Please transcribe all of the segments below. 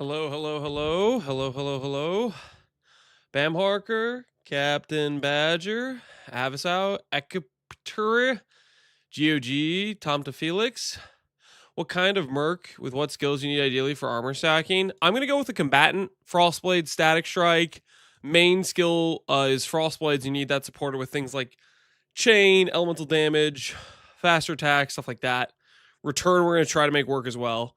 Hello, hello, hello, hello, hello, hello. Bam Harker, Captain Badger, Avisau, Ecopter, GOG, Tom to Felix. What kind of Merc with what skills you need ideally for armor stacking? I'm going to go with the combatant, Frostblade, Static Strike. Main skill is Frostblades. You need that supported with things like chain, elemental damage, faster attack, stuff like that. Return, we're going to try to make work as well.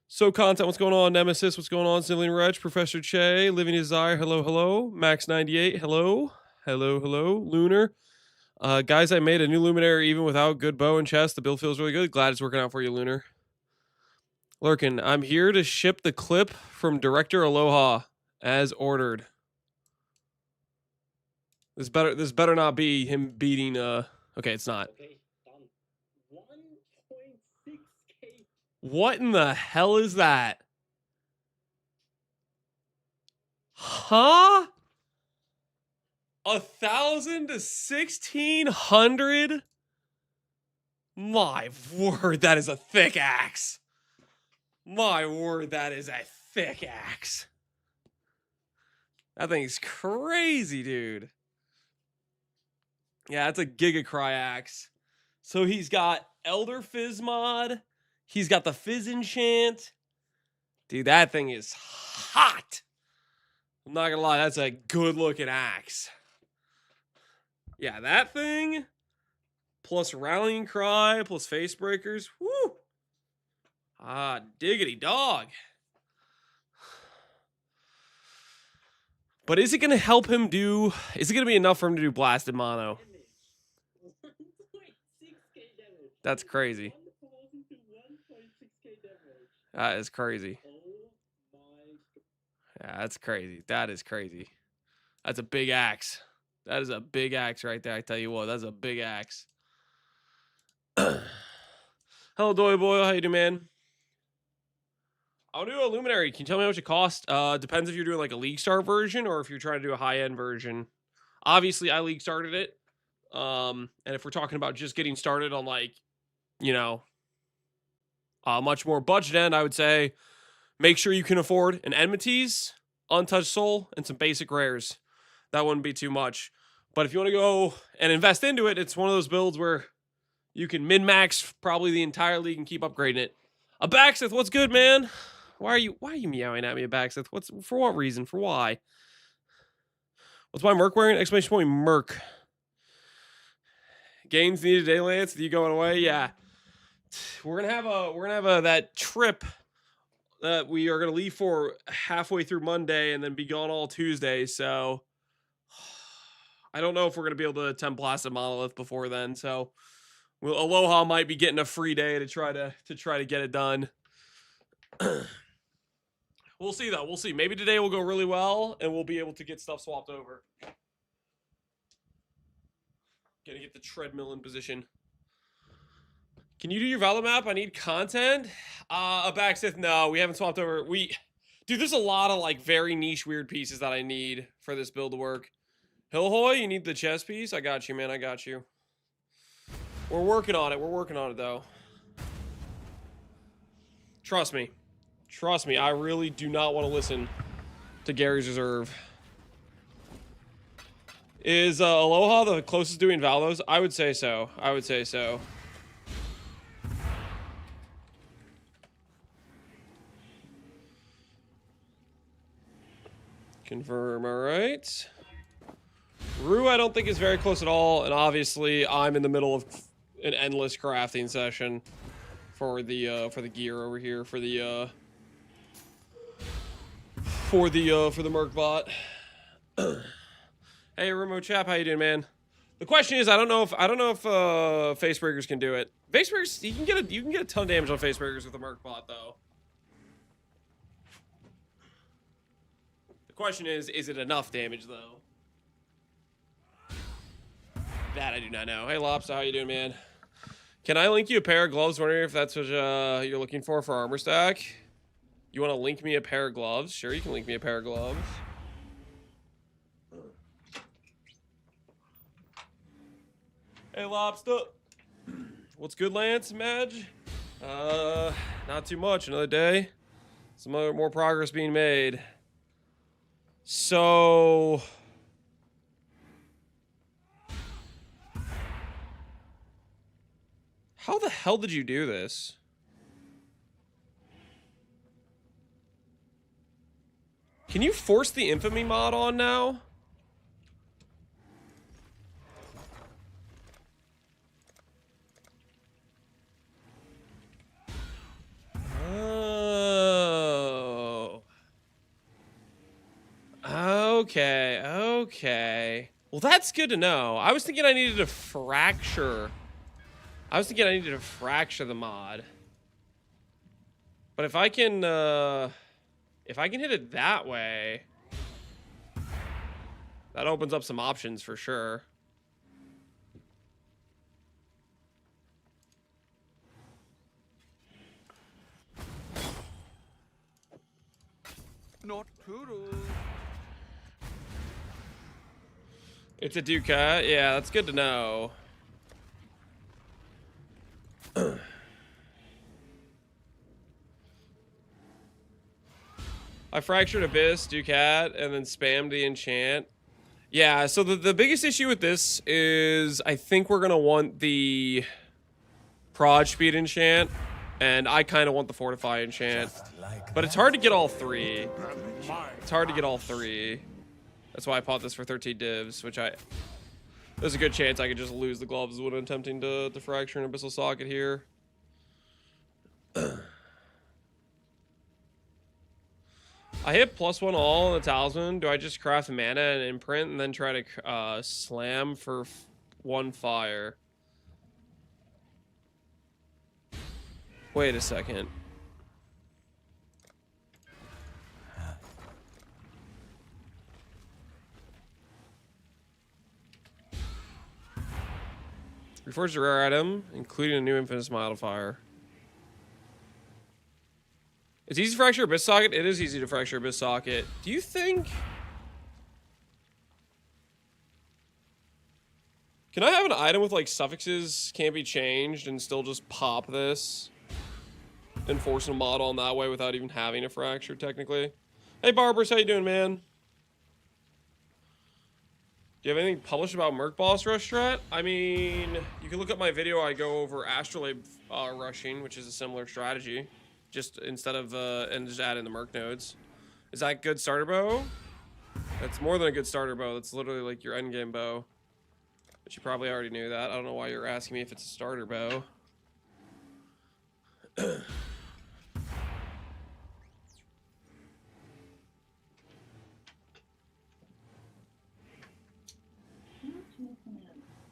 So content, what's going on? Nemesis, what's going on? Civilian Reg, Professor Che, Living Desire, hello, hello. Max98, hello. Hello, hello. Lunar. Guys, I made a new Luminary even without good bow and chest. The build feels really good. Glad it's working out for you, Lunar. Lurkin, I'm here to ship the clip from Director Aloha as ordered. This better not be him beating okay, it's not. Okay, done. 1.6k. What in the hell is that? Huh? 1,000 to 1,600? My word, that is a thick axe. My word, that is a thick axe. That thing's crazy, dude. Yeah, that's a Giga Cry axe. So he's got Elder Fizz mod. He's got the Fizz enchant. Dude, that thing is hot. I'm not gonna lie, that's a good looking axe. Yeah, that thing, plus Rallying Cry, plus Face Breakers. Woo! Ah, diggity dog. But is it gonna help him do, is it gonna be enough for him to do Blasted Mono? 1.6k damage. That's crazy. 1,000 to 1.6k damage. That is crazy. Oh my. Yeah, that's crazy. That is crazy. That's a big axe. That is a big axe right there. I tell you what, that's a big axe. Hello, Doy Boy. How you doing, man? I'll do a Luminary. Can you tell me how much it costs? Depends if you're doing like a League Star version or if you're trying to do a high-end version. Obviously, I League started it. And if we're talking about just getting started on like, you know, much more budget end, I would say make sure you can afford an Enmities, Untouched Soul, and some basic rares. That wouldn't be too much. But if you want to go and invest into it, it's one of those builds where you can min-max probably the entire league and keep upgrading it. A Baxith, what's good, man? Why are you meowing at me, a Baxith? For what reason? For why? What's my Merc wearing? Exclamation point Merc. Gains needed today, Lance. Are you going away? Yeah. We're gonna have that trip that we are gonna leave for halfway through Monday and then be gone all Tuesday. So I don't know if we're gonna be able to attempt Blasted Monolith before then. So Aloha might be getting a free day to try to get it done. We'll see though. We'll see. Maybe today will go really well and we'll be able to get stuff swapped over. Gonna get the treadmill in position. Can you do your Valor map? I need content. A Baxith, no, we haven't swapped over. Dude, there's a lot of like very niche weird pieces that I need for this build to work. Hillhoy, you need the chess piece? I got you, man. I got you. We're working on it. We're working on it though. Trust me. Trust me, I really do not want to listen to Gary's Reserve. Is Aloha the closest doing Valos? I would say so. I would say so. Confirm, all right. Rue, I don't think is very close at all, and obviously I'm in the middle of an endless crafting session for the gear over here for the Merc bot. Hey, Remo Chap, how you doing, man? The question is, I don't know if Facebreakers can do it. Facebreakers, you can get a ton of damage on Facebreakers with the Merc bot though. The question is it enough damage though? That I do not know. Hey, Lobster, how you doing, man? Can I link you a pair of gloves? Wondering if that's what you're looking for armor stack. You want to link me a pair of gloves? Sure, you can link me a pair of gloves. Hey, Lobster. What's good, Lance, Madge? Not too much. Another day. Some more progress being made. So... how the hell did you do this? Can you force the infamy mod on now? Oh. Okay, okay. Well, that's good to know. I was thinking I needed to fracture. I was thinking I needed to fracture the mod. But if I can hit it that way, that opens up some options for sure. Not poodle. It's a Duca. Yeah, that's good to know. I fractured Abyss, Ducat, and then spammed the enchant. Yeah, so the biggest issue with this is I think we're going to want the prod speed enchant, and I kind of want the fortify enchant. But it's hard to get all three. It's hard to get all three. That's why I bought this for 13 divs, which there's a good chance I could just lose the gloves when attempting to fracture an abyssal socket here. I hit +1 all on the talisman. Do I just craft mana and imprint and then try to slam for 1 fire? Wait a second. Reforged a rare item, including a new infinite modifier. It's easy to fracture Abyss Socket. It is easy to fracture Abyss Socket. Do you think... can I have an item with, like, suffixes can't be changed and still just pop this? And force a mod on that way without even having a fracture, technically? Hey, Barbers, how you doing, man? Do you have anything published about Merc Boss Rush strat? I mean, you can look up my video. I go over Astrolabe rushing, which is a similar strategy. Just instead of, and just add in the Merc nodes. Is that good starter bow? That's more than a good starter bow. That's literally like your endgame bow. But you probably already knew that. I don't know why you're asking me if it's a starter bow.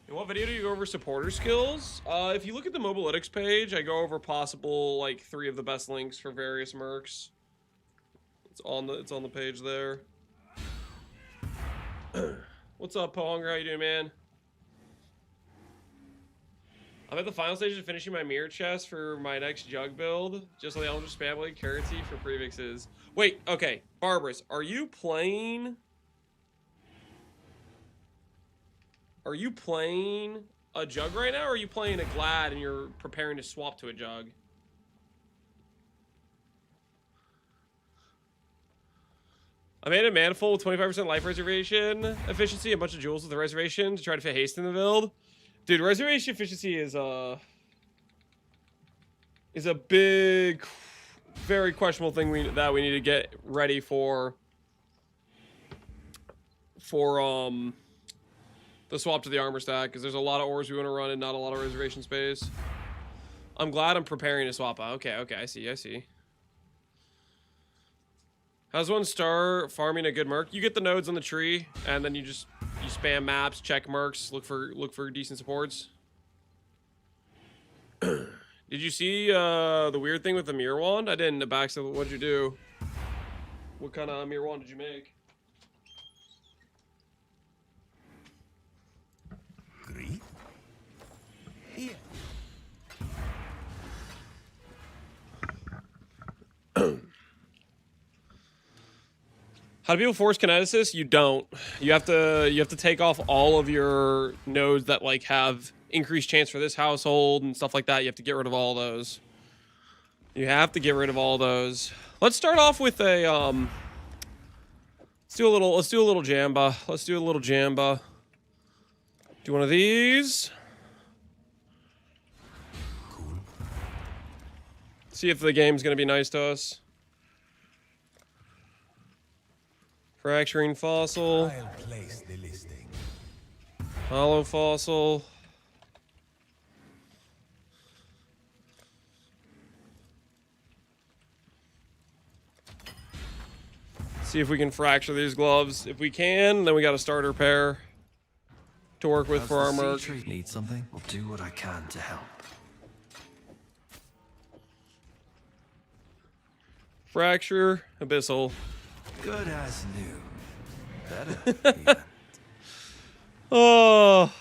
In what video do you go over supporter skills? If you look at the Mobalytics page, I go over possible, like, 3 of the best links for various mercs. It's on the page there. What's up, Pohunger? How you doing, man? I'm at the final stage of finishing my mirror chest for my next jug build. Just like the Eldritch Spam Blade currency for prefixes. Wait, okay. Barbarous, are you playing... are you playing a jug right now, or are you playing a Glad and you're preparing to swap to a jug? I made a manifold with 25% life reservation efficiency, a bunch of jewels with the reservation to try to fit haste in the build. Dude, reservation efficiency is a big, very questionable thing that we need to get ready for the swap to the armor stack, because there's a lot of ores we want to run and not a lot of reservation space. I'm glad I'm preparing to swap out. Okay, I see. How's one start farming a good merc? You get the nodes on the tree, and then you spam maps, check mercs, look for decent supports. Did you see the weird thing with the mirror wand? I didn't. Baxter, what'd you do? What kind of mirror wand did you make? How do people force kineticist? You don't. You have to take off all of your nodes that like have increased chance for this household and stuff like that. You have to get rid of all those. You have to get rid of all those. Let's start off with a let's do a little jamba. Let's do a little jamba. Do one of these. Cool. See if the game's gonna be nice to us. Fracturing fossil. I'll place the listing. Hollow fossil. See if we can fracture these gloves. If we can, then we got a starter pair to work with for our Merc. Need something? I'll do what I can to help. Fracture, abyssal. Good as new. Better, even. Oh,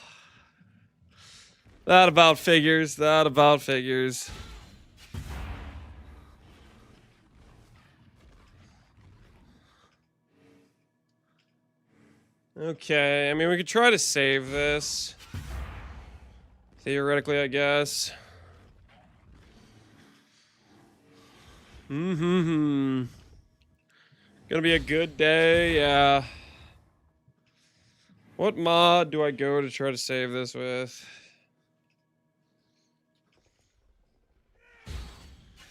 that about figures. That about figures. Okay, I mean, we could try to save this. Theoretically, I guess. Gonna be a good day, yeah. What mod do I go to try to save this with?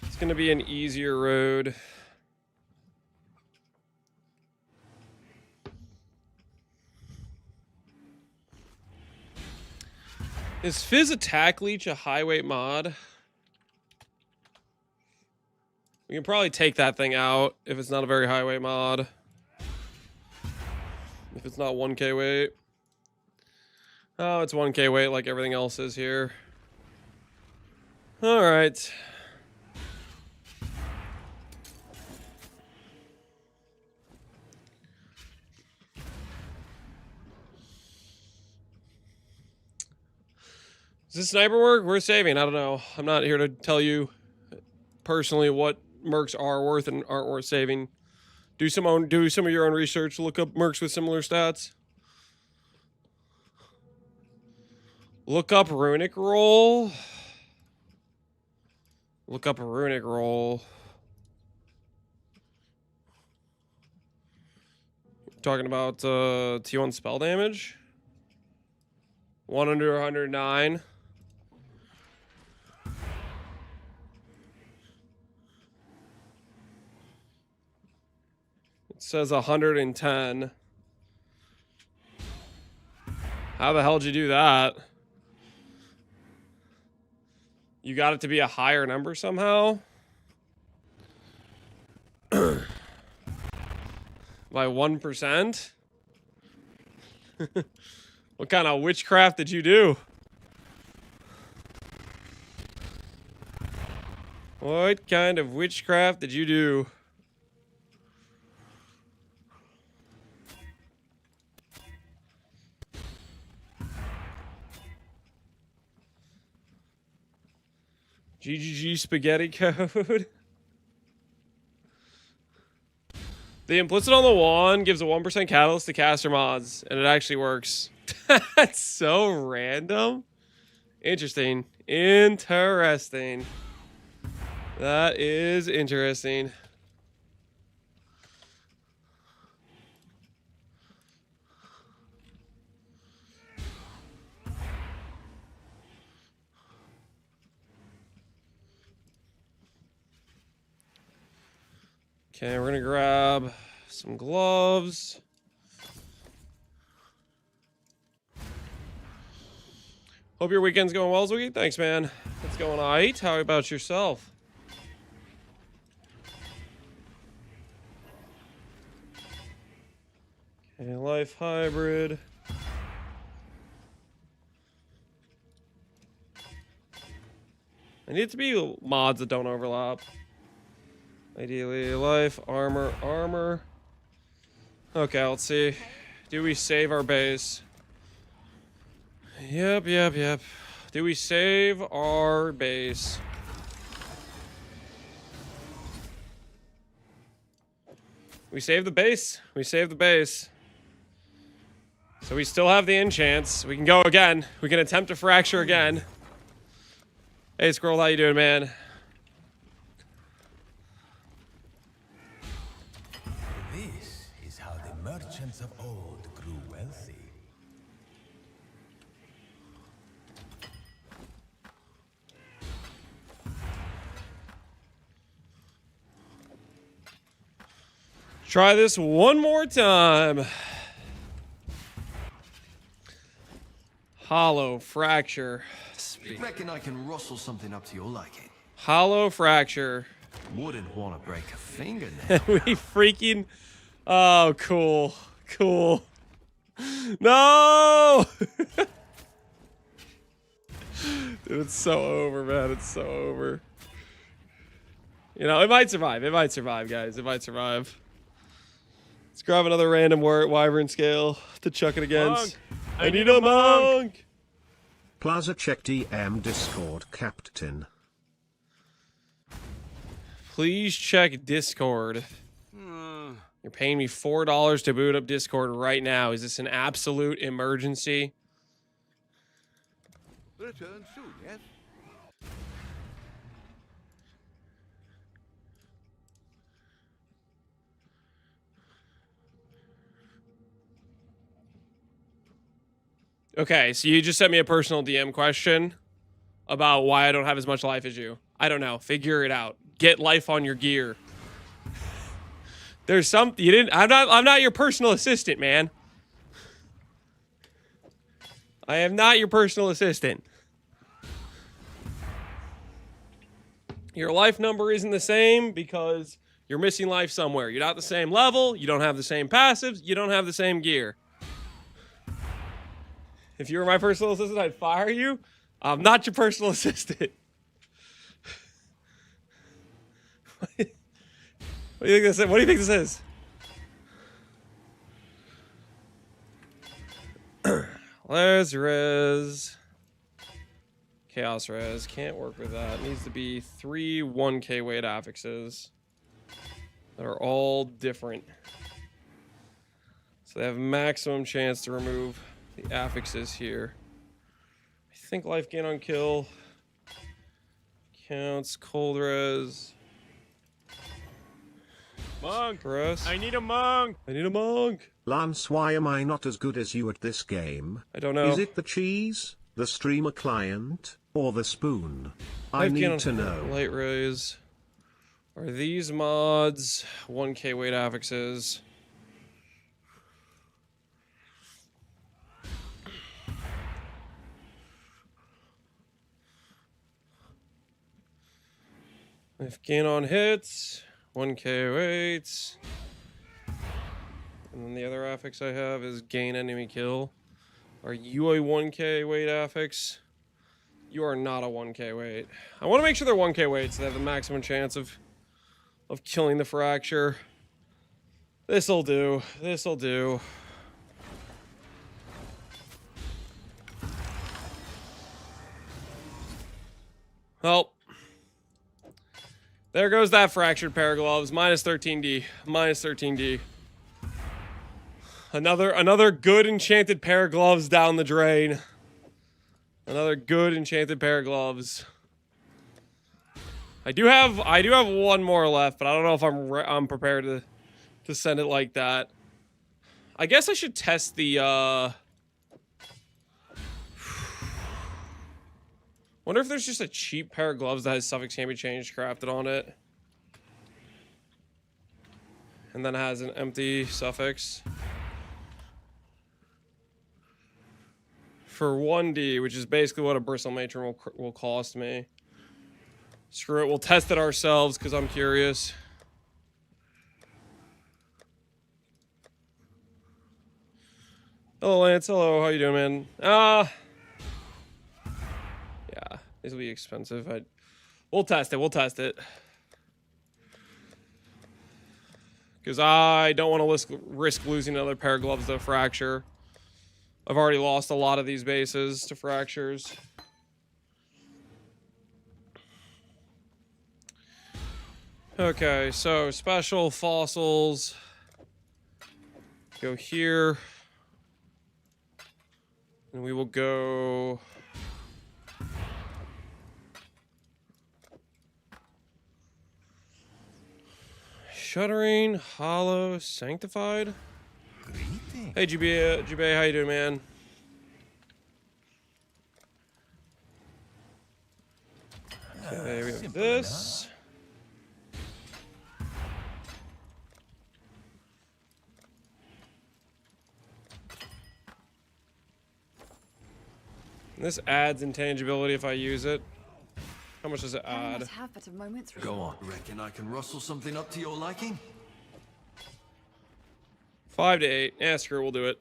It's gonna be an easier road. Is Fizz Attack Leech a high weight mod? We can probably take that thing out if it's not a very high weight mod. If it's not 1k weight. Oh, it's 1k weight like everything else is here. Alright. Does this sniper work? We're saving. I don't know. I'm not here to tell you personally what mercs are worth and aren't worth saving. Do some of your own research. Look up mercs with similar stats. Look up runic roll. Look up a runic roll. Talking about T1 spell damage. 1 under 109. It says 110. How the hell did you do that? You got it to be a higher number somehow? By 1%? What kind of witchcraft did you do? What kind of witchcraft did you do? GGG spaghetti code. The implicit on the wand gives a 1% catalyst to caster mods, and it actually works. That's so random. Interesting. Interesting. That is interesting. Okay, we're gonna grab some gloves. Hope your weekend's going well, Zoogie. Thanks, man. It's going alright. How about yourself? Okay, life hybrid. I need it to be mods that don't overlap. Ideally, life, armor. Okay, let's see. Do we save our base? Yep. Do we save our base? We save the base. We save the base. So we still have the enchants. We can go again. We can attempt to fracture again. Hey, Scroll, how you doing, man? Try this one more time. Hollow fracture. Reckon I can rustle something up to your liking. Hollow fracture. Wouldn't want to break a fingernail. We freaking. Oh, cool. Cool. No! Dude, it's so over, man. It's so over. You know, it might survive. It might survive, guys. It might survive. Let's grab another random wyvern scale to chuck it against. Monk. I need a monk! Plaza check DM Discord Captain. Please check Discord. You're paying me $4 to boot up Discord right now. Is this an absolute emergency? Return soon, yes? Okay, so you just sent me a personal DM question about why I don't have as much life as you. I don't know. Figure it out. Get life on your gear. There's some you didn't. I'm not your personal assistant, man. I am not your personal assistant. Your life number isn't the same because you're missing life somewhere. You're not the same level. You don't have the same passives. You don't have the same gear. If you were my personal assistant, I'd fire you. I'm not your personal assistant. What do you think this is? What do you think this is? Les res. Chaos res. Can't work with that. It needs to be 3 1K weight affixes that are all different. So they have maximum chance to remove the affixes here. I think life gain on kill counts. Cold res. Monk. Press. I need a monk. I need a monk. Lance, why am I not as good as you at this game? I don't know. Is it the cheese, the streamer client, or the spoon? I Life gain need on to know. Light rays. Are these mods 1K weight affixes? Life gain on hits, 1K weights. And then the other affix I have is gain enemy kill. Are you a 1K weight affix? You are not a 1K weight. I want to make sure they're 1K weights so they have the maximum chance of killing the fracture. This'll do. This'll do. Well, there goes that fractured pair of gloves. Minus 13D. Minus 13D. Another good enchanted pair of gloves down the drain. Another good enchanted pair of gloves. I do have one more left, but I don't know if I'm prepared to send it like that. I guess I should test the wonder if there's just a cheap pair of gloves that has suffix can be changed crafted on it. And then has an empty suffix. For 1D, which is basically what a bristle matron will cost me. Screw it, we'll test it ourselves because I'm curious. Hello, Lance. Hello, how you doing, man? Yeah, these will be expensive. We'll test it. We'll test it. Because I don't want to risk losing another pair of gloves to fracture. I've already lost a lot of these bases to fractures. Okay, so special fossils. Go here. And we will go... Shuddering, Hollow, Sanctified. Greeting. Hey, GB, how you doing, man? Okay, we have Simple this. This adds intangibility if I use it. How much does it Can I add? not have but a moment's Go on. Reckon I can rustle something up to your liking? 5 to 8. Yeah, screw it, we'll do it.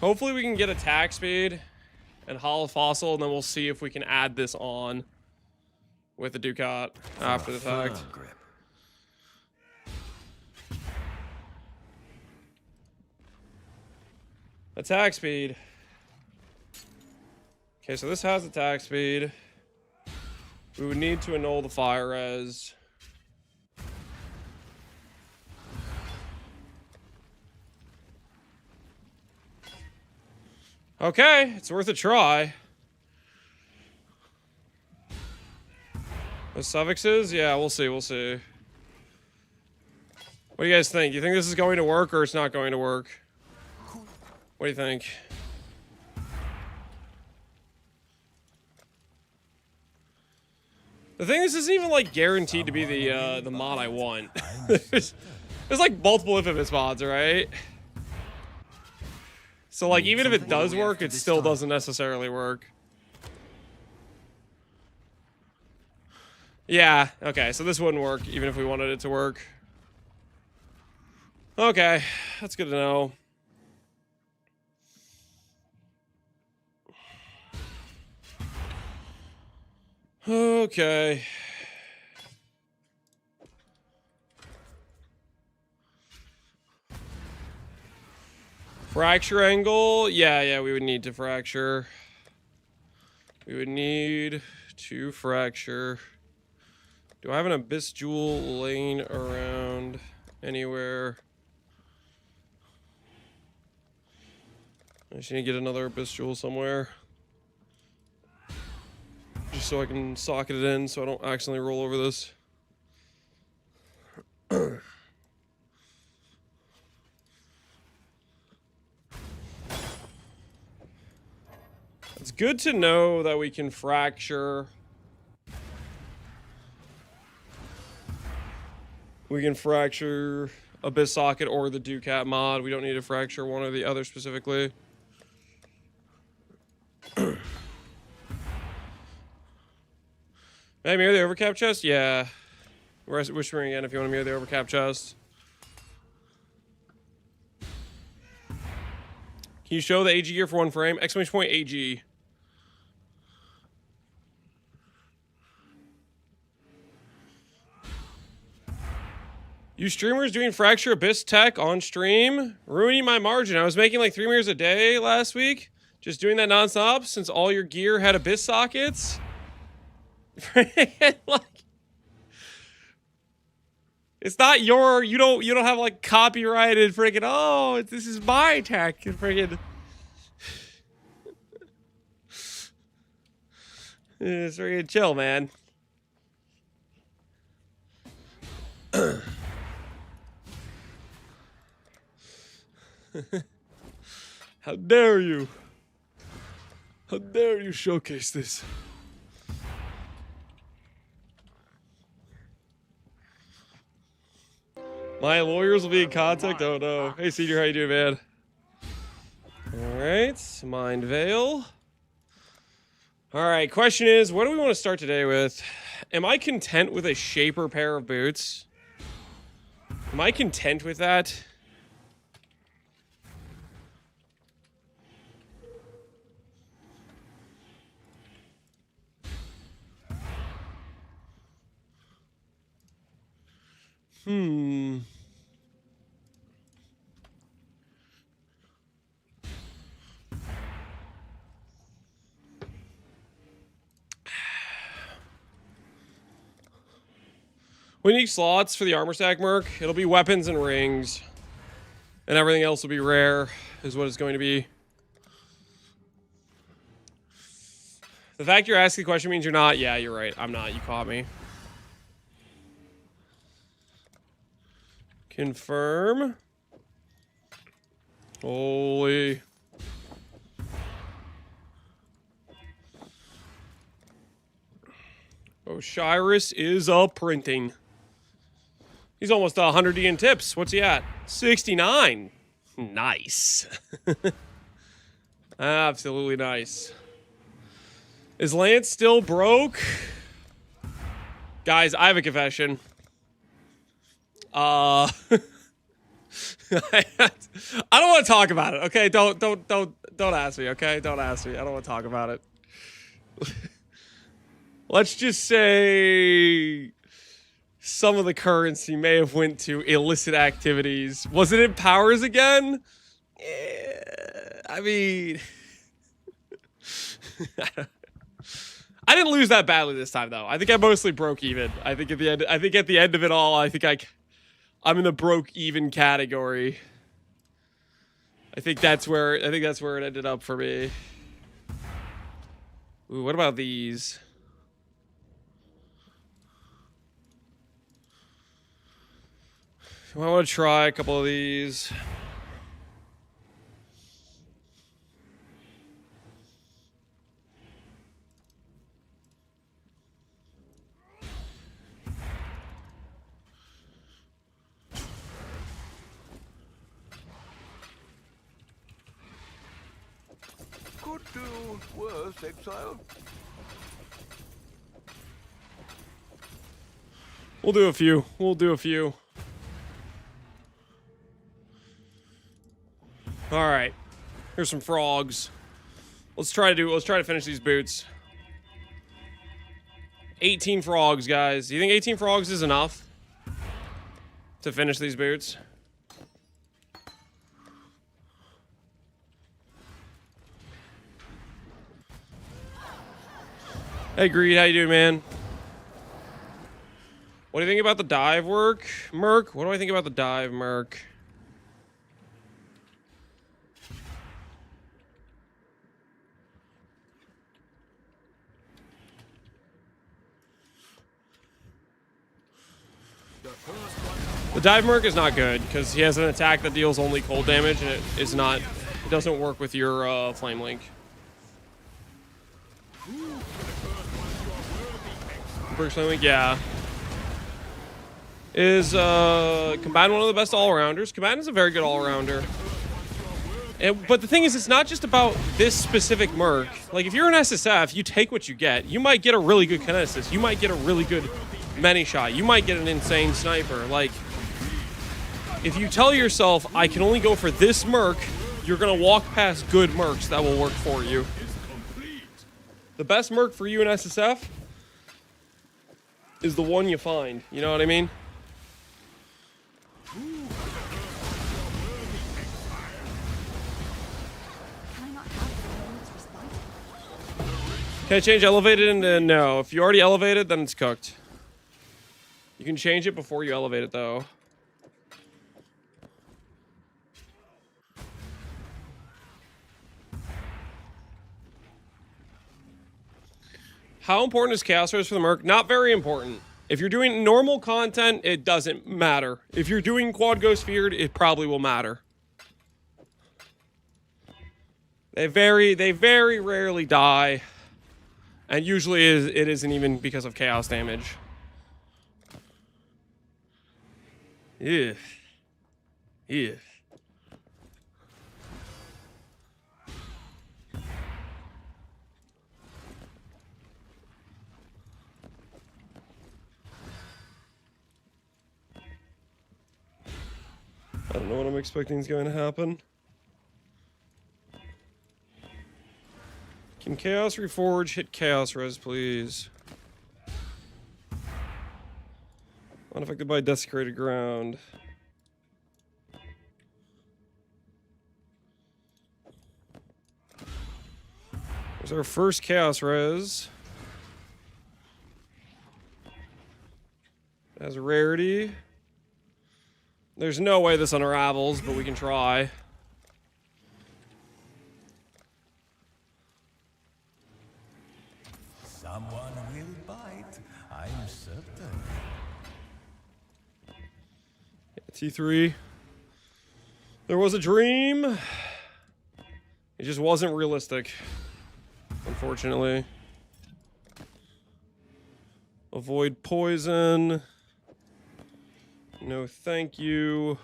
Hopefully we can get attack speed and hollow fossil, and then we'll see if we can add this on with the Ducat after the fact. Firm grip. Attack speed. Okay, so this has attack speed. We would need to annul the fire res. Okay, it's worth a try. The suffixes? Yeah, we'll see, we'll see. What do you guys think? You think this is going to work or it's not going to work? What do you think? The thing is, this isn't even like guaranteed to be the mod I want. there's like multiple infamous mods, right? So like even if it does work, it still doesn't necessarily work. Yeah, okay, so this wouldn't work even if we wanted it to work. Okay, that's good to know. Okay. Fracture angle? Yeah, we would need to fracture. We would need to fracture. Do I have an Abyss Jewel laying around anywhere? I just need to get another Abyss Jewel somewhere. Just so I can socket it in so I don't accidentally roll over this. It's good to know that we can fracture. We can fracture Abyss Socket or the Ducat mod. We don't need to fracture one or the other specifically. Hey, mirror the overcap chest? Yeah. Whispering again if you want to mirror the overcap chest. Can you show the AG gear for one frame? Exclamation point AG. You streamers doing Fracture Abyss tech on stream? Ruining my margin. I was making like 3 mirrors a day last week. Just doing that nonstop since all your gear had Abyss sockets. Like, it's not your, you don't have like copyrighted freaking, oh, this is my tech. Freaking. It's freaking chill, man. How dare you? How dare you showcase this? My lawyers will be in contact. Oh no. Hey Senior, how you doing, man? Alright, Mind Veil. Alright, question is, what do we want to start today with? Am I content with a shaper pair of boots? Am I content with that? We need slots for the armor stack, Merc. It'll be weapons and rings. And everything else will be rare, is what it's going to be. The fact you're asking the question means you're not. Yeah, you're right. I'm not. You caught me. Confirm. Holy. Osiris is a printing. He's almost 100D in tips. What's he at? 69. Nice. Absolutely nice. Is Lance still broke? Guys, I have a confession. I don't want to talk about it. Okay, don't ask me. Okay, don't ask me. I don't want to talk about it. Let's just say some of the currency may have went to illicit activities. Was it in Powers again? Yeah, I mean, I didn't lose that badly this time though. I think I mostly broke even. I think at the end of it all, I'm in the broke even category. I think that's where it ended up for me. Ooh, what about these? I want to try a couple of these. Could do worse, exile. We'll do a few. We'll do a few. All right. Here's some frogs. Let's try to finish these boots. 18 frogs, guys. Do you think 18 frogs is enough to finish these boots? Hey, Greed, how you doing, man? What do you think about the dive work, Merc? What do I think about the dive, Merc? The dive Merc is not good because he has an attack that deals only cold damage, and it doesn't work with your flame link. Burst flame link, yeah. Is Combatant one of the best all-rounders? Combatant is a very good all-rounder. But the thing is, it's not just about this specific Merc. Like, if you're an SSF, you take what you get. You might get a really good kinesis. You might get a really good many shot. You might get an insane sniper. Like, if you tell yourself, I can only go for this Merc, you're going to walk past good Mercs that will work for you. The best Merc for you in SSF is the one you find. You know what I mean? Can I change elevated into no? If you already elevated, then it's cooked. You can change it before you elevate it, though. How important is Chaos Res for the Merc? Not very important. If you're doing normal content, it doesn't matter. If you're doing Quad Ghost Feared, it probably will matter. They very rarely die. And usually it isn't even because of chaos damage. Yeah. Yeah. I don't know what I'm expecting is going to happen. Can Chaos Reforge hit Chaos Res, please? Unaffected by Desecrated Ground. There's our first Chaos Res. As a rarity. There's no way this unravels, but we can try. Someone will bite, I'm certain. T3. There was a dream. It just wasn't realistic, unfortunately. Avoid poison. No, thank you.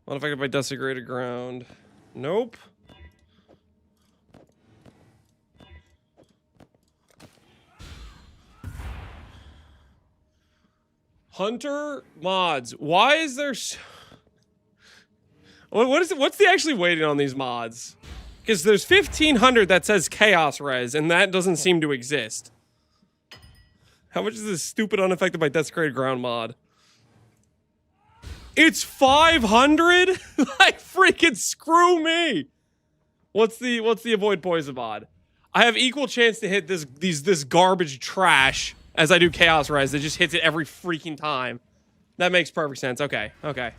Unaffected by desecrated ground. Nope. Hunter mods. Why is there what is it? What's the actually waiting on these mods? Because there's 1,500 that says Chaos Res, and that doesn't seem to exist. How much is this stupid unaffected by desecrated ground mod? It's 500? Like freaking screw me. What's the avoid poison mod? I have equal chance to hit this garbage trash as I do Chaos Res. It just hits it every freaking time. That makes perfect sense. Okay, okay.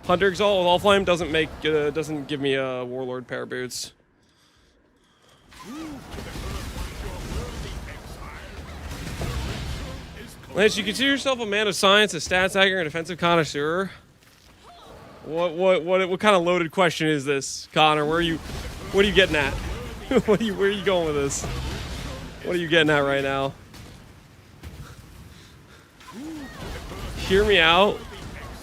Hunter Exalt with All Flame doesn't give me a Warlord pair of boots. Lance, you consider yourself a man of science, a stats hacker, and a defensive connoisseur? What kind of loaded question is this, Connor? What are you getting at? Where are you going with this? What are you getting at right now? Hear me out.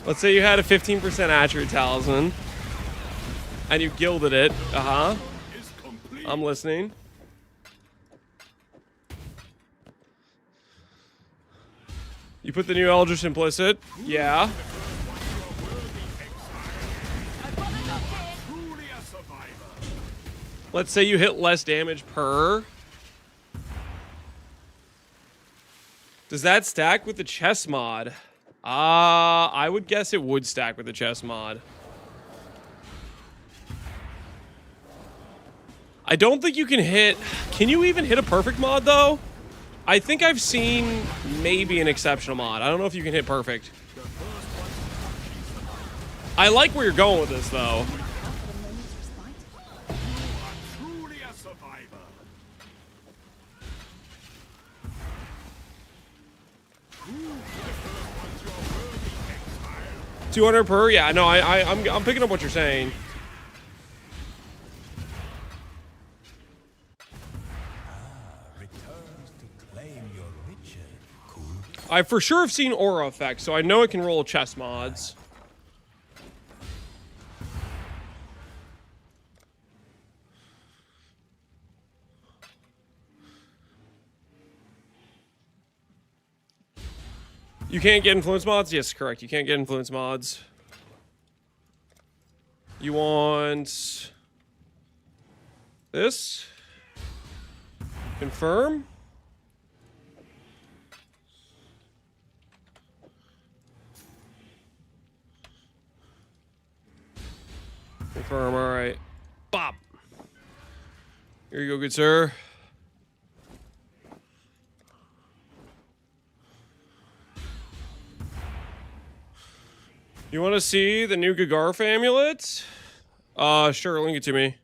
Let's say you had a 15% attribute talisman, and you gilded it. I'm listening. You put the new Eldritch implicit. Yeah. Let's say you hit less damage per. Does that stack with the chess mod? I would guess it would stack with the chess mod. I don't think you can hit... Can you even hit a perfect mod, though? I think I've seen maybe an exceptional mod. I don't know if you can hit perfect. I like where you're going with this, though. Truly a survivor. 200 per? Yeah, no, I'm picking up what you're saying. Returns to claim your riches. Cool. I for sure have seen aura effects, so I know it can roll chess mods. You can't get influence mods? Yes, correct. You can't get influence mods. You want this? Confirm? Confirm, alright. Bop! Here you go, good sir. You want to see the new Gagarf amulet? Sure, link it to me.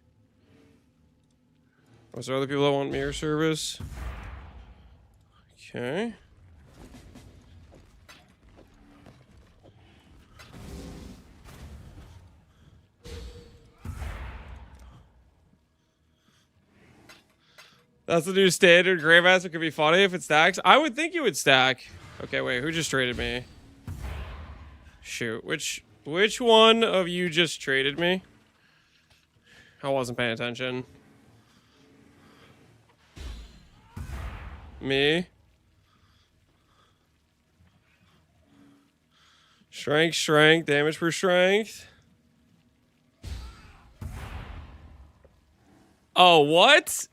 Was there other people that want mirror service? Okay. That's the new standard. Grandmaster could be funny if it stacks. I would think it would stack. Okay, wait, who just traded me? Shoot, which one of you just traded me? I wasn't paying attention. Me? Strength, damage per strength. Oh, what?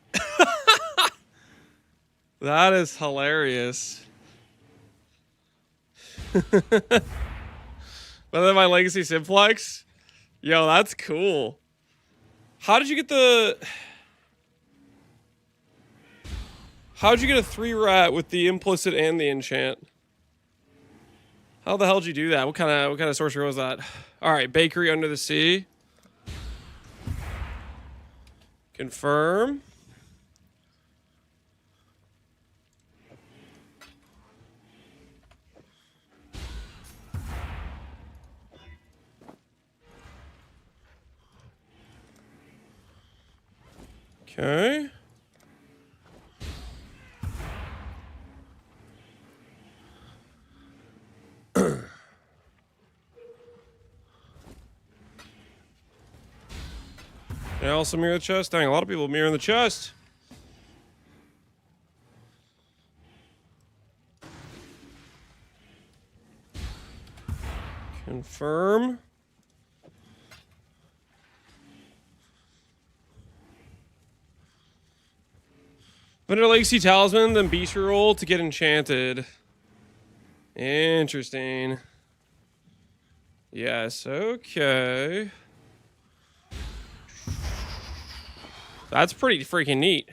That is hilarious. Better than my Legacy Simplex? Yo, that's cool. How did you get the... How'd you get a 3-rat with the implicit and the enchant? How the hell did you do that? What kind of sorcery was that? Alright, Bakery Under the Sea. Confirm. Okay. And I also mirror the chest. Dang, a lot of people mirroring the chest. Confirm. Vanilla Legacy Talisman, then beast roll to get enchanted. Interesting. Yes, okay. That's pretty freaking neat.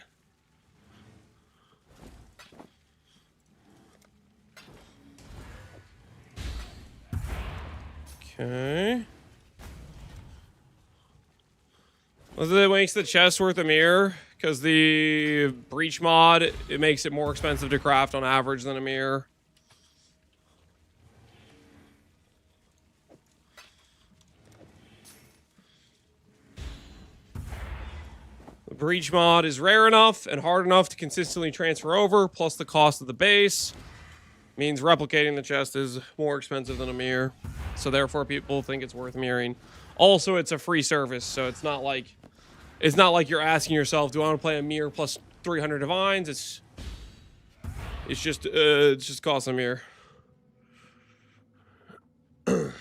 Okay. Well, that makes the chest worth a mirror, because the breach mod, it makes it more expensive to craft on average than a mirror. The breach mod is rare enough and hard enough to consistently transfer over, plus the cost of the base means replicating the chest is more expensive than a mirror. So therefore people think it's worth mirroring. Also, it's a free service, so it's not like you're asking yourself, do I want to play a mirror plus 300 divines? It's just cost a mirror. Oh,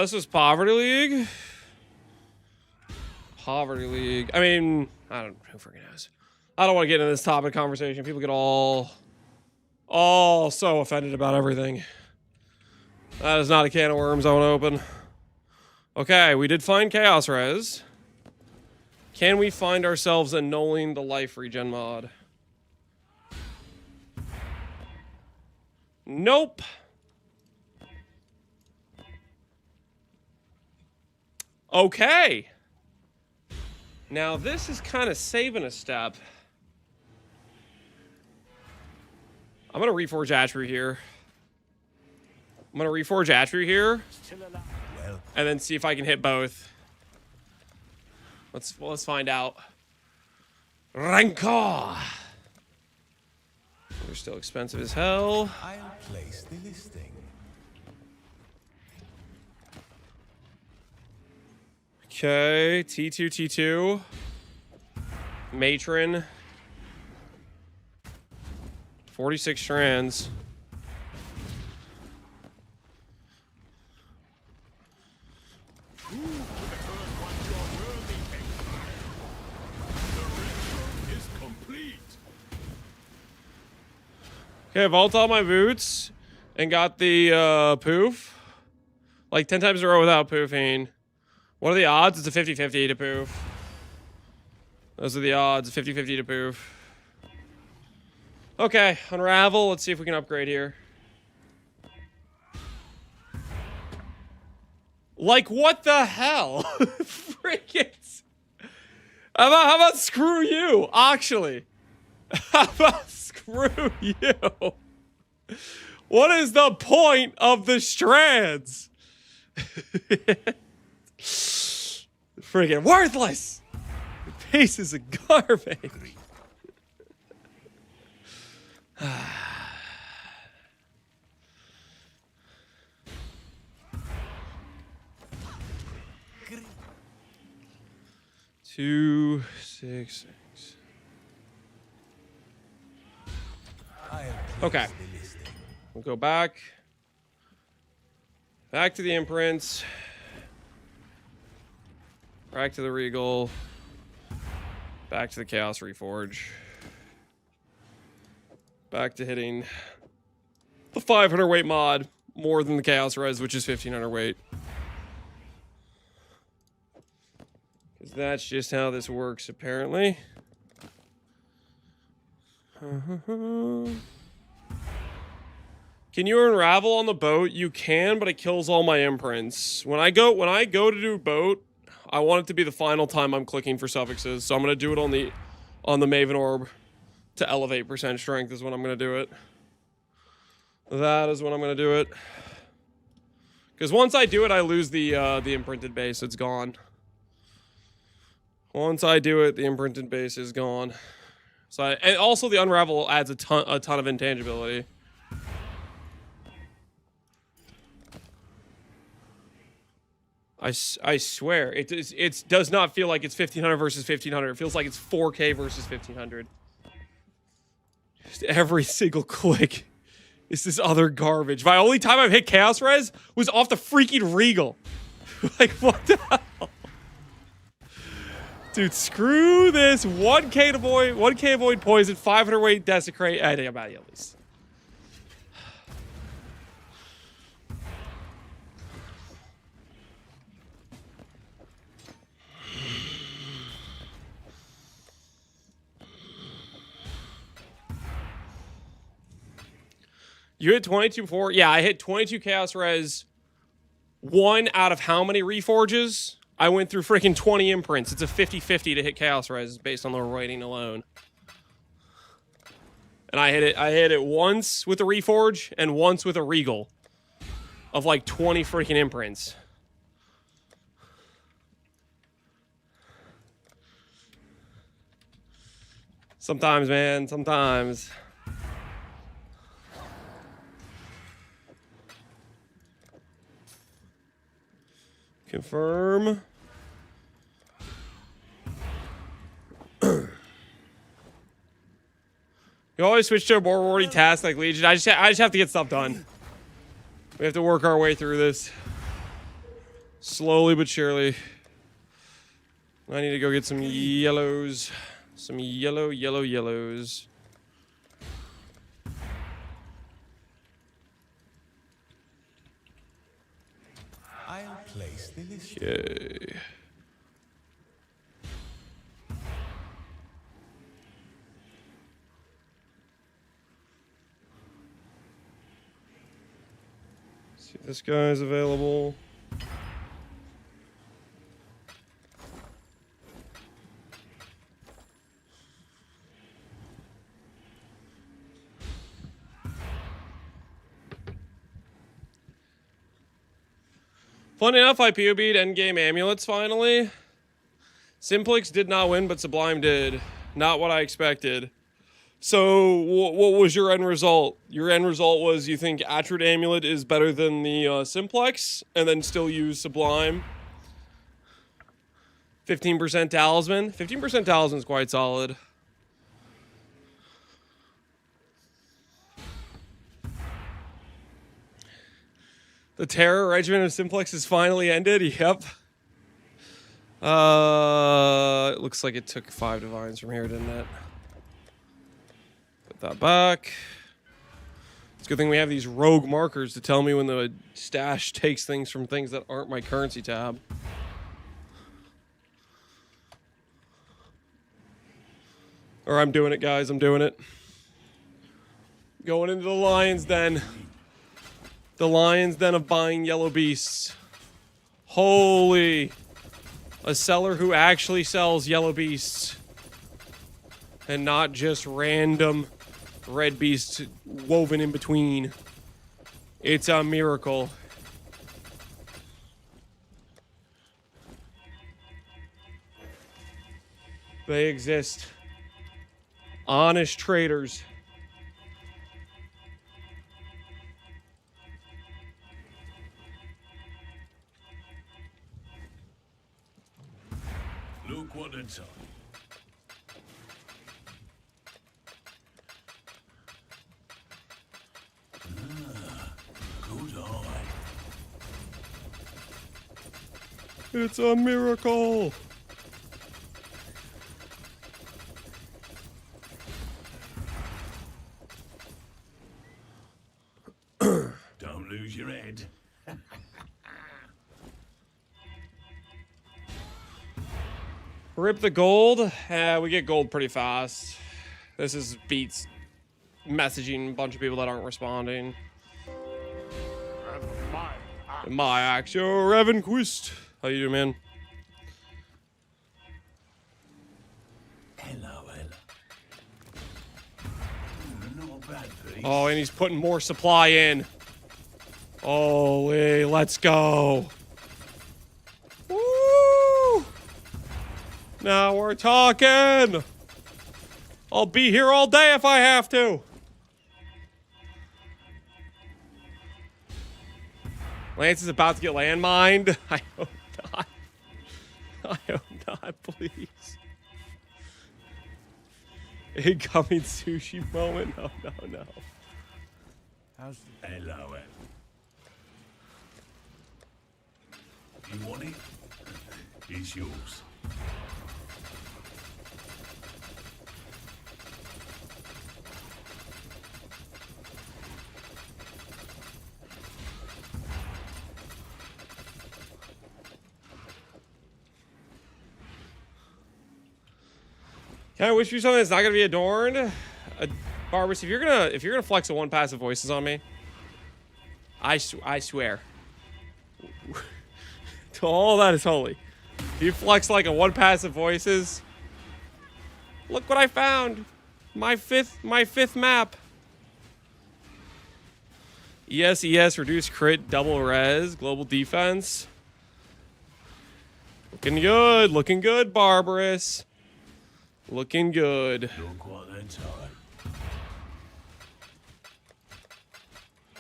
this is Poverty League. Poverty League. I mean, I don't know who freaking knows. I don't want to get into this topic conversation. People get all so offended about everything. That is not a can of worms I want to open. Okay, we did find Chaos Res. Can we find ourselves annulling the life regen mod? Nope. Okay. Now this is kind of saving a step. I'm gonna reforge attribute here. And then see if I can hit both. Let's find out. Rancor. They're still expensive as hell. I'll place the listing. Okay, T2. Matron. 46 strands. Okay, vault all my boots and got the poof. Like 10 times in a row without poofing. What are the odds? It's a 50-50 to poof. Those are the odds, 50-50 to poof. Okay, unravel. Let's see if we can upgrade here. Like, what the hell? Frickins. How about screw you, actually? How about screw you? What is the point of the strands? Friggin' worthless! Pieces of garbage. Two, six. Okay. We'll go back. Back to the imprints. Back to the Regal. Back to the Chaos Reforge. Back to hitting the 500 weight mod more than the Chaos Res, which is 1500 weight. Because that's just how this works, apparently. Can you unravel on the boat? You can, but it kills all my imprints. When I go to do boat, I want it to be the final time I'm clicking for suffixes, so I'm gonna do it on the Maven Orb to elevate percent strength is when I'm gonna do it. That is when I'm gonna do it. Because once I do it, I lose the imprinted base. It's gone. Once I do it, the imprinted base is gone. So and also the unravel adds a ton of intangibility. I swear, it does not feel like it's 1500 versus 1500. It feels like it's 4K versus 1500. Just every single click is this other garbage. My only time I've hit Chaos Res was off the freaking Regal. Like, what the hell? Dude, screw this. 1k to avoid, 1k avoid poison, 500 weight desecrate. I think I'm out of here at least. You hit 22 before? Yeah, I hit 22 Chaos Res. 1 out of how many Reforges? I went through freaking 20 imprints. It's a 50-50 to hit Chaos Res based on the rating alone. And I hit it once with a Reforge and once with a Regal. Of like 20 freaking imprints. Sometimes, man, sometimes. Confirm. You always switch to a more rewarding task like Legion. I just have to get stuff done. We have to work our way through this. Slowly but surely. I need to go get some yellows. Some yellows. I'll place the list. Okay. See if this guy's available. Funny enough, I POB'd endgame amulets finally. Simplex did not win, but Sublime did. Not what I expected. So, what was your end result? Your end result was you think Atrid Amulet is better than the Simplex, and then still use Sublime. 15% Talisman. 15% Talisman is quite solid. The terror regimen of Simplex is finally ended. Yep. It looks like it took 5 divines from here, didn't it? Put that back. It's a good thing we have these rogue markers to tell me when the stash takes things from things that aren't my currency tab. Or I'm doing it, guys. I'm doing it. Going into the Lion's Den. The Lion's Den of buying yellow beasts. Holy. A seller who actually sells yellow beasts. And not just random red beasts woven in between. It's a miracle. They exist. Honest traders. Look what it's on. Good eye. It's a miracle. Don't lose your head. Rip the gold. We get gold pretty fast. This is beats messaging a bunch of people that aren't responding. My action, Revenquist. How you doing, man? Hello. Not a bad piece. Oh, and he's putting more supply in. Holy, let's go. Woo! Now we're talking. I'll be here all day if I have to. Lance is about to get landmined. I hope not. I hope not, please. Incoming sushi moment. No. How's hello? You want it? It's yours. Can I whisper you something that's not gonna be adorned? Barbara, if you're gonna flex a one passive voices on me, I swear, to all that is holy. If you flex like a one passive voices, look what I found. My fifth map. ES, reduce crit, double res, global defense. Looking good, Barbarous. Looking good. Don't quite that time.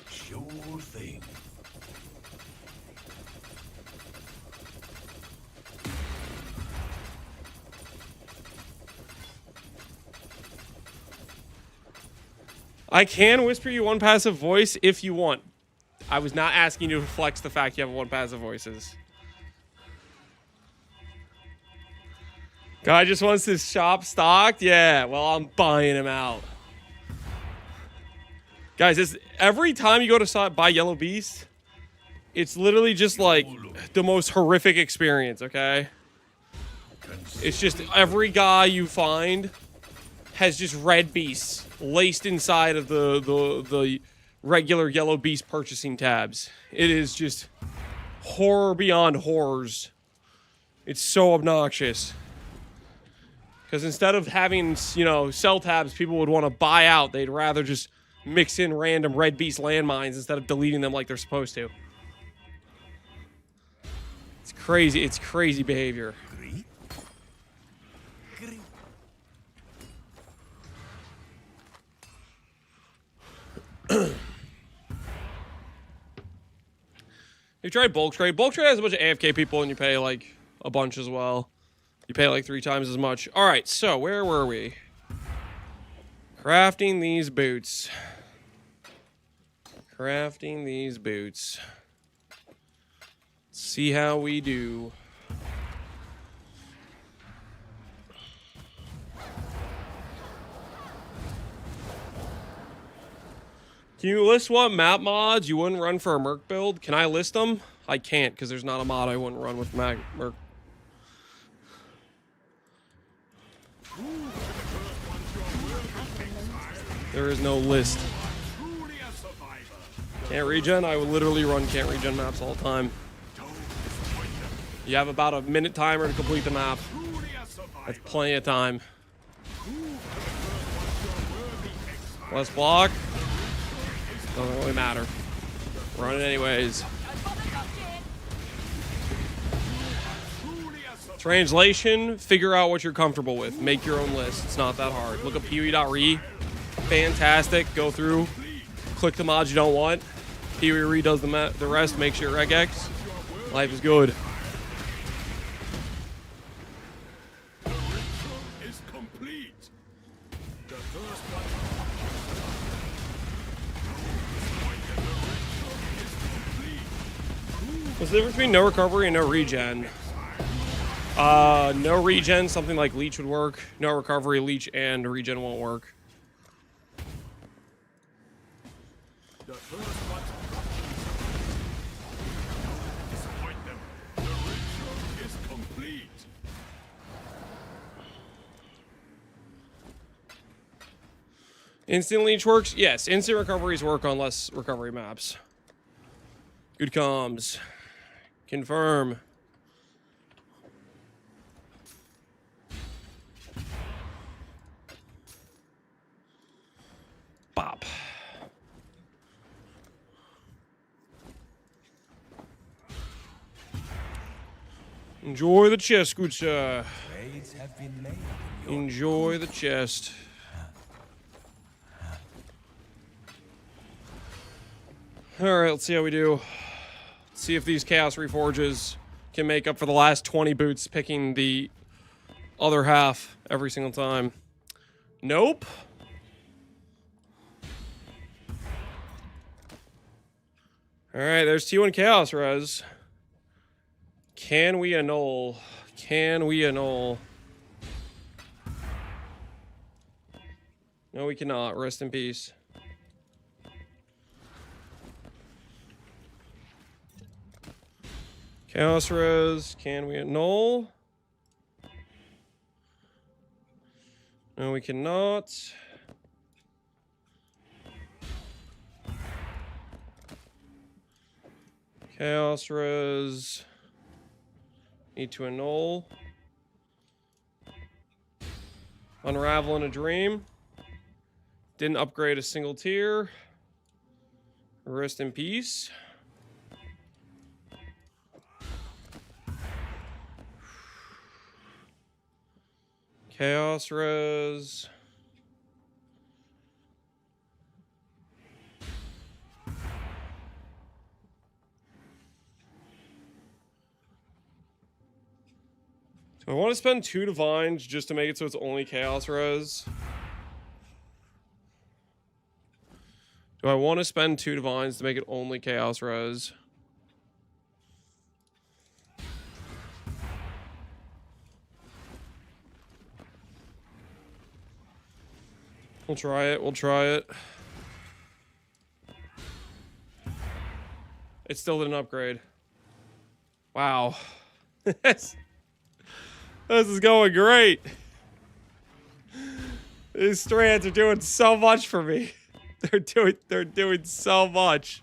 Sure thing. I can whisper you one passive voice if you want. I was not asking you to flex the fact you have one passive voices. Guy just wants his shop stocked? Yeah, well, I'm buying him out. Guys, every time you go to buy Yellow Beast, it's literally just like the most horrific experience, okay? It's just every guy you find has just red beasts laced inside of the regular Yellow Beast purchasing tabs. It is just horror beyond horrors. It's so obnoxious. Because instead of having, you know, sell tabs people would want to buy out, they'd rather just mix in random red beast landmines instead of deleting them like they're supposed to. It's crazy. It's crazy behavior. You tried bulk trade. Bulk trade has a bunch of AFK people and you pay like a bunch as well. You pay like 3 times as much. All right, so where were we? Crafting these boots. Crafting these boots. Let's see how we do. Can you list what map mods you wouldn't run for a Merc build? Can I list them? I can't because there's not a mod I wouldn't run with Merc. There is no list. Can't regen? I would literally run can't regen maps all the time. You have about a minute timer to complete the map. That's plenty of time. Less block. Doesn't really matter. Run it anyways. Translation, figure out what you're comfortable with. Make your own list. It's not that hard. Look up PoE.re. Fantastic. Go through. Click the mods you don't want. PoE.re does the rest. Make sure regex. Life is good. What's the difference between no recovery and no regen? No regen, something like leech would work. No recovery, leech and regen won't work. Instant leech works? Yes, instant recoveries work on less recovery maps. Good comms. Confirm. Bop. Enjoy the chest, good sir. Raids have been made. Enjoy the chest. Alright, let's see how we do. Let's see if these Chaos Reforges can make up for the last 20 boots picking the other half every single time. Nope. Alright, there's T1 Chaos Res. Can we annul? Can we annul? No, we cannot. Rest in peace. Chaos Res. Can we annul? No, we cannot. Chaos Res. Need to annul. Unravel in a Dream. Didn't upgrade a single tier. Rest in peace. Chaos Res. Do I want to spend 2 Divines just to make it so it's only Chaos Res? Do I want to spend 2 Divines to make it only Chaos Res? We'll try it. We'll try it. It still didn't upgrade. Wow. This is going great. These strands are doing so much for me. They're doing so much.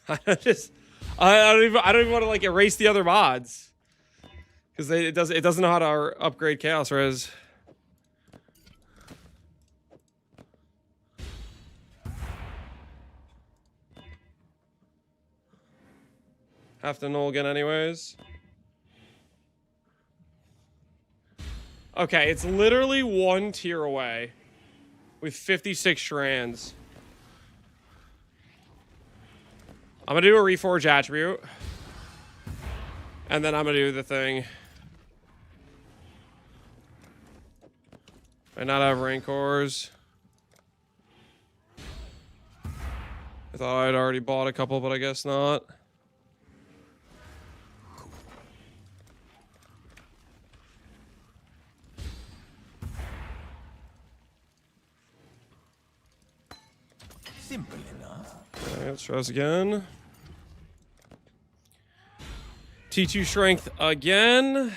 I don't even want to like erase the other mods because it doesn't know how to upgrade Chaos Res. Have to null again anyways. Okay, it's literally 1 tier away with 56 strands. I'm gonna do a Reforge attribute. And then I'm gonna do the thing. I not have Rancors. I thought I'd already bought a couple, but I guess not. Simple enough. Alright, let's try this again. T2 strength again.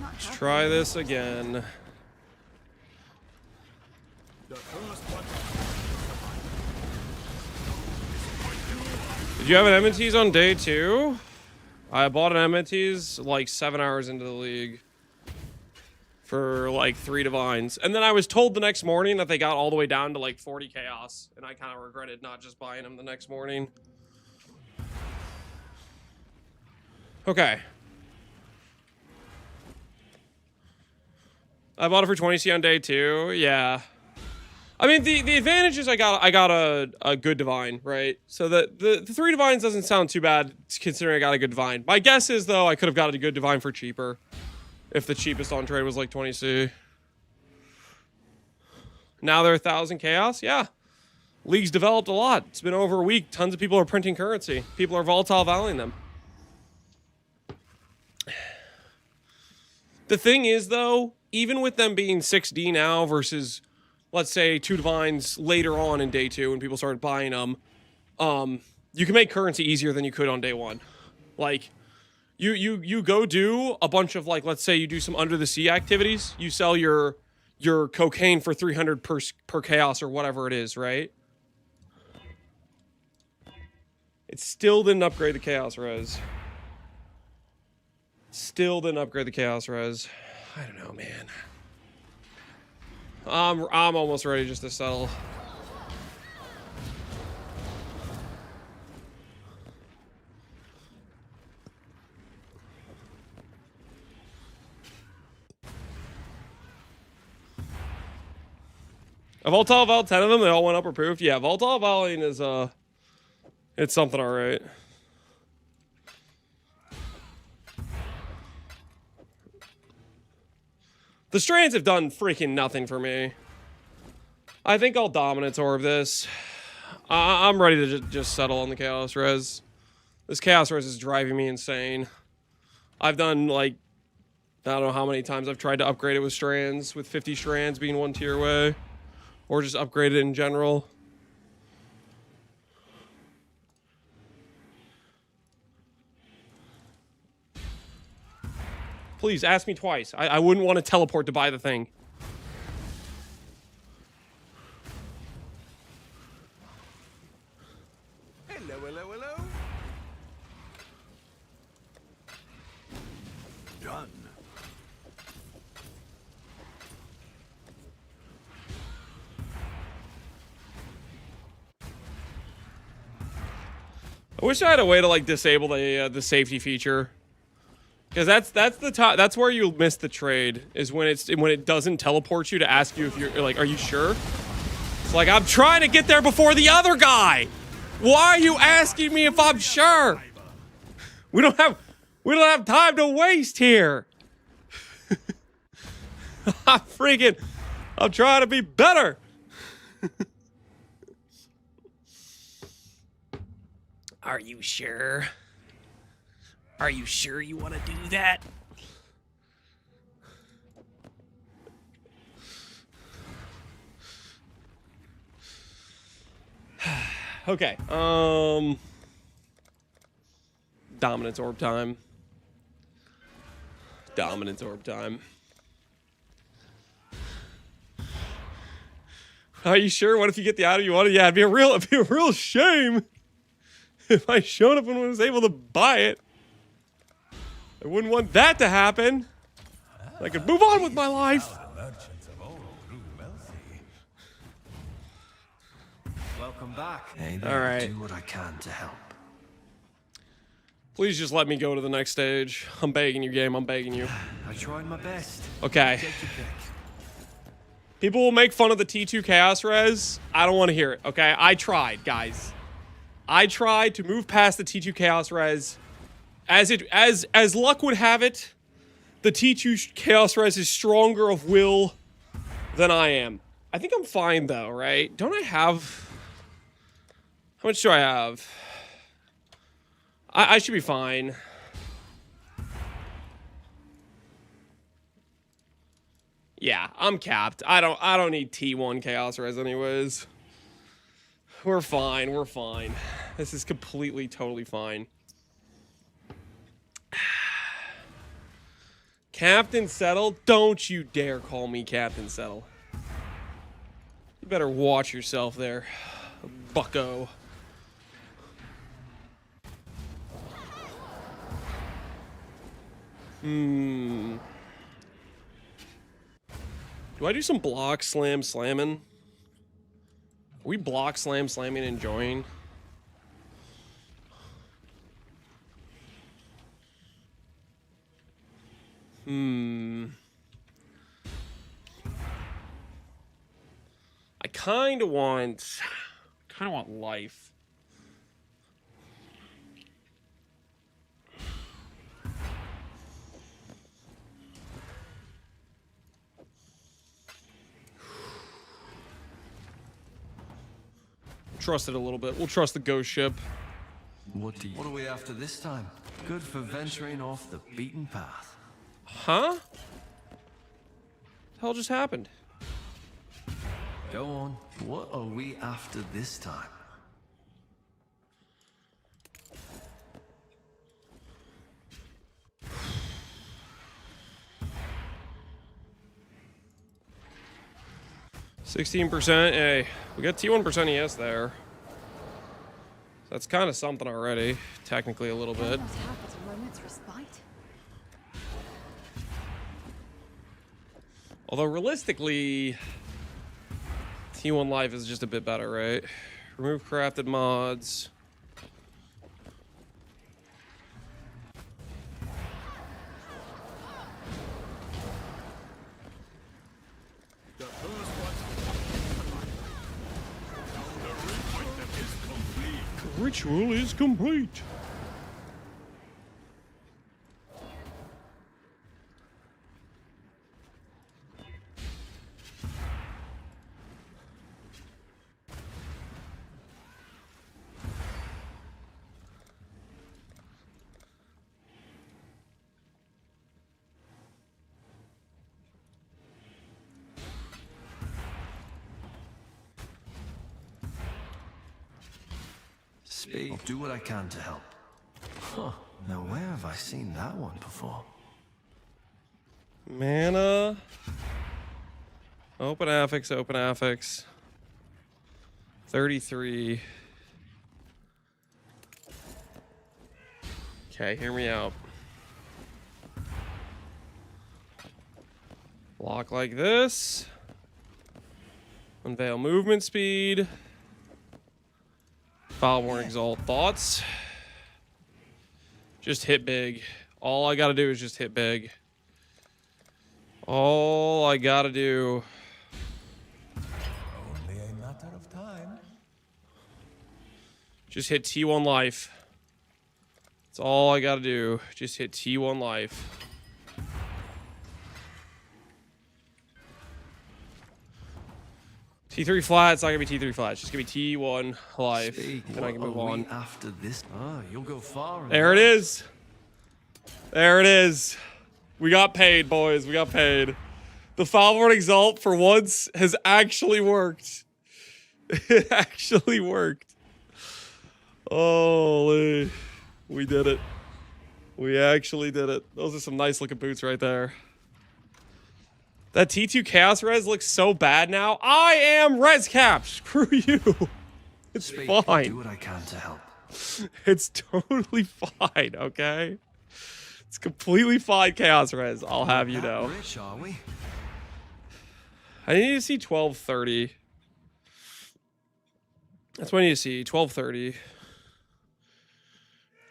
Let's try this again. Did you have an M&T's on day 2? I bought an M&T's like 7 hours into the league. For like 3 Divines. And then I was told the next morning that they got all the way down to like 40 Chaos. And I kind of regretted not just buying them the next morning. Okay. I bought it for 20C on day 2. Yeah. I mean, the advantage is I got a good Divine, right? So the 3 Divines doesn't sound too bad considering I got a good Divine. My guess is, though, I could have got a good Divine for cheaper. If the cheapest on trade was like 20C. Now they're 1,000 Chaos? Yeah. League's developed a lot. It's been over a week. Tons of people are printing currency. People are volatile valuing them. The thing is, though, even with them being 6D now versus, let's say, 2 Divines later on in day 2 when people started buying them, you can make currency easier than you could on day 1. Like... You go do a bunch of, like, let's say you do some under the sea activities. You sell your cocaine for 300 per chaos or whatever it is, right? It still didn't upgrade the chaos res. Still didn't upgrade the chaos res. I don't know, man. I'm almost ready just to settle. A volatile Val, 10 of them, they all went upper proof. Yeah, volatile volleying is it's something alright. The strands have done freaking nothing for me. I think I'll dominance orb this. I'm ready to just settle on the chaos res. This chaos res is driving me insane. I've done like, I don't know how many times I've tried to upgrade it with strands, with 50 strands being one tier away. Or just upgrade it in general. Please, ask me twice. I wouldn't want to teleport to buy the thing. Hello, hello, hello. Done. I wish I had a way to like disable the safety feature. Because that's the top. That's where you miss the trade. Is when it doesn't teleport you to ask you if you're like, are you sure? It's like I'm trying to get there before the other guy. Why are you asking me if I'm sure? We don't have time to waste here. I'm trying to be better. Are you sure? Are you sure you want to do that? Okay. Dominance orb time. Dominance orb time. Are you sure? What if you get the item you wanted? Yeah, it'd be a real shame if I showed up and was able to buy it. I wouldn't want that to happen. I could move on with my life. Merchants of old grew wealthy. Welcome back. Hey, All right. do what I can to help. Please just let me go to the next stage. I'm begging you, game. I'm begging you. I tried my best. Okay. Take your pick. People will make fun of the T2 Chaos Res. I don't want to hear it, okay? I tried, guys. I tried to move past the T2 Chaos Res. As luck would have it, the T2 Chaos Res is stronger of will than I am. I think I'm fine though, right? Don't I have... How much do I have? I should be fine. Yeah, I'm capped. I don't need T1 Chaos Res anyways. We're fine, we're fine. This is completely, totally fine. Captain Settle? Don't you dare call me Captain Settle. You better watch yourself there, bucko. Do I do some block slam slamming? Are we block slam slamming and enjoying? I kind of want life. Trust it a little bit. We'll trust the ghost ship. What are we after this time? Good for venturing off the beaten path. Huh? What the hell just happened? Go on. What are we after this time? %16. Hey, we got T1% ES there. That's kind of something already. Technically a little bit. Almost half its moment's respite. Although realistically, T1 life is just a bit better, right? Remove crafted mods. ritual is complete. Speak. I'll do what I can to help. Huh. Now where have I seen that one before? Mana. Open affix, open affix. 33. Okay, hear me out. Block like this. Unveil movement speed. Foulborn Exalt. Thoughts? Just hit big. All I gotta do is just hit big. All I gotta do. Only a matter of time. Just hit T1 life. That's all I gotta do. Just hit T1 life. T3 flat, it's not gonna be T3 flat. It's just gonna be T1 life. Speak. Then I can move on. After this, you'll go far. There it is. There it is. We got paid, boys. We got paid. The Foulborn Exalt for once has actually worked. It actually worked. Holy. We did it. We actually did it. Those are some nice looking boots right there. That T2 Chaos Res looks so bad now. I am Res Cap. Screw you. It's Speak. fine. Do what I can to help. It's totally fine, okay? It's completely fine, Chaos Res. I'll have you know. Rich, are we? I need to see 1230. That's what I need to see. 1230.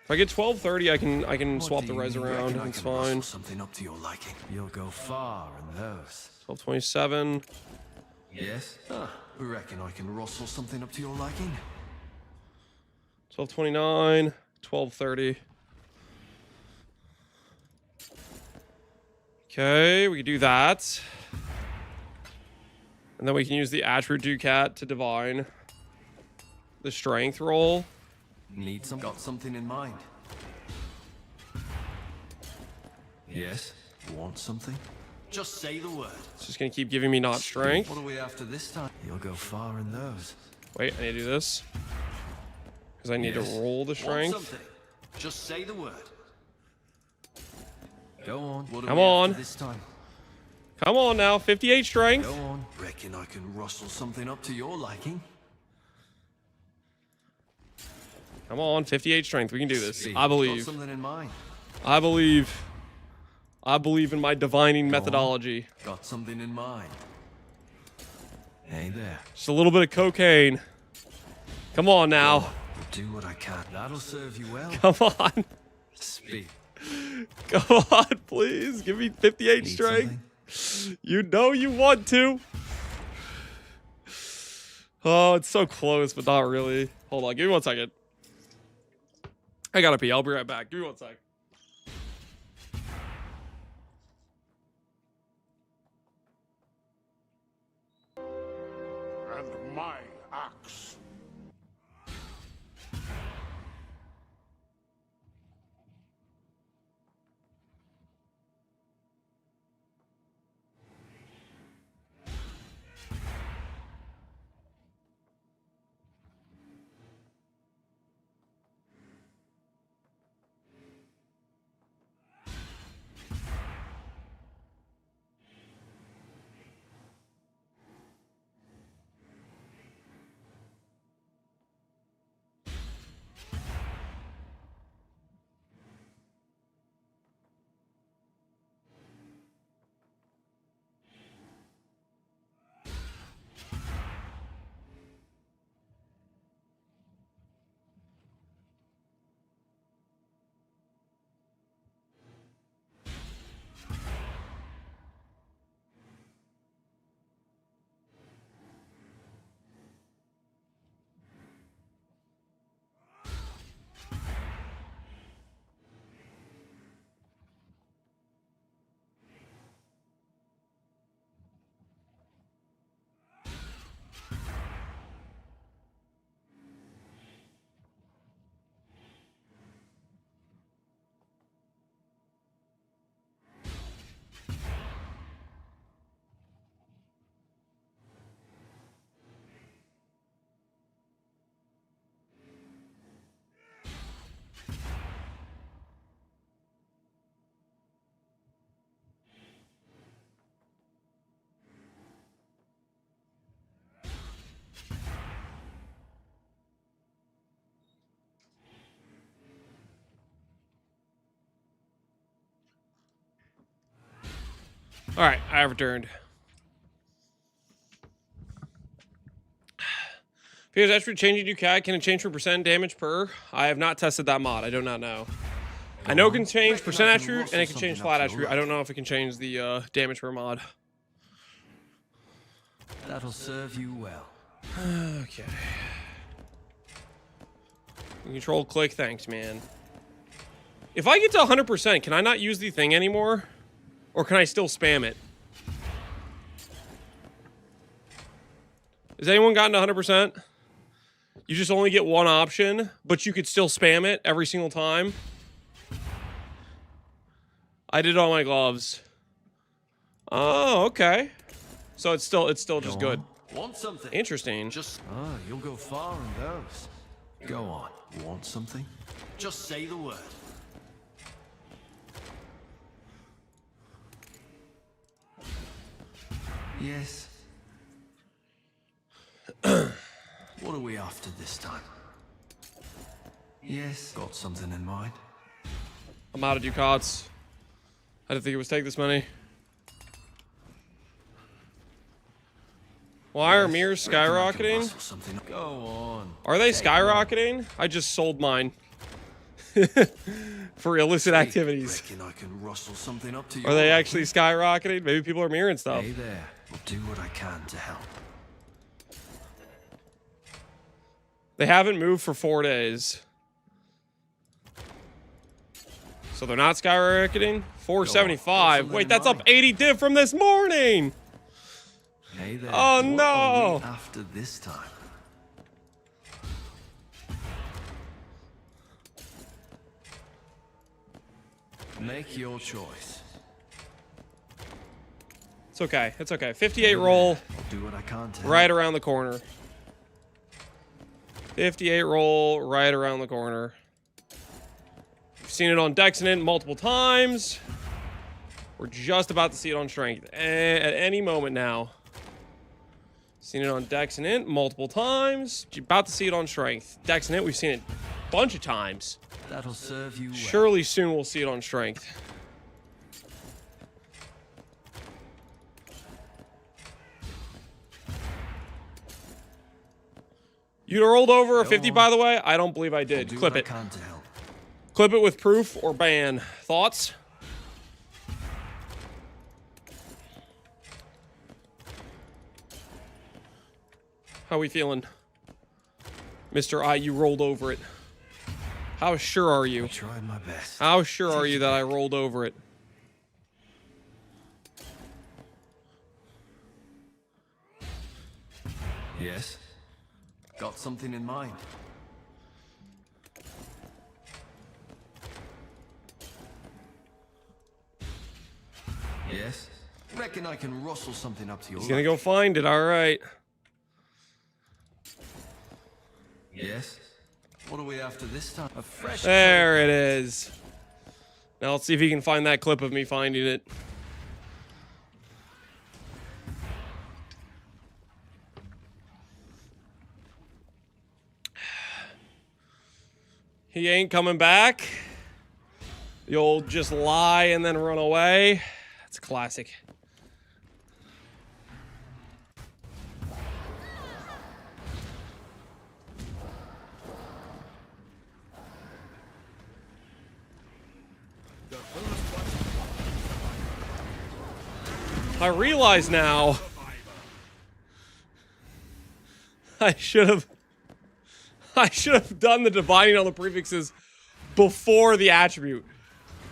If I get 1230, I can swap the res around. It's fine. Something up to your liking. You'll go far in those. 1227. Yes. We reckon I can rustle something up to your liking. 1229. 1230. Okay, we can do that. And then we can use the Attribute Ducat to divine the strength roll. Got something in mind. Yes. Want something? Just say the word. It's just gonna keep giving me not strength. What are we after this time? You'll go far in those. Wait, I need to do this. Because I need to roll the Want strength. something? Just say the word. Go on. What are Come we on. after this time? Come on now, 58 strength. Go on. Reckon I can rustle something up to your liking? Come on, 58 strength. We can do this. Speak. I Got believe. something in mind. I believe. I believe in my divining Go on. methodology. Got something in mind. Hey there. Just a little bit of cocaine. Come on now. I'll do what I can. That'll serve you well. Come on. Speak. Come on, please. Give me 58 Need strength. something? You know you want to. Oh, it's so close, but not really. Hold on, give me 1 second. I gotta pee. I'll be right back. Give me 1 sec. And my axe. Alright, I have returned. Because attribute changing UCAD, can it change for percent damage per? I have not tested that mod. I do not know. I know it can change percent attribute and it can change flat attribute. I don't know if it can change the damage per mod. That'll serve you well. Okay. Control click, thanks, man. If I get to 100%, can I not use the thing anymore? Or can I still spam it? Has anyone gotten to 100%? You just only get one option, but you could still spam it every single time. I did all my gloves. Oh, okay. So it's still just good. Want something? Interesting. You'll go far in those. Go on. Want something? Just say the word. Yes. What are we after this time? Yes. Got something in mind? I'm out of ducats. I didn't think it was take this many. Why are mirrors skyrocketing? Something. Go on. Are they skyrocketing? I just sold mine. For illicit activities. Reckon I can rustle something up to you. Are they actually skyrocketing? Maybe people are mirroring stuff. Hey there. I'll do what I can to help. They haven't moved for 4 days. So they're not skyrocketing? 475. Wait, that's up 80 div from this morning. Hey there. Oh What no. are we after this time? Make your choice. It's okay. It's okay. 58 roll. I'll do what I can to Right around the corner. 58 roll right around the corner. We've seen it on Dexinant multiple times. We're just about to see it on Strength at any moment now. Seen it on Dexinant multiple times. About to see it on Strength. Dexinant, we've seen it a bunch of times. That'll serve you well. Surely soon we'll see it on Strength. You'd have rolled over a 50, by the way? I don't believe I did. Clip it. Clip it with proof or ban. Thoughts? How we feeling? Mr. I, you rolled over it. How sure are you? I tried my best. How sure are you that I rolled over it? Yes. Got something in mind. Yes. Reckon I can rustle something up to your He's gonna go find it, alright. Yes. What are we after this time? A fresh. There it is. Now let's see if he can find that clip of me finding it. He ain't coming back. You'll just lie and then run away. That's a classic. I realize now I should have done the dividing on the prefixes before the attribute.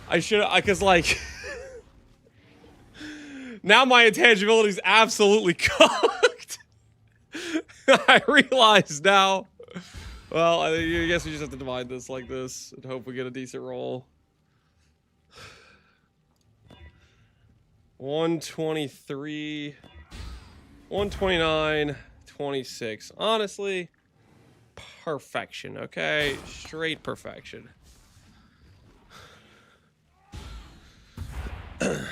I should have, because like now my intangibility is absolutely cooked. I realize now. Well, I guess we just have to divide this like this and hope we get a decent roll. 123, 129, 26. Honestly, perfection, okay? Straight perfection. Hit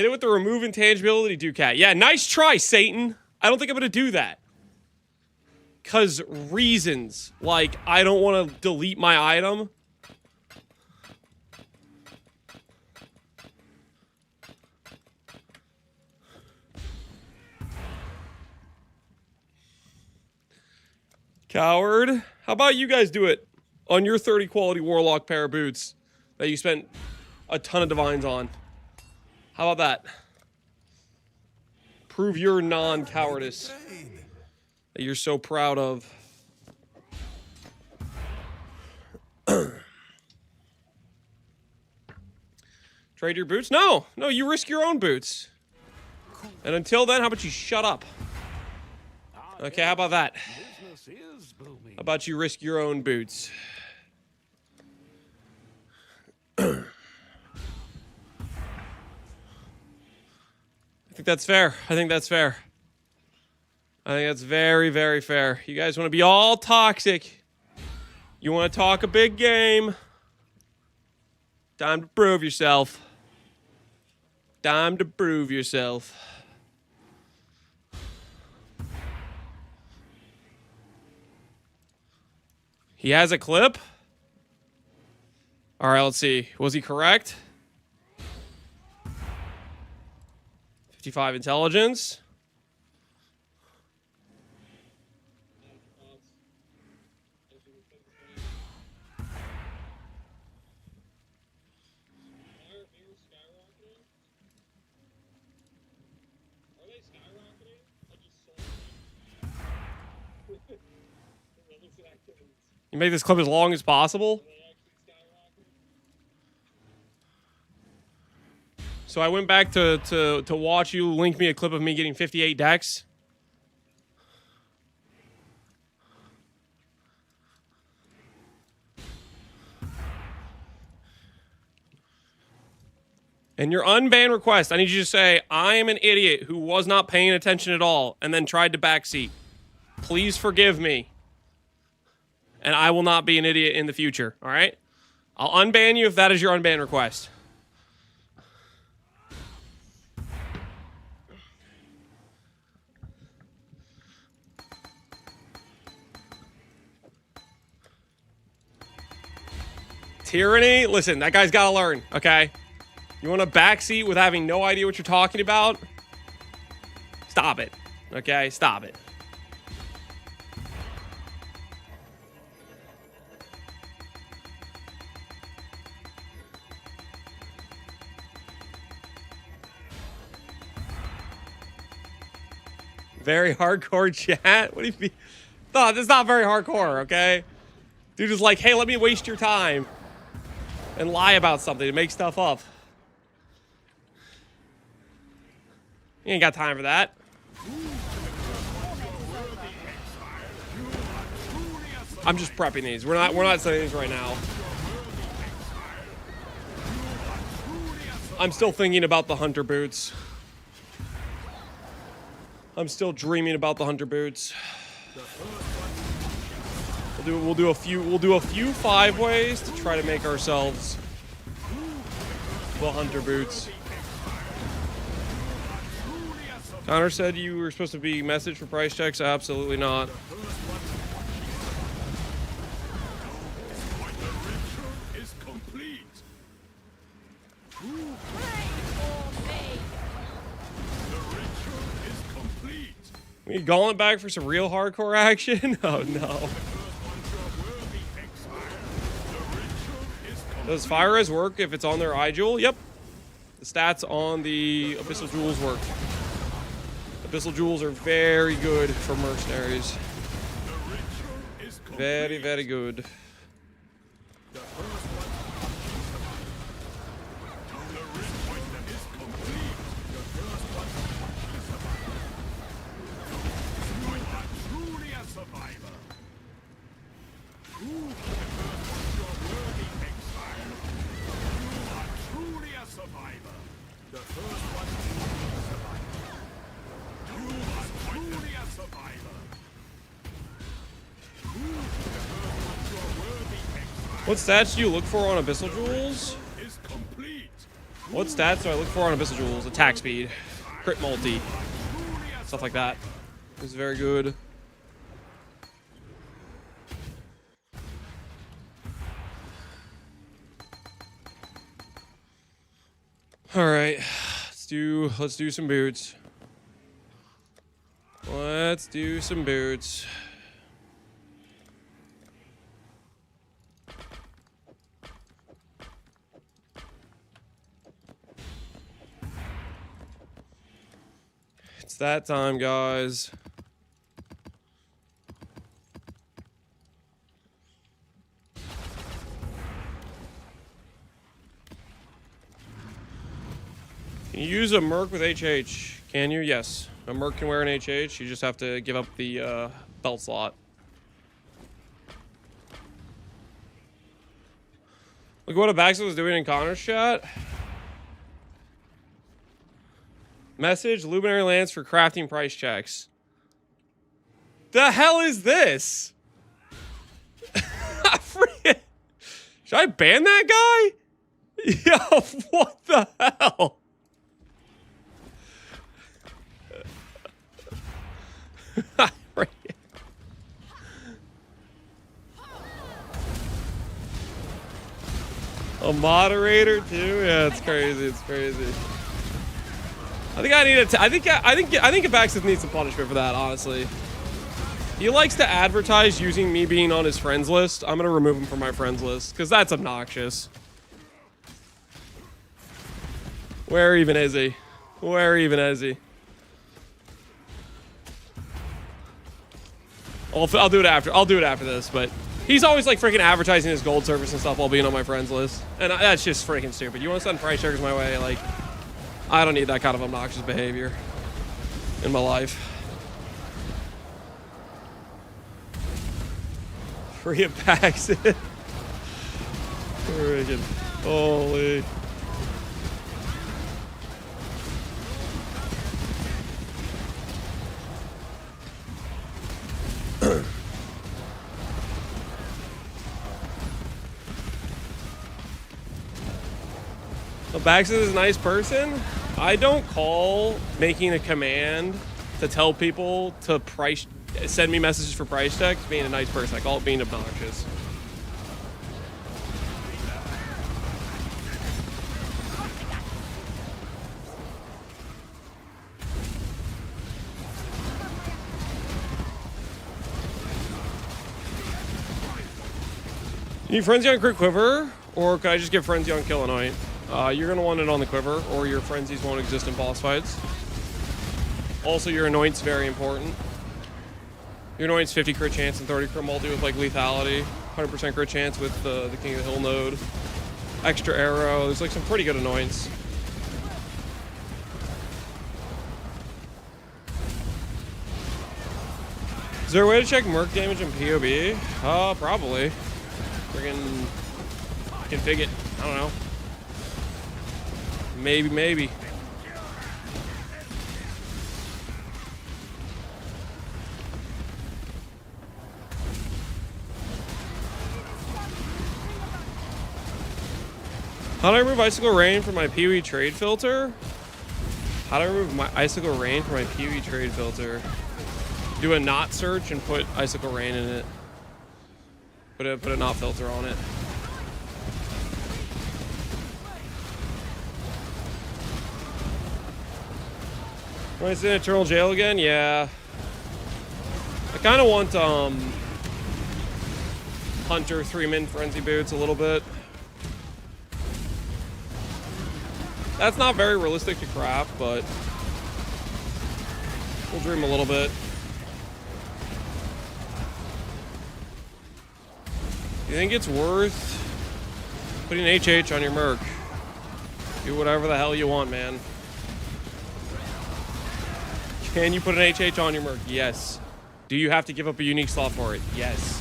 it with the remove intangibility, Ducat. Yeah, nice try, Satan. I don't think I'm going to do that. Because reasons. Like, I don't want to delete my item. Coward. How about you guys do it on your 30 quality Warlock pair of boots that you spent a ton of divines on? How about that? Prove your non-cowardice that you're so proud of. Trade your boots? No, you risk your own boots. And until then, how about you shut up? Okay, how about that? How about you risk your own boots? I think that's fair. I think that's fair. I think that's very, very fair. You guys want to be all toxic. You want to talk a big game. Time to prove yourself. Time to prove yourself. He has a clip? All right, let's see. Was he correct? 55 intelligence. You make this clip as long as possible. So I went back to watch you link me a clip of me getting 58 decks. And your unban request, I need you to say, I am an idiot who was not paying attention at all and then tried to backseat. Please forgive me. And I will not be an idiot in the future, all right? I'll unban you if that is your unban request. Tyranny? Listen, that guy's got to learn, okay? You want a backseat with having no idea what you're talking about? Stop it, okay? Stop it. Very hardcore chat? What do you mean? No, that's not very hardcore, okay? Dude is like, hey, let me waste your time and lie about something and make stuff up. You ain't got time for that. I'm just prepping these. We're not setting these right now. I'm still thinking about the hunter boots. I'm still dreaming about the hunter boots. We'll do a few 5 ways to try to make ourselves the hunter boots. Connor said you were supposed to be messaged for price checks. Absolutely not. We need Gauntlet back for some real hardcore action? Oh no. Does Fire Res work if it's on their eye jewel? Yep. The stats on the Abyssal Jewels work. Abyssal Jewels are very good for mercenaries. Very, very good. What stats do you look for on Abyssal Jewels? What stats do I look for on Abyssal Jewels? Attack speed, crit multi, stuff like that. It's very good. All right, let's do some boots. Let's do some boots. It's that time, guys. Can you use a Merc with HH? Can you? Yes. A Merc can wear an HH. You just have to give up the belt slot. Look what Abaxis was doing in Connor's chat. Message, Luminary Lance for crafting price checks. The hell is this? Should I ban that guy? Yo, what the hell? A moderator too? Yeah, it's crazy. It's crazy. I think I need to. I think Abaxis needs some punishment for that. Honestly, he likes to advertise using me being on his friends list. I'm gonna remove him from my friends list because that's obnoxious. Where even is he? Where even is he? I'll do it after. I'll do it after this, but he's always like freaking advertising his gold service and stuff while being on my friends list, and that's just freaking stupid. You want to send price checkers my way? Like, I don't need that kind of obnoxious behavior in my life. Free it backs it. Freaking holy. Abaxis is a nice person. I don't call making a command to tell people to send me messages for price checks being a nice person. I call it being obnoxious. You need Frenzy on Crit Quiver, or could I just give Frenzy on Kill Anoint? You're going to want it on the Quiver, or your Frenzies won't exist in boss fights. Also, your Anoint's very important. Your Anoint's 50 crit chance and 30 crit multi with like lethality. 100% crit chance with the King of the Hill node. Extra arrow. There's like some pretty good Anoints. Is there a way to check Merc damage in POB? Probably. Friggin' config it. I don't know. Maybe. How do I remove Icicle Rain from my PoE trade filter? How do I remove my Icicle Rain from my PoE trade filter? Do a not search and put Icicle Rain in it. Put a not filter on it. Want to in Eternal Jail again? Yeah. I kind of want Hunter 3-min Frenzy Boots a little bit. That's not very realistic to craft, but we'll dream a little bit. You think it's worth putting HH on your Merc? Do whatever the hell you want, man. Can you put an HH on your Merc? Yes. Do you have to give up a unique slot for it? Yes.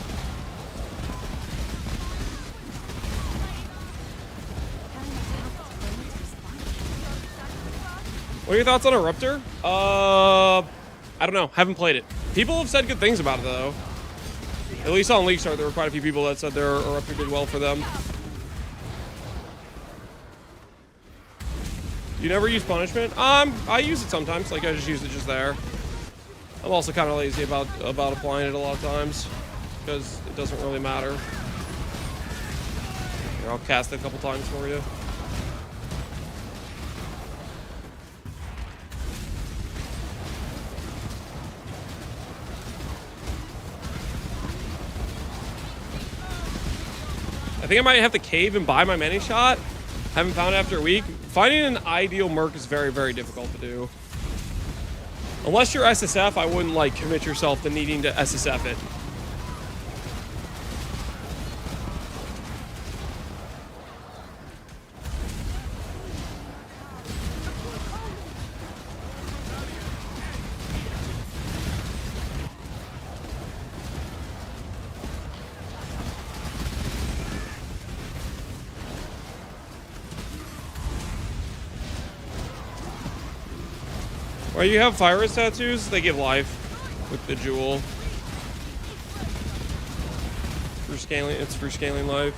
What are your thoughts on Eruptor? I don't know. Haven't played it. People have said good things about it, though. At least on League Start, there were quite a few people that said their Eruptor did well for them. You never use punishment? I use it sometimes. Like, I just use it just there. I'm also kind of lazy about applying it a lot of times because it doesn't really matter. Here, I'll cast it a couple times for you. I think I might have to cave and buy my many shot. Haven't found it after a week. Finding an ideal Merc is very, very difficult to do. Unless you're SSF, I wouldn't, like, commit yourself to needing to SSF it. Why you have virus tattoos? They give life with the jewel. For scaling, it's for scaling life.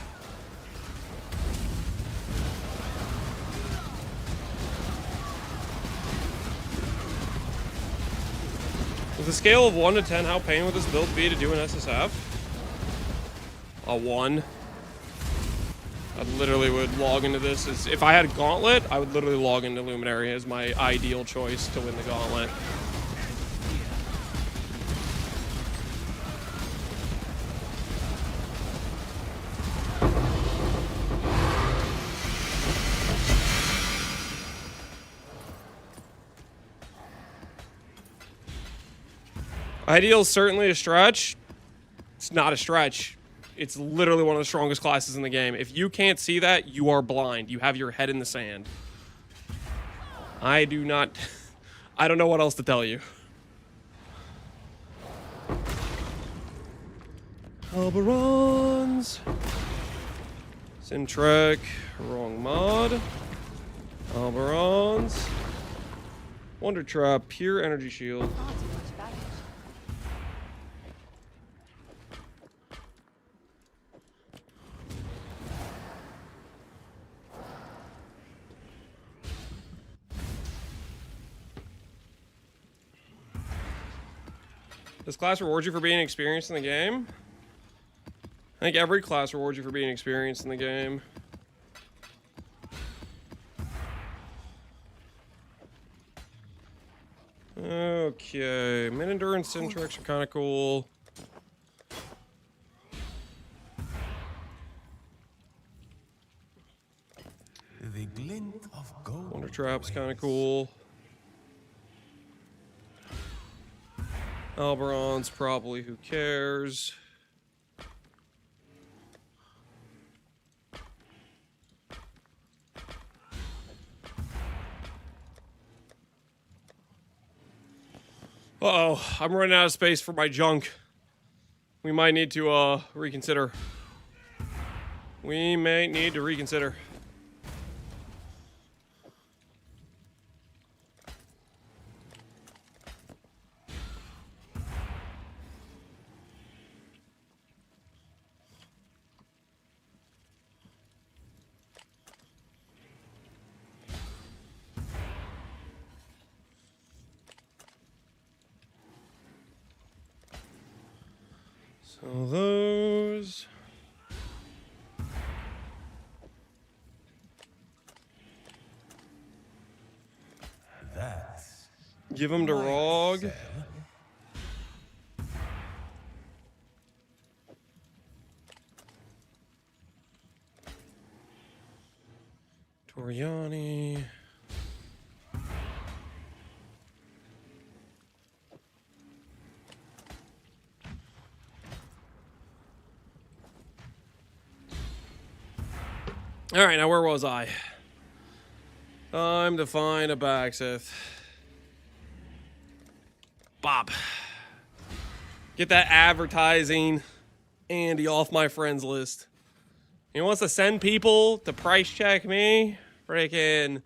With a scale of 1 to 10, how pain would this build be to do an SSF? A 1. I literally would log into this as if I had a gauntlet, I would literally log into Luminary as my ideal choice to win the gauntlet. Ideal is certainly a stretch. It's not a stretch. It's literally one of the strongest classes in the game. If you can't see that, you are blind. You have your head in the sand. I do not... I don't know what else to tell you. Alberons. Sintrek. Wrong mod. Alberons. Wonder Trap. Pure Energy Shield. Does class reward you for being experienced in the game? I think every class rewards you for being experienced in the game. Okay, mid-endurance Sintreks are kind of cool. The glint of gold. Wonder Trap's kind of cool. Alberon's probably who cares. Uh-oh, I'm running out of space for my junk. We might need to reconsider. We may need to reconsider. So those. That's Give them to Rog. Toriani. All right, now where was I? Time to find a Baxith. Bob. Get that advertising Andy off my friends list. He wants to send people to price check me. Freaking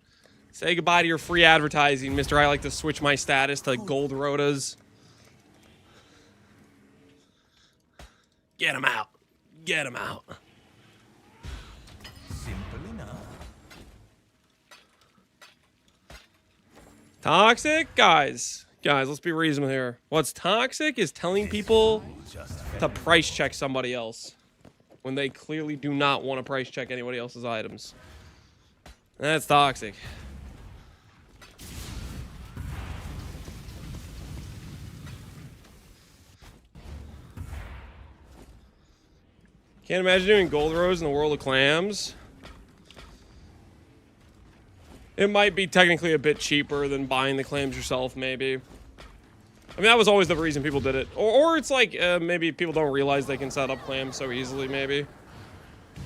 say goodbye to your free advertising, Mr. I like to switch my status to gold rotas. Get him out. Get him out. simple enough. Toxic? Guys, let's be reasonable here. What's toxic is telling people to price check somebody else when they clearly do not want to price check anybody else's items. That's toxic. Can't imagine doing gold rose in the world of clams. It might be technically a bit cheaper than buying the clams yourself, maybe. I mean, that was always the reason people did it. Or it's like, maybe people don't realize they can set up clams so easily, maybe.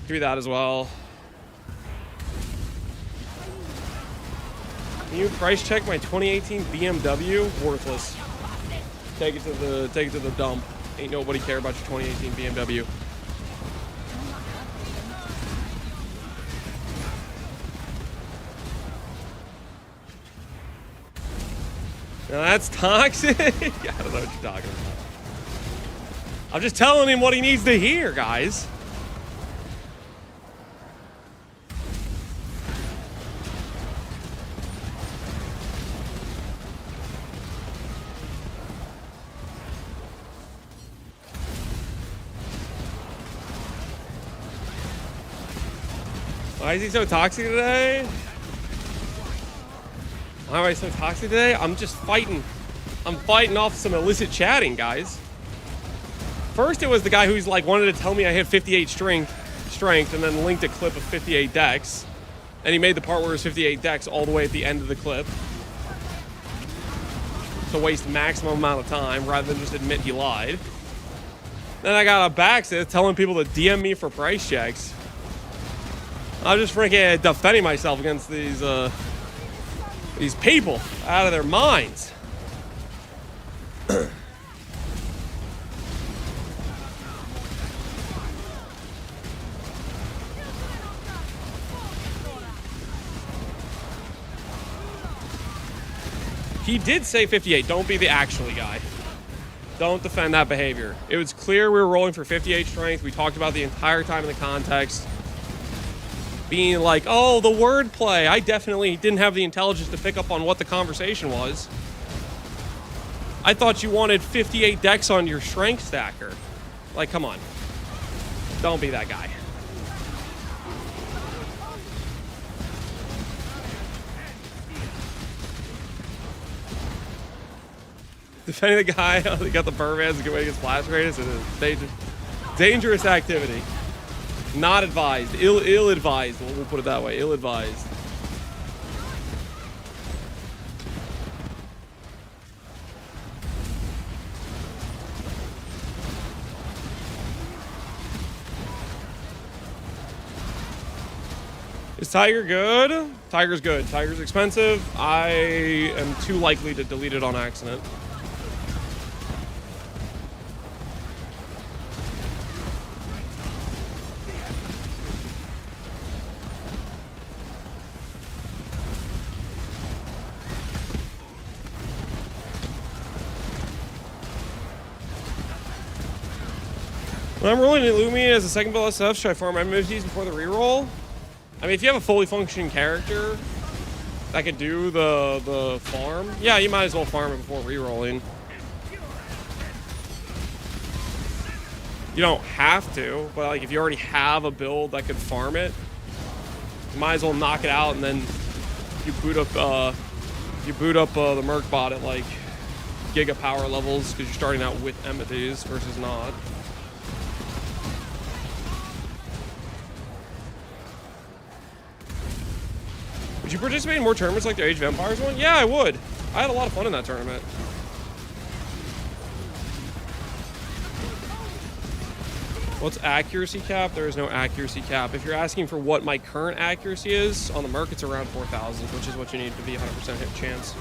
Could be that as well. Can you price check my 2018 BMW? Worthless. Take it to the dump. Ain't nobody care about your 2018 BMW. Now that's toxic. I don't know what you're talking about. I'm just telling him what he needs to hear, guys. Why is he so toxic today? Why am I so toxic today? I'm just fighting. I'm fighting off some illicit chatting, guys. First, it was the guy who's like wanted to tell me I had 58 strength, and then linked a clip of 58 dex. And he made the part where it was 58 dex all the way at the end of the clip. To waste maximum amount of time rather than just admit he lied. Then I got a backsit telling people to DM me for price checks. I'm just freaking defending myself against these people out of their minds. He did say 58. Don't be the actually guy. Don't defend that behavior. It was clear we were rolling for 58 strength. We talked about the entire time in the context. Being like, oh, the wordplay. I definitely didn't have the intelligence to pick up on what the conversation was. I thought you wanted 58 dex on your strength stacker. Like, come on. Don't be that guy. Defending the guy, he got the burn hands, a good way to get splash rated. It's a dangerous activity. Not advised. Ill-advised. We'll put it that way. Ill-advised. Is Tiger good? Tiger's good. Tiger's expensive. I am too likely to delete it on accident. When I'm rolling Luminary as a second build SF, should I farm MMGs before the reroll? I mean, if you have a fully functioning character that could do the farm, yeah, you might as well farm it before rerolling. You don't have to, but like if you already have a build that could farm it, you might as well knock it out and then you boot up the Merc bot at like giga power levels because you're starting out with Emethes versus not. Would you participate in more tournaments like the Age of Empires one? Yeah, I would. I had a lot of fun in that tournament. What's accuracy cap? There is no accuracy cap. If you're asking for what my current accuracy is, on the Merc it's around 4,000, which is what you need to be 100% hit chance.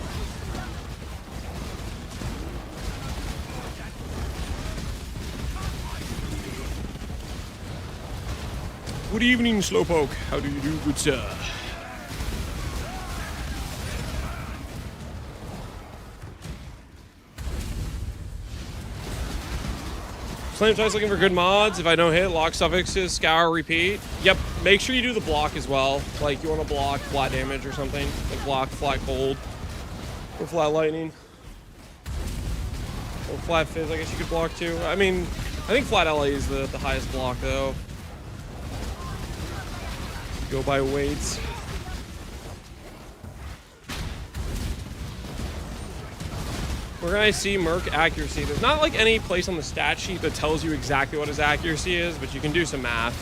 Good evening, Slowpoke. How do you do, good sir? Slam Twice looking for good mods. If I don't hit, lock suffixes, scour, repeat. Yep, make sure you do the block as well. Like, you want to block flat damage or something. Like, block flat cold. Or flat lightning. Or flat fizz, I guess you could block too. I mean, I think flat LA is the highest block, though. Go by weights. Where can I see Merc accuracy? There's not like any place on the stat sheet that tells you exactly what his accuracy is, but you can do some math.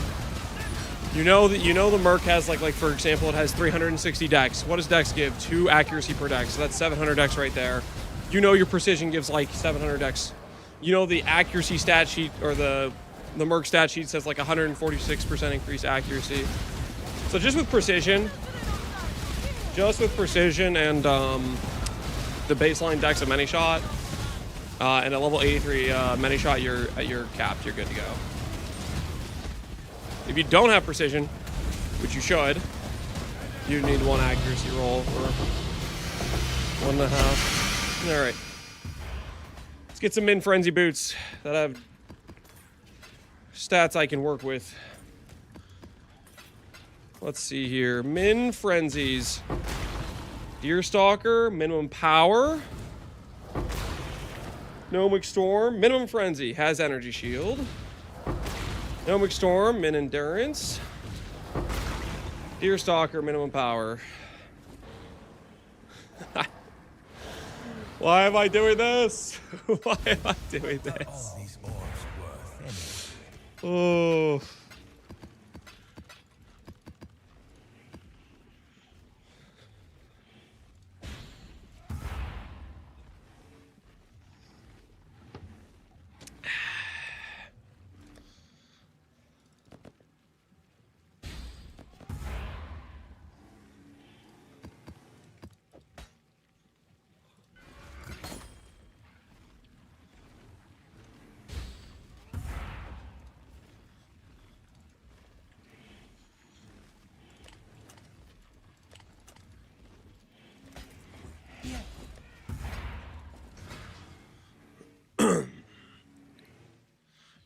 You know the Merc has like for example, it has 360 dex. What does dex give? 2 accuracy per dex. So that's 700 dex right there. You know your precision gives like 700 dex. You know the accuracy stat sheet, or the Merc stat sheet says like 146% increased accuracy. So just with precision and the baseline dex of many shot, and a level 83 many shot, you're capped. You're good to go. If you don't have precision, which you should, you need 1 accuracy roll or 1.5. All right. Let's get some Min Frenzy boots that have stats I can work with. Let's see here. Min Frenzies. Deerstalker, minimum power. Gnomic Storm, minimum frenzy, has energy shield. Gnomic Storm, min endurance. Deerstalker, minimum power. Why am I doing this? Why am I doing this? All these orbs worth Oh.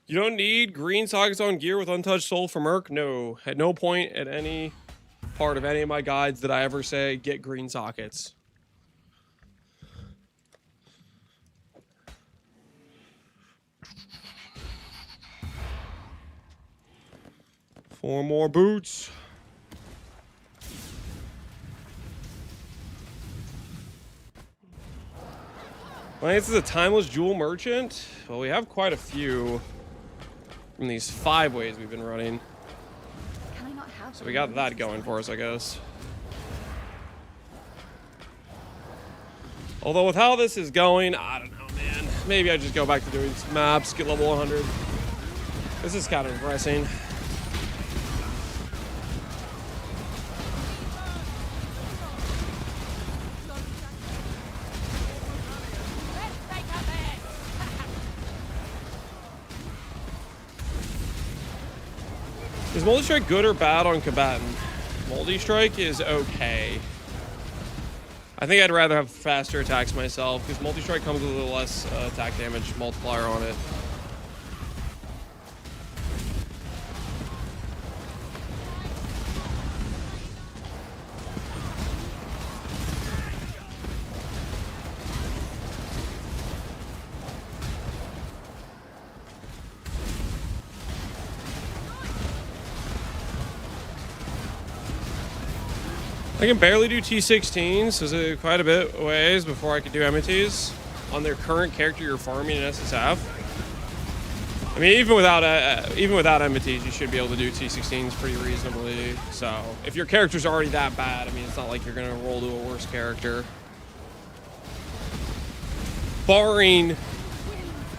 You don't need green sockets on gear with untouched soul for Merc? No. At no point at any part of any of my guides did I ever say get green sockets. Four more boots. Lance is a timeless jewel merchant. Well, we have quite a few from these 5 ways we've been running. Can I not have So we got that going for us, I guess. Although with how this is going, I don't know, man. Maybe I just go back to doing some maps, get level 100. This is kind of depressing. Is multi-strike good or bad on combatant? Multi-strike is okay. I think I'd rather have faster attacks myself, because multi-strike comes with a little less attack damage multiplier on it. I can barely do T16s, so it's quite a bit ways before I could do MTs. On their current character you're farming in SSF. I mean, even without MTs, you should be able to do T16s pretty reasonably. So, if your character's already that bad, I mean, it's not like you're gonna roll to a worse character. Barring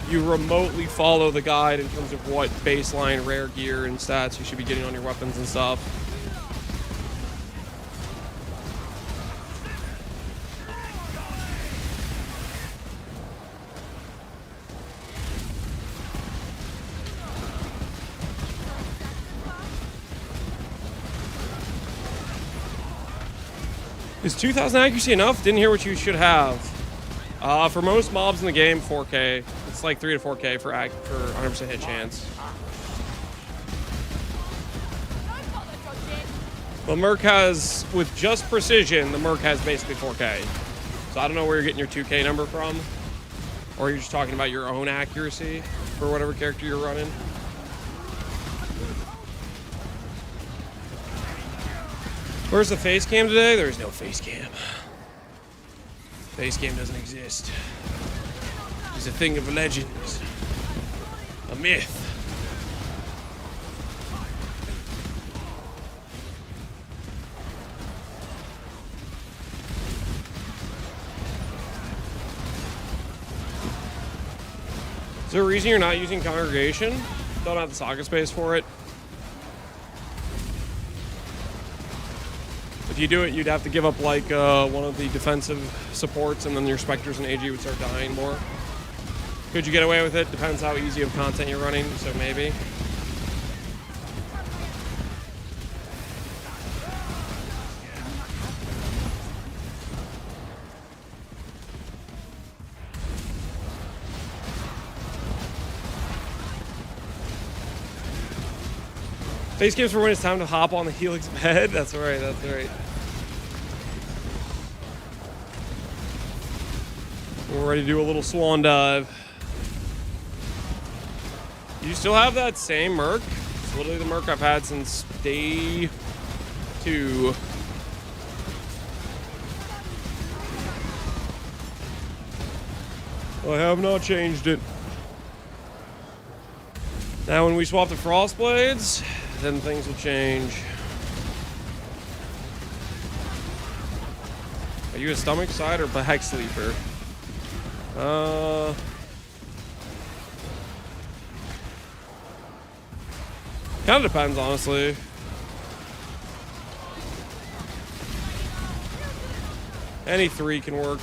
you remotely follow the guide in terms of what baseline rare gear and stats you should be getting on your weapons and stuff. Is 2000 accuracy enough? Didn't hear what you should have. For most mobs in the game, 4K. It's like 3 to 4K for 100% hit chance. The Merc has, with just precision, the Merc has basically 4K. So I don't know where you're getting your 2K number from. Or you're just talking about your own accuracy for whatever character you're running. Where's the face cam today? There's no face cam. Face cam doesn't exist. It's a thing of legends. A myth. there a reason you're not using Congregation? Don't have the socket space for it. If you do it, you'd have to give up like one of the defensive supports, and then your Spectres and AG would start dying more. Could you get away with it? Depends how easy of content you're running, so maybe. Face games for when it's time to hop on the Helix bed. That's right, that's right. We're ready to do a little swan dive. You still have that same Merc? It's literally the Merc I've had since day 2. I have not changed it. Now when we swap the Frost Blades, then things will change. Are you a stomach side or back sleeper? Kind of depends, honestly. Any 3 can work.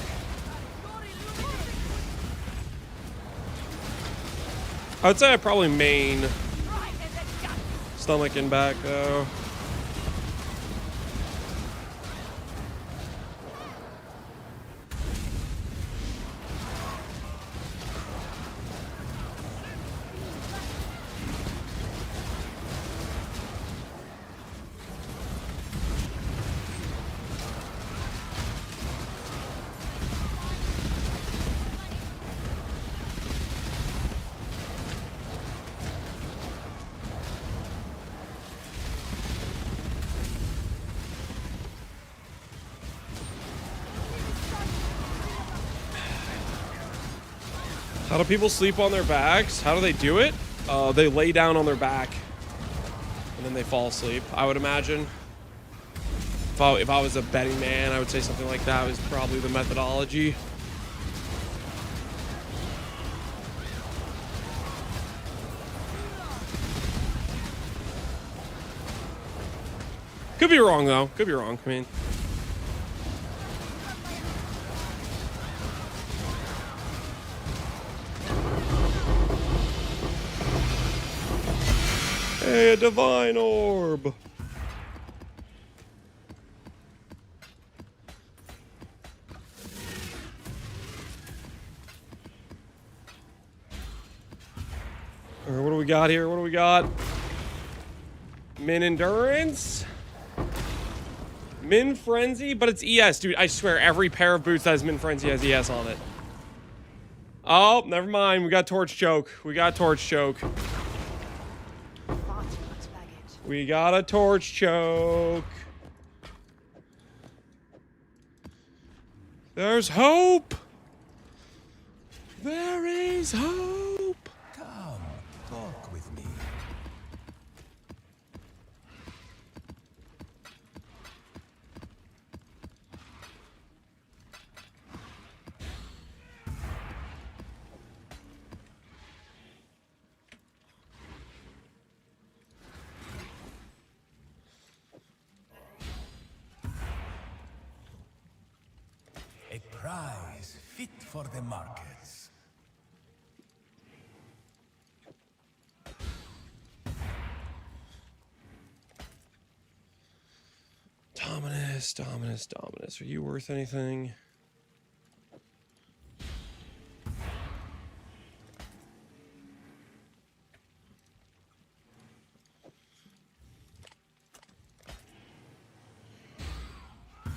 I would say I probably main stomach and back though. How do people sleep on their backs? How do they do it? They lay down on their back and then they fall asleep, I would imagine. If I was a betting man, I would say something like that was probably the methodology. Could be wrong though. Could be wrong. I mean, hey, a divine orb. All right, what do we got here? What do we got? Min endurance. Min Frenzy, but it's ES, dude. I swear every pair of boots that has Min Frenzy has ES on it. Oh, never mind. We got Torch Choke. We got Torch Choke. We got a Torch Choke. There's hope. There is hope. Come, talk with me. A prize fit for the markets. Dominus, Dominus, Dominus. Are you worth anything?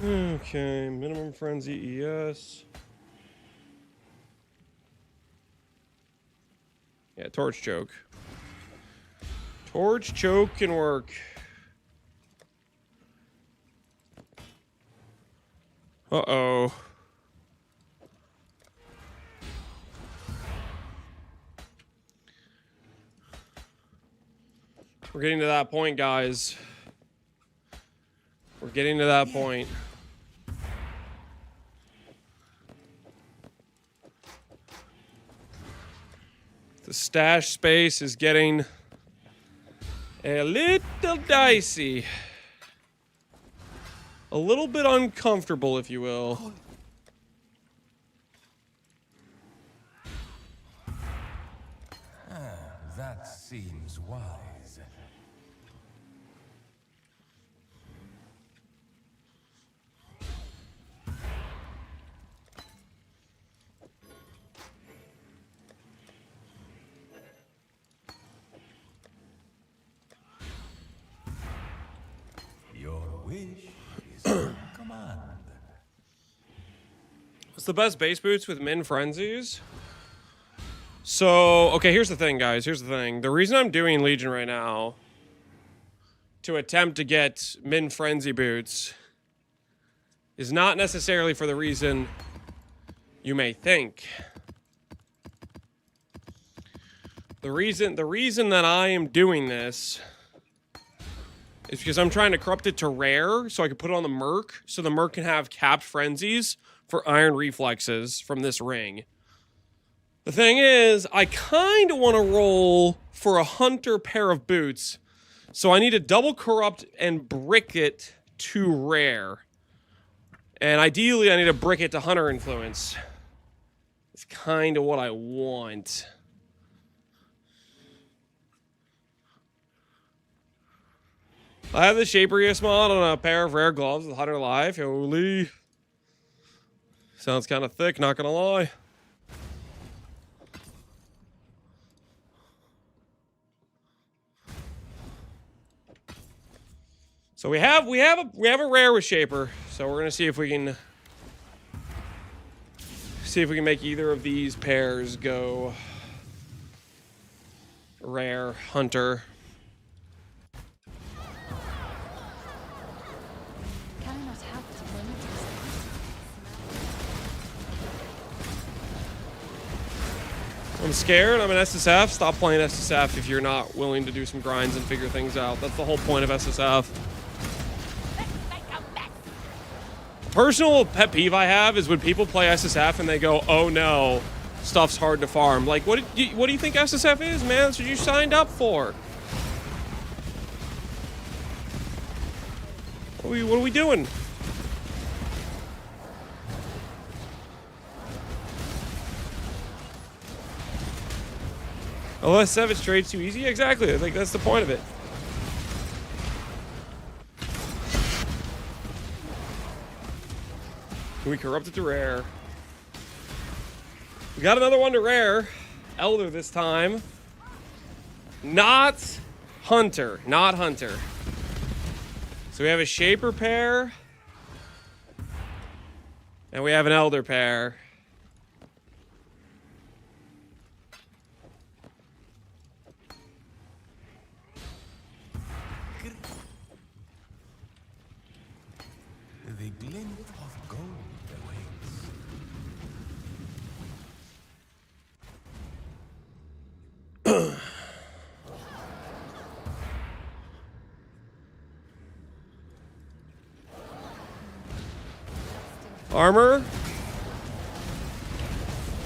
Okay, minimum frenzy ES. Yeah, Torch Choke. Torch Choke can work. Uh-oh. We're getting to that point, guys. We're getting to that point. If The stash space is getting a little dicey. A little bit uncomfortable, if you will. That seems wise. Your wish is my command. What's the best base boots with min frenzies? So, okay, here's the thing, guys. Here's the thing. The reason I'm doing Legion right now to attempt to get min frenzy boots is not necessarily for the reason you may think. The reason that I am doing this is because I'm trying to corrupt it to rare so I can put it on the Merc so the Merc can have capped frenzies for iron reflexes from this ring. The thing is, I kind of want to roll for a hunter pair of boots, so I need to double corrupt and brick it to rare. And ideally, I need to brick it to hunter influence. It's kind of what I want. I have the Shaper mod on a pair of rare gloves with Hunter Life. Holy. Sounds kind of thick, not gonna lie. So we have a rare with Shaper. So we're gonna see if we can make either of these pairs go rare hunter. Can I not have it a moment? I'm scared. I'm an SSF. Stop playing SSF if you're not willing to do some grinds and figure things out. That's the whole point of SSF. Personal pet peeve I have is when people play SSF and they go, "Oh no, stuff's hard to farm." Like, what do you think SSF is, man? That's what you signed up for. What are we doing? Unless Savage trade's too easy? Exactly. Like, that's the point of it. We corrupt it to rare. We got another one to rare. Elder this time. Not hunter. Not hunter. So we have a Shaper pair. And we have an Elder pair. The glint of gold awaits. Armor.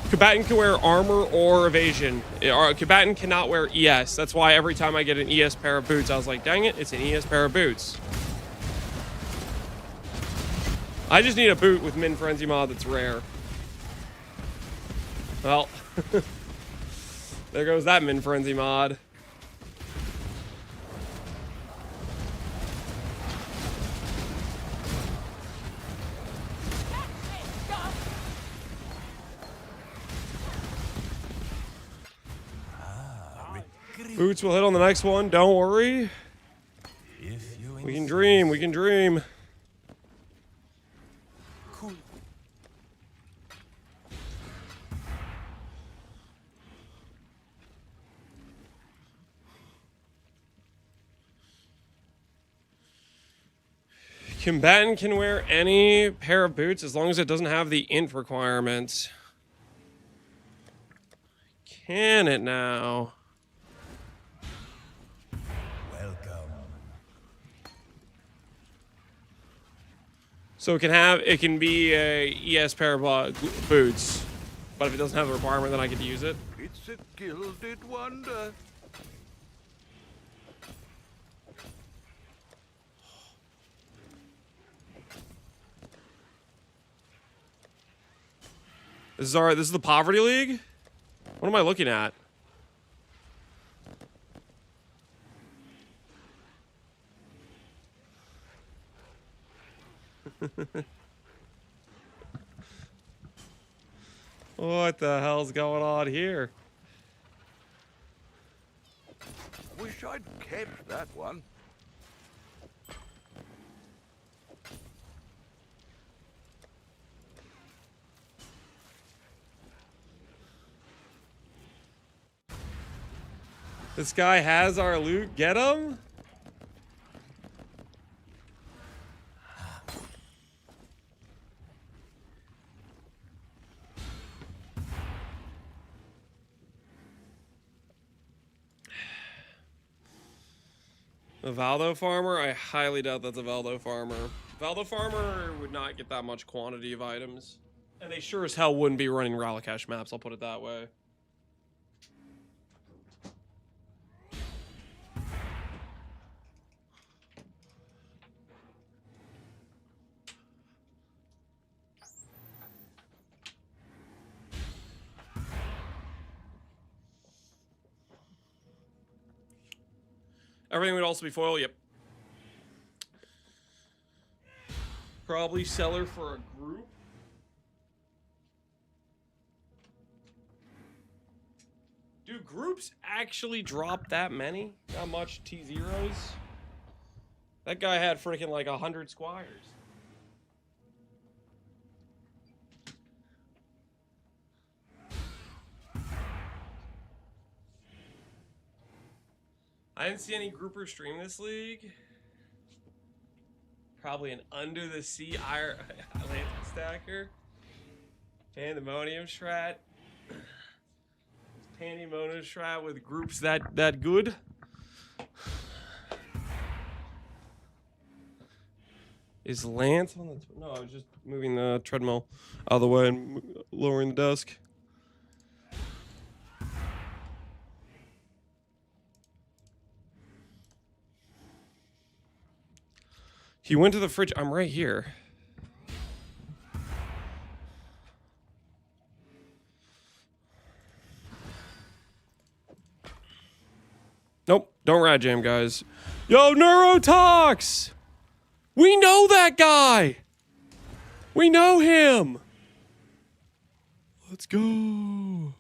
Combatant can wear armor or evasion. Combatant cannot wear ES. That's why every time I get an ES pair of boots, I was like, dang it, it's an ES pair of boots. I just need a boot with Min Frenzy mod that's rare. Well, there goes that Min Frenzy mod. Boots will hit on the next one, don't worry. We can dream, we can dream. Cool. Combatant can wear any pair of boots as long as it doesn't have the int requirement. Can it now? Welcome. So it can be a ES pair of boots, but if it doesn't have the requirement, then I could use it. It's a gilded wonder. This is the Poverty League? What am I looking at? What the hell's going on here? Wish I'd kept that one. This guy has our loot. Get him? A Valdo farmer? I highly doubt that's a Valdo farmer. Valdo farmer would not get that much quantity of items. And they sure as hell wouldn't be running Ralakash maps, I'll put it that way. Everything would also be foil, yep. Probably seller for a group. Do groups actually drop that many? Not much T0s? That guy had freaking like 100 squires. I didn't see any groupers stream this league. Probably an under the sea Atlantic stacker. Pandemonium strat. Pandemonium strat with groups that good. Is Lance on the... No, I was just moving the treadmill out of the way and lowering the desk. He went to the fridge. I'm right here. Nope. Don't rat jam, guys. Yo, Neurotox! We know that guy! We know him! Let's go.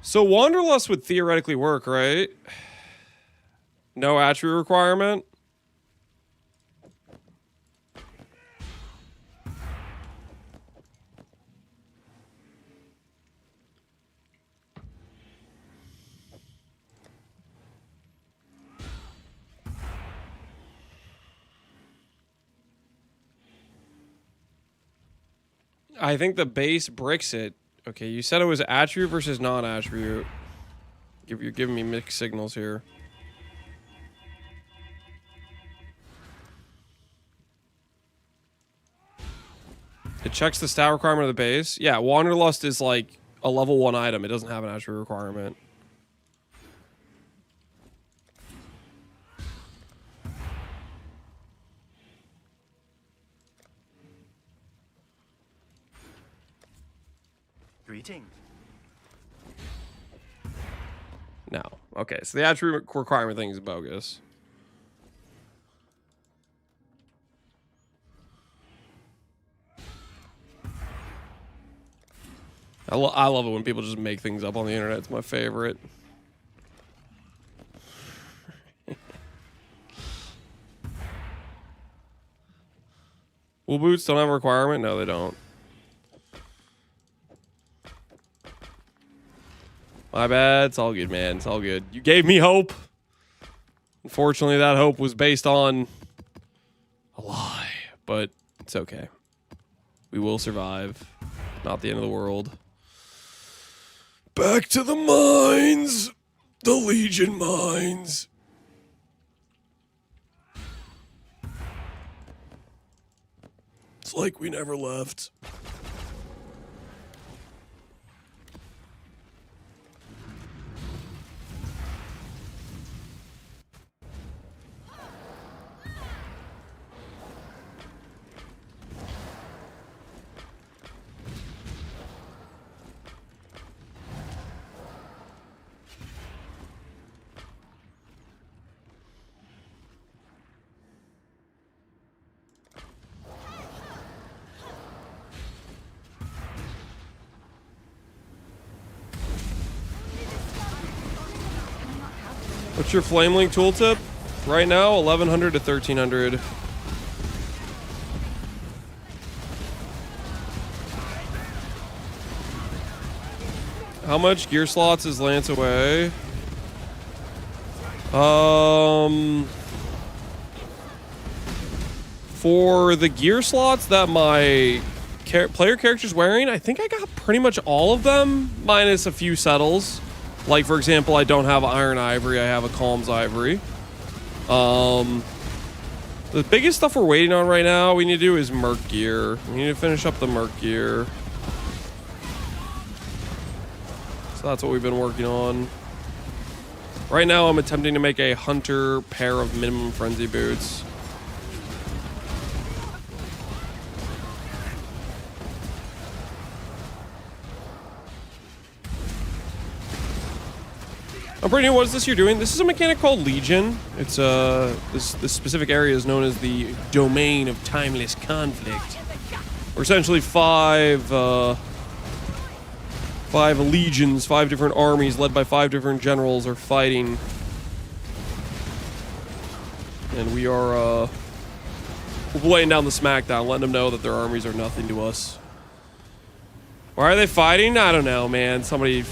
So Wanderlust would theoretically work, right? No attribute requirement. I think the base bricks it. Okay, you said it was attribute versus non-attribute. You're giving me mixed signals here. It checks the stat requirement of the base. Yeah, Wanderlust is like a level 1 item. It doesn't have an attribute requirement. Greetings. No. Okay, so the attribute requirement thing is bogus. I love it when people just make things up on the internet. It's my favorite. Wool boots don't have a requirement? No, they don't. My bad. It's all good, man. It's all good. You gave me hope. Unfortunately, that hope was based on a lie, but it's okay. We will survive. Not the end of the world. Back to the mines. The Legion mines. It's like we never left. What's your flame link tooltip? Right now, 1100 to 1300. How much gear slots is Lance away? For the gear slots that my player character's wearing, I think I got pretty much all of them, minus a few settles. Like, for example, I don't have Iron Ivory, I have a Calm's Ivory. The biggest stuff we're waiting on right now we need to do is Merc gear. We need to finish up the Merc gear. So that's what we've been working on. Right now I'm attempting to make a Hunter pair of minimum frenzy boots. I'm pretty new. What is this you're doing? This is a mechanic called Legion. It's this specific area is known as the domain of timeless conflict. We're essentially five legions, 5 different armies led by 5 different generals are fighting, and we are we're laying down the smackdown, letting them know that their armies are nothing to us. Why are they fighting? I don't know, man. Somebody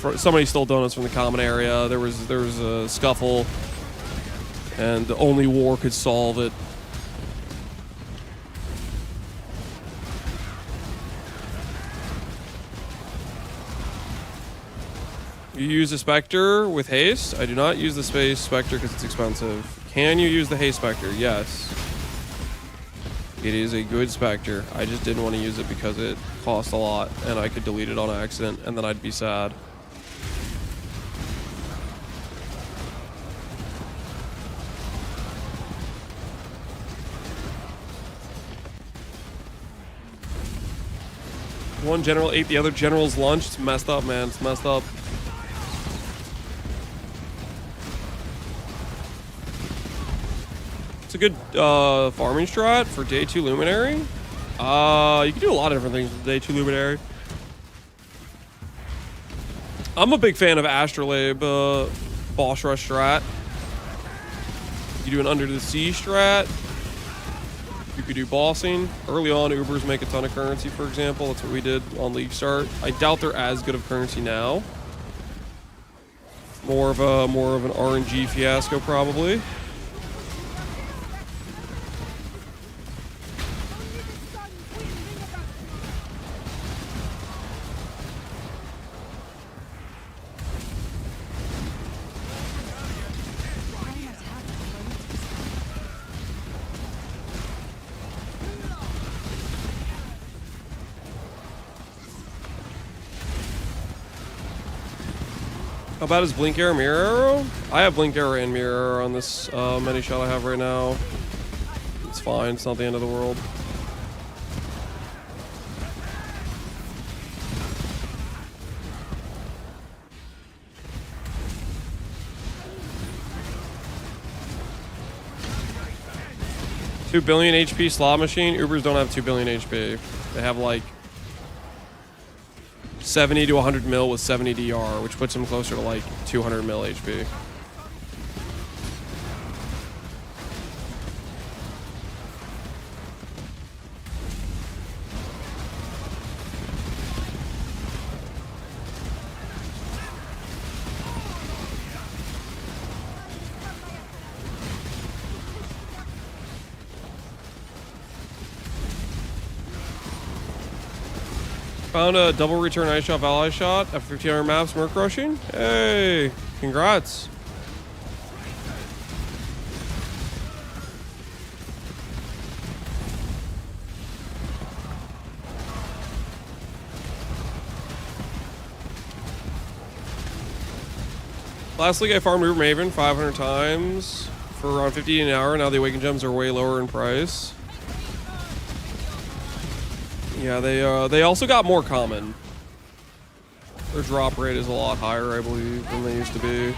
stole donuts from the common area. There was a scuffle, and only war could solve it. You use a Spectre with haste? I do not use the Space Spectre because it's expensive. Can you use the haste Spectre? Yes. It is a good Spectre. I just didn't want to use it because it cost a lot and I could delete it on accident and then I'd be sad. One general ate the other general's lunch. It's messed up, man. It's messed up. It's a good farming strat for day 2 Luminary. You can do a lot of different things with day 2 Luminary. I'm a big fan of Astrolabe boss rush strat. You do an under the sea strat. You could do bossing. Early on, Ubers make a ton of currency, for example. That's what we did on League Start. I doubt they're as good of currency now. More of an RNG fiasco, probably. How about his Blink Arrow, Mirror Arrow? I have Blink Arrow and Mirror Arrow on this mini shot I have right now. It's fine, it's not the end of the world. $2 billion HP slot machine. Ubers don't have 2 billion HP. They have like 70 to 100 mil with 70 DR, which puts them closer to like 200 mil HP. Found a double return ice shot, ally shot after 1500 maps, Merc rushing. Hey, congrats. Last league I farmed Uber Maven 500 times for around 50 an hour. Now the Awakened Gems are way lower in price. Yeah, they also got more common. Their drop rate is a lot higher, I believe, than they used to be.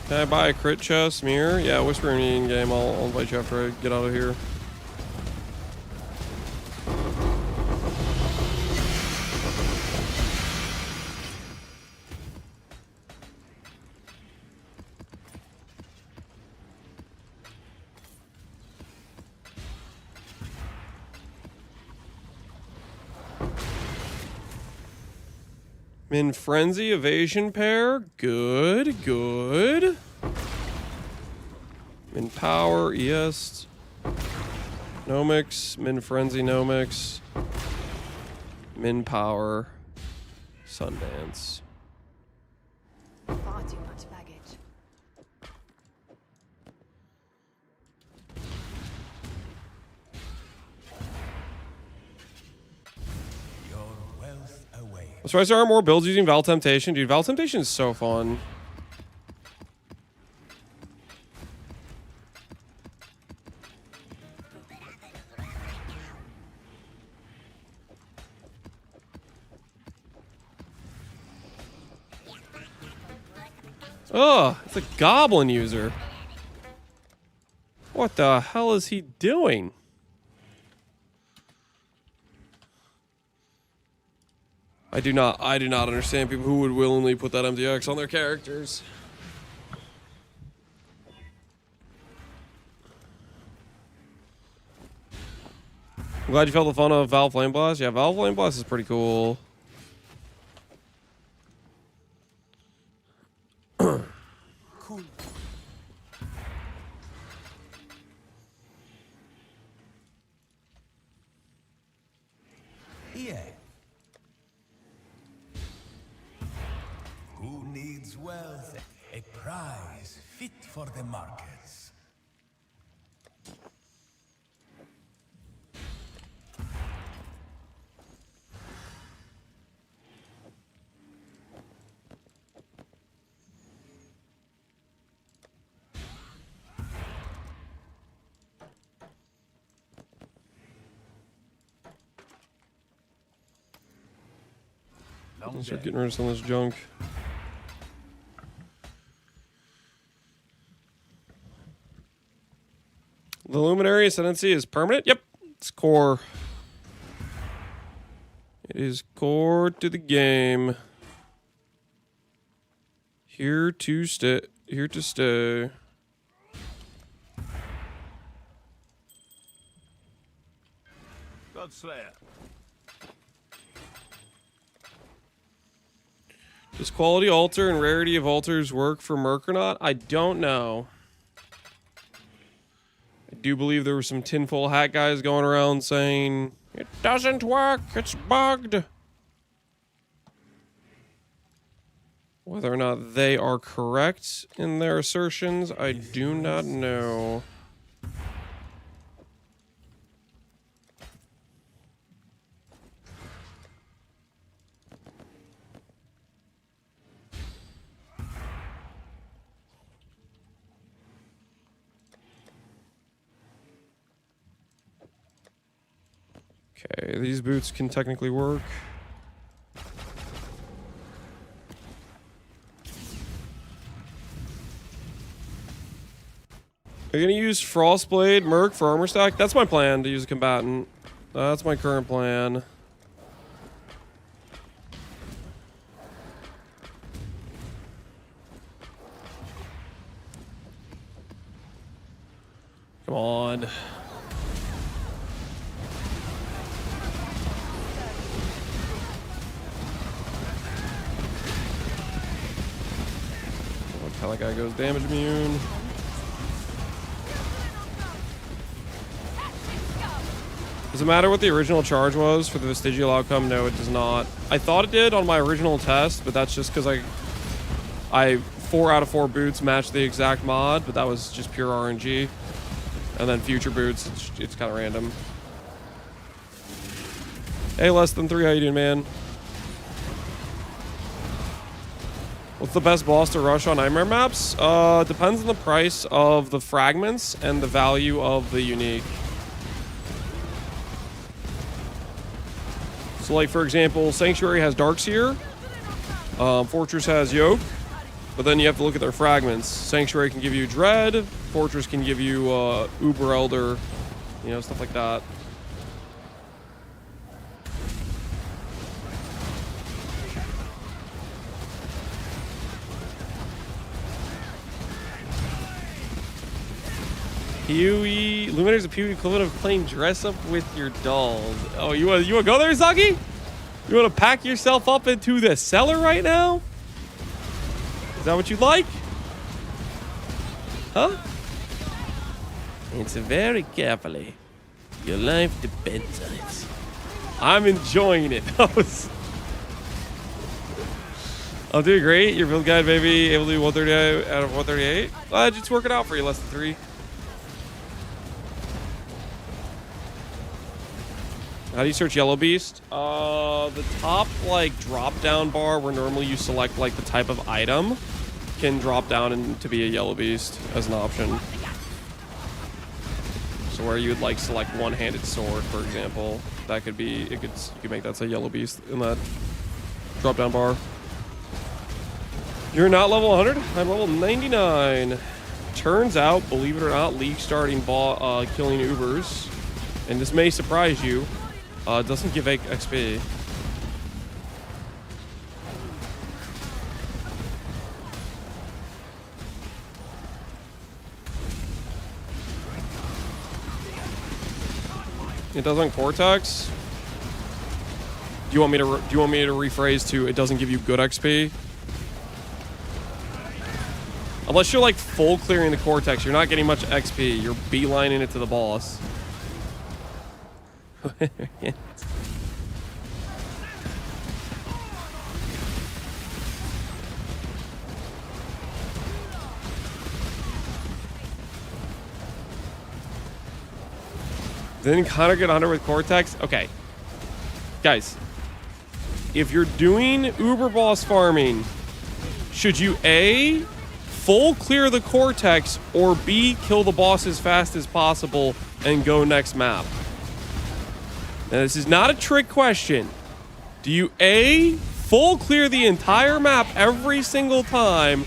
Can I buy a crit chest mirror? Yeah, whisper me in game. I'll invite you after I get out of here. Min Frenzy evasion pair. Good, good. Min Power, ES. Nomics, Min Frenzy Nomics. Min Power, Sundance. Far too much baggage. Your wealth awaits. Let's try to Armour builds using Val Temptation. Dude, Val Temptation is so fun. Oh, it's a goblin user. What the hell is he doing? I do not understand people who would willingly put that MTX on their characters. I'm glad you felt the fun of Val Flame Blast. Yeah, Val Flame Blast is pretty cool. Cool. Yeah. Who needs wealth? A prize fit for the markets. Let's start getting rid of some of this junk. The Luminary Ascendancy is permanent? Yep. It's core. It is core to the game. Here to stay. Here to stay. Godslayer. Does quality altar and rarity of altars work for Merc or not? I don't know. I do believe there were some tinfoil hat guys going around saying, it doesn't work, it's bugged. Whether or not they are correct in their assertions, I do not know. Okay, these boots can technically work. Are you gonna use Frostblade Merc for armor stack? That's my plan, to use a combatant. That's my current plan. Come on. Look how that guy goes damage immune. Does it matter what the original charge was for the vestigial outcome? No, it does not. I thought it did on my original test, but that's just because I 4 out of 4 boots matched the exact mod, but that was just pure RNG. And then future boots, it's kind of random. Hey, less than 3, how you doing, man? What's the best boss to rush on Nightmare maps? Depends on the price of the fragments and the value of the unique. So, like, for example, Sanctuary has Darkseer. Fortress has Yoke. But then you have to look at their fragments. Sanctuary can give you Dread. Fortress can give you Uber Elder. You know, stuff like that. PoE, Luminary's a PoE equivalent of playing dress up with your dolls. Oh, you want to go there, Zaki? You want to pack yourself up into the cellar right now? Is that what you'd like? Huh? It's very carefully. Your life depends on it. I'm enjoying it. I'm doing great. Your build guide, baby, able to do 138 out of 138. It's working out for you, less than 3. How do you search Yellow Beast? The top, like, drop-down bar where normally you select, like, the type of item can drop down to be a Yellow Beast as an option. So where you would, like, select one-handed sword, for example, that could be, you could make that say Yellow Beast in that drop-down bar. You're not level 100? I'm level 99. Turns out, believe it or not, League starting killing Ubers, and this may surprise you, doesn't give XP. It does on Cortex. Do you want me to rephrase to it doesn't give you good XP? Unless you're like full clearing the Cortex, you're not getting much XP. You're beelining it to the boss. Didn't Connor get 100 with Cortex? Okay. Guys, if you're doing Uber boss farming, should you A, full clear the Cortex, or B, kill the boss as fast as possible and go next map? Now, this is not a trick question. Do you A, full clear the entire map every single time,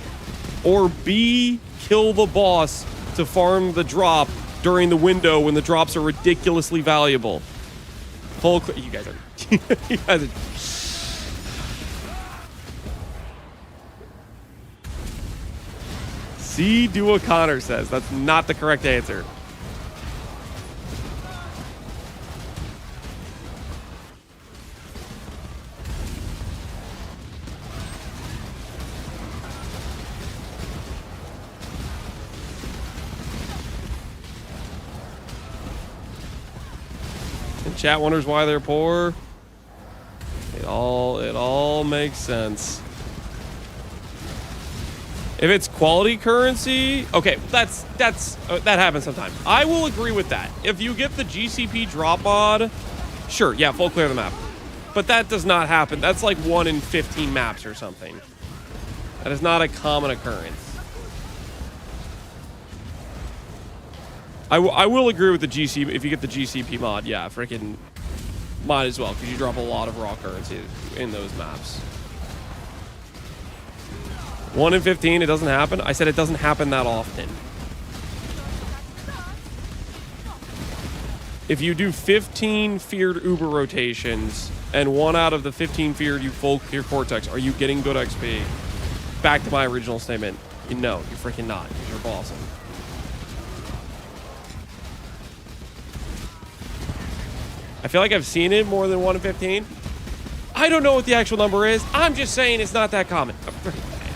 or B, kill the boss to farm the drop during the window when the drops are ridiculously valuable? Full clear. You guys are... you guys are... See, do what Connor says. That's not the correct answer. And chat wonders why they're poor. It all makes sense. If it's quality currency, okay, that happens sometimes. I will agree with that. If you get the GCP drop mod, sure, yeah, full clear the map. But that does not happen. That's like 1 in 15 maps or something. That is not a common occurrence. I will agree with the GCP. If you get the GCP mod, yeah, freaking might as well, because you drop a lot of raw currency in those maps. 1 in 15, it doesn't happen. I said it doesn't happen that often. If you do 15 feared Uber rotations and 1 out of the 15 feared you full clear Cortex, are you getting good XP? Back to my original statement. No, you're freaking not, because you're bossing. I feel like I've seen it more than 1 in 15. I don't know what the actual number is. I'm just saying it's not that common.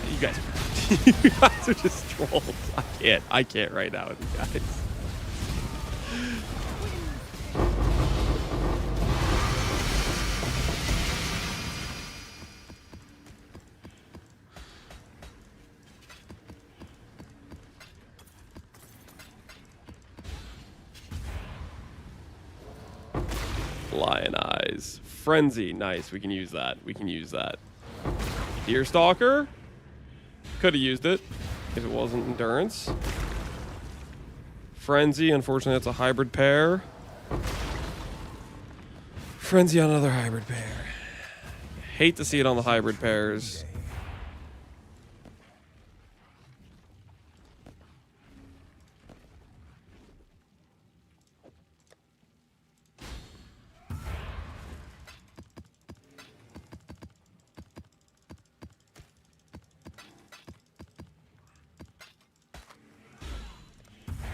You guys are just trolls. I can't right now with you guys. Lion eyes. Frenzy. Nice. We can use that. We can use that. Deerstalker. Could have used it if it wasn't endurance. Frenzy. Unfortunately, that's a hybrid pair. Frenzy on another hybrid pair. Hate to see it on the hybrid pairs.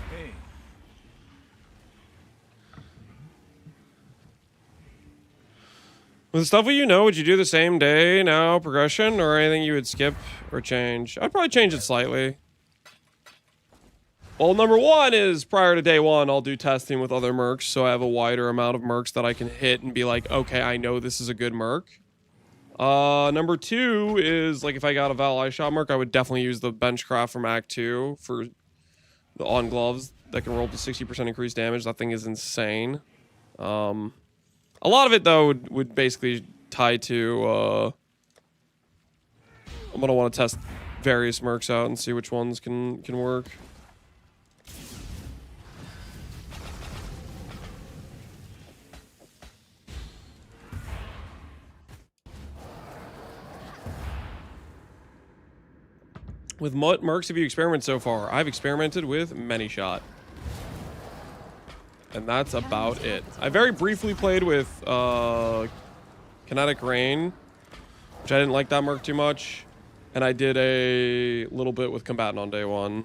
Hey, With the stuff you know, would you do the same day now progression or anything you would skip or change? I'd probably change it slightly. Well, number one is prior to day one, I'll do testing with other mercs, so I have a wider amount of mercs that I can hit and be like, okay, I know this is a good merc. Number two is, like, if I got a Val Shot merc, I would definitely use the Benchcraft from Act 2 for the on gloves that can roll to 60% increased damage. That thing is insane. A lot of it, though, would basically tie to, I'm going to want to test various mercs out and see which ones can work. With what mercs have you experimented so far? I've experimented with many shot. And that's about it. I very briefly played with Kinetic Rain, which I didn't like that merc too much. And I did a little bit with Combatant on day one.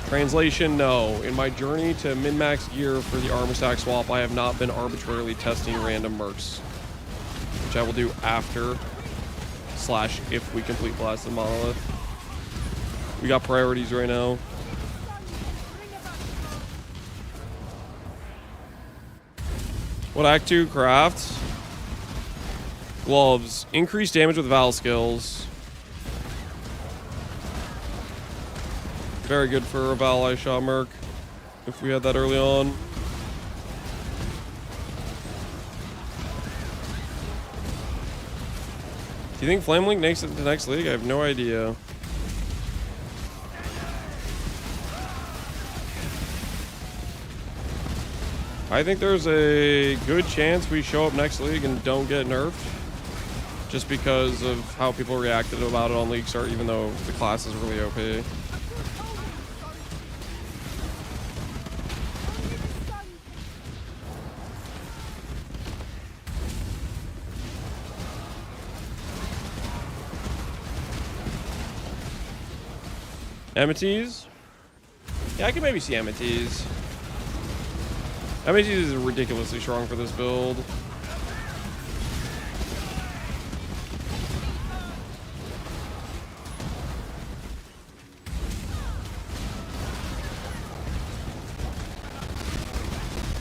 Translation, no. In my journey to min-max gear for the armor stack swap, I have not been arbitrarily testing random mercs. Which I will do after / if we complete Blasted Monolith. We got priorities right now. What Act 2 crafts? Gloves. Increased damage with Val skills. Very good for a Val Shot merc. If we had that early on. Do you think Flamelink makes it to the next league? I have no idea. I think there's a good chance we show up next league and don't get nerfed. Just because of how people reacted about it on League Start, even though the class is really OP. Amities? Yeah, I can maybe see Amities. Amities is ridiculously strong for this build.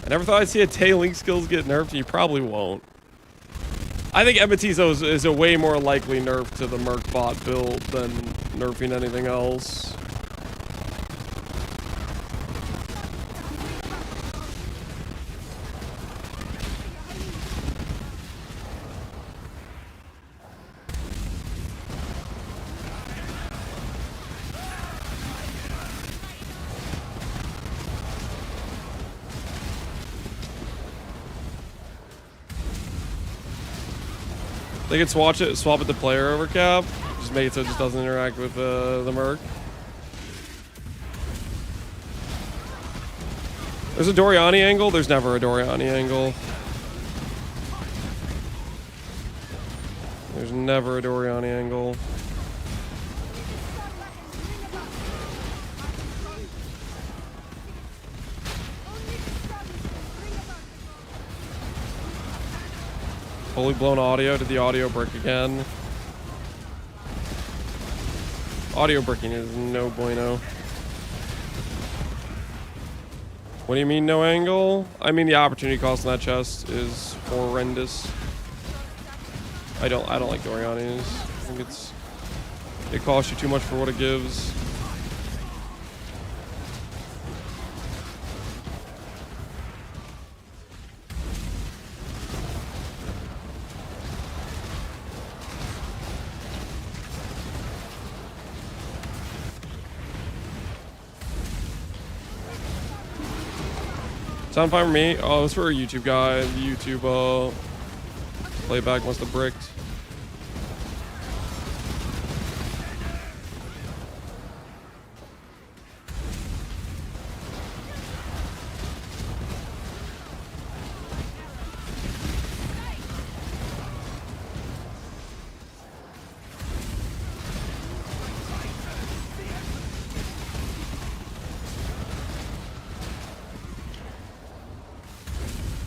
I never thought I'd see a Tay-Link skills get nerfed, and you probably won't. I think Amities is a way more likely nerf to the Merc bot build than nerfing anything else. They could swap it to player over cap. Just make it so it just doesn't interact with the Merc. There's a Doriani angle. There's never a Doriani angle. There's never a Doriani angle. Fully blown audio. Did the audio brick again? Audio bricking is no bueno. What do you mean no angle? I mean the opportunity cost on that chest is horrendous. I don't like Doriani's. I think it costs you too much for what it gives. Sound fine for me? Oh, it's for a YouTube guy. The YouTube playback must have bricked.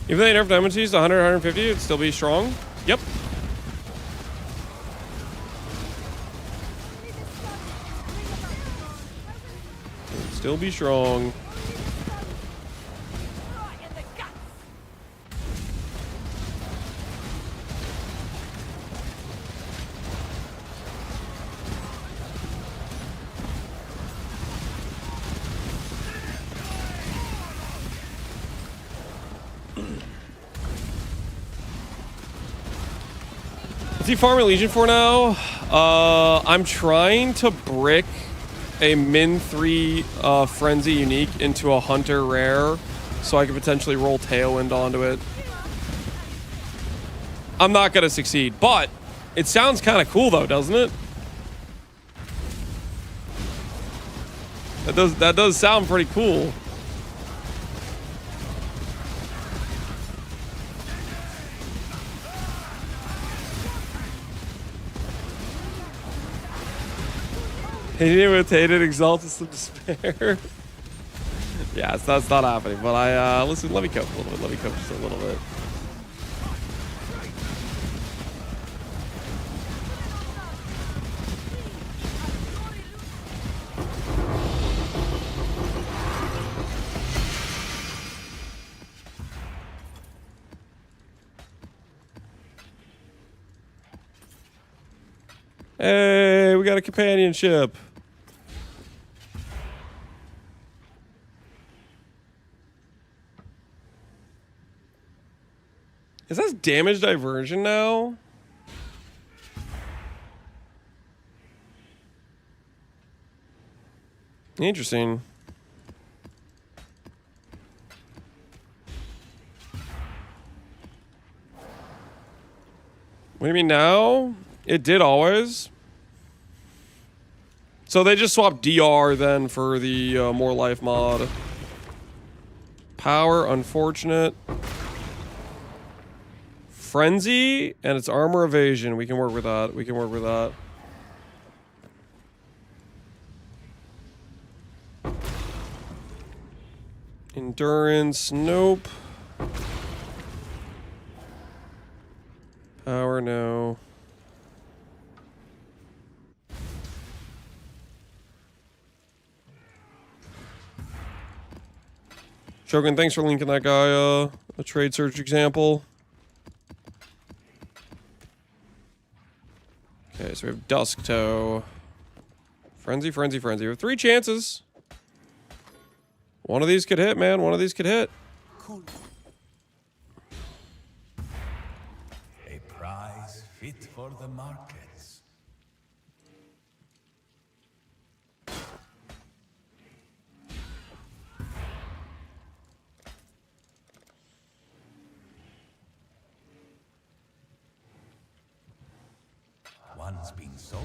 If they nerf damage to 100, 150, it'd still be strong. Yep. It'd still be strong. What's he farming Legion for now? I'm trying to brick a Min 3 Frenzy unique into a Hunter rare so I could potentially roll Tailwind onto it. I'm not gonna succeed, but it sounds kind of cool though, doesn't it? That does sound pretty cool. Hated with hated, exalted some despair. Yeah, that's not happening. But listen, let me coach a little bit. Let me coach just a little bit. Hey, we got a companionship. Is that damage diversion now? Interesting. What do you mean now? It did always. So they just swapped DR then for the more life mod. Power, unfortunate. Frenzy, and it's armor evasion. We can work with that. We can work with that. Endurance, nope. Power, no. Shogun, thanks for linking that guy a trade search example. Okay, so we have Dusk Toe. Frenzy, Frenzy, Frenzy. We have 3 chances. One of these could hit, man. One of these could hit. Cool. A prize fit for the markets. One's been sold.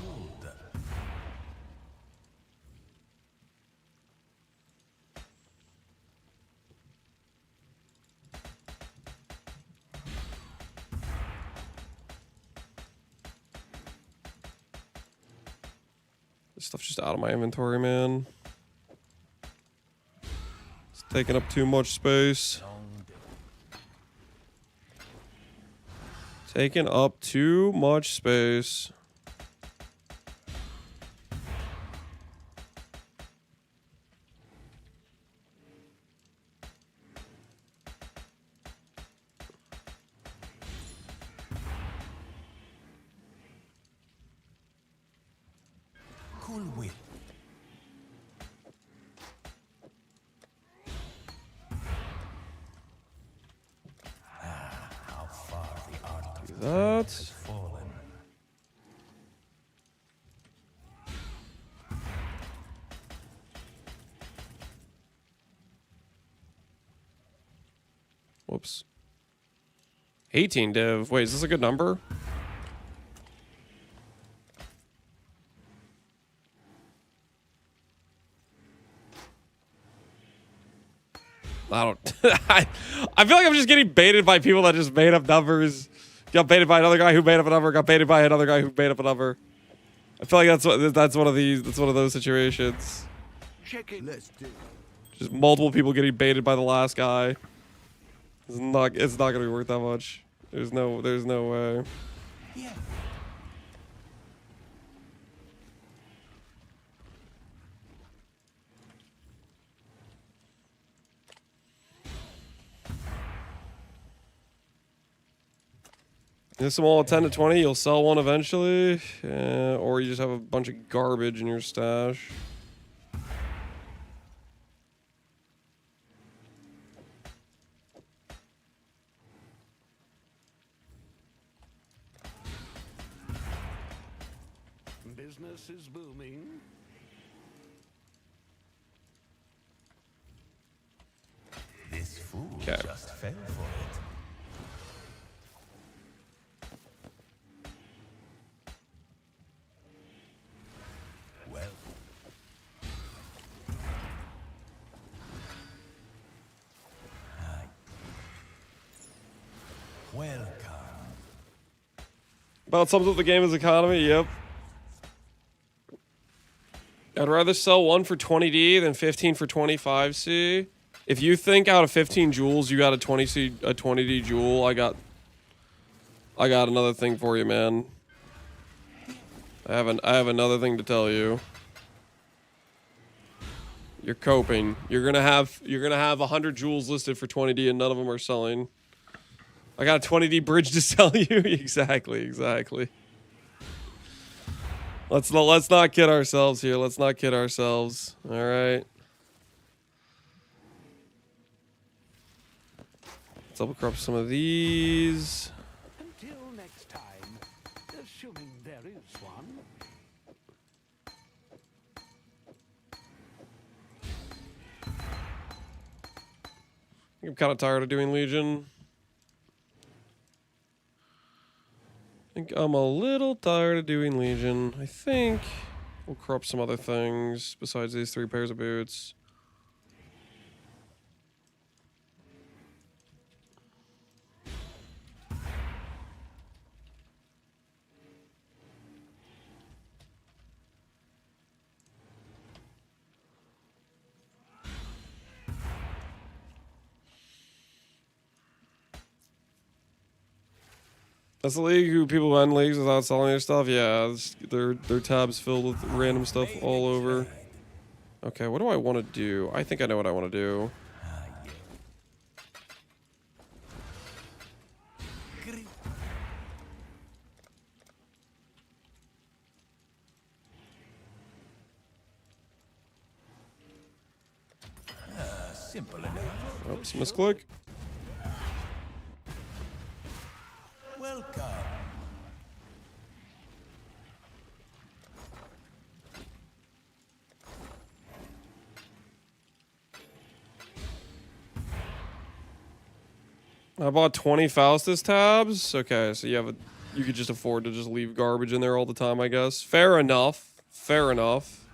This stuff's just out of my inventory, man. It's taking up too much space. Taking up too much space. Cool whip. How far the art of trade has fallen. Whoops. 18 div. Wait, is this a good number? I don't. I feel like I'm just getting baited by people that just made up numbers. Got baited by another guy who made up a number. Got baited by another guy who made up a number. I feel like that's one of these. That's one of those situations. Check it. Let's do it. Just multiple people getting baited by the last guy. It's not gonna be worth that much. There's no way. Yeah. This them all at 10 to 20, you'll sell one eventually, or you just have a bunch of garbage in your stash. Business is booming. This fool Okay. just fell for it. Well. Hi. Welcome. About sums up the game's economy, yep. I'd rather sell one for 20D than 15 for 25C. If you think out of 15 jewels you got a 20D jewel, I got another thing for you, man. I have another thing to tell you. You're coping. You're gonna have 100 jewels listed for 20D and none of them are selling. I got a 20D bridge to sell you. Exactly. Let's not kid ourselves here. Let's not kid ourselves. All right. Let's double crop some of these. Until next time, assuming there is one. I'm kind of tired of doing Legion. I think I'm a little tired of doing Legion. I think we'll crop some other things besides these 3 pairs of boots. That's the league who people end leagues without selling their stuff. Yeah, their tabs filled with random stuff all over. Okay, what do I want to do? I think I know what I want to do. Simple enough. Oops, misclick. Welcome. I bought 20 Faustus tabs. Okay, so you could just afford to just leave garbage in there all the time, I guess. Fair enough. Fair enough.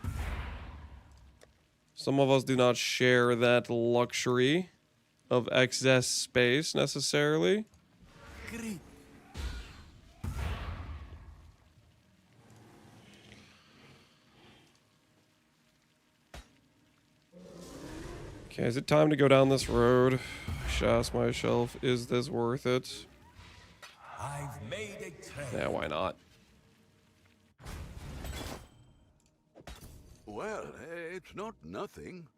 Some of us do not share that luxury of excess space necessarily. Great. Okay, is it time to go down this road? I should ask myself, is this worth it? I've made a trade. Yeah, why not? Well, it's not nothing.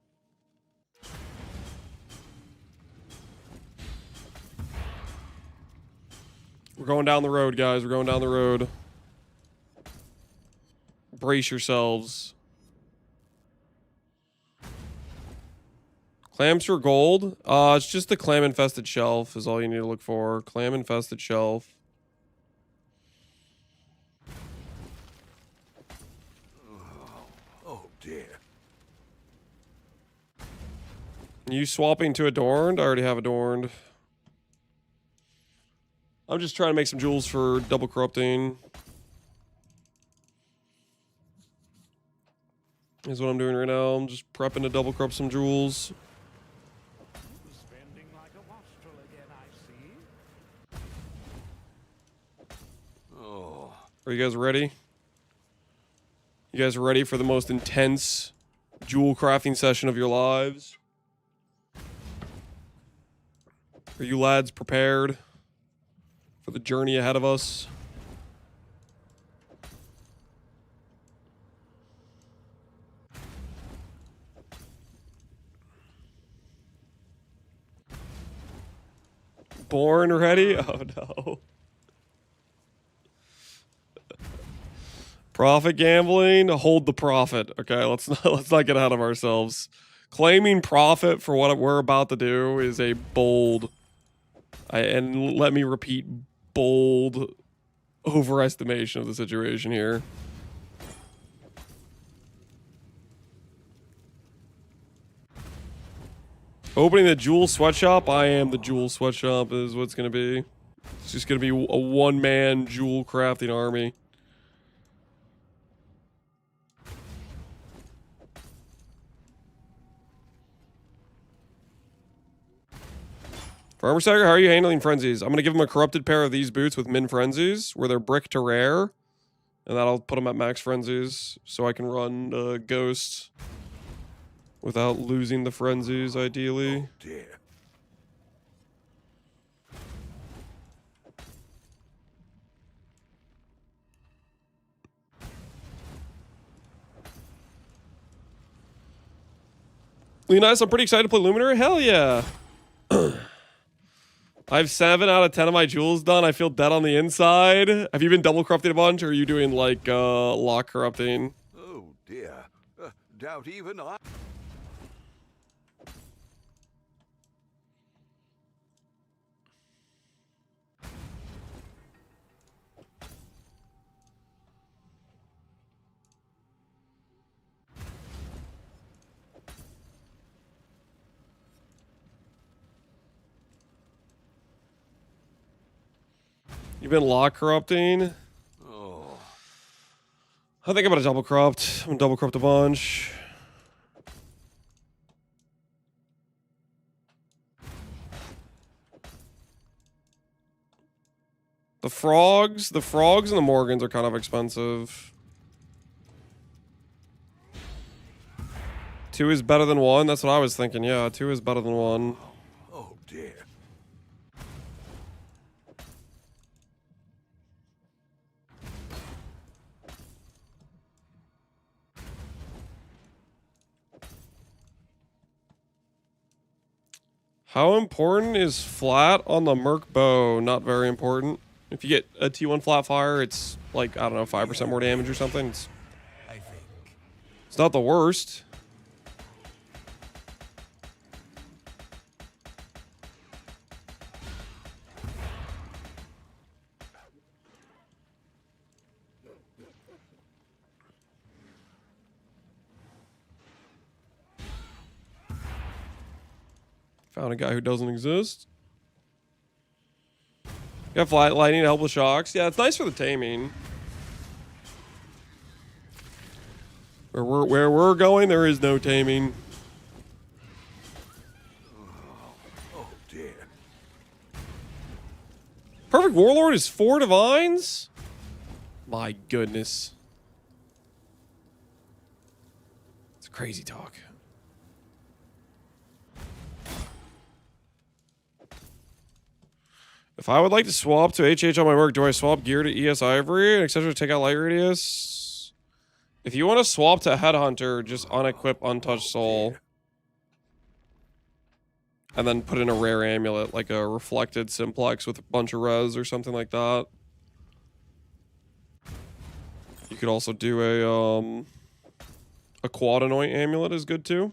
We're going down the road, guys. We're going down the road. Brace yourselves. Clams for gold? It's just the clam infested shelf is all you need to look for. Clam infested shelf. Oh dear. You swapping to adorned? I already have adorned. I'm just trying to make some jewels for double corrupting. Is what I'm doing right now. I'm just prepping to double corrupt some jewels. Spending like a wastrel again, I see. Oh, Are you guys ready? You guys ready for the most intense jewel crafting session of your lives? Are you lads prepared for the journey ahead of us? Born ready? Oh no. Profit gambling, hold the profit. Okay, let's not get ahead of ourselves. Claiming profit for what we're about to do is a bold, and let me repeat, bold overestimation of the situation here. Opening the jewel sweatshop. I am the jewel sweatshop is what it's gonna be. It's just gonna be a one-man jewel crafting army. Farmer Stagger, how are you handling frenzies? I'm going to give him a corrupted pair of these boots with min frenzies, where they're brick to rare. And that'll put him at max frenzies, so I can run Ghost without losing the frenzies, ideally. dear. Leonidas, I'm pretty excited to play Luminary. Hell yeah. I have 7 out of 10 of my jewels done. I feel dead on the inside. Have you been double corrupting a bunch, or are you doing like lock corrupting? Oh dear. Doubt even I. You've been lock corrupting? Oh, I think I'm gonna double corrupt. I'm gonna double corrupt a bunch. The frogs and the Morgans are kind of expensive. 2 is better than 1. That's what I was thinking. Yeah, 2 is better than 1. oh dear. How important is flat on the Merc bow? Not very important. If you get a T1 flat fire, it's like, I don't know, 5% more damage or something. I think. It's not the worst. Found a guy who doesn't exist. Got flat lightning to help with shocks. Yeah, it's nice for the taming. Where we're going, there is no taming. Oh dear. Perfect Warlord is 4 divines? My goodness. It's crazy talk. If I would like to swap to HH on my work, do I swap gear to ES Ivory and etc. to take out light radius? If you want to swap to Headhunter, just unequip Untouched Soul. And then put in a rare amulet, like a reflected simplex with a bunch of res or something like that. You could also do a quad anoint amulet is good too.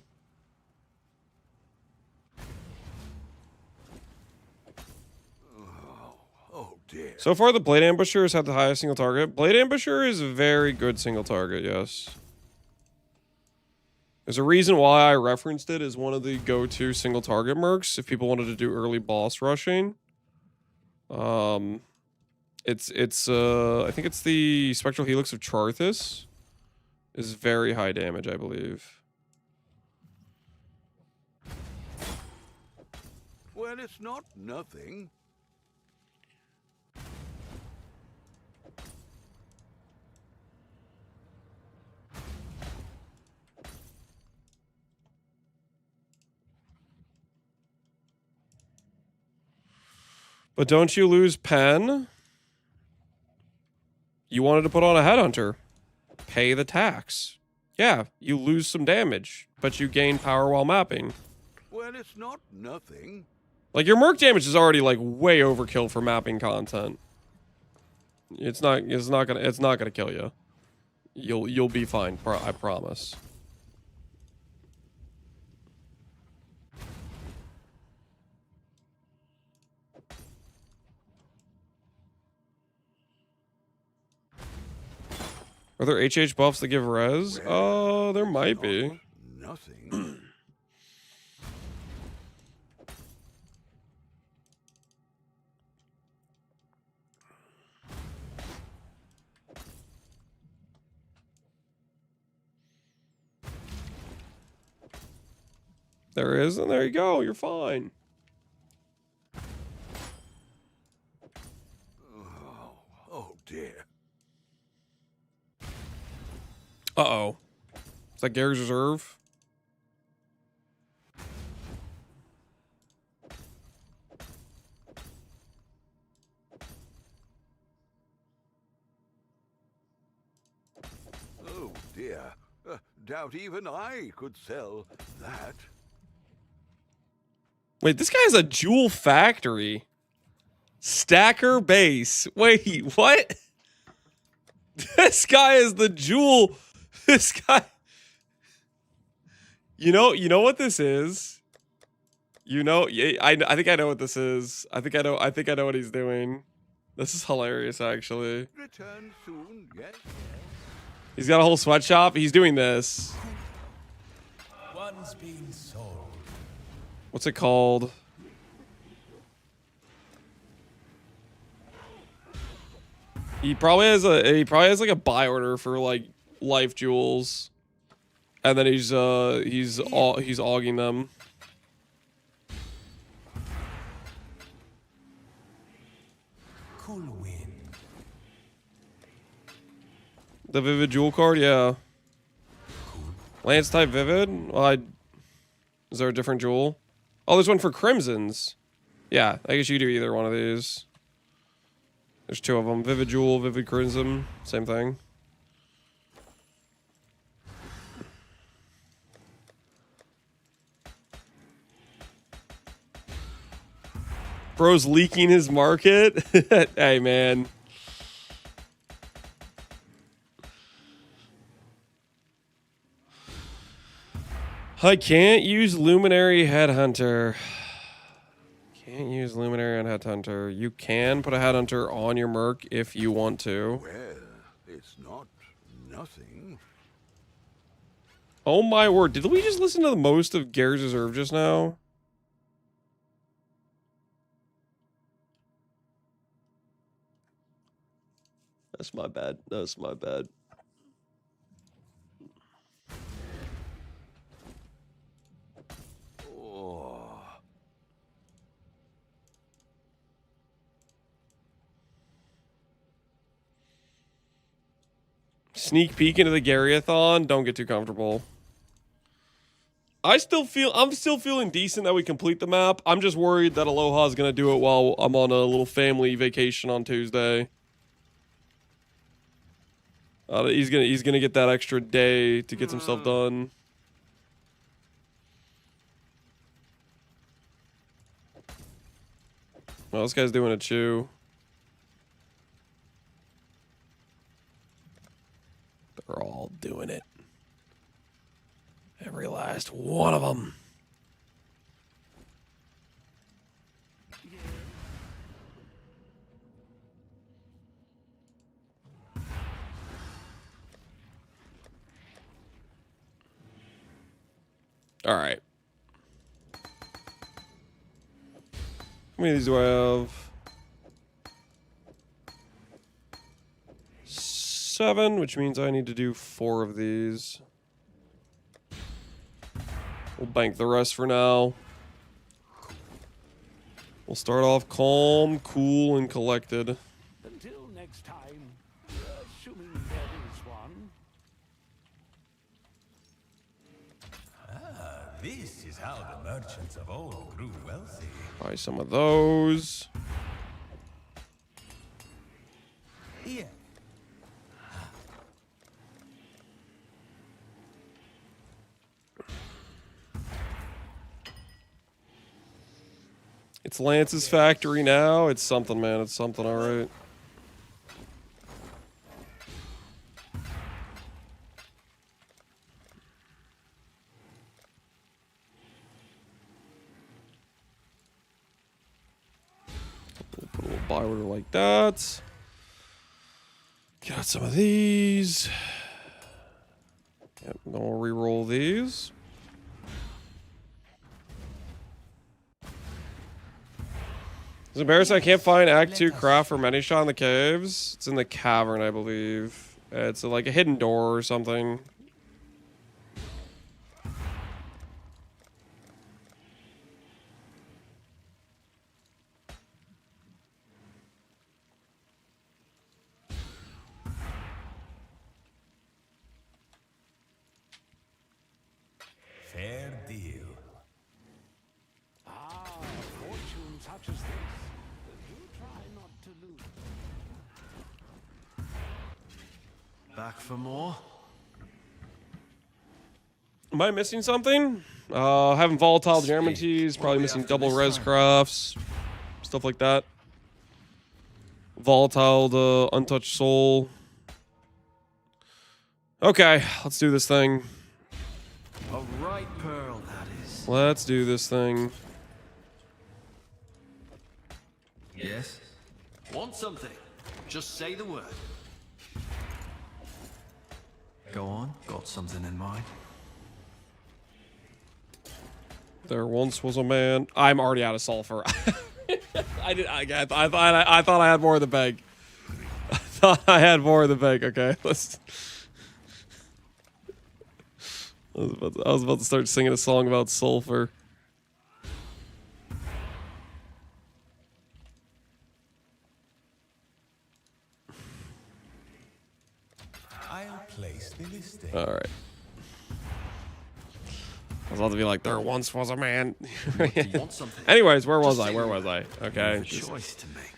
Oh dear. So far, the Blade Ambusher has had the highest single target. Blade Ambusher is a very good single target, yes. There's a reason why I referenced it as one of the go-to single target mercs if people wanted to do early boss rushing. It's I think it's the Spectral Helix of Charthus. Is very high damage, I believe. Well, it's not nothing. But don't you lose pen? You wanted to put on a headhunter. Pay the tax. Yeah, you lose some damage, but you gain power while mapping. Well, it's not nothing. Like, your Merc damage is already like way overkill for mapping content. It's not gonna kill you. You'll be fine, I promise. Are there HH buffs that give res? Oh, there might be. Nothing. There is, and there you go. You're fine. Oh dear. Uh-oh. Is that Gary's Reserve? Oh dear. Doubt even I could sell that. Wait, this guy has a jewel factory. Stacker base. Wait, what? This guy is the jewel. This guy. You know what this is? You know, yeah, I think I know what this is. I think I know what he's doing. This is hilarious, actually. Return soon, yes? He's got a whole sweatshop. He's doing this. One's been sold. What's it called? He probably has like a buy order for like life jewels, and then he's auging them. Cool wind. The Vivid Jewel card, yeah. Lance type Vivid. Well, is there a different jewel? Oh, there's one for Crimsons. Yeah, I guess you do either one of these. There's two of them. Vivid Jewel, Vivid Crimson. Same thing. Bro's leaking his market. Hey, man. I can't use Luminary Headhunter. Can't use Luminary on Headhunter. You can put a Headhunter on your Merc if you want to. Well, it's not nothing. Oh my word. Did we just listen to the most of Gary's Reserve just now? That's my bad. That's my bad. Oh. Sneak peek into the Garyathon. Don't get too comfortable. I'm still feeling decent that we complete the map. I'm just worried that Aloha's gonna do it while I'm on a little family vacation on Tuesday. He's gonna get that extra day to get some stuff done. Well, this guy's doing a chew. They're all doing it. Every last one of them. All right. How many of these do I have? 7, which means I need to do 4 of these. We'll bank the rest for now. We'll start off calm, cool, and collected. Until next time, assuming there is one. Ah, this is how the merchants of old grew wealthy. Buy some of those. Here. It's Lance's factory now. It's something, man. It's something, all right. We'll put a little buy order like that. Got some of these. Yep, then we'll re-roll these. It's embarrassing I can't find Act 2 craft for Medishot in the caves. It's in the cavern, I believe. It's like a hidden door or something. Fair deal. Ah, fortune such as this. Do try not to lose. Back for more? Am I missing something? Having volatile geometries, probably missing double res crafts, stuff like that. Volatile to untouched soul. Okay, let's do this thing. A right pearl, that is. Let's do this thing. Yes? Want something? Just say the word. Go on. Got something in mind? There once was a man. I'm already out of sulfur. I thought I had more in the bank. I thought I had more in the bank. Okay, let's. I was about to start singing a song about sulfur. I'll place the listing. All right. I was about to be like, there once was a man. Do you want something? Anyways, where was Just I? say Where the was I? word. Okay. You have a just choice to make.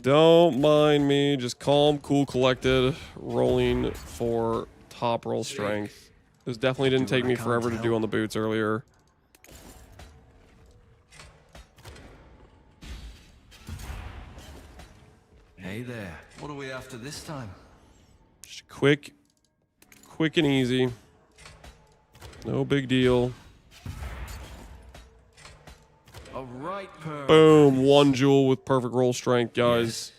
don't mind me. Just calm, cool, collected, rolling for top roll strength. This definitely didn't Do what take I me can forever to to do help. on the boots earlier. Hey there. What are we after this time? Just quick and easy. No big deal. A right pearl. Boom, 1 jewel with perfect roll strength, guys.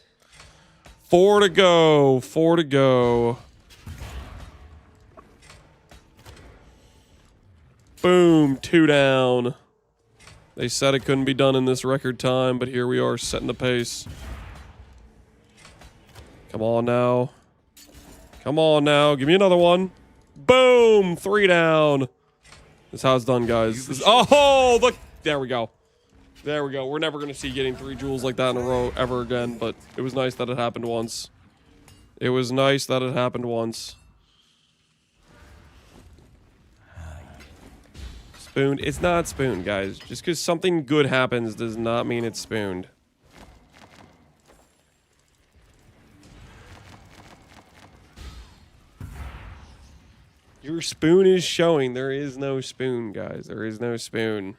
4 to go. 4 to go. Boom, 2 down. They said it couldn't be done in this record time, but here we are setting the pace. Come on now. Come on now. Give me another one. Boom, 3 down. That's how it's done, guys. Oh, look. There we go. There we go. We're never going to see getting 3 jewels like that in a row ever again, but it was nice that it happened once. It was nice that it happened once. Spooned. It's not spooned, guys. Just because something good happens does not mean it's spooned. Your spoon is showing. There is no spoon, guys. There is no spoon.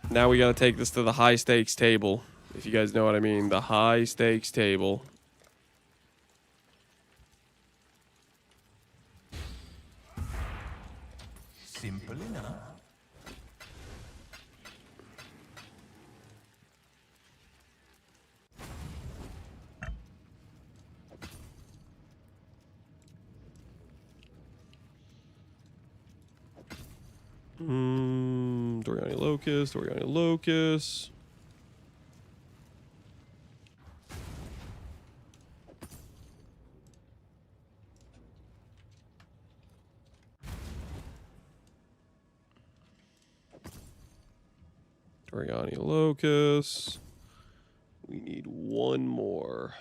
Now we gotta take this to the high stakes table. If you guys know what I mean. The high stakes table. Simple enough. Doriani Locust, Doriani Locust. Origami Locust. We need one more.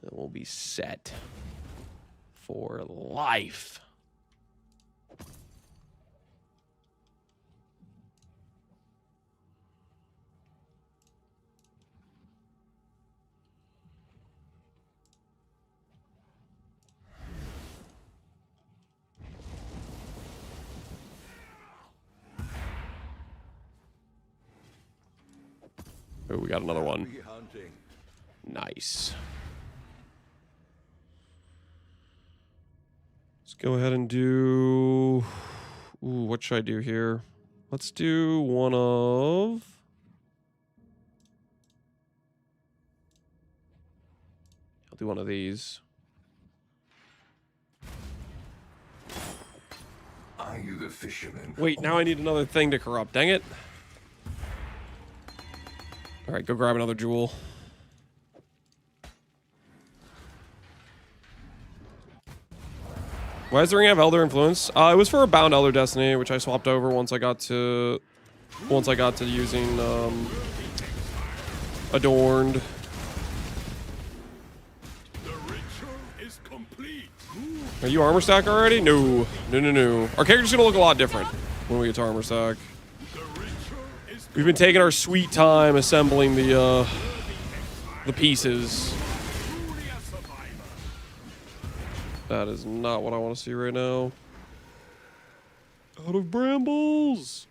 And we'll be set for life. Oh, we got another one. Happy hunting. Nice. Let's go ahead and do... Ooh, what should I do here? Let's do one of... I'll do one of these. Are you the fisherman? Wait, now I need another thing to corrupt. Dang it. All right, go grab another jewel. Why does the ring have Elder Influence? It was for a Bound Elder Destiny, which I swapped over once I got to using Adorned. The ritual is complete. Are you armor stack already? No. No. Our character's gonna look a lot different when we get to armor stack. We've been taking our sweet time assembling the pieces. That is not what I want to see right now. Out of brambles.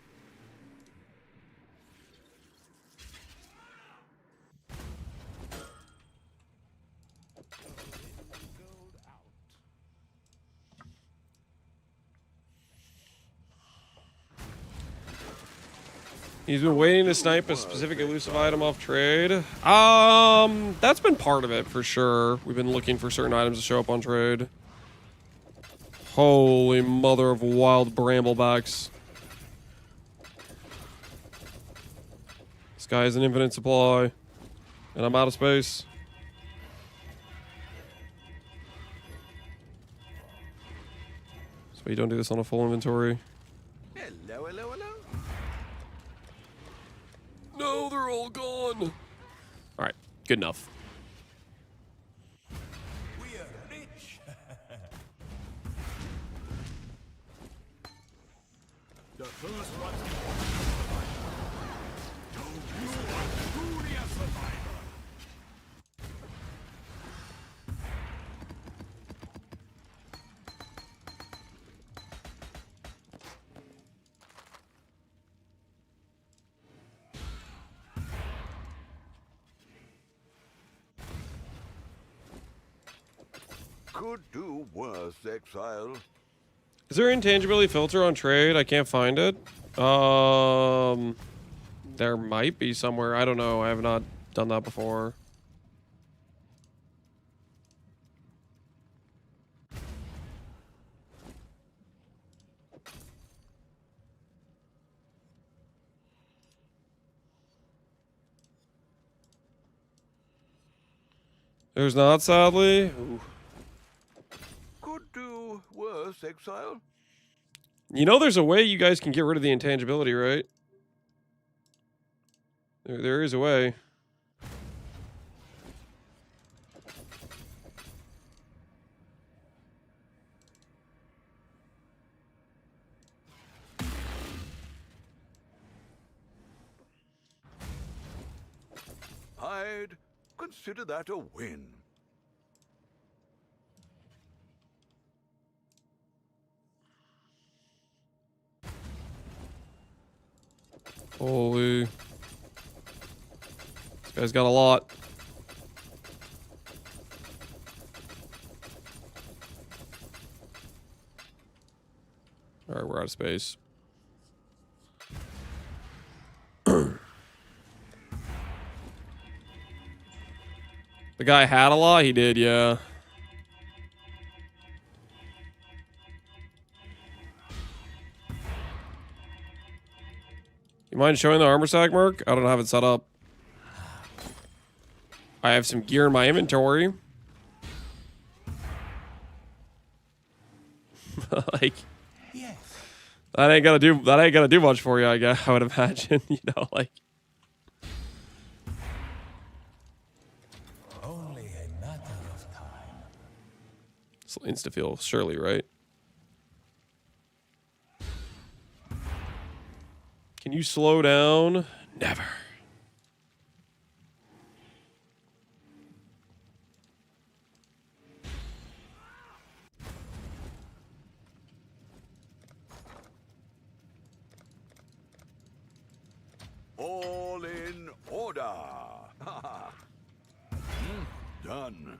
He's been waiting to snipe a specific elusive item off trade. That's been part of it for sure. We've been looking for certain items to show up on trade. Holy mother of wild bramblebacks. This guy has an infinite supply. And I'm out of space. So you don't do this on a full inventory. Hello, hello, hello. No, they're all gone. All right, good enough. We are rich. The first one. You are truly a survivor. Could do worse, exile. Is there an intangibility filter on trade? I can't find it. There might be somewhere. I don't know. I have not done that before. There's not, sadly. Ooh. Could do worse, exile. You know there's a way you guys can get rid of the intangibility, right? There is a way. I'd consider that a win. Holy. This guy's got a lot. Alright, we're out of space. The guy had a lot? He did, yeah. You mind showing the armor stack, Merc? I don't have it set up. I have some gear in my inventory. Like, Yes. That ain't gonna do much for you, I guess. I would imagine, you know, like. Only a matter of time. It's insta-feel, surely, right? Can you slow down? Never. All in order. Done.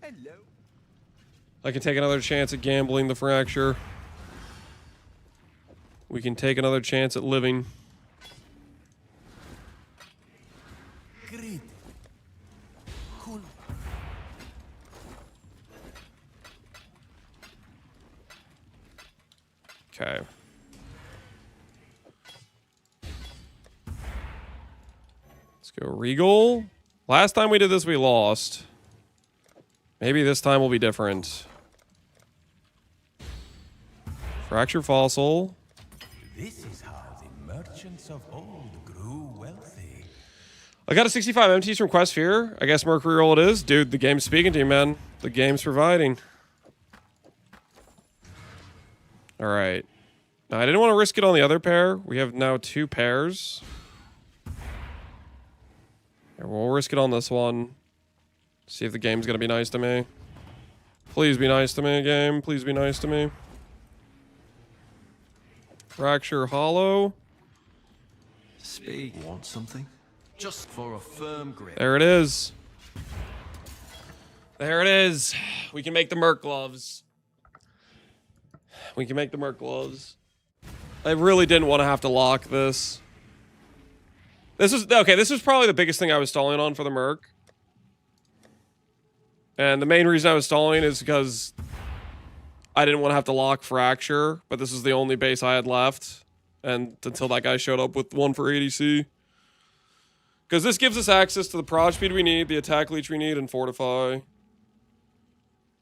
Hello. I can take another chance at gambling the fracture. We can take another chance at living. Great. Cool. Okay. Let's go Regal. Last time we did this, we lost. Maybe this time will be different. Fracture Fossil. This is how the merchants of old grew wealthy. I got a 65 MTs from Quest Fear. I guess Mercury roll it is. Dude, the game's speaking to you, man. The game's providing. All right. Now, I didn't want to risk it on the other pair. We have now 2 pairs. And we'll risk it on this one. See if the game's going to be nice to me. Please be nice to me, game. Please be nice to me. Fracture Hollow. Speak. Want something? Just for a firm grip. There it is. There it is. We can make the Merc gloves. We can make the Merc gloves. I really didn't want to have to lock this. This was probably the biggest thing I was stalling on for the Merc. And the main reason I was stalling is because I didn't want to have to lock Fracture, but this is the only base I had left. And until that guy showed up with one for ADC. Because this gives us access to the prod speed we need, the attack leech we need, and Fortify.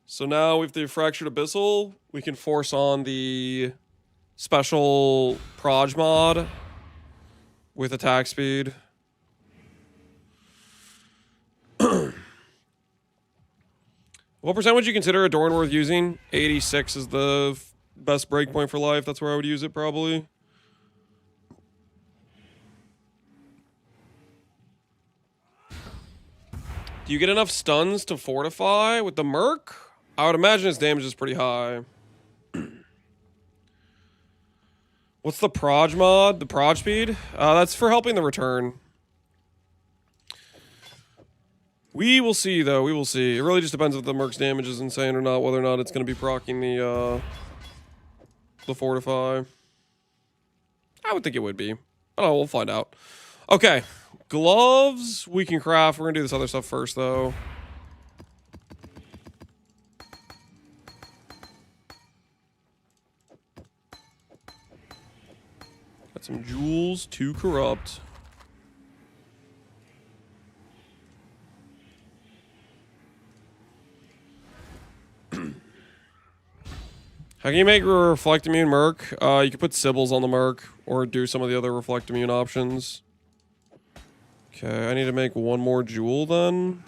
So now with the Fractured Abyssal, we can force on the special proj mod with attack speed. What percent would you consider Adorn worth using? 86 is the best breakpoint for life. That's where I would use it, probably. Do you get enough stuns to fortify with the Merc? I would imagine his damage is pretty high. What's the proj mod? The proj speed? That's for helping the return. We will see, though. We will see. It really just depends if the Merc's damage is insane or not, whether or not it's going to be proccing the fortify. I would think it would be. I don't know. We'll find out. Okay. Gloves we can craft. We're going to do this other stuff first, though. Got some jewels to corrupt. How can you make a Reflect Immune Merc? You can put Sybils on the Merc, or do some of the other Reflect Immune options. Okay, I need to make one more jewel then.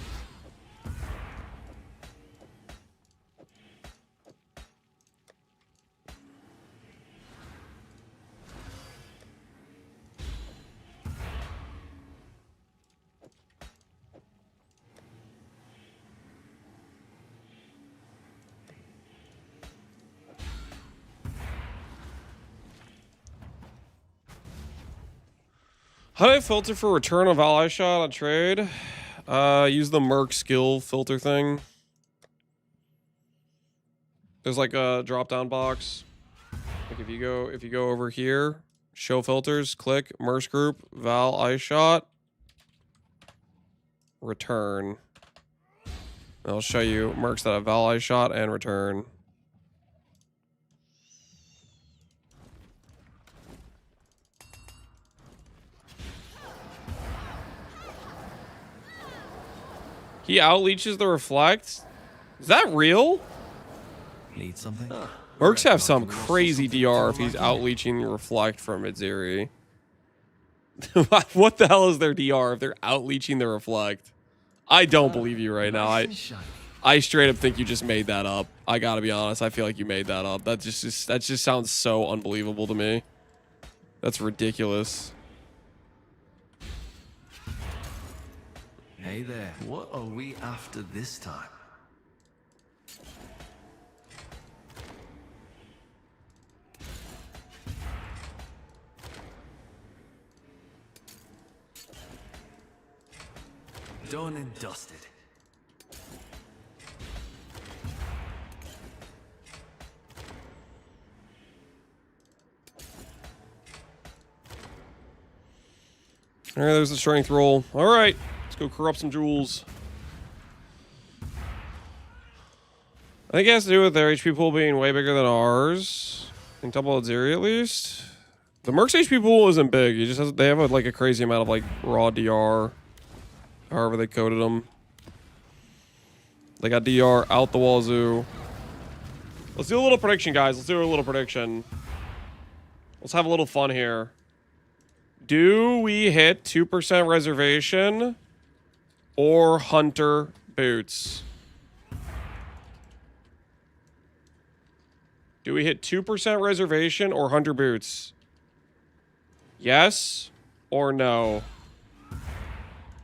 How do I filter for return of ally shot on trade? Use the Merc skill filter thing. There's like a drop down box. Like if you go over here, show filters, click Merc group, Val eye shot, return. I'll show you Mercs that have Val eye shot and return. He outleaches the reflect? Is that real? Need something? Mercs have some crazy DR if he's out-leeching Reflect from Mid-Zeri. What the hell is their DR if they're out-leeching the Reflect? I don't believe you right now. Nice and shiny. I straight up think you just made that up. I gotta be honest. I feel like you made that up. That just sounds so unbelievable to me. That's ridiculous. Hey there. What are we after this time? Done and dusted. All right, there's the strength roll. All right, let's go corrupt some jewels. I think it has to do with their HP pool being way bigger than ours. In Double Zeri at least. The Merc's HP pool isn't big. He just has, they have like a crazy amount of like raw DR. However they coded them. They got DR out the wazoo. Let's do a little prediction, guys. Let's do a little prediction. Let's have a little fun here. Do we hit 2% reservation or hunter boots? Do we hit 2% reservation or hunter boots? Yes or no?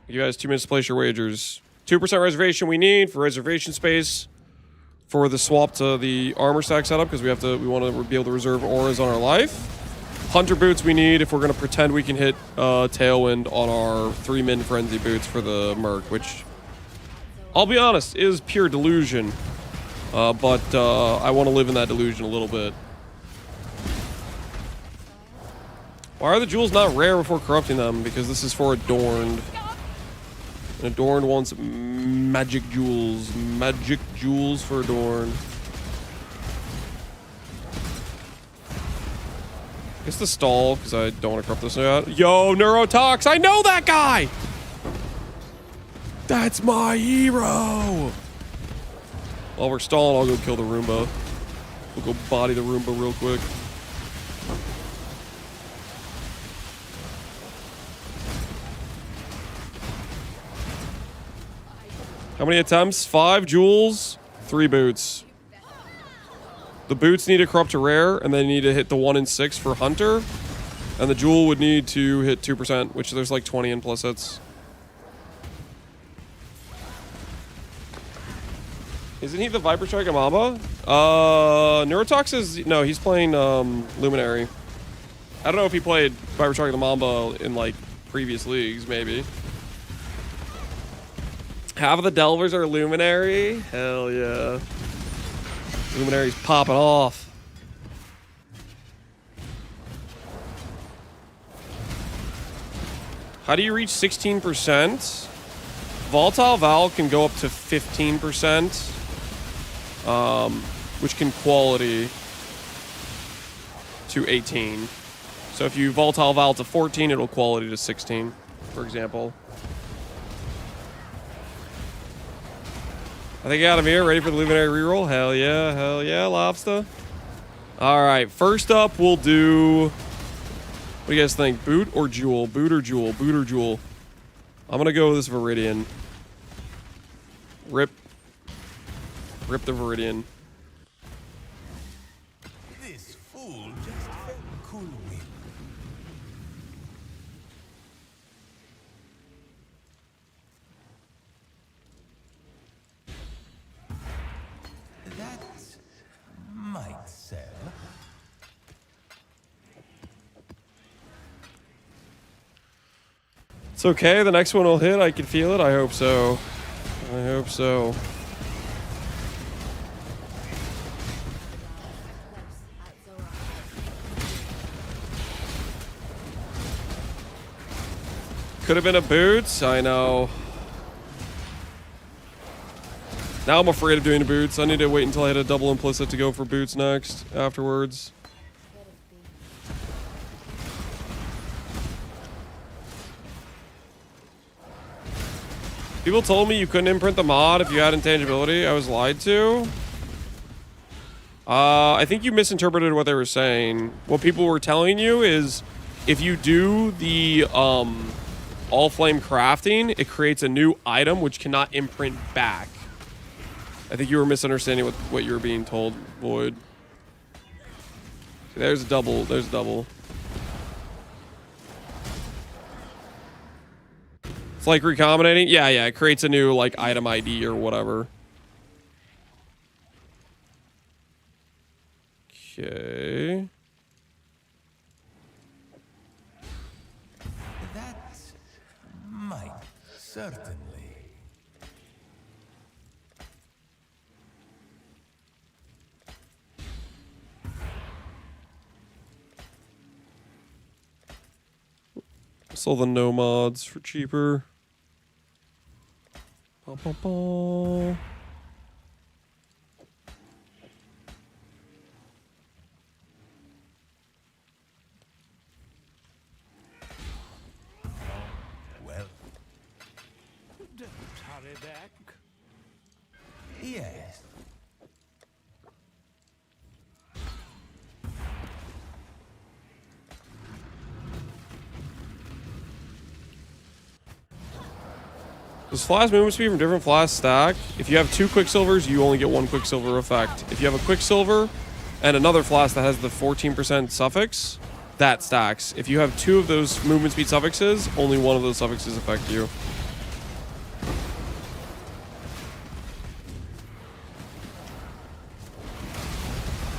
You guys 2 minutes to place your wagers. 2% reservation we need for reservation space for the swap to the armor stack setup because we want to be able to reserve auras on our life. Hunter boots we need if we're going to pretend we can hit Tailwind on our 3-min frenzy boots for the Merc, which, I'll be honest, is pure delusion. But I want to live in that delusion a little bit. Why are the jewels not rare before corrupting them? Because this is for Adorned. And Adorned wants magic jewels. Magic jewels for Adorned. It's the stall, because I don't want to corrupt this yet. Yo, Neurotox! I know that guy! That's my hero! While we're stalling, I'll go kill the Roomba. We'll go body the Roomba real quick. How many attempts? 5 jewels, 3 boots. The boots need to corrupt to rare, and they need to hit the 1 in 6 for Hunter. And the jewel would need to hit 2%, which there's like 20 implicits. Isn't he the Viper Strike Mamba? Neurotox is... No, he's playing Luminary. I don't know if he played Viper Strike the Mamba in like previous leagues, maybe. Half of the Delvers are Luminary? Hell yeah. Luminary's popping off. How do you reach 16%? Volatile Val can go up to 15%. Which can quality to 18. So if you Volatile Val to 14, it'll quality to 16, for example. I think I got him here, ready for the Luminary reroll. Hell yeah, Lobster. Alright, first up we'll do... What do you guys think? Boot or Jewel? Boot or Jewel? Boot or Jewel? I'm gonna go with this Viridian. Rip the Viridian. This fool just felt cool wind. That might sell. It's okay, the next one will hit. I can feel it. I hope so. I hope so. Could have been a boots. I know. Now I'm afraid of doing the boots. I need to wait until I hit a double implicit to go for boots next. Afterwards. People told me you couldn't imprint the mod if you had intangibility. I was lied to. I think you misinterpreted what they were saying. What people were telling you is if you do the all flame crafting, it creates a new item which cannot imprint back. I think you were misunderstanding what you were being told, Void. There's a double. There's a double. It's like recombinating. Yeah, yeah. It creates a new like item ID or whatever. Okay. That might certainly. Sell the nomads for cheaper. Ba, ba, ba. Well, Don't hurry back. yes. Does Flash movement speed from different Flash stack? If you have 2 Quicksilvers, you only get 1 Quicksilver effect. If you have a Quicksilver and another Flash that has the 14% suffix, that stacks. If you have 2 of those movement speed suffixes, only 1 of those suffixes affect you.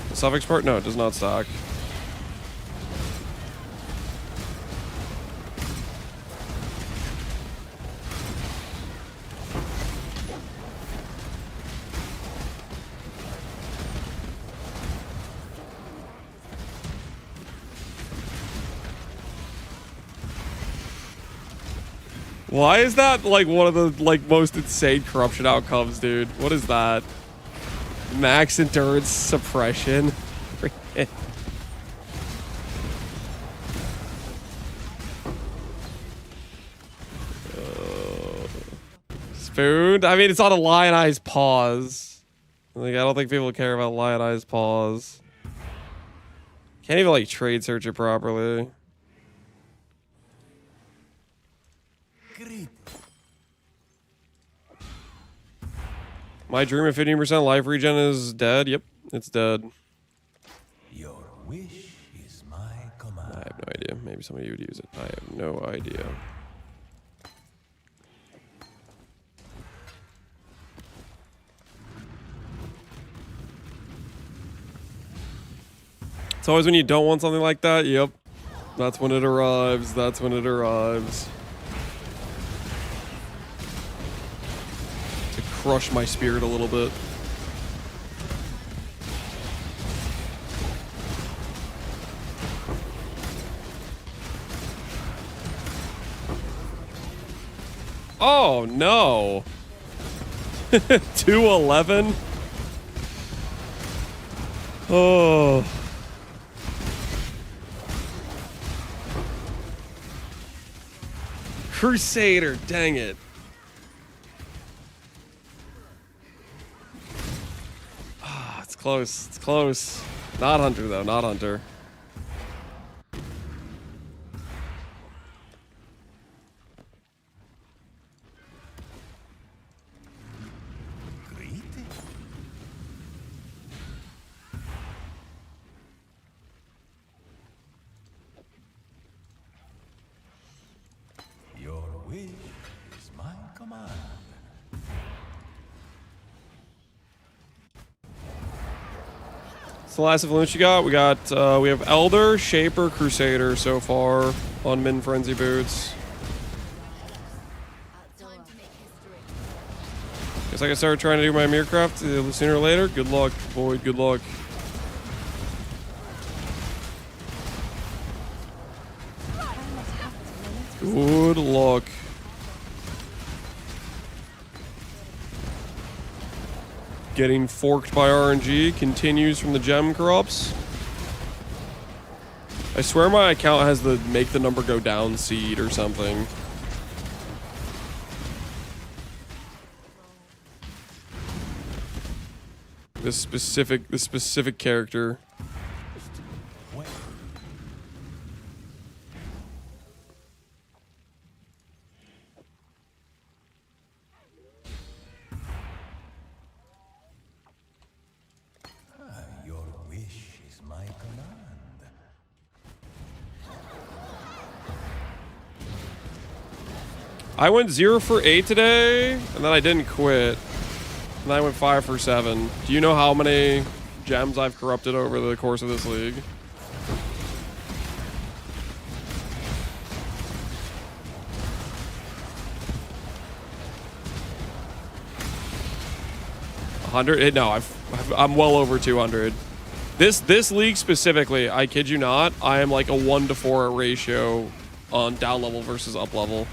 The suffix part? No, it does not stack. Why is that like one of the like most insane corruption outcomes, dude? What is that? Max endurance suppression. Spoon? I mean, it's on a lionized pause. Like, I don't think people care about lionized pause. Can't even like trade search it properly. Great. My dream of 15% life regen is dead. Yep, it's dead. Your wish is my I command. have no idea. Maybe somebody would use it. I have no idea. It's always when you don't want something like that. Yep. That's when it arrives. That's when it arrives. To crush my spirit a little bit. Oh, no. 211? Oh. Crusader, dang it. Ah, it's close. It's close. Not Hunter, though. Not Hunter. Great. Your wish is my command. It's the last influence you got. We have Elder, Shaper, Crusader so far on Min Frenzy boots. Guess I can start trying to do my Mircraft sooner or later. Good luck, Void. Good luck. Good luck. Getting forked by RNG continues from the gem corrupts. I swear my account has the make the number go down seed or something. this specific character. Wait. Your wish is my command. I went 0 for 8 today, and then I didn't quit. And I went 5 for 7. Do you know how many gems I've corrupted over the course of this league? $100? No, I'm well over 200. This league specifically, I kid you not, I am like a 1-to-4 ratio on down level versus up level.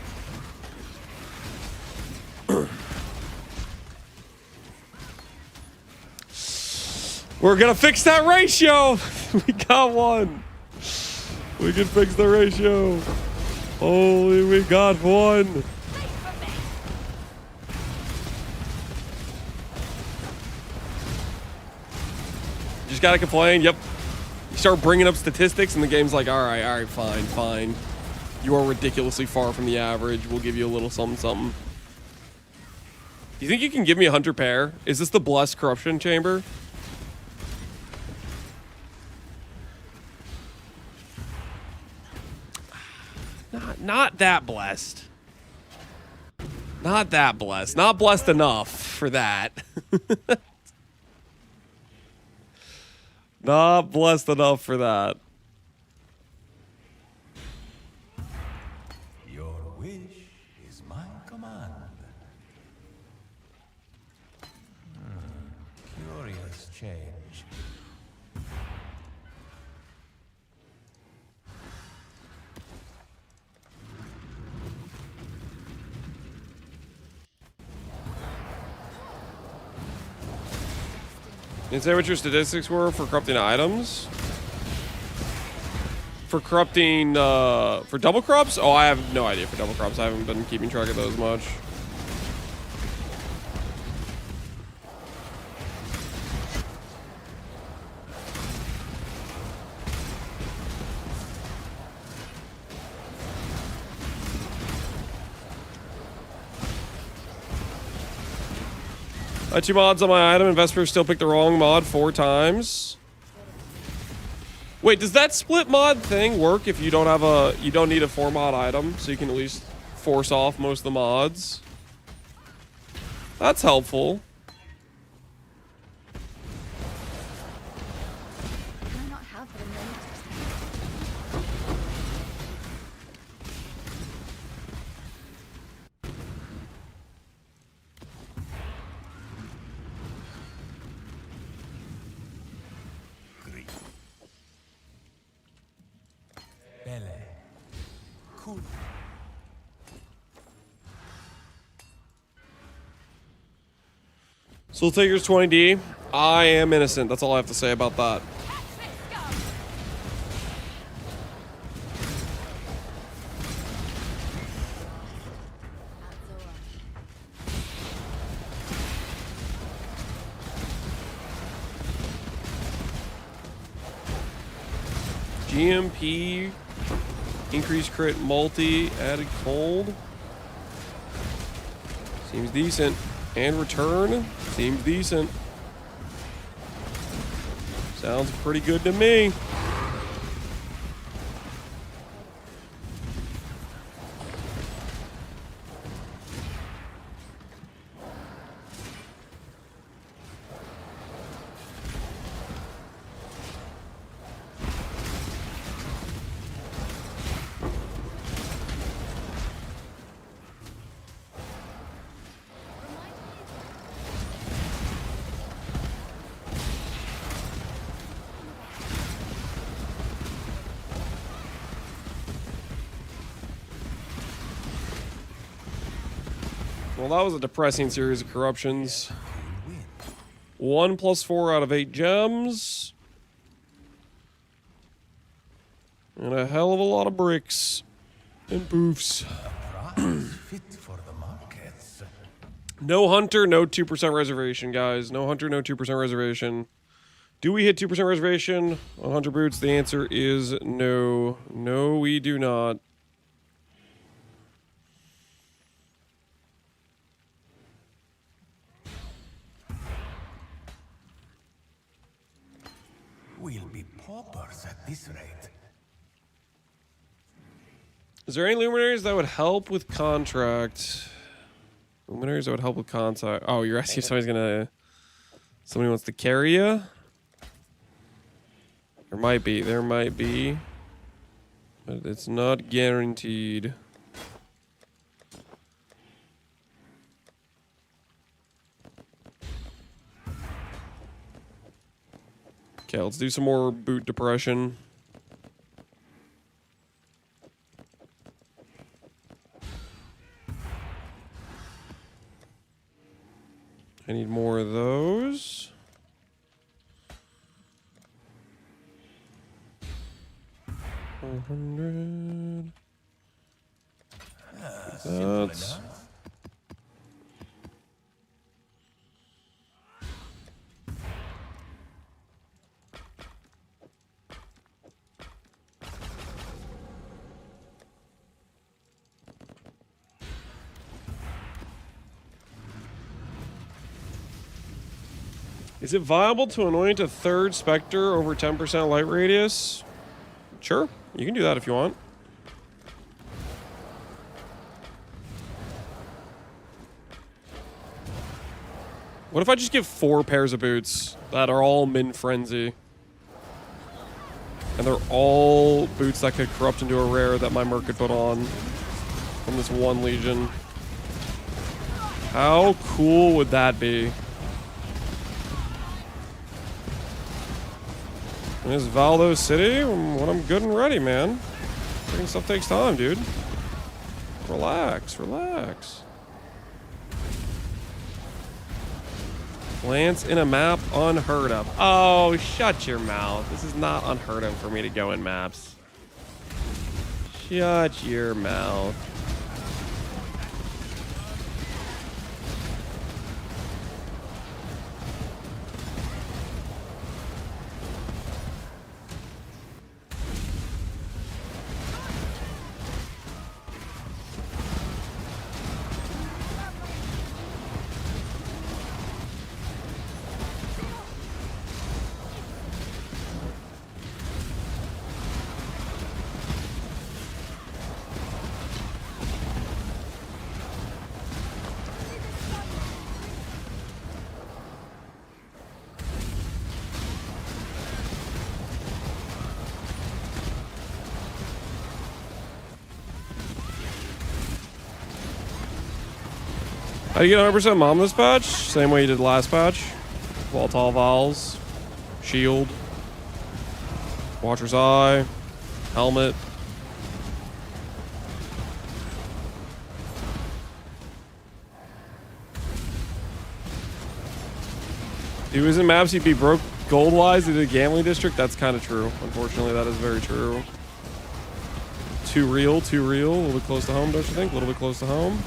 We're gonna fix that ratio. We got one. We can fix the ratio. Holy, we got one. Just gotta complain. Yep. You start bringing up statistics, and the game's like, all right, fine. You are ridiculously far from the average. We'll give you a little something. Do you think you can give me a hunter pair? Is this the blessed corruption chamber? Not that blessed. Not that blessed. Not blessed enough for that. Not blessed enough for that. Your wish is my command. Curious change. Didn't say what your statistics were for corrupting items? For corrupting, for double crops? Oh, I have no idea for double crops. I haven't been keeping track of those much. Two mods on my item, and Vesper still picked the wrong mod 4 times. Wait, does that split mod thing work if you don't have you don't need a 4 mod item, so you can at least force off most of the mods? That's helpful. Can I not have the moment? Belle. Cool. Soul Taker's 20D. I am innocent. That's all I have to say about that. GMP, increased crit multi, added cold. Seems decent. And return, seems decent. Sounds pretty good to me. Well, that was a depressing series of corruptions. 1 + 4 out of 8 gems. And a hell of a lot of bricks and boofs. Prize fit for the markets. No hunter, no 2% reservation, guys. No hunter, no 2% reservation. Do we hit 2% reservation on hunter boots? The answer is no. No, we do not. We'll be paupers at this rate. Is there any luminaries that would help with contract? Luminaries that would help with contract. Oh, you're asking if somebody wants to carry you? There might be. There might be. But it's not guaranteed. Okay, let's do some more boot depression. I need more of those. $400. That's... Is it viable to anoint a third Spectre over 10% light radius? Sure, you can do that if you want. What if I just give 4 pairs of boots that are all Min Frenzy? And they're all boots that could corrupt into a rare that my Merc could put on from this one Legion. How cool would that be? And this Valdo City, when I'm good and ready, man. Freaking stuff takes time, dude. Relax, relax. Glance in a map, unheard of. Oh, shut your mouth. This is not unheard of for me to go in maps. Shut your mouth. How do you get 100% mom this patch? Same way you did last patch. Volatile Vols, Shield, Watcher's Eye, Helmet. If he was in maps, he'd be broke gold-wise in the gambling district. That's kind of true. Unfortunately, that is very true. Too real, too real. A little bit close to home, don't you think? A little bit close to home.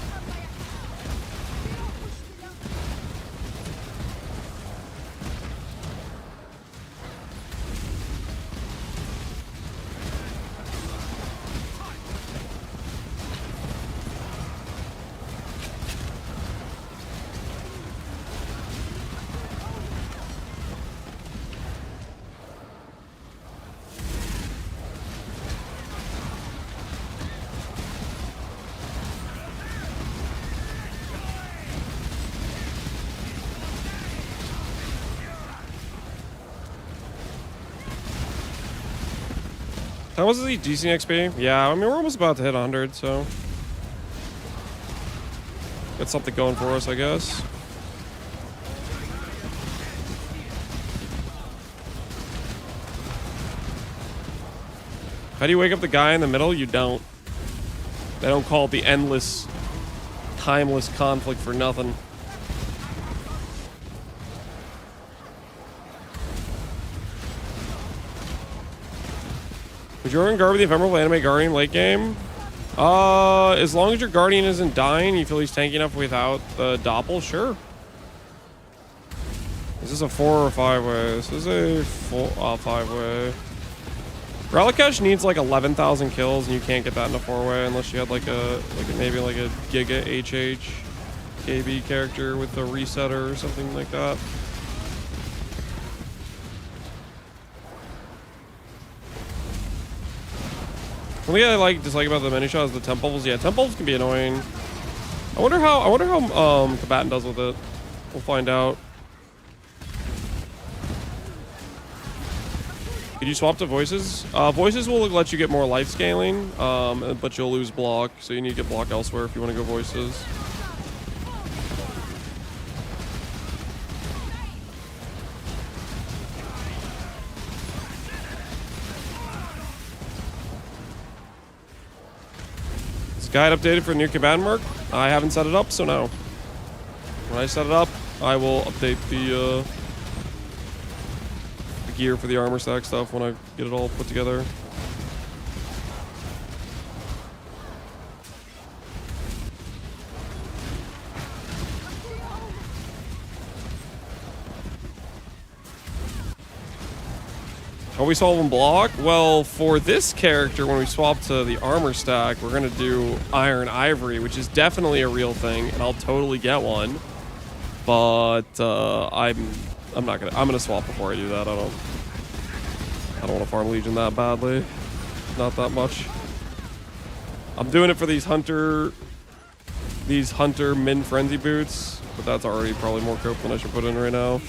How much is he DC XP? Yeah, I mean, we're almost about to hit 100, so. Got something going for us, I guess. How do you wake up the guy in the middle? You don't. They don't call it the endless, timeless conflict for nothing. Would Jordan guard with the Ephemeral Animate Guardian late game? As long as your guardian isn't dying, you feel he's tanky enough without the doppel, sure. Is this a 4 or 5-way? This is a 5-way. Relikesh needs like 11,000 kills, and you can't get that in a 4-way unless you had like maybe like a Giga HH KB character with a resetter or something like that. One thing I dislike about the mini shot is the temples. Yeah, temples can be annoying. I wonder how combatant does with it. We'll find out. Could you swap to voices? Voices will let you get more life scaling, but you'll lose block, so you need to get block elsewhere if you want to go voices. Is guide updated for new combatant Merc? I haven't set it up, so no. When I set it up, I will update the gear for the armor stack stuff when I get it all put together. How we solve in block? Well, for this character, when we swap to the armor stack, we're gonna do Iron Ivory, which is definitely a real thing, and I'll totally get one. But I'm gonna swap before I do that. I don't want to farm Legion that badly. Not that much. I'm doing it for these hunter min frenzy boots, but that's already probably more cope than I should put in right now.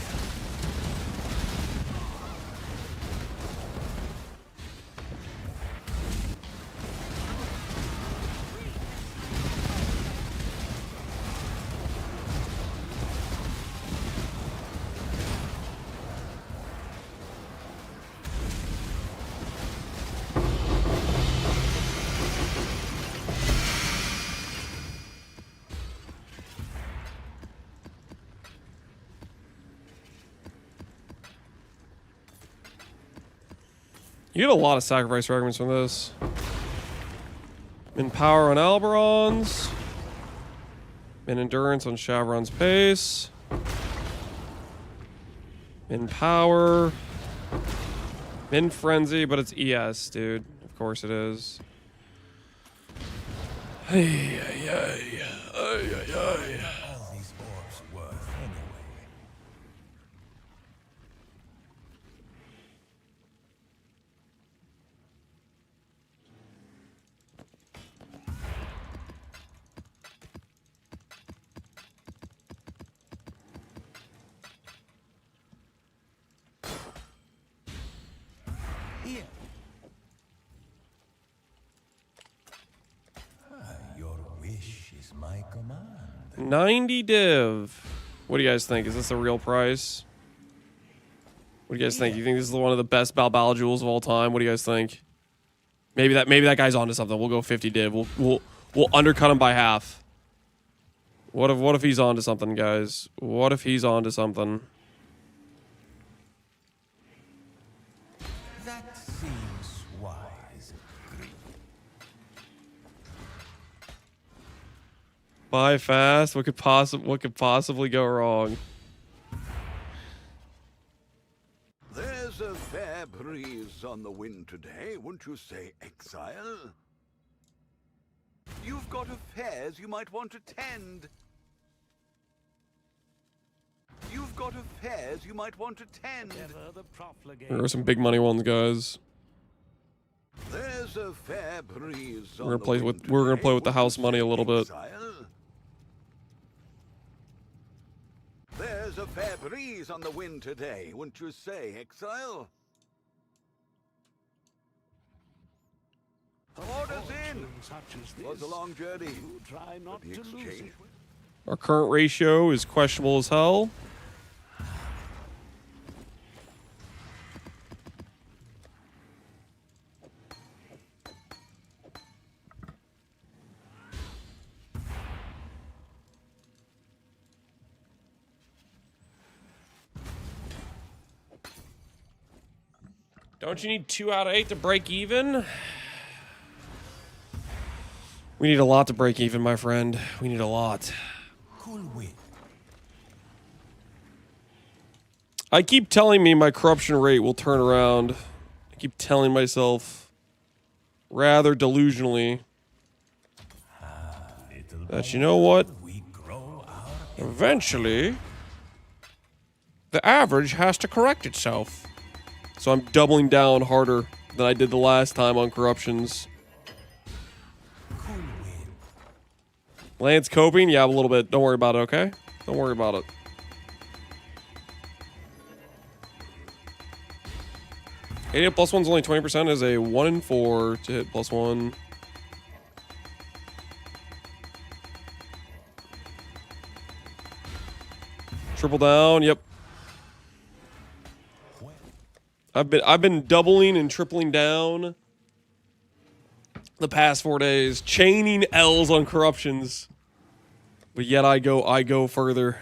You get a lot of sacrifice fragments from this. Min power on Alberons. Min endurance on Shavron's pace. Min power. Min frenzy, but it's ES, dude. Of course it is. Hey, ay, ay, ay, ay, ay. All these orbs worth anyway. Here. Your wish is my command. 90 div. What do you guys think? Is this a real price? What do you guys think? You think this is one of the best Balbala jewels of all time? What do you guys think? Maybe that guy's onto something. We'll go 50 div. We'll undercut him by half. What if he's onto something, guys? What if he's onto something? That seems wise. Buy fast. What could possibly go wrong? There's a fair breeze on the wind today, wouldn't you say, exile? You've got affairs you might want to tend. You've got affairs you might want to tend. There are some big money ones, guys. There's a fair breeze on We're gonna the play wind with we're gonna today, play with the wouldn't you house money a say, little bit. exile? There's a fair breeze on the wind today, wouldn't you say, exile? Orders in! Was a long journey. But the exchange. Our current ratio is questionable as hell. Don't you need 2 out of 8 to break even? We need a lot to break even, my friend. We need a lot. Cool wind. I keep telling me my corruption rate will turn around. I keep telling myself, rather delusionally, that you know what? We grow our Eventually, the average has to correct itself. So I'm doubling down harder than I did the last time on corruptions. cool wind. Lance coping? Yeah, a little bit. Don't worry about it, okay? Don't worry about it. Hitting plus one's only 20% is a 1 in 4 to hit plus one. Triple down, yep. I've been doubling and tripling down the past 4 days, chaining L's on corruptions. But yet I go further.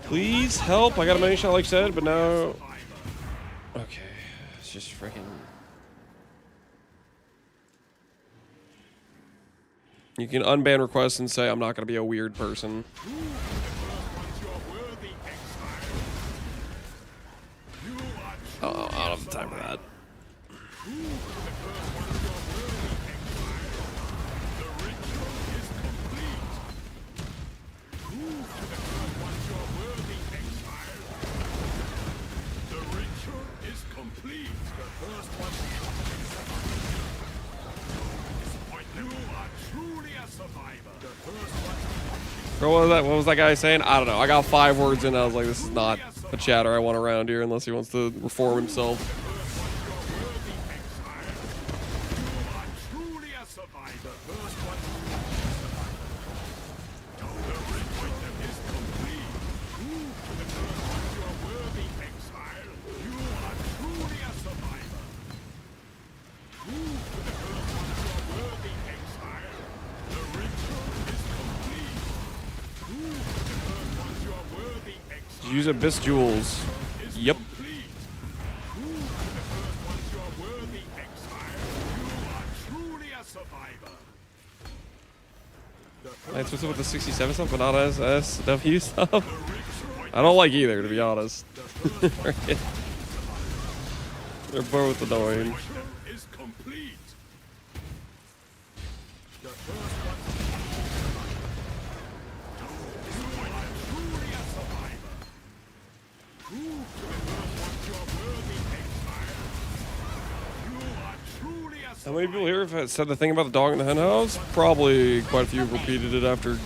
Please help. I got a mini shot like I said, but no. Okay. It's just freaking. You can unban requests and say I'm not going to be a weird person. Oh, I don't have the time for that. What was that guy saying? I don't know. I got 5 words in. I was like, this is not a chatter I want around here unless he wants to reform himself. Use Abyss Jewels. Yep. What's up with the 67 stuff, but not SW stuff? I don't like either, to be honest. They're both annoying. How many people here have said the thing about the dog in the hen house? Probably quite a few have repeated it after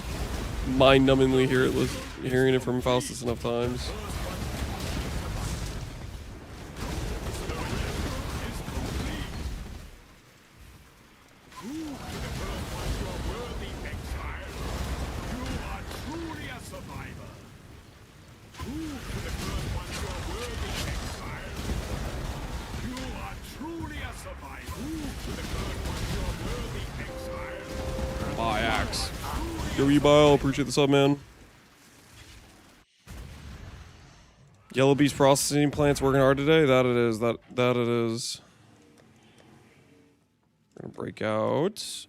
mind-numbingly hearing it from Faustus enough times. Yo, E-Bile, appreciate the sub, man. Yellow Beast processing plant's working hard today. That it is. That it is. We're gonna break out.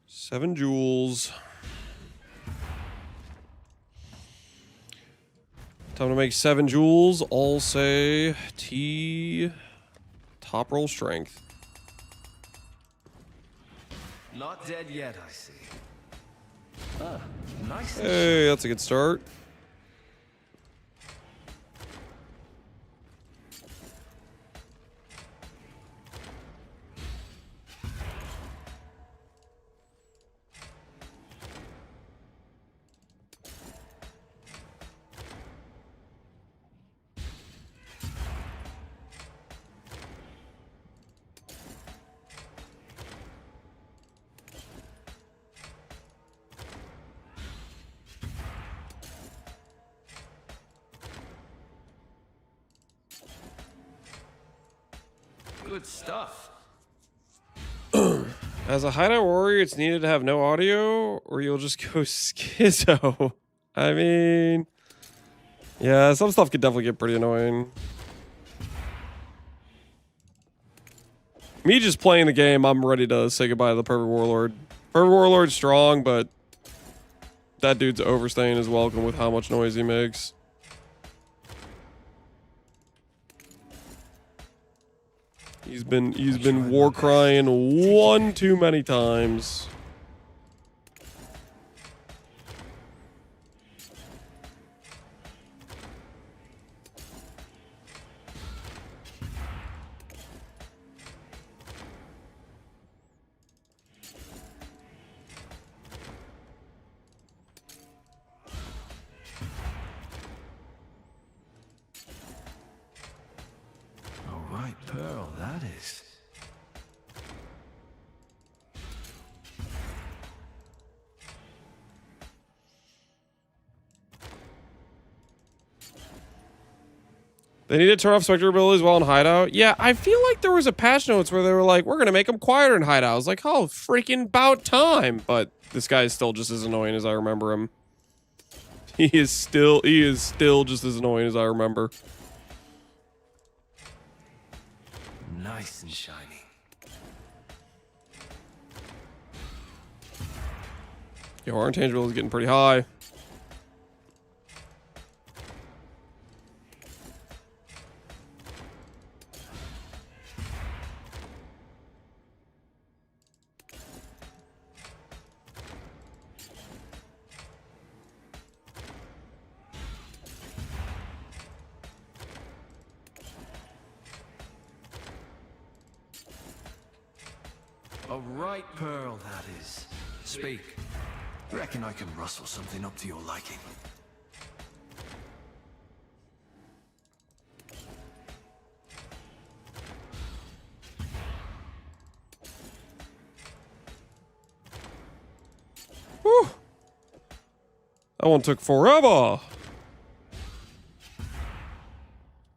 Seven jewels. Time to make 7 jewels. All say T. Top roll strength. Not dead yet, I see. Ah, nice. Hey, that's a good start. Good stuff. As a hideout warrior, it's needed to have no audio, or you'll just go schizo. I mean, yeah, some stuff could definitely get pretty annoying. Me just playing the game, I'm ready to say goodbye to the Perfect Warlord. Perfect Warlord's strong, but that dude's overstaying his welcome with how much noise he makes. He's been war crying one too many times. All right, Pearl, that is. They need to turn off Spectre abilities while in hideout. Yeah, I feel like there was a patch notes where they were like, we're going to make them quieter in hideout. I was like, oh, freaking about time. But this guy is still just as annoying as I remember him. He is still just as annoying as I remember. Nice and shiny. Yo, our intangible is getting pretty high. A right pearl, that is. Speak. Reckon I can rustle something up to your liking. Whew. That one took forever.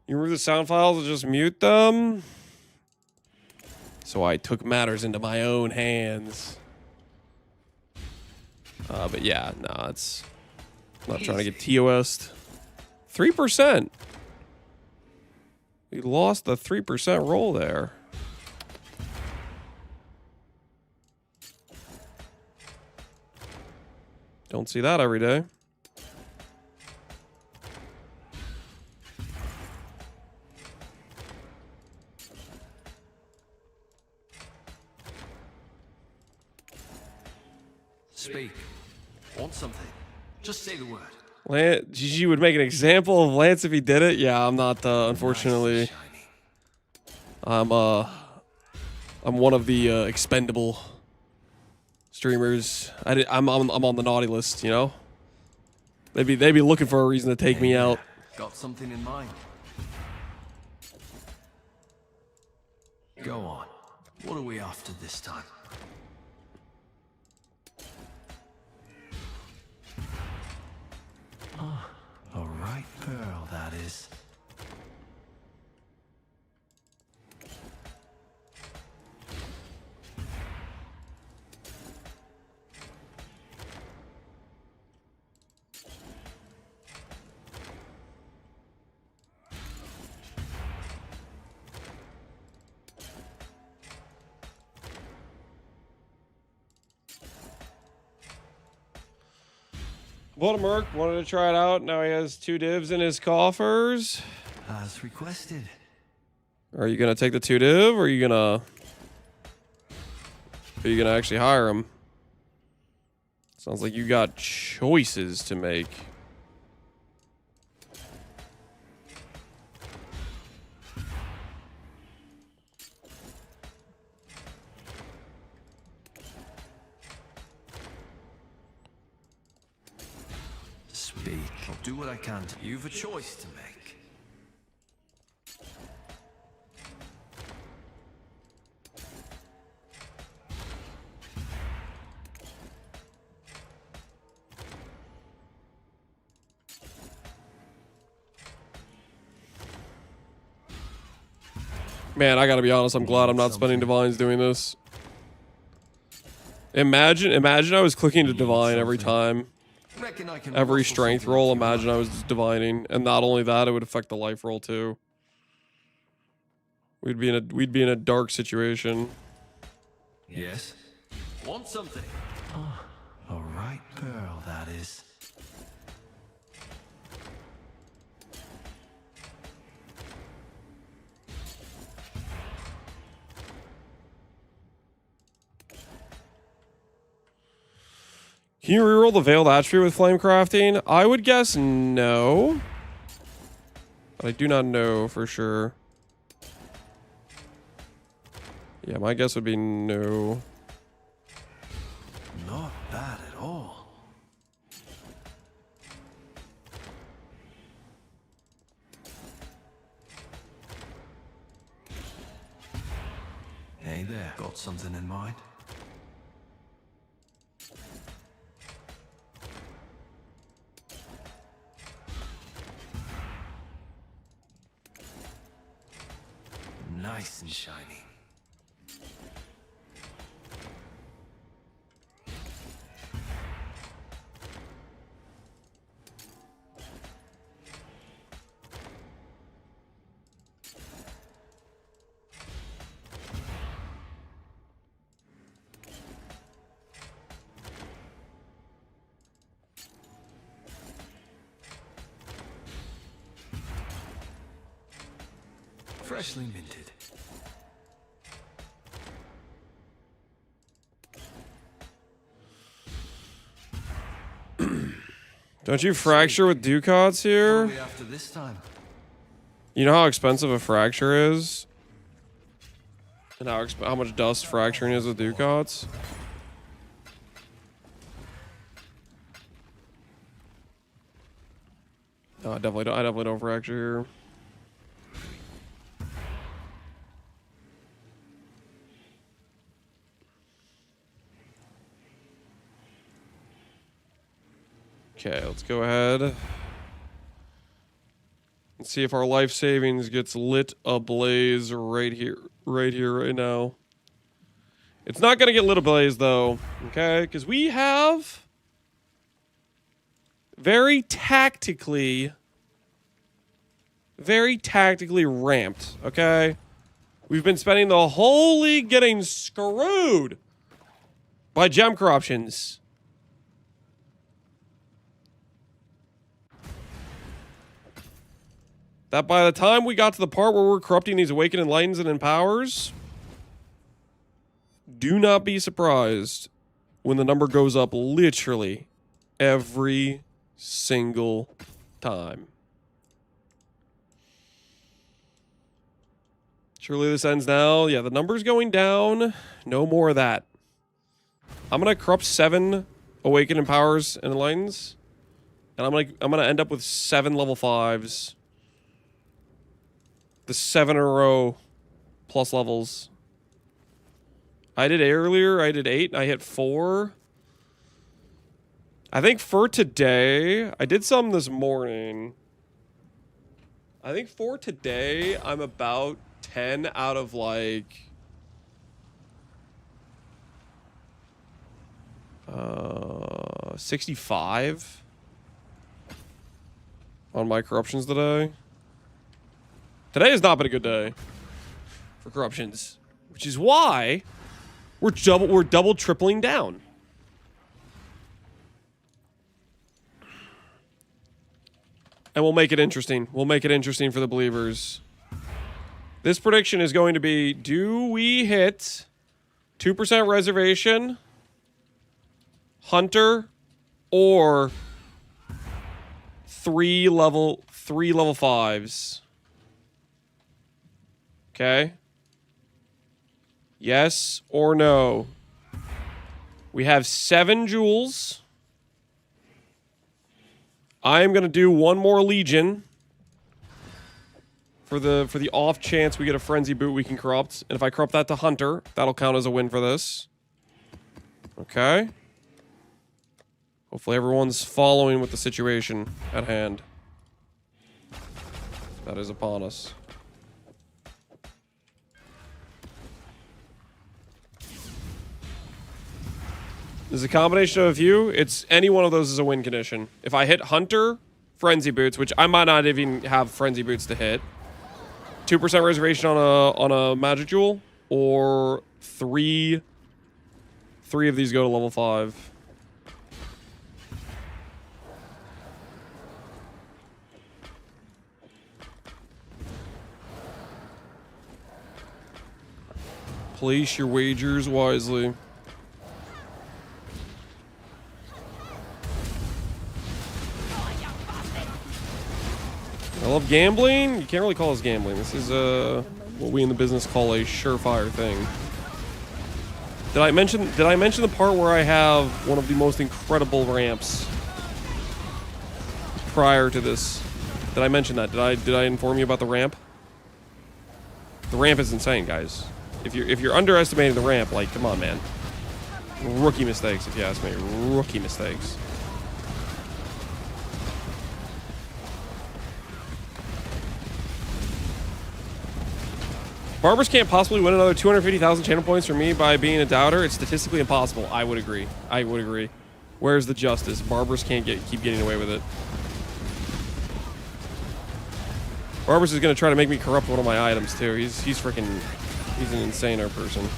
You remove the sound files and just mute them? So I took matters into my own hands. But yeah, no, it's I'm not trying to get TOS'd. 3%. We lost the 3% roll there. Don't see that every day. Speak. Want something? Just say the word. GG would make an example of Lance if he did it. Yeah, I'm not. Unfortunately, Nice and shiny. I'm one of the expendable streamers. I'm on the naughty list. You know, they'd be looking for a reason to take me out. Got something in mind? Go on. What are we after this time? Ah, a right pearl, that is. Bought a Merc, wanted to try it out. Now he has 2 divs in his coffers. As requested. Are you gonna take the 2 div, or are you gonna actually hire him? Sounds like you got choices to make. Speak. I'll do what I can. You've a choice to make. Man, I gotta be honest, I'm glad I'm not spending divines doing this. Imagine I was clicking to divine every time. Reckon I can Every rustle strength something roll, off your imagine I was just divining. And not only that, it would affect the life roll too. We'd be in a dark situation. Yes. Want something? Oh, a right pearl, that is. Can you reroll the Veiled Attribute with Flame Crafting? I would guess no. But I do not know for sure. Yeah, my guess would be no. Not bad at all. Hey there, got something in mind? Nice and shiny. Freshly minted. Don't you fracture with ducats here? Only after this time. You know how expensive a fracture is? And how much dust fracturing is with ducats? No, I definitely don't fracture here. Okay, let's go ahead and see if our life savings gets lit ablaze right here, right now. It's not gonna get lit ablaze though, okay? Because we have very tactically ramped, okay? We've been spending the whole league getting screwed by gem corruptions. That by the time we got to the part where we're corrupting these Awakened Enlightens and Empowers, do not be surprised when the number goes up literally every single time. Surely this ends now. Yeah, the number's going down. No more of that. I'm gonna corrupt 7 Awakened Empowers and Enlightens, and I'm gonna end up with 7 level 5s. The 7 in a row plus levels. I did 8 earlier. I did 8. And I hit 4. I think for today, I did some this morning. I think for today, I'm about 10 out of like 65 on my corruptions today. Today has not been a good day for corruptions, which is why we're double tripling down. And we'll make it interesting. We'll make it interesting for the believers. This prediction is going to be, do we hit 2% reservation, hunter, or 3 level 5s? Okay. Yes or no? We have 7 jewels. I am going to do 1 more legion for the off chance we get a frenzy boot we can corrupt. And if I corrupt that to hunter, that'll count as a win for this. Okay. Hopefully everyone's following with the situation at hand. That is upon us. There's a combination of a few. It's any one of those is a win condition. If I hit Hunter, Frenzy Boots, which I might not even have Frenzy Boots to hit, 2% reservation on a Magic Jewel, or three of these go to level 5. Place your wagers wisely. I love gambling. You can't really call this gambling. This is what we in the business call a surefire thing. Did I mention the part where I have one of the most incredible ramps prior to this? Did I mention that? Did I inform you about the ramp? The ramp is insane, guys. If you're underestimating the ramp, like, come on, man. Rookie mistakes, if you ask me. Rookie mistakes. Barbers can't possibly win another 250,000 channel points from me by being a doubter. It's statistically impossible. I would agree. I would agree. Where's the justice? Barbers can't keep getting away with it. Barbers is gonna try to make me corrupt one of my items too. He's an insaner person.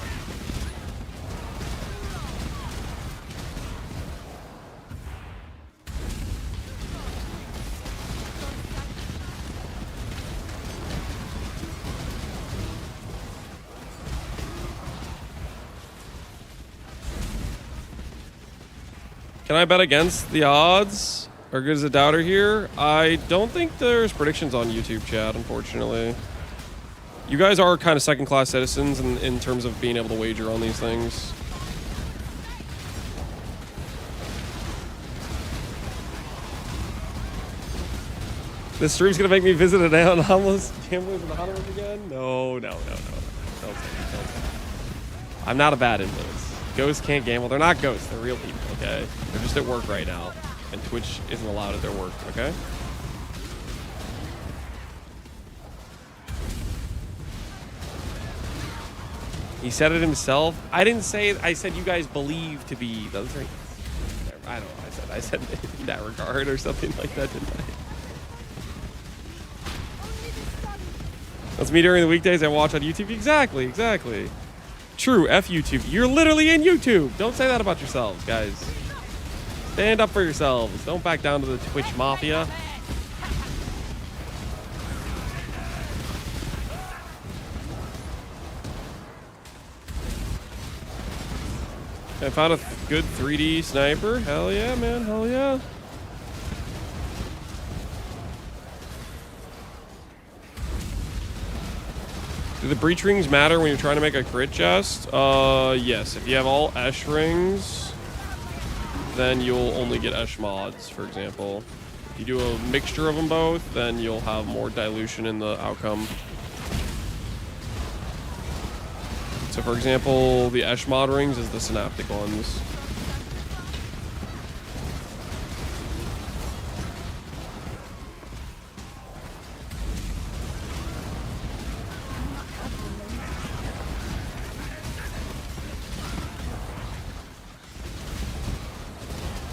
Can I bet against the odds? Are good as a doubter here? I don't think there's predictions on YouTube chat, unfortunately. You guys are kind of second-class citizens in terms of being able to wager on these things. This stream's gonna make me visit an anomalous gamblers in the Hollywood again? No. Don't say it. I'm not a bad influence. Ghosts can't gamble. They're not ghosts. They're real people, okay? They're just at work right now. And Twitch isn't allowed at their work, okay? He said it himself. I didn't say it. I said you guys believe to be those things. I don't know what I said. I said in that regard or something like that, didn't I? That's me during the weekdays I watch on YouTube. Exactly. True, F YouTube. You're literally in YouTube. Don't say that about yourselves, guys. Stand up for yourselves. Don't back down to the Twitch mafia. I found a good 3D sniper. Hell yeah, man. Hell yeah. Do the breach rings matter when you're trying to make a crit chest? Yes. If you have all Esh rings, then you'll only get Esh mods, for example. If you do a mixture of them both, then you'll have more dilution in the outcome. So, for example, the Esh mod rings is the synaptic ones.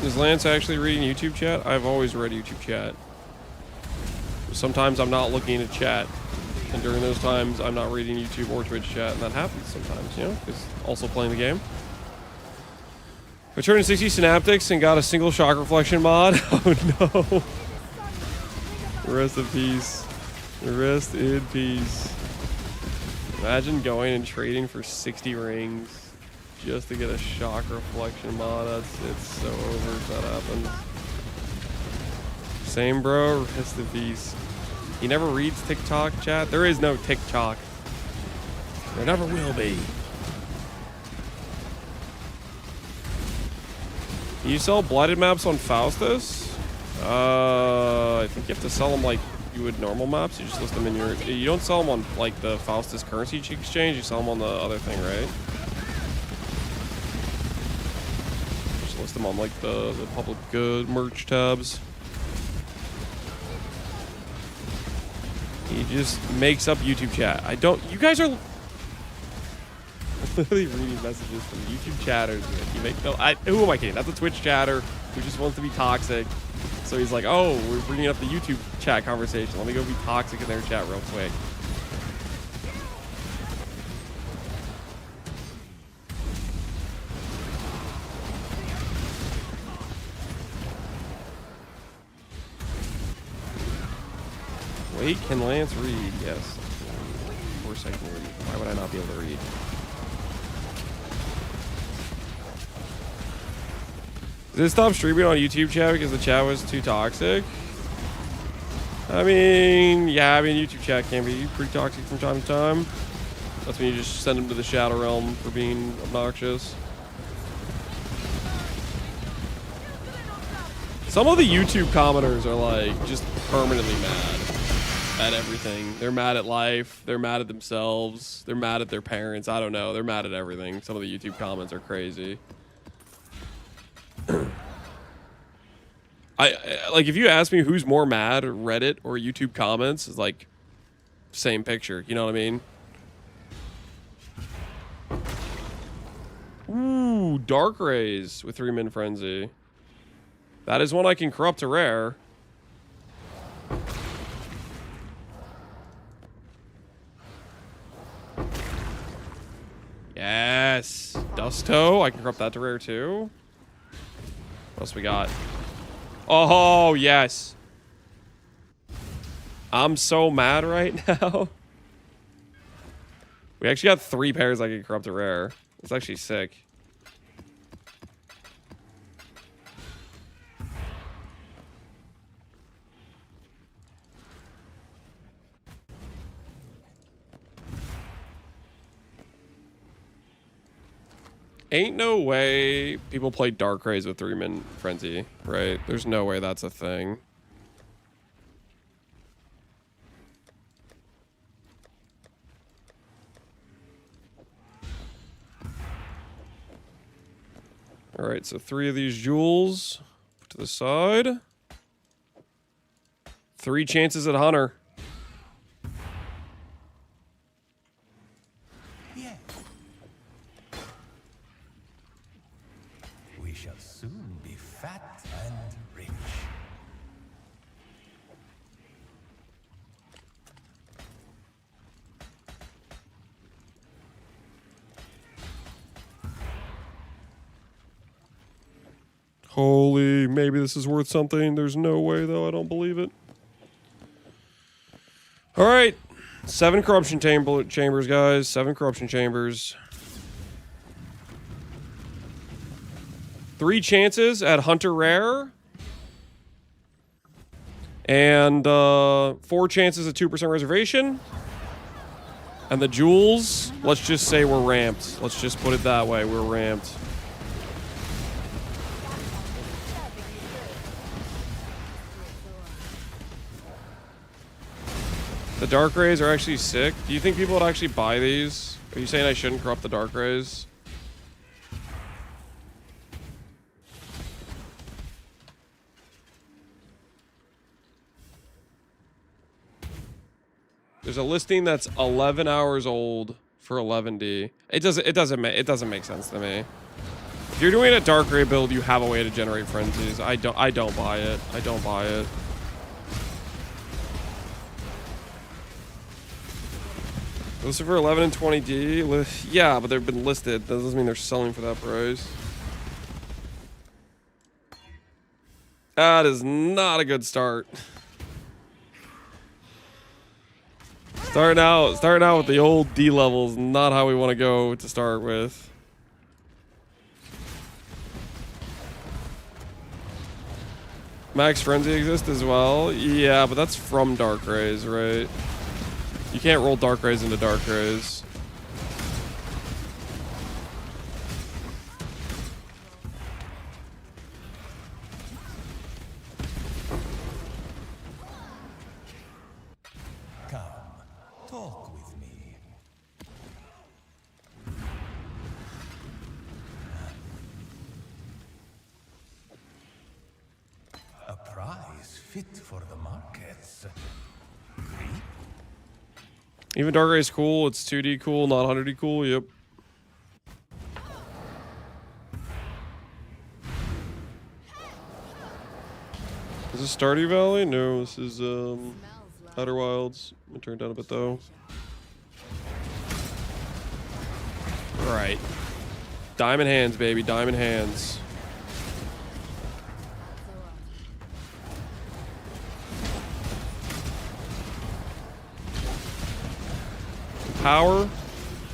Is Lance actually reading YouTube chat? I've always read YouTube chat. Sometimes I'm not looking at chat. And during those times, I'm not reading YouTube or Twitch chat. And that happens sometimes, you know? Because also playing the game. I turned 60 Synaptics and got a single shock reflection mod. Oh no. Rest in peace. Rest in peace. Imagine going and trading for 60 rings. Just to get a shock reflection mod. It's so over if that happens. Same bro, rest in peace. He never reads TikTok chat. There is no TikTok. There never will be. Can you sell blighted maps on Faustus? I think you have to sell them like you would normal maps. You just list them in your... You don't sell them on like the Faustus currency exchange. You sell them on the other thing, right? List them on like the public good merch tabs. He just makes up YouTube chat. You guys are Literally reading messages from YouTube chatters. You make no. Who am I kidding? That's a Twitch chatter who just wants to be toxic. So he's like, oh, we're bringing up the YouTube chat conversation. Let me go be toxic in their chat real quick. Wait, can Lance read? Yes. Of course I can read. Why would I not be able to read? Did it stop streaming on YouTube chat because the chat was too toxic? I mean, yeah, YouTube chat can be pretty toxic from time to time. That's when you just send them to the Shadow Realm for being obnoxious. Some of the YouTube commenters are like just permanently mad at everything. They're mad at life. They're mad at themselves. They're mad at their parents. I don't know. They're mad at everything. Some of the YouTube comments are crazy. Like, if you ask me who's more mad, Reddit or YouTube comments, it's like same picture. You know what I mean? Ooh, Dark Rays with 3-min Frenzy. That is one I can corrupt to rare. Yes. Dusto. I can corrupt that to rare too. What else we got? Oh, yes. I'm so mad right now. We actually got 3 pairs I can corrupt to rare. It's actually sick. Ain't no way people play Dark Rays with 3-min Frenzy, right? There's no way that's a thing. All right, so 3 of these jewels put to the side. 3 chances at Hunter. Yeah. We shall soon be fat and rich. Holy, maybe this is worth something. There's no way, though. I don't believe it. All right. 7 corruption chambers, guys. 7 corruption chambers. 3 chances at Hunter Rare. And 4 chances at 2% reservation. And the jewels, let's just say we're ramped. Let's just put it that way. We're ramped. The Dark Rays are actually sick. Do you think people would actually buy these? Are you saying I shouldn't corrupt the Dark Rays? There's a listing that's 11 hours old for 11D. It doesn't make sense to me. If you're doing a Dark Ray build, you have a way to generate frenzies. I don't buy it. I don't buy it. Listed for 11 and 20D? Yeah, but they've been listed. That doesn't mean they're selling for that price. That is not a good start. Starting out with the old D levels, not how we want to go to start with. Max Frenzy exists as well? Yeah, but that's from Dark Rays, right? You can't roll Dark Rays into Dark Rays. Come, talk with me. A prize fit for the markets. Even Dark Rays cool. It's 2D cool, not 100D cool. Yep. Is this Stardew Valley? No, this is Smells like Outer Wilds. I'm gonna turn it down a bit though. Right. Diamond hands, baby. Diamond hands. Power.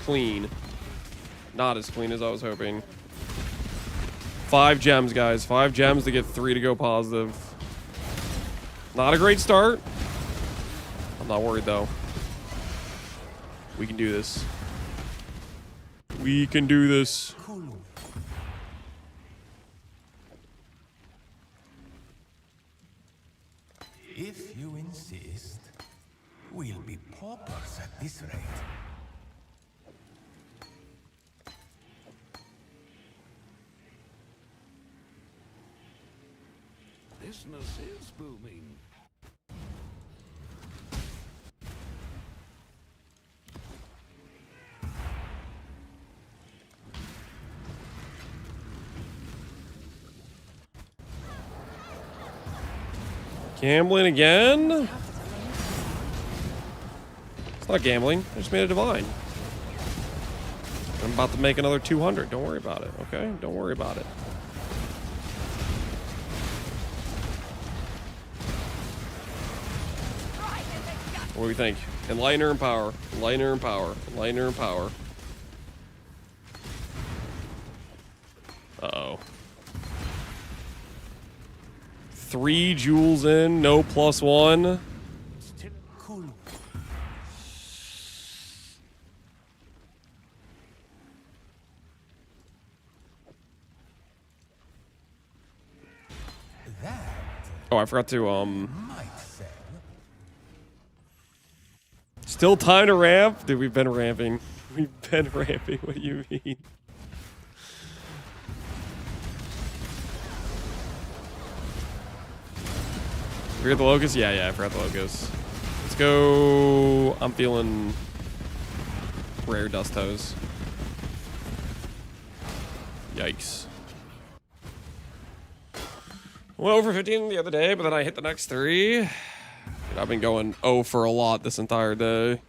Clean. Not as clean as I was hoping. 5 gems, guys. 5 gems to get 3 to go positive. Not a great start. I'm not worried, though. We can do this. We can do this. Cool. If you insist, we'll be paupers at this rate. Business is booming. Gambling again? It's not gambling. I just made a divine. I'm about to make another 200. Don't worry about it, okay? Don't worry about it. What do we think? Enlightener and power. Enlightener and power. Enlightener and power. Uh-oh. 3 jewels in, no +1. Still cool. That Oh, I forgot to, might sell. Still time to ramp? Dude, we've been ramping. We've been ramping. What do you mean? Forget the locust? Yeah, I forgot the locust. Let's go. I'm feeling rare dust toes. Yikes. Well, over 15 the other day, but then I hit the next 3. Dude, I've been going 0 for a lot this entire day.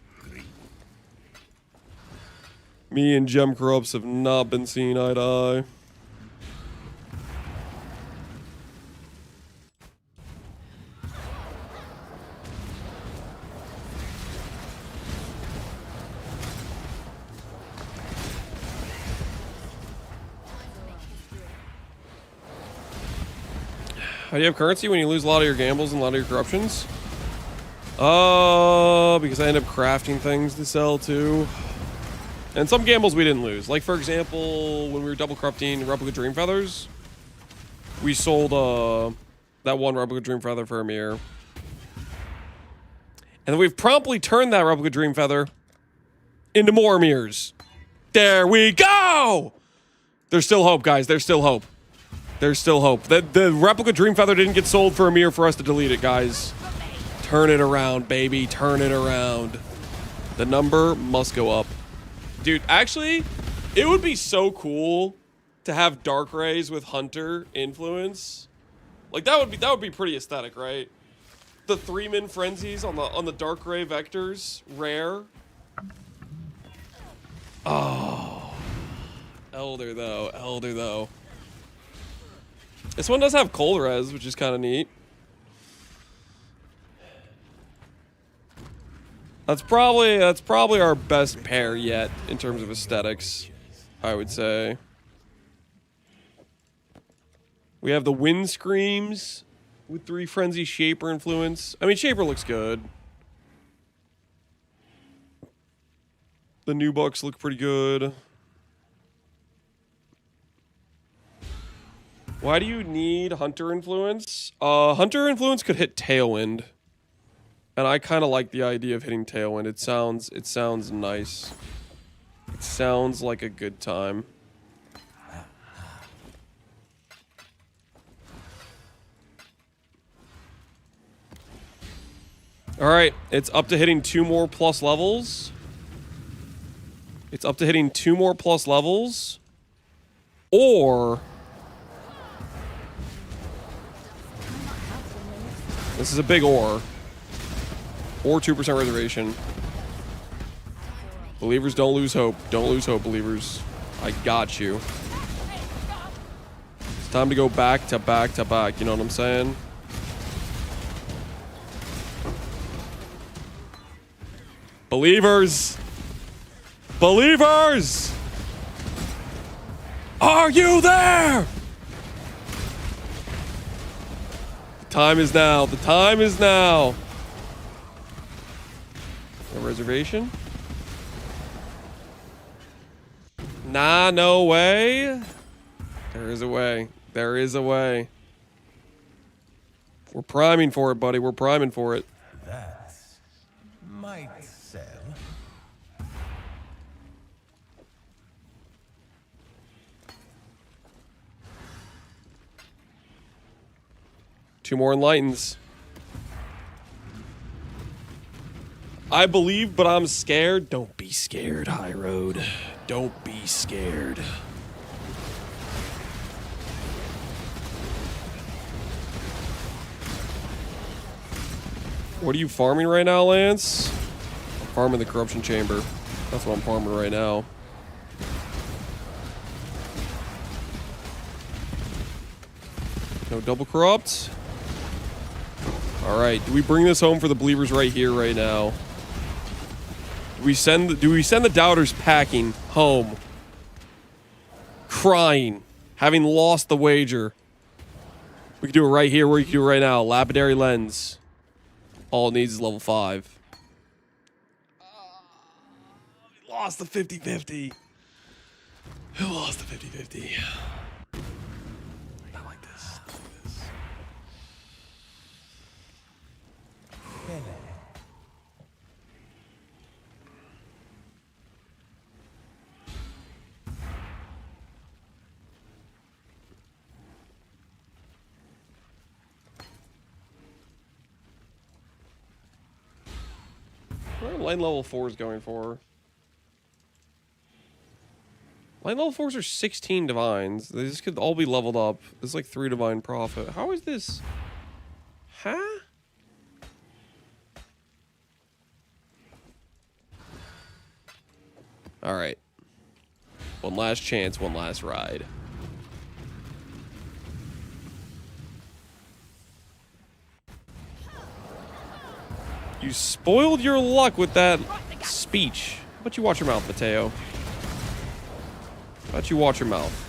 Me and Gem Corrupts have not been seeing eye to eye. How do you have currency when you lose a lot of your gambles and a lot of your corruptions? Because I end up crafting things to sell too. And some gambles we didn't lose. Like, for example, when we were double corrupting replica dream feathers, we sold that one replica dream feather for a mirror. And then we've promptly turned that replica dream feather into more mirrors. There we go! There's still hope, guys. There's still hope. There's still hope. The replica dream feather didn't get sold for a mirror for us to delete it, guys. Turn it around, baby. Turn it around. The number must go up. Dude, actually, it would be so cool to have Dark Rays with Hunter influence. Like, that would be pretty aesthetic, right? The 3-min frenzies on the Dark Ray vectors, rare. Oh. Elder though. This one does have cold res, which is kind of neat. That's probably our best pair yet in terms of aesthetics, I would say. We have the Wind Screams with 3 Frenzy Shaper influence. I mean, Shaper looks good. The new bucks look pretty good. Why do you need Hunter influence? Hunter influence could hit Tailwind. And I kind of like the idea of hitting Tailwind. It sounds nice. It sounds like a good time. All right, it's up to hitting 2 more plus levels. It's up to hitting 2 more plus levels. Or This is a big or. Or 2% reservation. Believers, don't lose hope. Don't lose hope, believers. I got you. It's time to go back to back to back. You know what I'm saying? Believers! Believers! Are you there? The time is now. The time is now. A reservation? Nah, no way. There is a way. There is a way. We're priming for it, buddy. We're priming for it. That might sell. Two more enlightens. I believe, but I'm scared. Don't be scared, High Road. Don't be scared. What are you farming right now, Lance? I'm farming the corruption chamber. That's what I'm farming right now. No double corrupt. All right, do we bring this home for the believers right here, right now? Do we send the doubters packing home, crying, having lost the wager? We can do it right here. We can do it right now. Lapidary lens. All it needs is level 5. We lost the 50-50. We lost the 50-50. Not like this. Not like this. What are line level 4s going for? Line level 4s are 16 divines. These could all be leveled up. This is like 3 divine profit. How is this? Huh? Alright. One last chance, one last ride. You spoiled your luck with that speech. How about you watch your mouth, Mateo? How about you watch your mouth?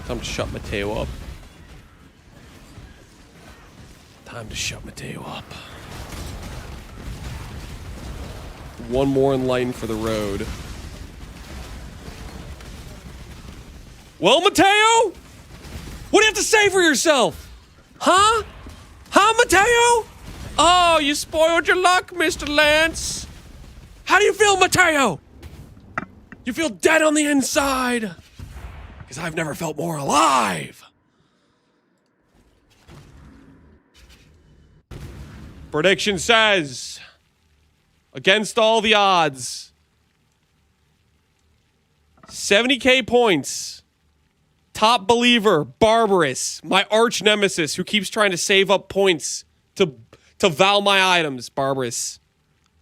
Time to shut Mateo up. Time to shut Mateo up. One more enlightened for the road. Well, Mateo? What do you have to say for yourself? Huh? Huh, Mateo? Oh, you spoiled your luck, Mr. Lance. How do you feel, Mateo? You feel dead on the inside. Because I've never felt more alive. Prediction says, against all the odds, 70k points. Top believer, Barbarous, my arch nemesis who keeps trying to save up points to val my items. Barbarous,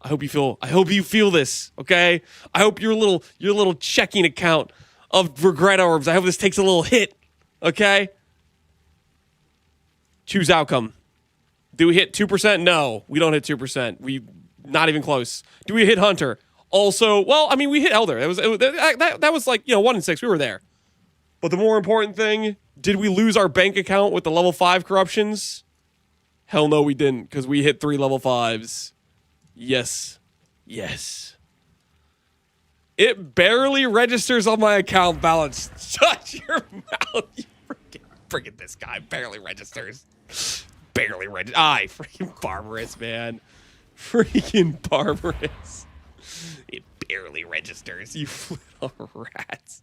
I hope you feel this, okay? I hope your little checking account of regret orbs, I hope this takes a little hit, okay? Choose outcome. Do we hit 2%? No, we don't hit 2%. We not even close. Do we hit Hunter? Also, well, I mean, we hit Elder. That was like, 1 in 6. We were there. But the more important thing, did we lose our bank account with the level 5 corruptions? Hell no, we didn't, because we hit 3 level 5s. Yes. Yes. It barely registers on my account balance. Shut your mouth, you freaking this guy barely registers. Barely registers. Aye, freaking Barbarous, man. Freaking Barbarous. It barely registers, you little rats.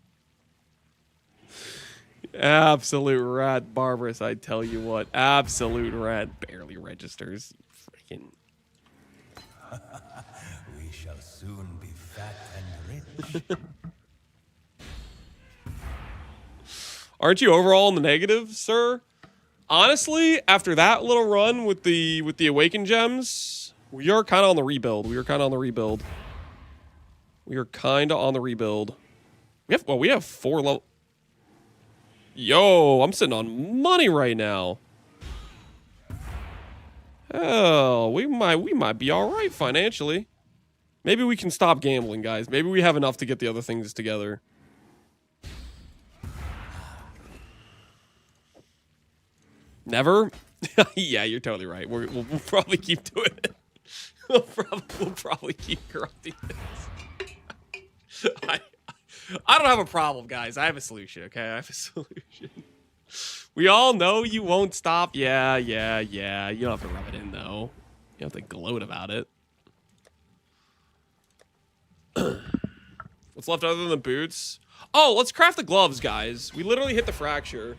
Absolute rat, Barbarous, I tell you what. Absolute rat barely registers. Freaking We shall soon be fat and rich. Aren't you overall in the negative, sir? Honestly, after that little run with the Awakened Gems, we are kind of on the rebuild. We are kind of on the rebuild. We are kind of on the rebuild. We have 4 level. Yo, I'm sitting on money right now. Oh, we might be all right financially. Maybe we can stop gambling, guys. Maybe we have enough to get the other things together. Never? Yeah, you're totally right. We'll probably keep doing it. We'll probably keep corrupting this. I don't have a problem, guys. I have a solution, okay? I have a solution. We all know you won't stop. Yeah. You don't have to rub it in, though. You have to gloat about it. What's left other than the boots? Oh, let's craft the gloves, guys. We literally hit the fracture.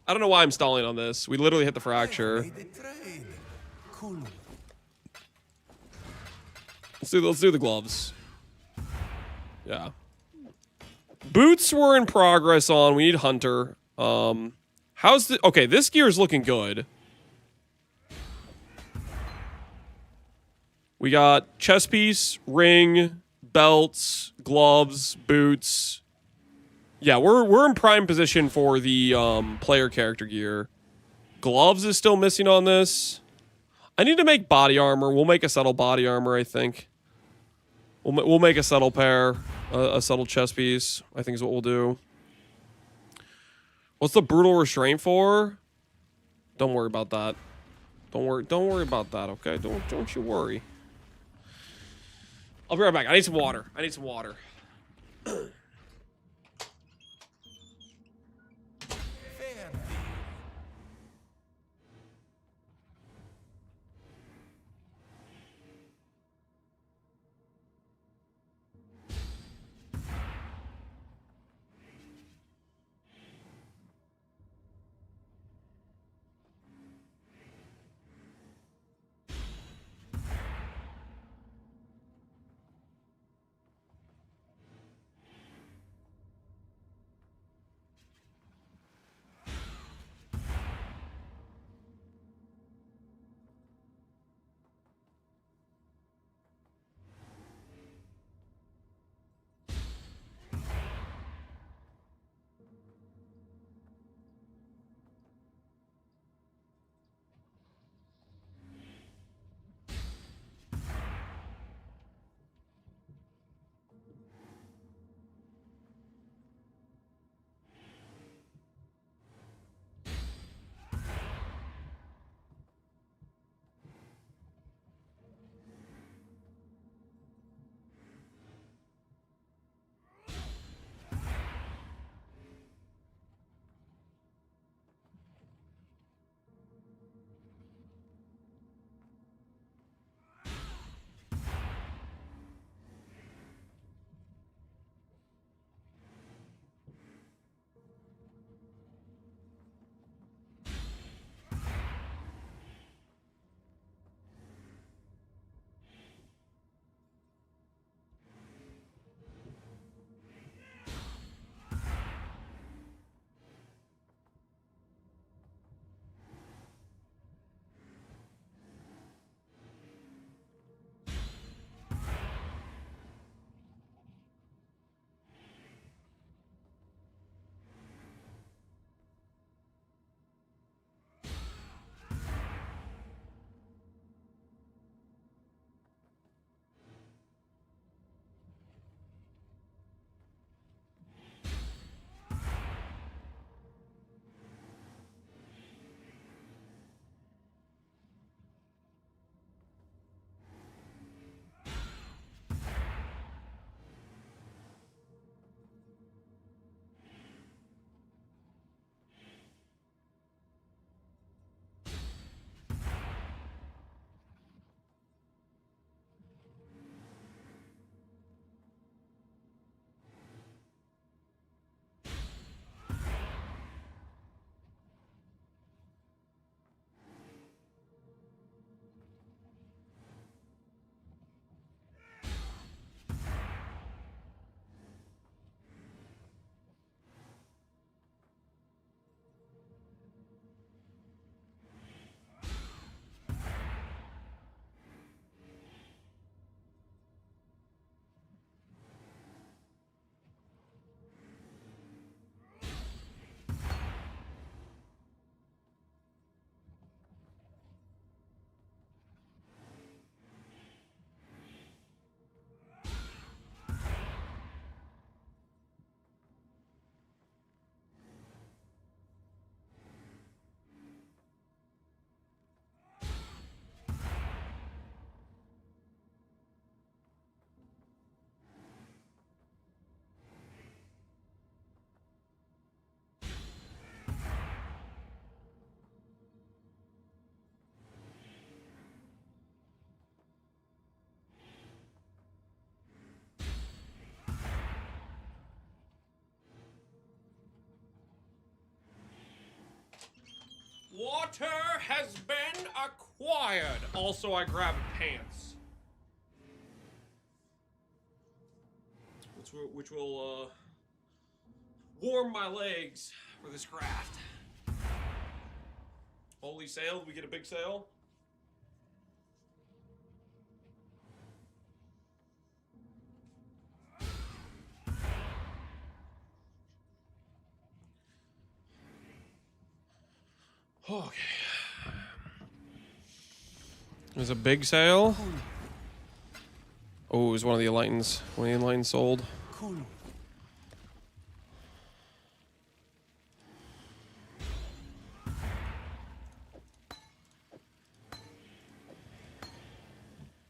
I don't know why I'm stalling on this. We literally hit the fracture. Made a trade. Cool. Let's do the gloves. Yeah. Boots we're in progress on. We need Hunter. How's the... Okay, this gear is looking good. We got chest piece, ring, belts, gloves, boots. Yeah, we're in prime position for the player character gear. Gloves is still missing on this. I need to make body armor. We'll make a subtle body armor, I think. We'll make a subtle pair, a subtle chest piece, I think is what we'll do. What's the brutal restraint for? Don't worry about that. Don't worry about that, okay? Don't you worry. I'll be right back. I need some water. Fair deal. character has been acquired. Also, I grabbed pants. Which will warm my legs for this craft. Holy sale, we get a big sale. Okay. There's a big sale. Oh, it was one of the enlightens. One of the enlightens sold. Cool.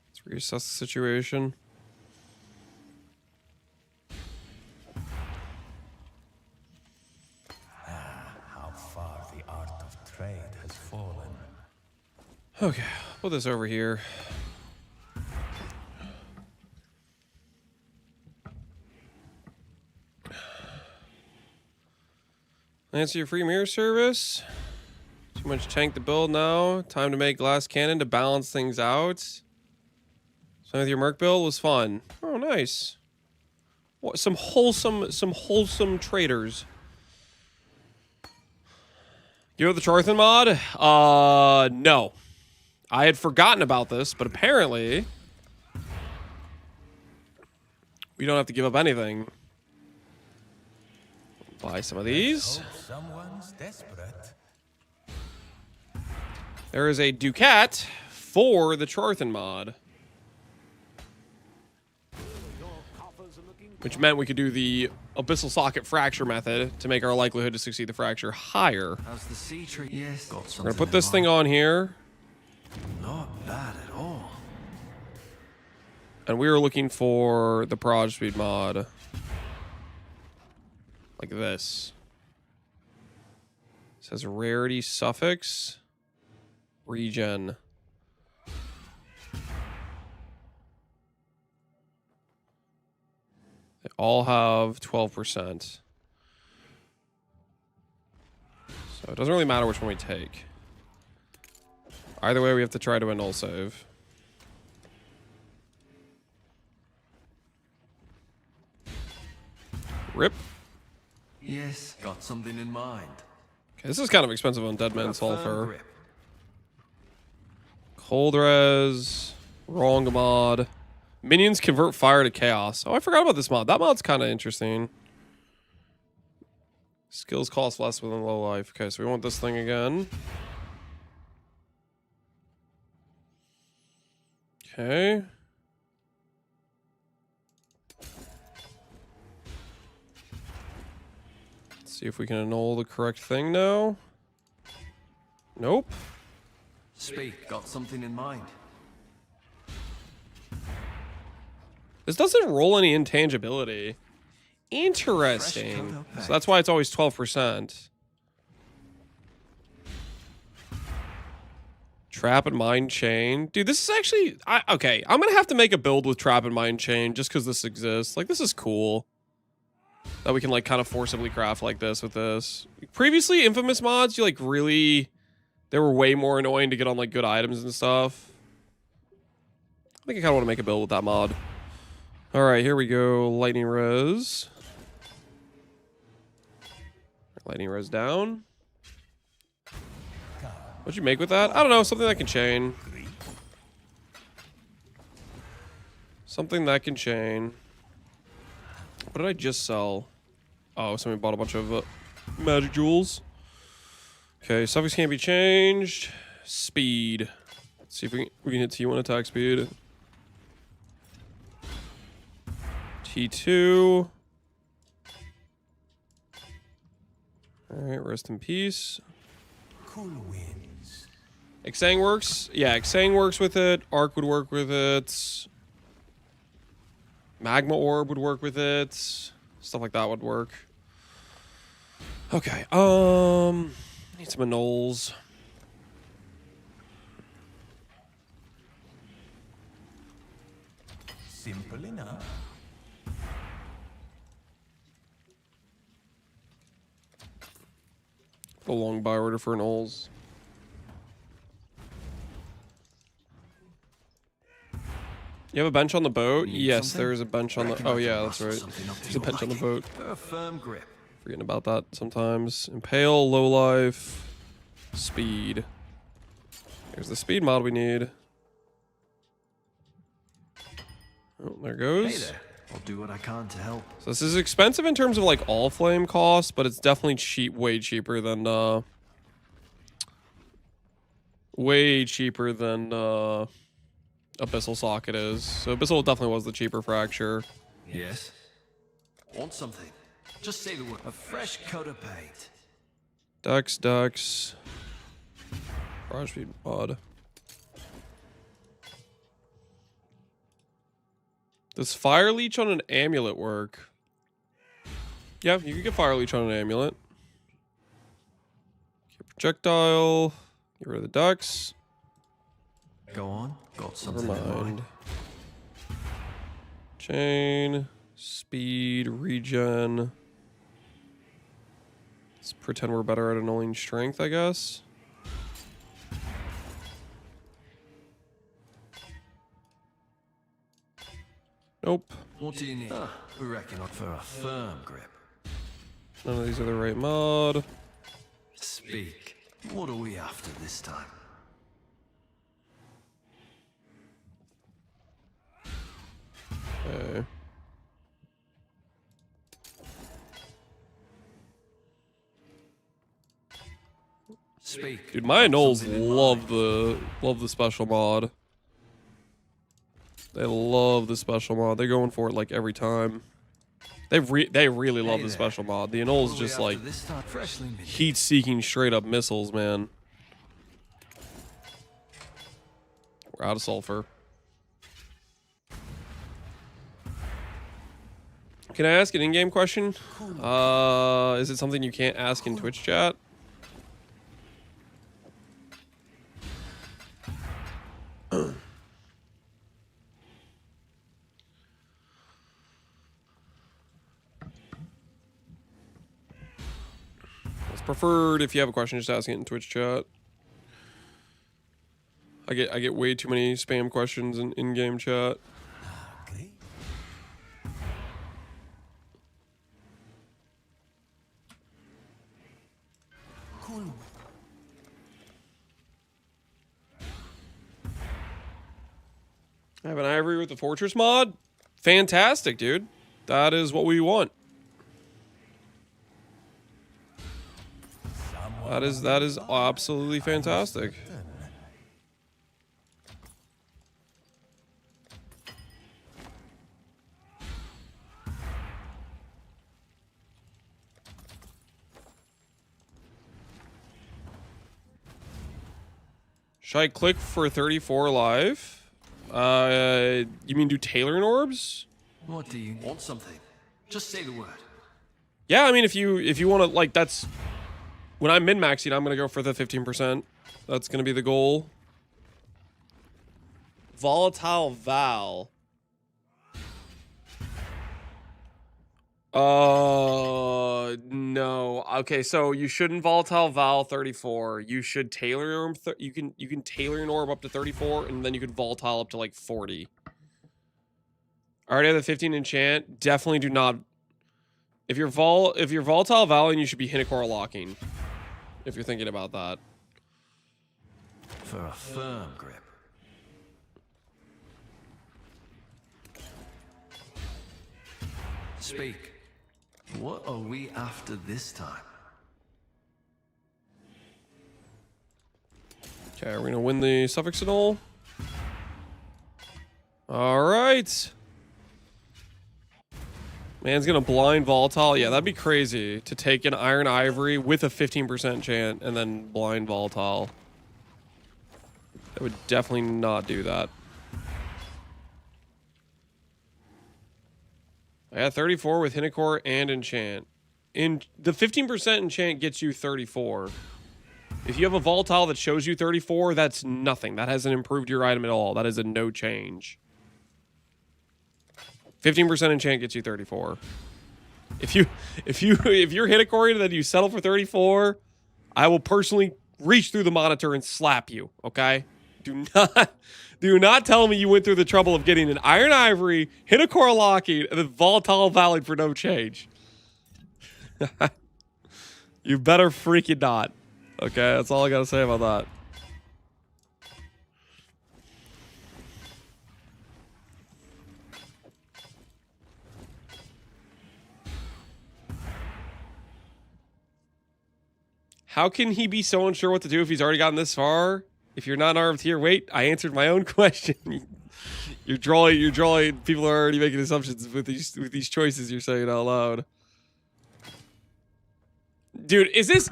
Let's reassess the situation. How far the art of trade has fallen. Okay, put this over here. Answer your free mirror service. Too much tank to build now. Time to make glass cannon to balance things out. So with your Merc build was fun. Oh, nice. What, some wholesome traders. You know the Charthan mod? No. I had forgotten about this, but apparently we don't have to give up anything. Buy some of these. Hope someone's desperate. There is a Ducat for the Charthan mod. Which meant we could do the abyssal socket fracture method to make our likelihood to succeed the fracture higher. How's the sea tree? Yes. Got something We're gonna put in this thing mind. on here. Not bad at all. And we were looking for the Proj Speed mod. Like this. It says rarity suffix. Regen. They all have 12%. So it doesn't really matter which one we take. Either way, we have to try to null save. Rip. Yes. Got something in mind. Okay, this is kind of expensive on Dead Man Got a firm Sulfur. grip. Cold res. Wrong mod. Minions convert fire to chaos. Oh, I forgot about this mod. That mod's kind of interesting. Skills cost less within low life. Okay, so we want this thing again. Okay. Let's see if we can annul the correct thing now. Nope. Speak. Got something in mind. This doesn't roll any intangibility. Interesting. photo pack. So that's why it's always 12%. Trap and Mind Chain. Dude, this is actually... okay, I'm going to have to make a build with Trap and Mind Chain just because this exists. Like, this is cool. That we can, like, kind of forcibly craft like this with this. Previously, Infamous mods, you, like, really... They were way more annoying to get on, like, good items and stuff. I think I kind of want to make a build with that mod. Alright, here we go. Lightning Res. Lightning Res down. What'd you make with that? I don't know. Something that can chain. Something that can chain. What did I just sell? Oh, somebody bought a bunch of magic jewels. Okay, suffix can't be changed. Speed. Let's see if we can hit T1 attack speed. T2. Alright, rest in peace. Cool winds. Xang works. Yeah, Xang works with it. Arc would work with it. Magma Orb would work with it. Stuff like that would work. Okay, need some annuls. Simple enough. A long buy order for annuls. You have a bench on the boat? Need Yes, something? there is a bench on the... Reckon I Oh, can yeah, that's rustle right. something up to There's a your bench on the liking. boat. A firm grip. Forgetting about that sometimes. Impale, low life, speed. Here's the speed mod we need. Oh, there Hey goes. there. I'll do what I can to help. So this is expensive in terms of like all flame costs, but it's definitely cheap, way cheaper than Abyssal Socket is. So Abyssal definitely was the cheaper fracture. Yes? Want something? Just say the word. A fresh coat of paint. Ducks. Barrage speed mod. Does Fire Leech on an amulet work? Yeah, you can get Fire Leech on an amulet. Get projectile. Get rid of the ducks. Go on. Got Never something in mind. mind. Chain. Speed. Regen. Let's pretend we're better at annulling strength, I guess. Nope. What do you need? We reckon for a firm grip. None of these are the right mod. Speak. What are we after this time? Okay. Speak. Dude, my Got Knolls something in love mind. the special mod. They love the special mod. They're going for it like every time. They really love Hey the there. special mod. The What Anols are we just after like this time? Freshly minted. heat-seeking straight up missiles, man. We're out of sulfur. Can I ask an in-game question? Is it something you can't ask in Twitch chat? It's preferred if you have a question, just ask it in Twitch chat. I get way too many spam questions in in-game chat. Okay. Cool. I have an ivory with the fortress mod. Fantastic, dude. That is what we want. That is absolutely fantastic. Should I click for 34 live? You mean do tailoring orbs? What do you want? Something? Just say the word. Yeah, I mean if you want to like that's when I'm min-maxing, I'm gonna go for the 15%. That's gonna be the goal. Volatile Val. No. Okay, so you shouldn't volatile Val 34. You should tailor your orb. You can tailor an orb up to 34, and then you can volatile up to like 40. I already have the 15 enchant. Definitely do not. If you're volatile Valing, you should be Hinekora locking. If you're thinking about that. For a firm grip. Speak. What are we after this time? Okay, we're gonna win the suffix annul. All right. Man's gonna blind volatile. Yeah, that'd be crazy to take an iron ivory with a 15% chant and then blind volatile. I would definitely not do that. I got 34 with Hinekor and enchant. The 15% enchant gets you 34. If you have a volatile that shows you 34, that's nothing. That hasn't improved your item at all. That is a no change. 15% enchant gets you 34. If you're Hinekori and then you settle for 34, I will personally reach through the monitor and slap you, okay? Do not tell me you went through the trouble of getting an Iron Ivory, hit a core locking, and then Volatile Valid for no change. You better freaking not. Okay, that's all I gotta say about that. How can he be so unsure what to do if he's already gotten this far? If you're not armed here, wait, I answered my own question. You're drawing. People are already making assumptions with these choices you're saying out loud. Dude, is this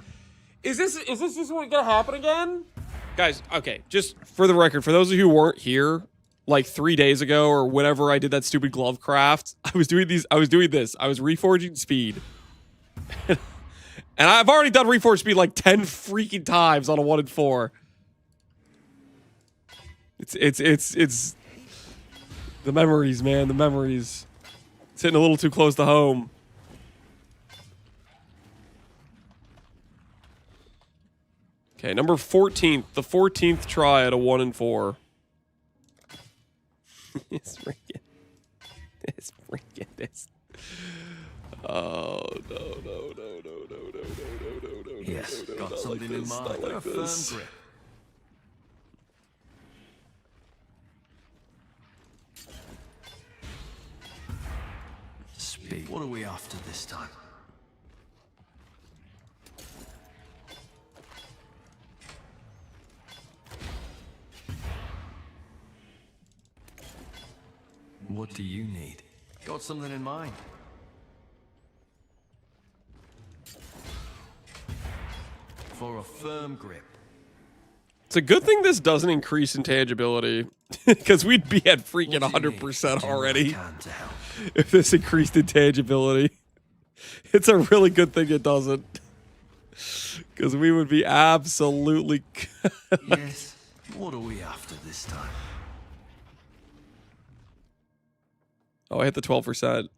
just gonna happen again? Guys, okay, just for the record, for those of you who weren't here, like 3 days ago or whenever I did that stupid glove craft, I was doing this. I was reforging speed. And I've already done reforge speed like 10 freaking times on a 1 and 4. It's the memories, man, the memories. It's hitting a little too close to home. Okay, number 14th, the 14th try at a 1 and 4. It's freaking. Oh no. Yes, got Not something like in this, mind. not like A firm this. grip. Speed. What are we after this time? What do you need? Got something in mind? For a firm grip. It's a good thing this doesn't increase intangibility, because we'd be at freaking What do you need? 100% Do what I already can to help. if this increased intangibility. It's a really good thing it doesn't, because we would be absolutely. Yes. What are we after this time? Oh, I hit the 12%.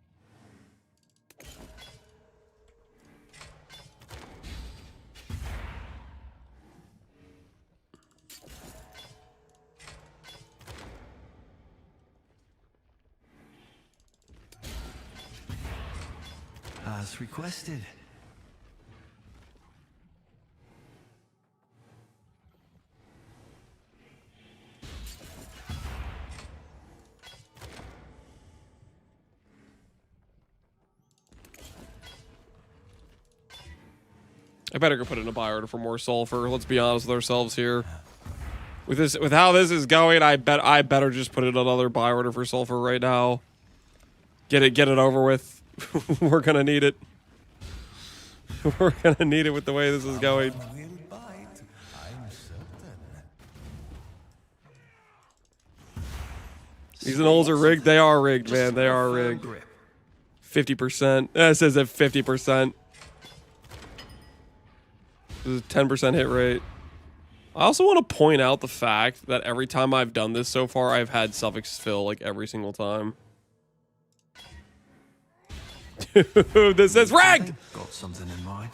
As requested. I better go put in a buy order for more sulfur. Let's be honest with ourselves here. With how this is going, I better just put in another buy order for sulfur right now. Get it over with. We're gonna need it. We're gonna need it with the way this is going. Will bite, I'm certain. These anoles are rigged. They are rigged, man. They are Firm rigged. grip. 50%. It says at 50%. This is a 10% hit rate. I also want to point out the fact that every time I've done this so far, I've had suffix fill like every single time. Dude, this is rigged! Got something in mind?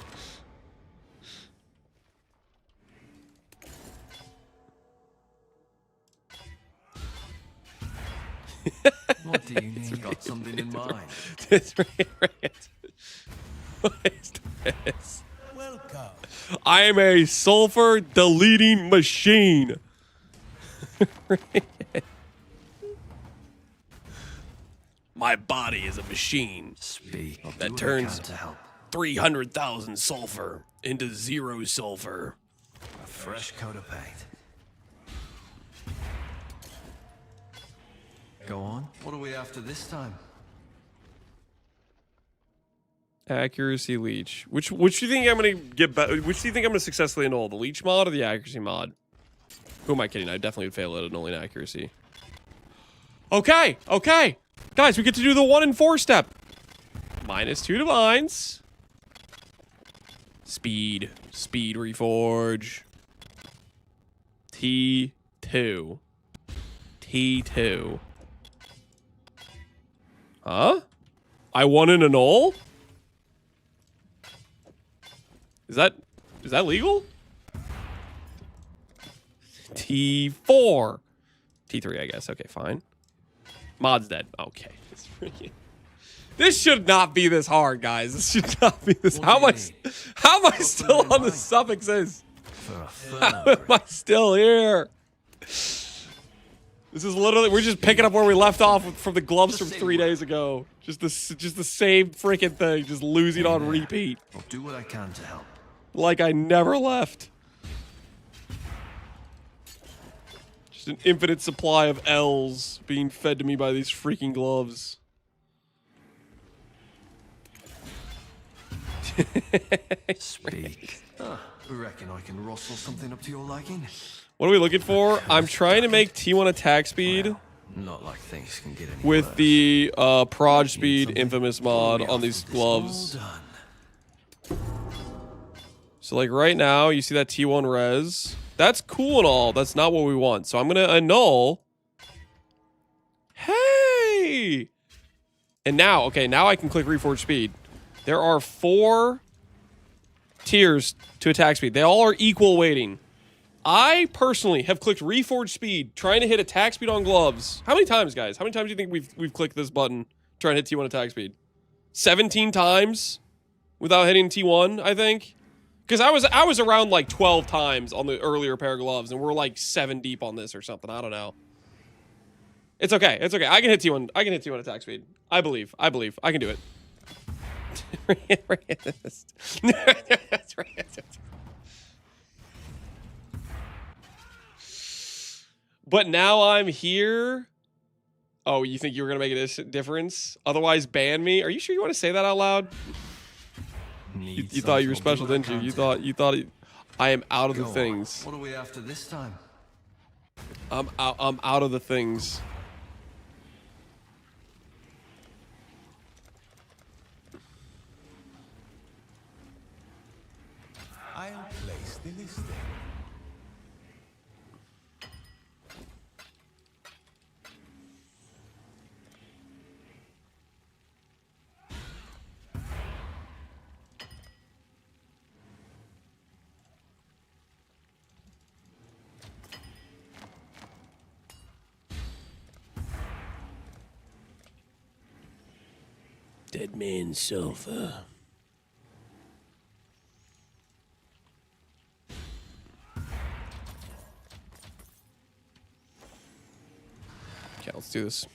What do you need? Got something in mind? It's rigged. What is this? Welcome. I am a sulfur deleting machine. My body is a machine Speak. I'll that do what I turns can to help. 300,000 sulfur into 0 sulfur. A fresh coat of paint. Go on. What are we after this time? Accuracy leech. Which do you think I'm gonna get? Which do you think I'm gonna successfully annul? The leech mod or the accuracy mod? Who am I kidding? I definitely would fail at annulling accuracy. Okay, guys, we get to do the 1 and 4 step. -2 divines. Speed reforge. T2. Huh? I won an annul? Is that legal? T4. T3, I guess. Okay, fine. Mod's dead. Okay. This should not be this hard, guys. This should not be this. How am I still on the suffixes? How am I still here? This is literally, we're just picking up where we left off from the gloves from 3 days ago. Just the same freaking thing, just losing on repeat. I'll do what I can to help. Like I never left. Just an infinite supply of L's being fed to me by these freaking gloves. Speak. Reckon I can rustle something up to your liking? What are we looking for? I'm trying to make T1 attack speed Not like things can get any with worse. the proj speed infamous mod on these gloves. All done. So like right now, you see that T1 res. That's cool and all. That's not what we want. So I'm going to annul. Hey! And now, okay, now I can click Reforge Speed. There are 4 tiers to attack speed. They all are equal weighting. I personally have clicked Reforge Speed, trying to hit attack speed on gloves. How many times, guys? How many times do you think we've clicked this button, trying to hit T1 attack speed? 17 times without hitting T1, I think. Because I was around like 12 times on the earlier pair of gloves, and we're like 7 deep on this or something. I don't know. It's okay. It's okay. I can hit T1. I can hit T1 attack speed. I believe. I can do it. That's right. But now I'm here. Oh, you think you were gonna make a difference? Otherwise, ban me. Are you sure you want to say that out loud? You thought you were special, didn't you? You thought I am out of the things. What are we after this time? I'm out of the things. I'll place the listing. Dead man sofa. Okay, let's do this.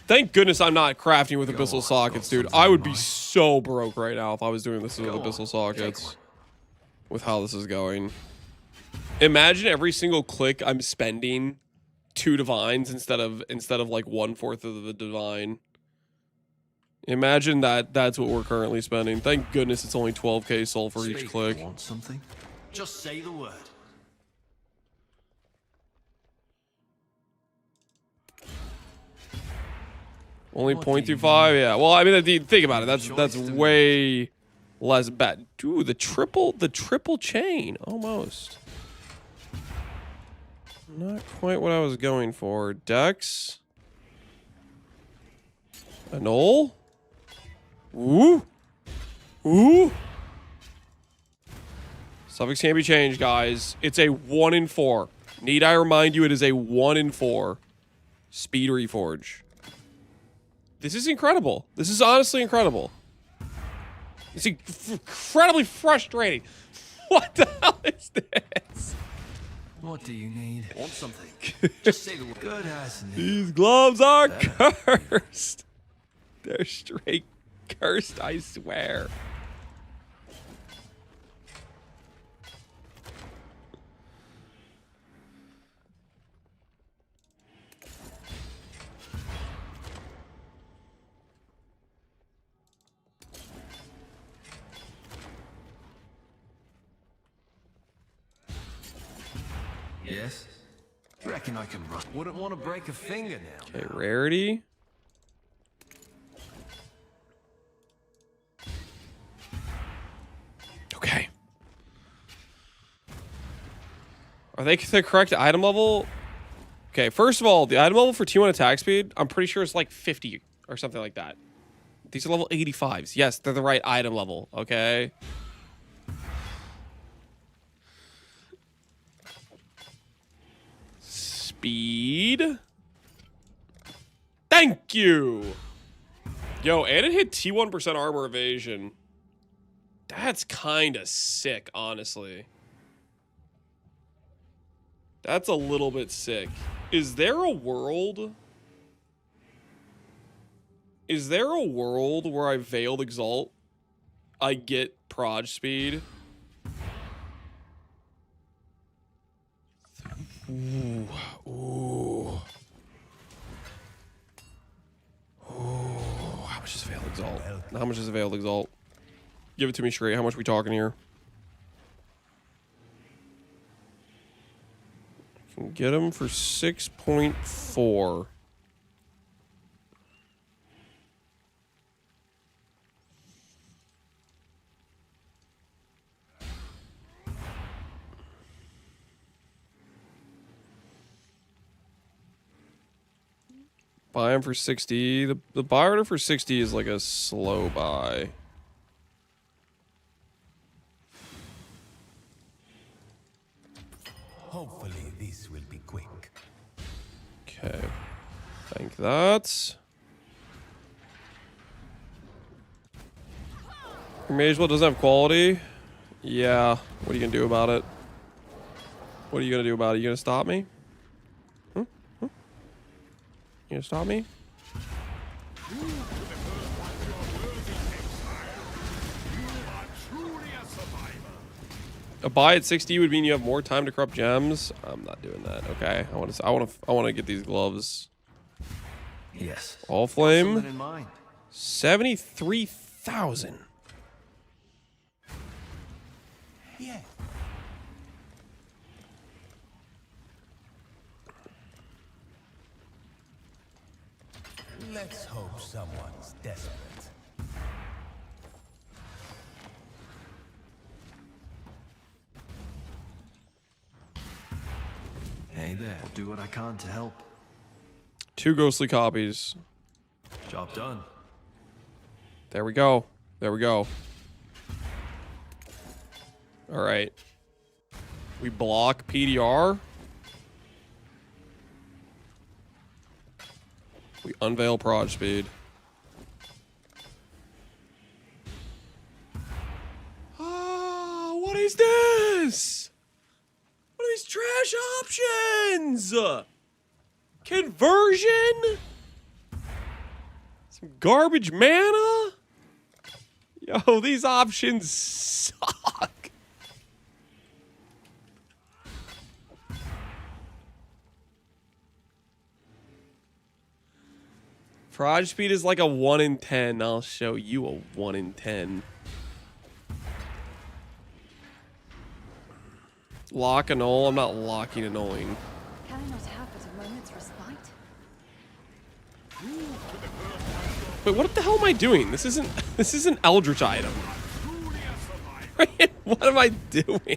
Thank goodness I'm not crafting with abyssal sockets, dude. I would be so broke right now if I was doing this with abyssal sockets. With how this is going. Imagine every single click I'm spending 2 divines instead of like 1/4 of the divine. Imagine that's what we're currently spending. Thank goodness it's only 12k soul for each click. Want something? Just say the word. Only 0.25? Yeah. Well, I mean, think about it. That's way less bad. Dude, the triple chain. Almost. Not quite what I was going for. Dex. Annul. Ooh. Ooh. Suffix can't be changed, guys. It's a 1 in 4. Need I remind you, it is a 1 in 4. Speed Reforge. This is incredible. This is honestly incredible. It's incredibly frustrating. What the hell is this? What do you need? Want something? Just say the word. Good as new. These gloves are cursed. They're straight cursed, I swear. Yes? Reckon I can rust. Wouldn't want to break a finger now. Okay, rarity. Okay. Are they the correct item level? Okay, first of all, the item level for T1 attack speed, I'm pretty sure it's like 50 or something like that. These are level 85s. Yes, they're the right item level, okay? speed. Thank you. Yo, and it hit T1% armor evasion. That's kind of sick, honestly. That's a little bit sick. Is there a world? Is there a world where I Veiled Exalt? I get proj speed? Ooh. Ooh. Ooh. How much is Veiled Exalt? How much is a Veiled Exalt? Give it to me straight. How much are we talking here? Can get him for 6.4. Buy him for 60. The buy order for 60 is like a slow buy. Hopefully this will be quick. Okay. Thank that. Your Mage Blood doesn't have quality? Yeah. What are you gonna do about it? What are you gonna do about it? You gonna stop me? Hmm? Hmm? You gonna stop me? A buy at 60 would mean you have more time to corrupt gems. I'm not doing that. Okay, I want to get these gloves. Yes. All Something flame. in mind. 73,000. Yeah. Let's hope someone's desperate. Hey there. I'll do what I can to help. 2 ghostly copies. Job done. There we go. There we go. All right. We block PDR. We unveil proj speed. Ah, what is this? What are these trash options? Conversion? Some garbage mana? Yo, these options suck. Proj speed is like a 1 in 10. I'll show you a 1 in 10. Lock and null. I'm not locking and nulling. Can I not have but a moment's respite? Wait, what the hell am I doing? This isn't Eldritch item. What am I doing?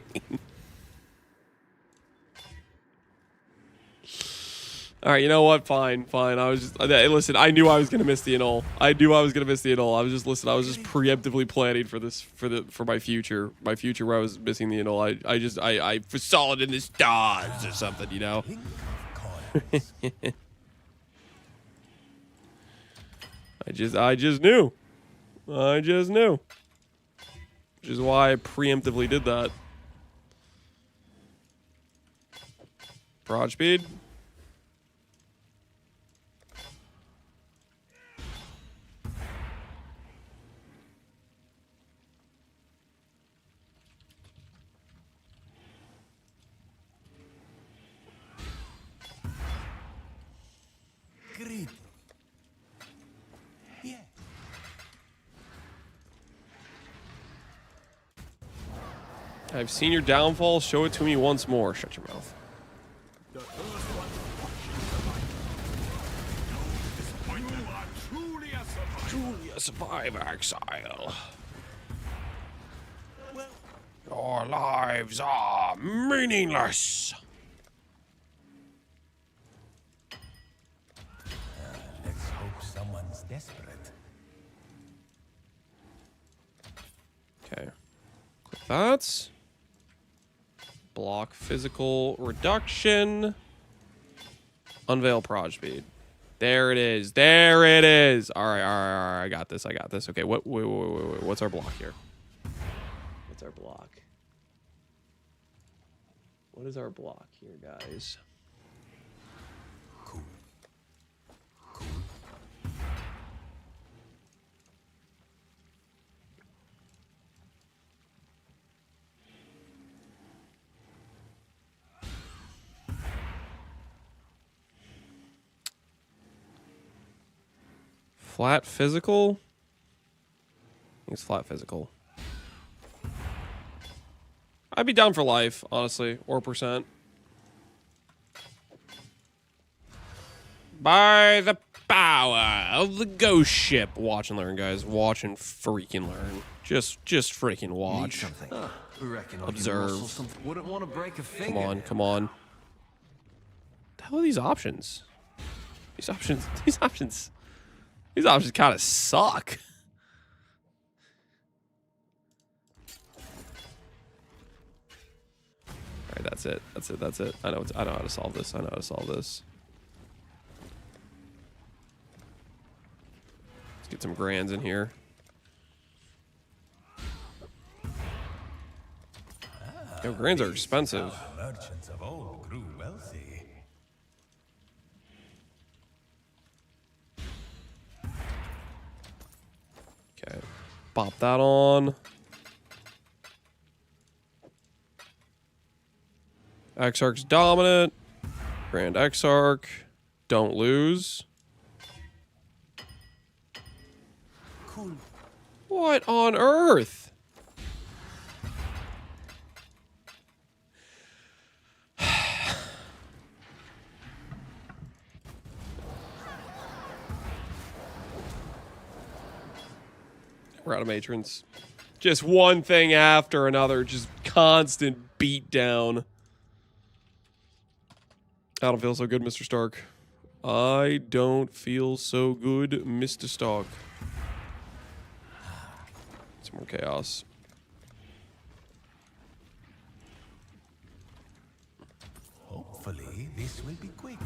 All right, you know what? Fine. I was just listen. I knew I was gonna miss the annul. I was just preemptively planning for this for my future where I was missing the annul. I saw it in the stars or something, you know. I just knew. Which is why I preemptively did that. Proj speed. Great. Yeah. I've seen your downfall. Show it to me once more. Shut your mouth. Truly a survivor, exile. Your lives are meaningless. Let's hope someone's desperate. Okay. Click that. Block physical reduction. Unveil proj speed. There it is. There it is. All right, all right, all right. I got this. I got this. Okay, wait. What's our block here? What's our block? What is our block here, guys? Cool. Cool. Flat physical? I think it's flat physical. I'd be down for life, honestly, or percent. By the power of the ghost ship. Watch and learn, guys. Watch and freaking learn. Just freaking Need watch. something. Reckon I can Observe. rustle something. Wouldn't want to break a finger. Come on, come on. The hell are these options? These options kind of suck. All right, that's it. That's it. That's it. I know how to solve this. I know how to solve this. Let's get some grands in here. Yo, grands are expensive. Merchants of old grew wealthy. Okay, pop that on. Exarch's dominant. Grand Exarch. Don't lose. Cool. What on earth? We're out of matrons. Just one thing after another. Just constant beat down. I don't feel so good, Mr. Stark. I don't feel so good, Mr. Stark. Some more chaos. Hopefully, this will be quick.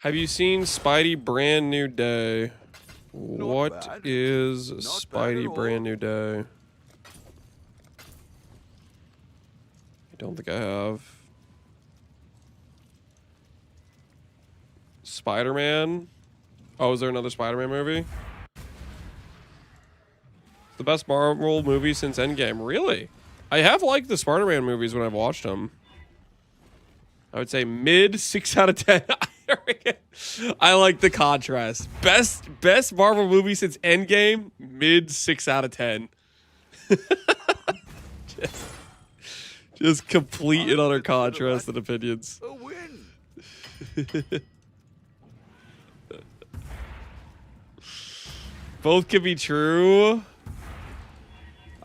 Have you seen Spidey Brand New Day? What bad. is Not bad Spidey at all. Brand New Day? I don't think I have. Spider-Man? Oh, is there another Spider-Man movie? The best Marvel movie since Endgame. Really? I have liked the Spider-Man movies when I've watched them. I would say mid 6 out of 10. I like the contrast. Best Marvel movie since Endgame, mid 6 out of 10. just complete and utter contrast and opinions. A win. Both can be true.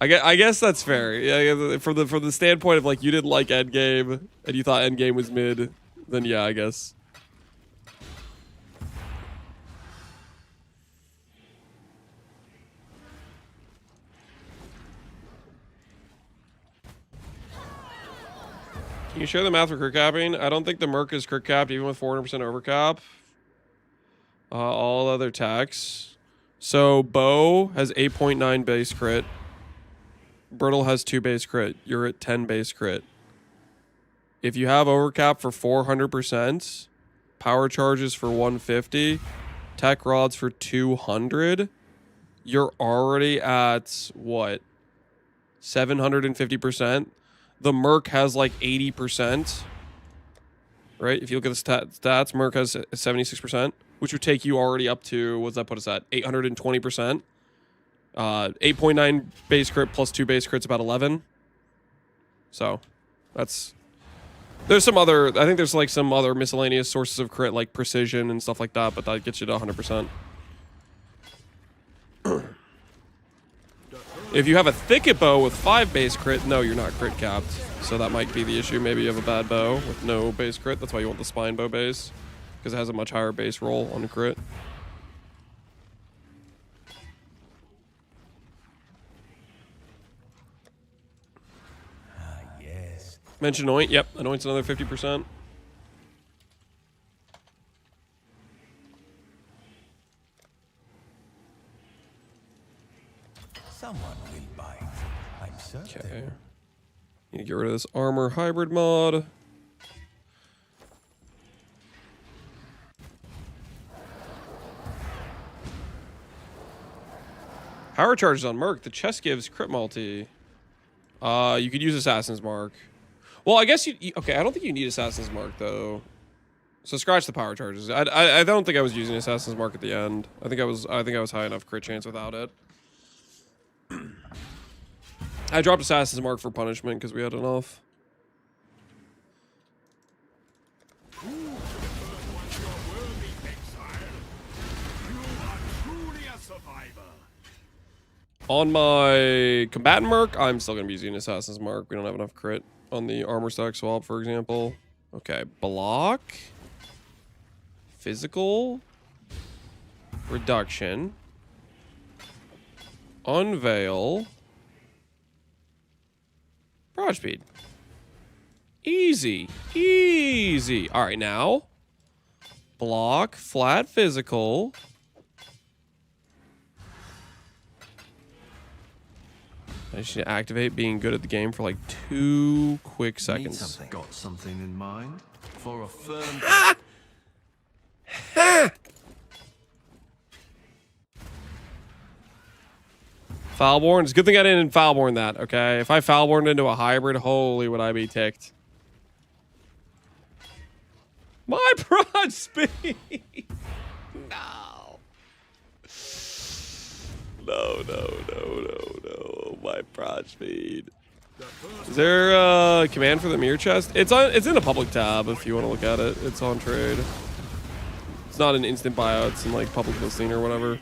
I guess that's fair. Yeah, from the standpoint of like you didn't like Endgame and you thought Endgame was mid, then yeah, I guess. Can you share the math for crit capping? I don't think the Merc is crit capped even with 400% overcap. All other attacks. So Bow has 8.9 base crit. Brittle has 2 base crit. You're at 10 base crit. If you have overcap for 400%, power charges for 150, tech rods for 200, you're already at what? 750%. The Merc has like 80%. Right? If you look at the stats, Merc has 76%, which would take you already up to, what's that put us at? 820%. 8.9 base crit plus 2 base crits, about 11. So, that's... There's some other... I think there's like some other miscellaneous sources of crit, like precision and stuff like that, but that gets you to 100%. If you have a thicket bow with 5 base crit, no, you're not crit capped. So that might be the issue. Maybe you have a bad bow with no base crit. That's why you want the spine bow base. because it has a much higher base roll on crit. Yes. Mention anoint. Yep, anoint's another 50%. Someone will bite. I'm certain. Okay. Need to get rid of this armor hybrid mod. Power charges on Merc. The chest gives crit multi. You could use Assassin's Mark. Well, I guess okay, I don't think you need Assassin's Mark though. So scratch the power charges. I don't think I was using Assassin's Mark at the end. I think I was high enough crit chance without it. I dropped Assassin's Mark for punishment because we had enough. On my combatant Merc, I'm still going to be using Assassin's Mark. We don't have enough crit on the armor stack swap, for example. Okay, block. Physical. Reduction. Unveil. Broad speed. Easy. Easy. All right, now. Block. Flat physical. I just need to activate being good at the game for like 2 quick Need seconds. something. Got something in mind? For a firm... Foulborn. It's a good thing I didn't Foulborn that, okay? If I Foulborned into a hybrid, holy would I be ticked. My broad speed! No. No. My broad speed. Is there a command for the mirror chest? It's in a public tab if you want to look at it. It's on trade. It's not an instant buyout. It's in like public listing or whatever.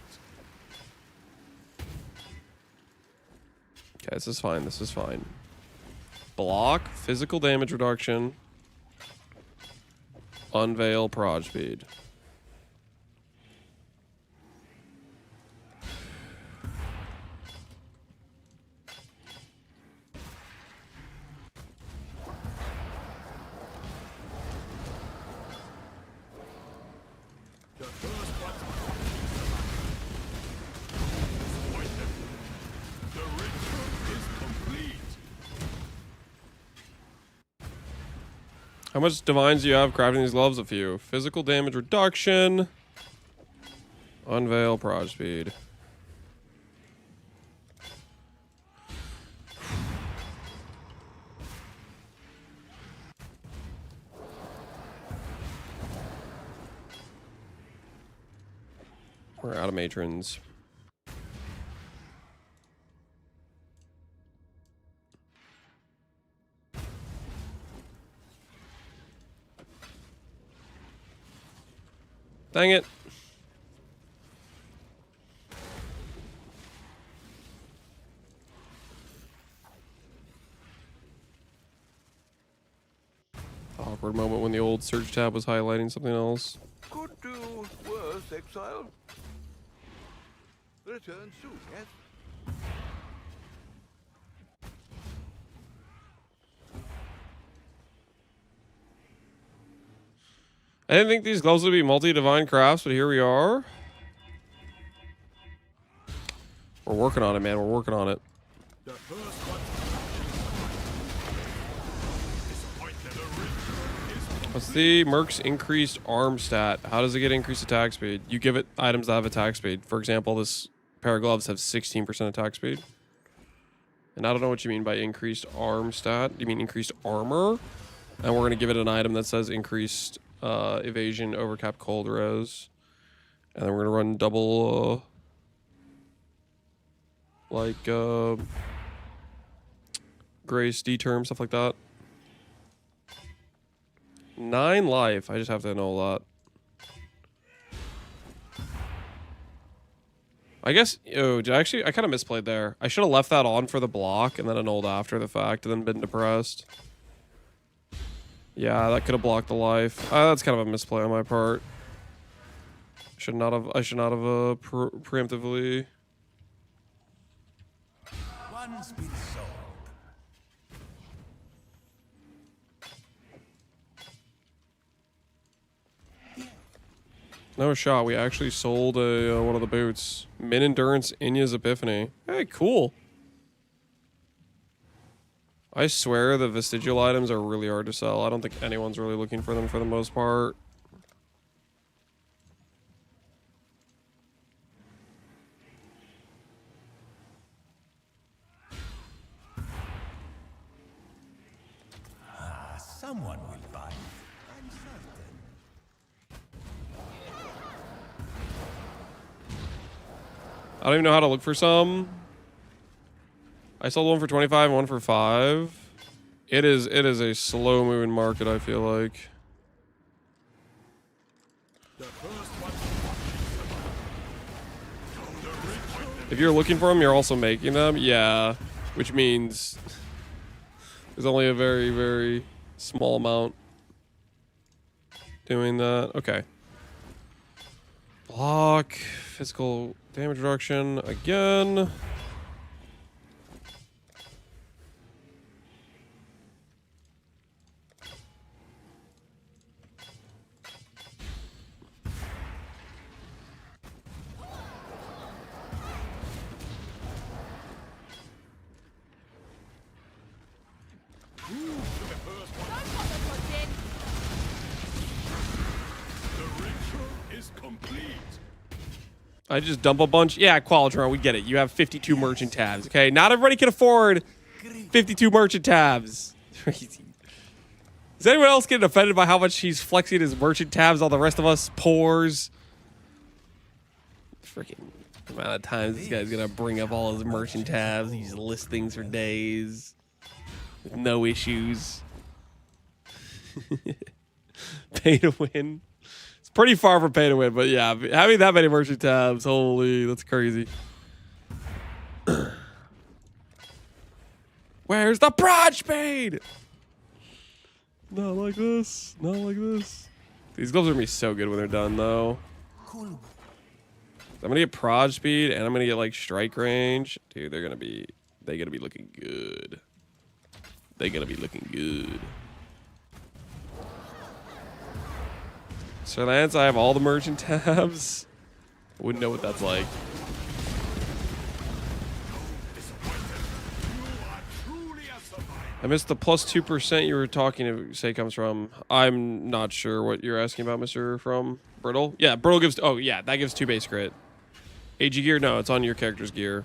Okay, this is fine. This is fine. Block, physical damage reduction. Unveil, prod speed. How much divines do you have crafting these gloves? A few. Physical damage reduction. Unveil, prod speed. We're out of matrons. Dang it. Awkward moment when the old search tab was highlighting something else. Could do worse, exile. Return soon, yes? I didn't think these gloves would be multi-divine crafts, but here we are. We're working on it, man. We're working on it. What's the Merc's increased arm stat? How does it get increased attack speed? You give it items that have attack speed. For example, this pair of gloves have 16% attack speed. And I don't know what you mean by increased arm stat. You mean increased armor? And we're going to give it an item that says increased evasion, overcap, cold res. And then we're going to run double, grace, D-term, stuff like that. 9 life. I just have to know that. I guess, I kind of misplayed there. I should have left that on for the block and then annulled after the fact and then been depressed. Yeah, that could have blocked the life. That's kind of a misplay on my part. I should not have preemptively. One's been sold. No shot. We actually sold a one of the boots. Min Endurance Inya's Epiphany. Hey, cool. I swear the vestigial items are really hard to sell. I don't think anyone's really looking for them for the most part. Someone will buy it. I'm certain. I don't even know how to look for some. I sold one for 25 and one for 5. It is a slow moving market, I feel like. If you're looking for them, you're also making them. Yeah, which means there's only a very, very small amount doing that. Okay. Block, physical damage reduction again. I just dump a bunch. Yeah, Qualitron, we get it. You have 52 merchant tabs, okay? Not everybody can afford 52 merchant tabs. Crazy. Is anyone else getting offended by how much he's flexing his merchant tabs? All the rest of us poors. Freaking amount of times this guy's gonna bring up all his merchant tabs. He just lists things for days with no issues. Pay to win. Pretty far from pay to win, but yeah, having that many merchant tabs, holy, that's crazy. Where's the prod speed? Not like this. Not like this. These gloves are gonna be so good when they're done, though. I'm gonna get prod speed and I'm gonna get like strike range. Dude, they're gonna be looking good. They're gonna be looking good. Sir Lance, I have all the merchant tabs. I wouldn't know what that's like. I missed the plus 2% you were talking to say comes from. I'm not sure what you're asking about, Mr. From Brittle. Yeah, Brittle gives, oh yeah, that gives 2 base crit. AG gear, no, it's on your character's gear.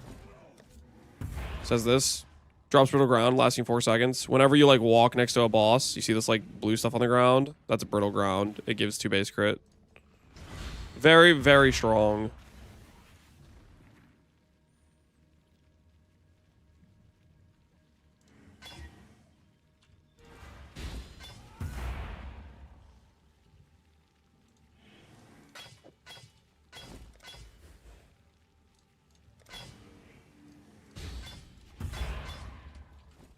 Says this. Drops brittle ground, lasting 4 seconds. Whenever you like walk next to a boss, you see this like blue stuff on the ground. That's a brittle ground. It gives 2 base crit. Very, very strong.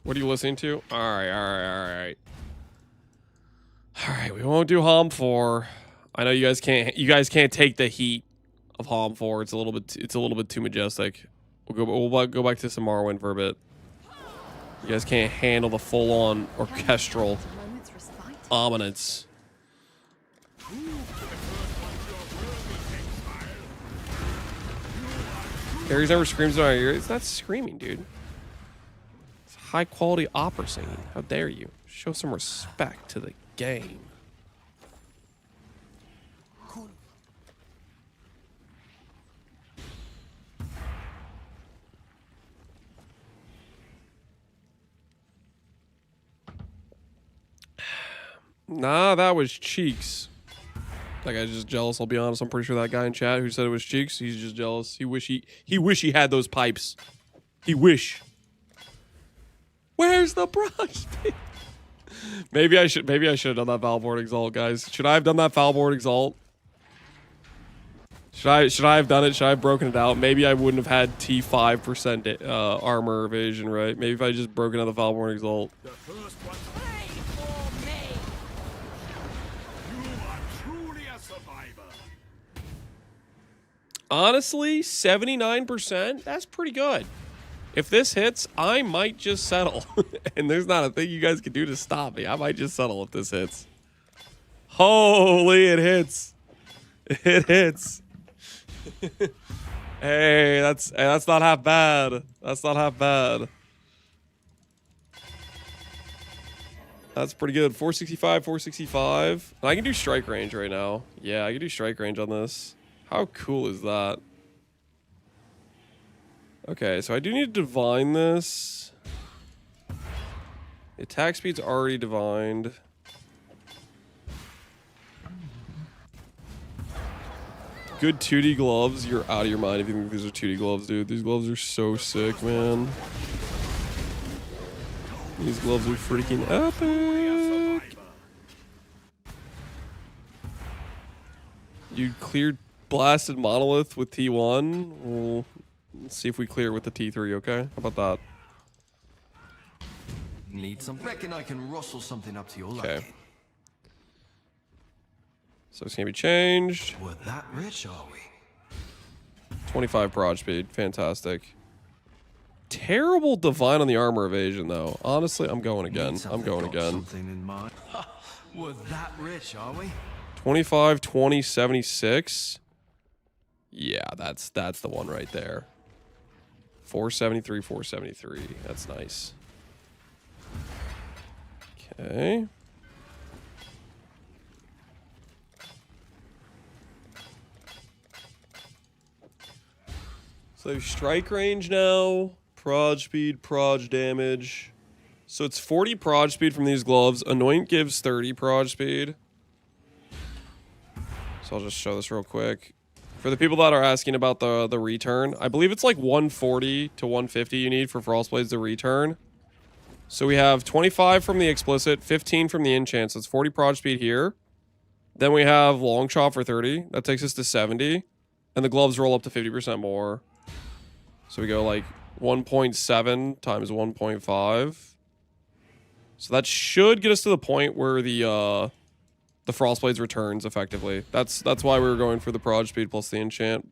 What are you listening to? All right. We won't do Hom 4. I know you guys can't take the heat of Hom 4. It's a little bit too majestic. We'll go back to some Morrowind for a bit. You guys can't handle the full-on orchestral ominence. Ares never screams in our ear. It's not screaming, dude. High quality opera singing. How dare you? Show some respect to the game. Nah, that was Cheeks. That guy's just jealous, I'll be honest. I'm pretty sure that guy in chat who said it was Cheeks, he's just jealous. He wish he had those pipes. He wish. Where's the brush? Maybe I should have done that Valborn Exalt, guys. Should I have done that Valborn Exalt? Should I have done it? Should I have broken it out? Maybe I wouldn't have had T5% armor evasion, right? Maybe if I just broken out the Valborn Exalt. Honestly, 79%, that's pretty good. If this hits, I might just settle. And there's not a thing you guys can do to stop me. I might just settle if this hits. Holy, it hits. It hits. Hey, that's not half bad. That's not half bad. That's pretty good. 465, 465. I can do strike range right now. Yeah, I can do strike range on this. How cool is that? Okay, so I do need to divine this. The attack speed's already divined. Good 2D gloves. You're out of your mind if you think these are 2D gloves, dude. These gloves are so sick, man. These gloves are freaking epic. You cleared Blasted Monolith with T1. Well, let's see if we clear with the T3, okay? How about that? Need some? Reckon I can rustle something up to your Okay. liking. So it's gonna be changed. We're that rich, are we? 25 prod speed. Fantastic. Terrible divine on the armor evasion, though. Honestly, I'm going again. Need I'm something, going got again. Something in mind. We're that rich, are we? 25, 20, 76. Yeah, that's the one right there. 473, 473. That's nice. Okay. So strike range now. Prod speed, prod damage. So it's 40 prod speed from these gloves. Anoint gives 30 prod speed. So I'll just show this real quick. For the people that are asking about the return, I believe it's like 140 to 150 you need for Frostblades to return. So we have 25 from the explicit, 15 from the enchant. So it's 40 prod speed here. Then we have long shot for 30. That takes us to 70. And the gloves roll up to 50% more. So we go like 1.7 times 1.5. So that should get us to the point where the Frostblades returns effectively. That's why we were going for the prod speed plus the enchant,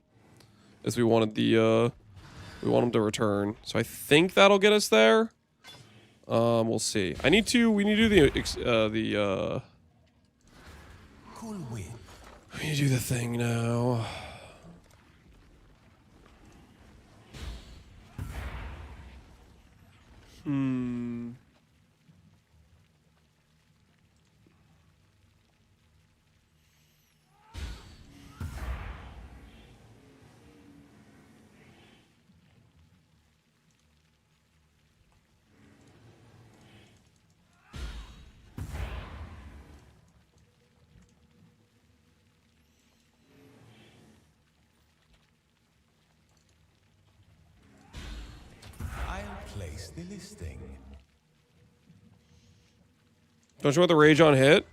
is we wanted the we want them to return. So I think that'll get us there. We'll see. We need to do the Cool wind. we need to do the thing now. I'll place the listing. Don't you want the Rage on hit?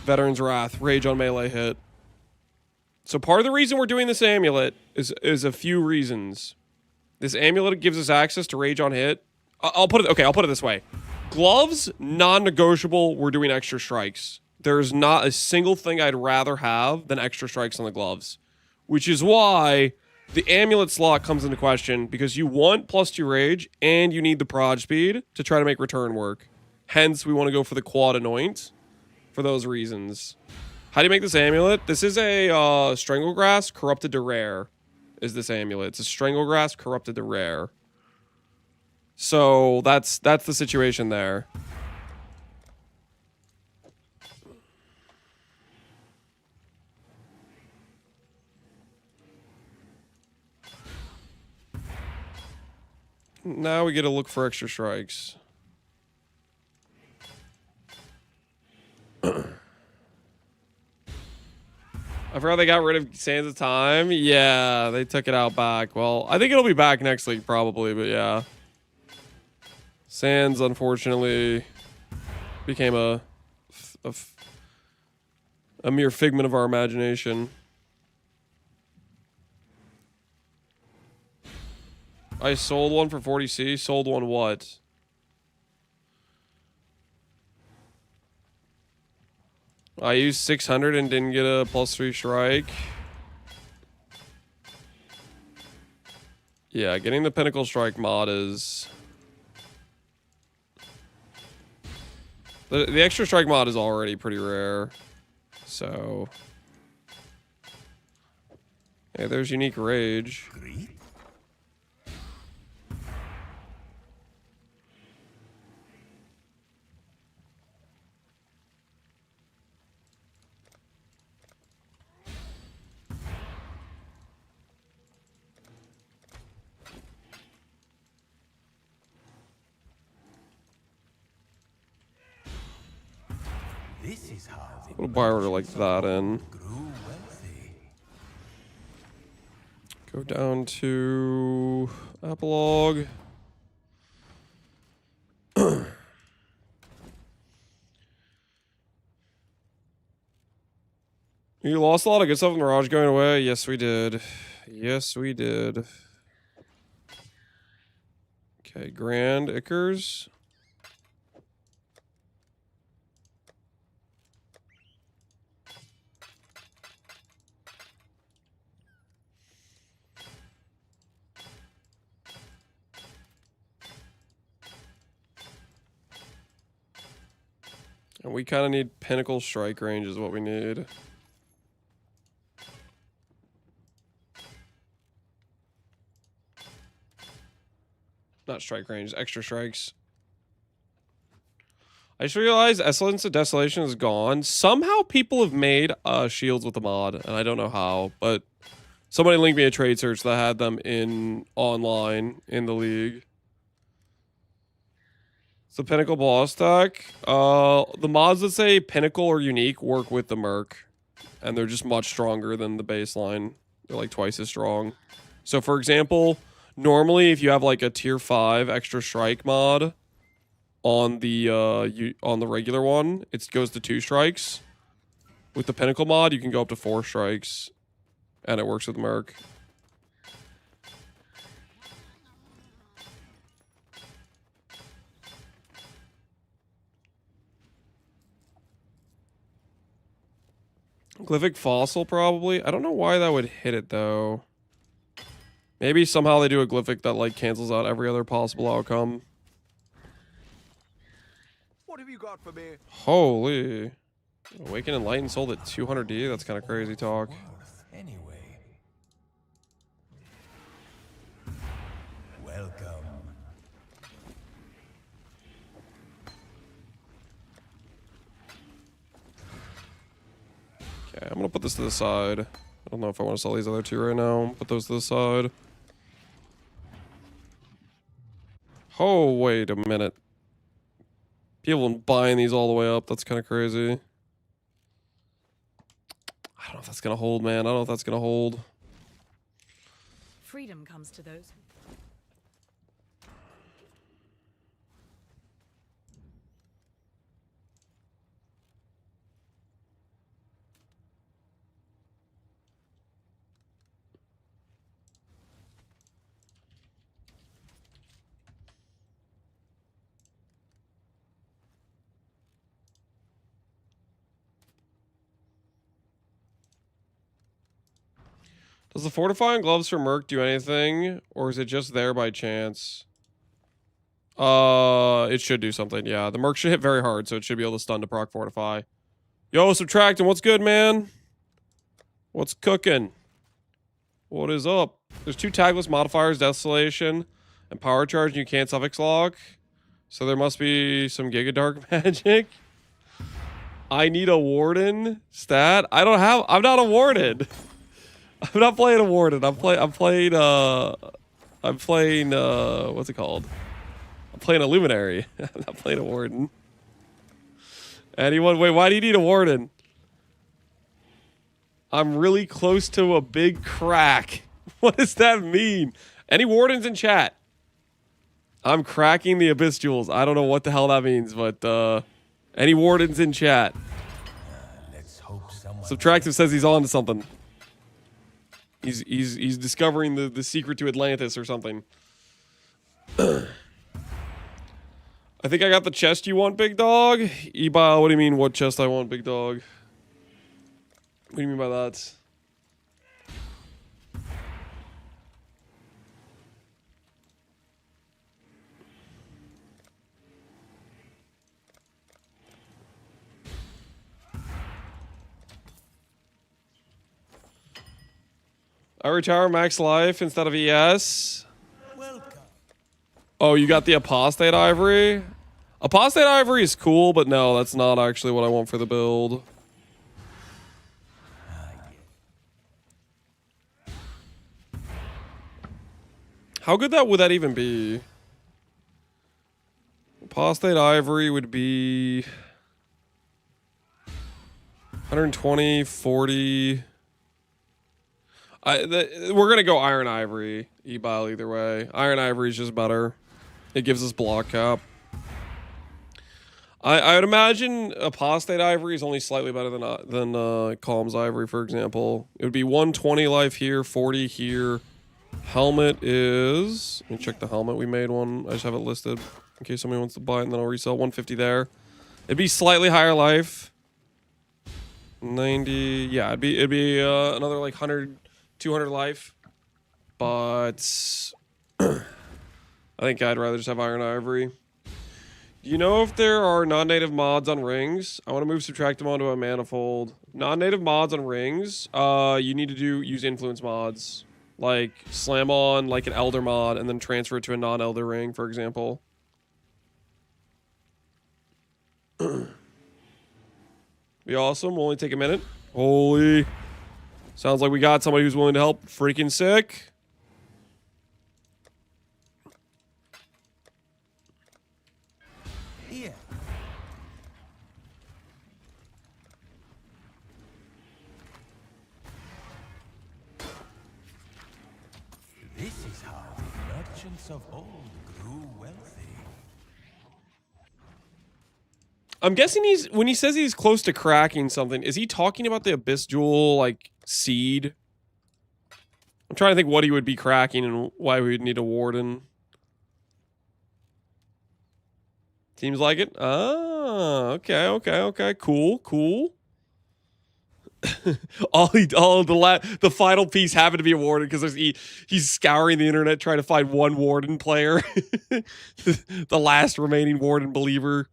Veteran's Wrath, Rage on melee hit. So part of the reason we're doing this amulet is a few reasons. This amulet gives us access to Rage on hit. I'll put it this way. Gloves, non-negotiable, we're doing extra strikes. There's not a single thing I'd rather have than extra strikes on the gloves. Which is why the amulet slot comes into question, because you want +2 rage and you need the prod speed to try to make return work. Hence, we want to go for the quad anoint for those reasons. How do you make this amulet? This is a Stranglegrass corrupted to rare. Is this amulet? It's a Stranglegrass corrupted to rare. So that's the situation there. Now we get to look for extra strikes. I forgot they got rid of Sands of Time. Yeah, they took it out back. Well, I think it'll be back next week probably, but yeah. Sands, unfortunately, became a mere figment of our imagination. I sold one for 40C. Sold one what? I used 600 and didn't get a +3 strike. Yeah, getting the Pinnacle Strike mod is... The extra strike mod is already pretty rare. So... Hey, there's Unique Rage. Great. This is how the Put a buy order like that in. grew wealthy. Go down to epilogue. You lost a lot of good stuff in the Mirage going away. Yes, we did. Yes, we did. Okay, Grand Ickers. And we kind of need Pinnacle Strike Range is what we need. Not strike range, extra strikes. I just realized Essence of Desolation is gone. Somehow people have made shields with the mod, and I don't know how, but somebody linked me a trade search that had them in online in the league. It's the Pinnacle boss deck. The mods that say Pinnacle or Unique work with the Merc, and they're just much stronger than the baseline. They're like twice as strong. So for example, normally if you have like a tier 5 extra strike mod on the regular one, it goes to 2 strikes. With the Pinnacle mod, you can go up to 4 strikes, and it works with Merc. Glyphic Fossil, probably. I don't know why that would hit it, though. Maybe somehow they do a Glyphic that, like, cancels out every other possible outcome. What have you got for me? Holy. Awaken and Light and sold at 200D? That's kind of crazy talk. Worth anyway. Welcome. Okay, I'm gonna put this to the side. I don't know if I want to sell these other 2 right now. Put those to the side. Oh, wait a minute. People buying these all the way up. That's kind of crazy. I don't know if that's gonna hold, man. I don't know if that's gonna hold. Freedom comes to those. Does the fortifying gloves for Merc do anything, or is it just there by chance? It should do something. Yeah, the Merc should hit very hard, so it should be able to stun to proc fortify. Yo, Subtracting, what's good, man? What's cooking? What is up? There's 2 tagless modifiers, Desolation and Power Charge, and you can't suffix lock. So there must be some Giga Dark magic. I need a Warden stat. I'm not a Warden. I'm not playing a Warden. I'm playing what's it called? I'm playing a Luminary. I'm not playing a Warden. Anyone? Wait, why do you need a Warden? I'm really close to a big crack. What does that mean? Any Wardens in chat? I'm cracking the Abyss Jewels. I don't know what the hell that means, but any Wardens in chat? Let's hope someone. Subtractive says he's on to something. He's discovering the secret to Atlantis or something. I think I got the chest you want, big dog. Ebile, what do you mean what chest I want, big dog? What do you mean by that? I retire max life instead of ES. Welcome. Oh, you got the Apostate Ivory? Apostate Ivory is cool, but no, that's not actually what I want for the build. How good would that even be? Apostate Ivory would be 120, 40. We're going to go Iron Ivory, E-Bile either way. Iron Ivory is just better. It gives us block cap. I would imagine Apostate Ivory is only slightly better than Calm's Ivory, for example. It would be 120 life here, 40 here. Helmet is... Let me check the helmet. We made one. I just have it listed in case somebody wants to buy it, and then I'll resell 150 there. It'd be slightly higher life. 90... Yeah, it'd be another like 100, 200 life. But... I think I'd rather just have Iron Ivory. Do you know if there are non-native mods on rings? I want to move Subtractum onto a manifold. Non-native mods on rings, you need to use influence mods. Like, slam on like an Elder mod and then transfer it to a non-Elder ring, for example. Be awesome. Will only take a minute. Holy. Sounds like we got somebody who's willing to help. Freaking sick. Here. This is how the merchants of old grew wealthy. I'm guessing when he says he's close to cracking something, is he talking about the Abyss Jewel, like, seed? I'm trying to think what he would be cracking and why we would need a Warden. Seems like it. Ah, okay. Cool. The final piece happened to be a Warden because he's scouring the internet trying to find one Warden player. The last remaining Warden believer.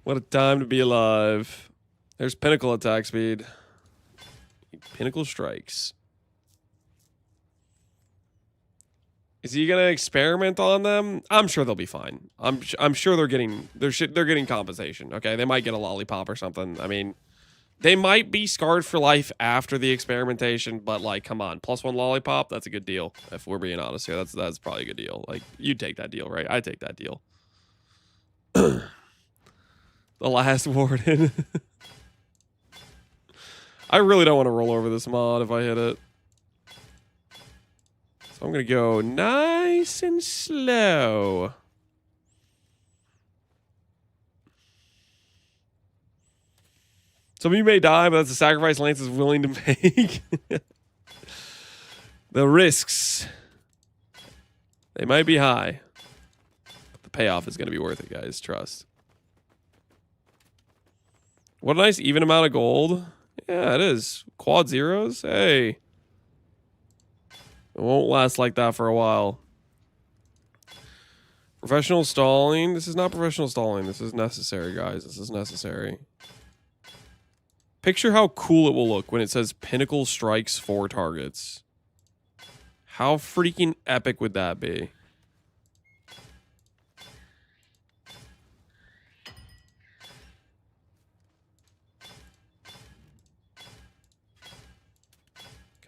What a time to be alive. There's Pinnacle attack speed. Pinnacle strikes. Is he gonna experiment on them? I'm sure they'll be fine. I'm sure they're getting compensation. Okay, they might get a lollipop or something. I mean, they might be scarred for life after the experimentation, but like, come on, +1 lollipop, that's a good deal. If we're being honest here, that's probably a good deal. Like, you'd take that deal, right? I'd take that deal. The last Warden. I really don't want to roll over this mod if I hit it. So I'm going to go nice and slow. Some of you may die, but that's a sacrifice Lance is willing to make. The risks. They might be high. But the payoff is going to be worth it, guys. Trust. What a nice even amount of gold. Yeah, it is. Quad zeros. Hey. It won't last like that for a while. Professional stalling. This is not professional stalling. This is necessary, guys. This is necessary. Picture how cool it will look when it says Pinnacle strikes 4 targets. How freaking epic would that be?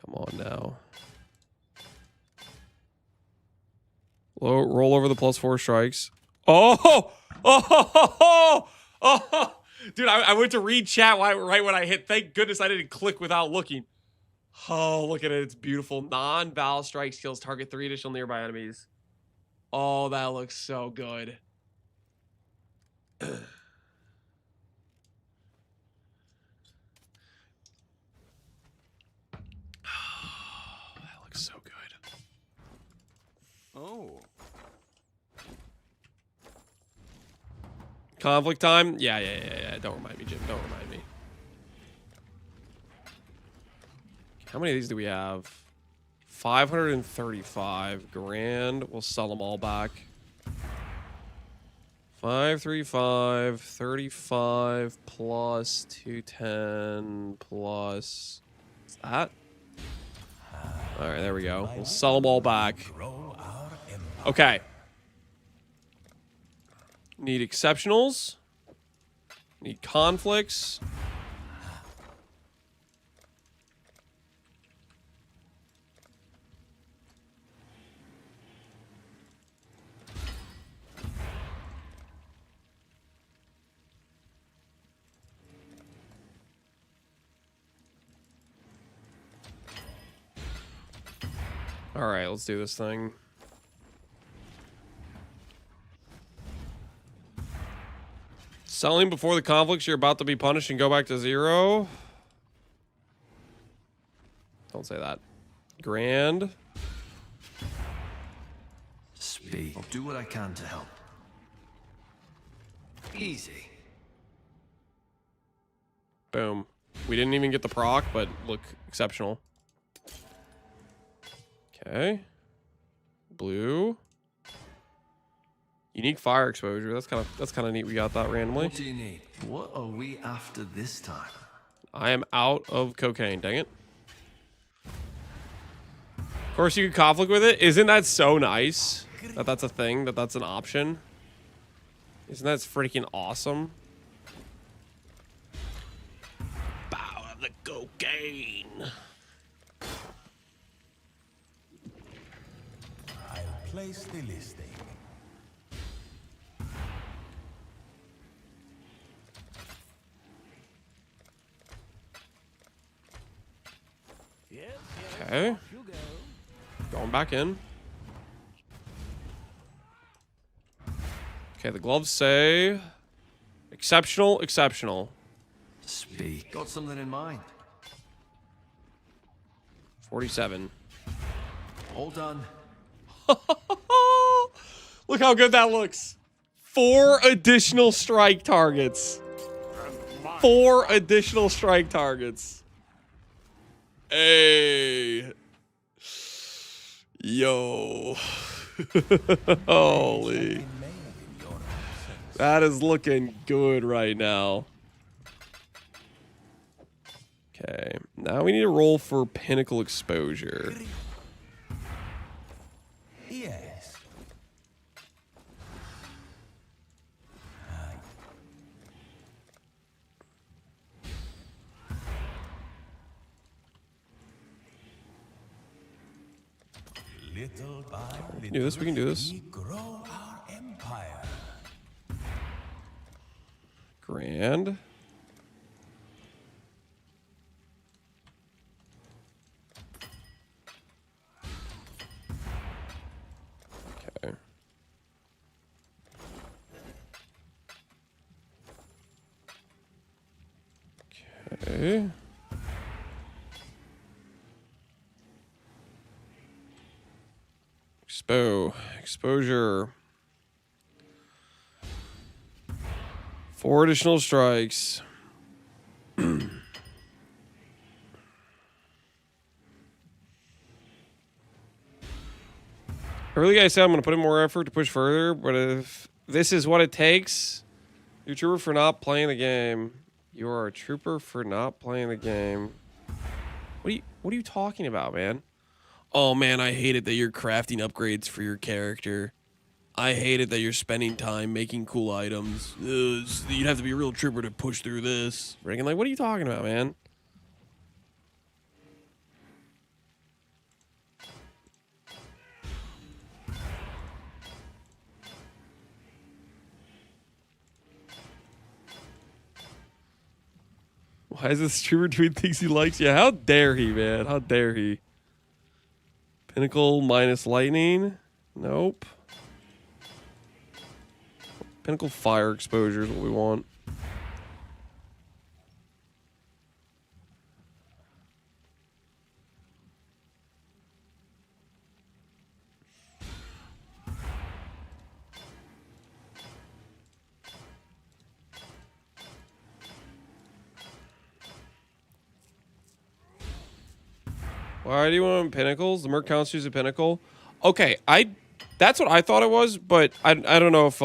Come on now. Roll over the +4 strikes. Oh! Dude, I went to read chat right when I hit. Thank goodness I didn't click without looking. Oh, look at it. It's beautiful. Non-Val strikes kills target 3 additional nearby enemies. Oh, that looks so good. That looks so good. Oh. Conflict time? Yeah. Don't remind me, Jim. Don't remind me. How many of these do we have? 535 grand. We'll sell them all back. 535, 35 plus 210 plus. What's that? All right, there we go. We'll sell them all back. Grow our empire. Okay. Need exceptionals. Need conflicts. All right, let's do this thing. Selling before the conflicts you're about to be punished and go back to 0. Don't say that. Grand. Speak. I'll do what I can to help. Easy. Boom. We didn't even get the proc, but look exceptional. Okay. Blue. Unique fire exposure. That's kind of neat. We got that randomly. What do you need? What are we after this time? I am out of cocaine. Dang it. Of course, you can conflict with it. Isn't that so nice? That that's a thing. That's an option. Isn't that freaking awesome? Bow of the cocaine. I'll place the listing. Okay. Going back in. Okay, the gloves say exceptional, exceptional. Speak. Got something in mind. 47. All done. Look how good that looks. 4 additional strike targets. 4 additional strike targets. Hey. Yo. Holy. That is looking good right now. Okay. Now we need to roll for pinnacle exposure. Yes. Little by little, do this, we can do this. we grow our empire. Grand. Okay. Okay. Exposure. 4 additional strikes. I really gotta say I'm gonna put in more effort to push further, but if this is what it takes, you're a trooper for not playing the game. You are a trooper for not playing the game. What are you talking about, man? Oh man, I hate it that you're crafting upgrades for your character. I hate it that you're spending time making cool items. You'd have to be a real trooper to push through this. Reagan, like, what are you talking about, man? Why is this trooper tweet thinks he likes you? How dare he, man? How dare he? Pinnacle minus lightning? Nope. Pinnacle fire exposure is what we want. Why do you want pinnacles? The Merc counts you as a pinnacle. Okay, that's what I thought it was, but I don't know if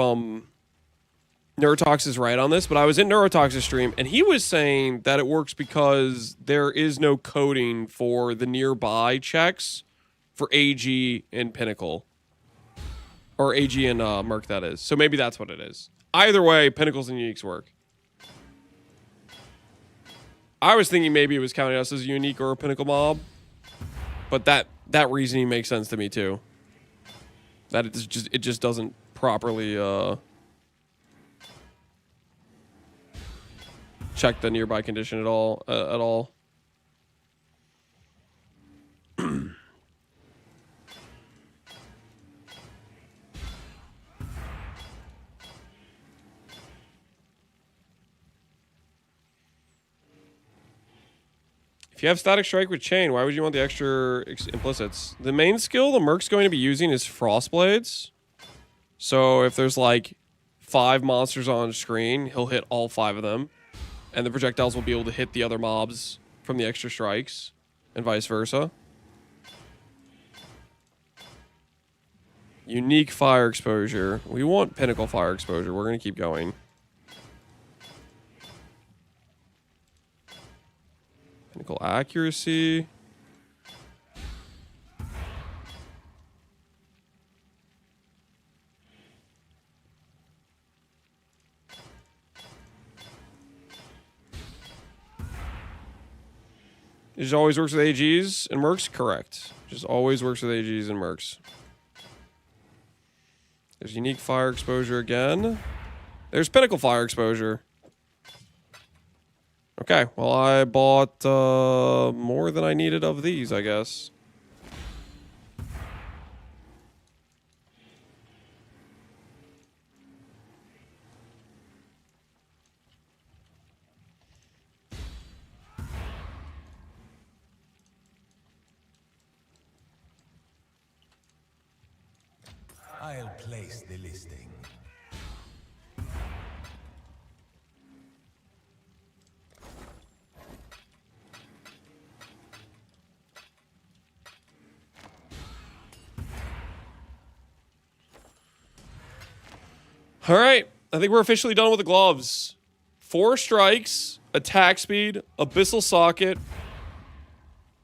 Neurotox is right on this, but I was in Neurotox's stream and he was saying that it works because there is no coding for the nearby checks for AG and Pinnacle. Or AG and Merc, that is. So maybe that's what it is. Either way, Pinnacles and Uniques work. I was thinking maybe it was counting us as a Unique or a Pinnacle mob. But that reasoning makes sense to me too. That it just doesn't properly check the nearby condition at all. If you have Static Strike with Chain, why would you want the extra implicits? The main skill the Merc's going to be using is Frost Blades. So if there's like 5 monsters on screen, he'll hit all 5 of them. And the projectiles will be able to hit the other mobs from the extra strikes, and vice versa. Unique fire exposure. We want Pinnacle fire exposure. We're going to keep going. Pinnacle accuracy. It just always works with AGs and Mercs? Correct. Just always works with AGs and Mercs. There's unique fire exposure again. There's Pinnacle fire exposure. Okay, well, I bought more than I needed of these, I guess. I'll place the listing. All right, I think we're officially done with the gloves. 4 strikes, attack speed, abyssal socket,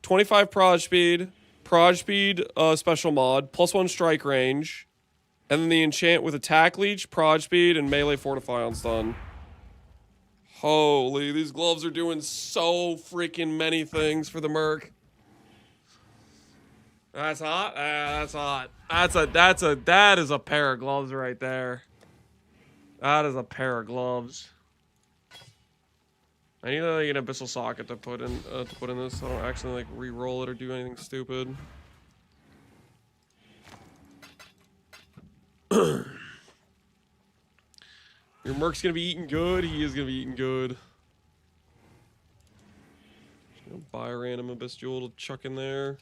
25 proj speed special mod, +1 strike range, and then the enchant with attack leech, proj speed, and melee fortify on stun. Holy, these gloves are doing so freaking many things for the Merc. That's hot. That's hot. That is a pair of gloves right there. That is a pair of gloves. I need like an abyssal socket to put in this, so I don't accidentally like re-roll it or do anything stupid. Your Merc's gonna be eating good. He is gonna be eating good. Just gonna buy a random abyss jewel to chuck in there.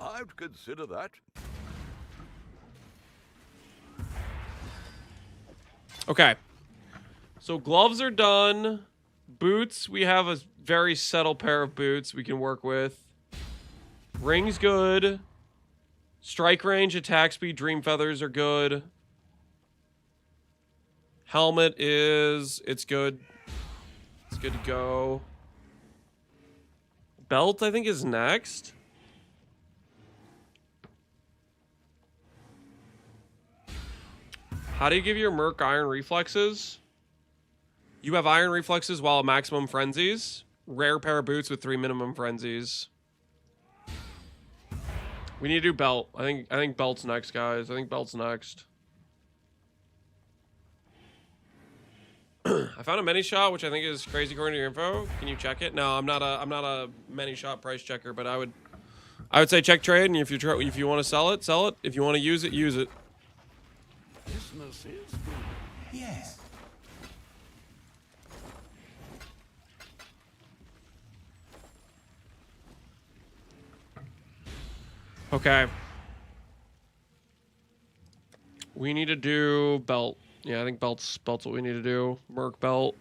I'd consider that. Okay. So gloves are done. Boots, we have a very settled pair of boots we can work with. Ring's good. Strike range, attack speed, dream feathers are good. Helmet it's good. It's good to go. Belt, I think, is next. How do you give your Merc iron reflexes? You have iron reflexes while at maximum frenzies. Rare pair of boots with 3 minimum frenzies. We need to do belt. I think belt's next, guys. I think belt's next. I found a many shot, which I think is crazy according to your info. Can you check it? No, I'm not a many shot price checker, but I would say check trade, and if you want to sell it, sell it. If you want to use it, use it. Business is good. Yes. Okay. We need to do belt. Yeah, I think belt's what we need to do. Merc belt.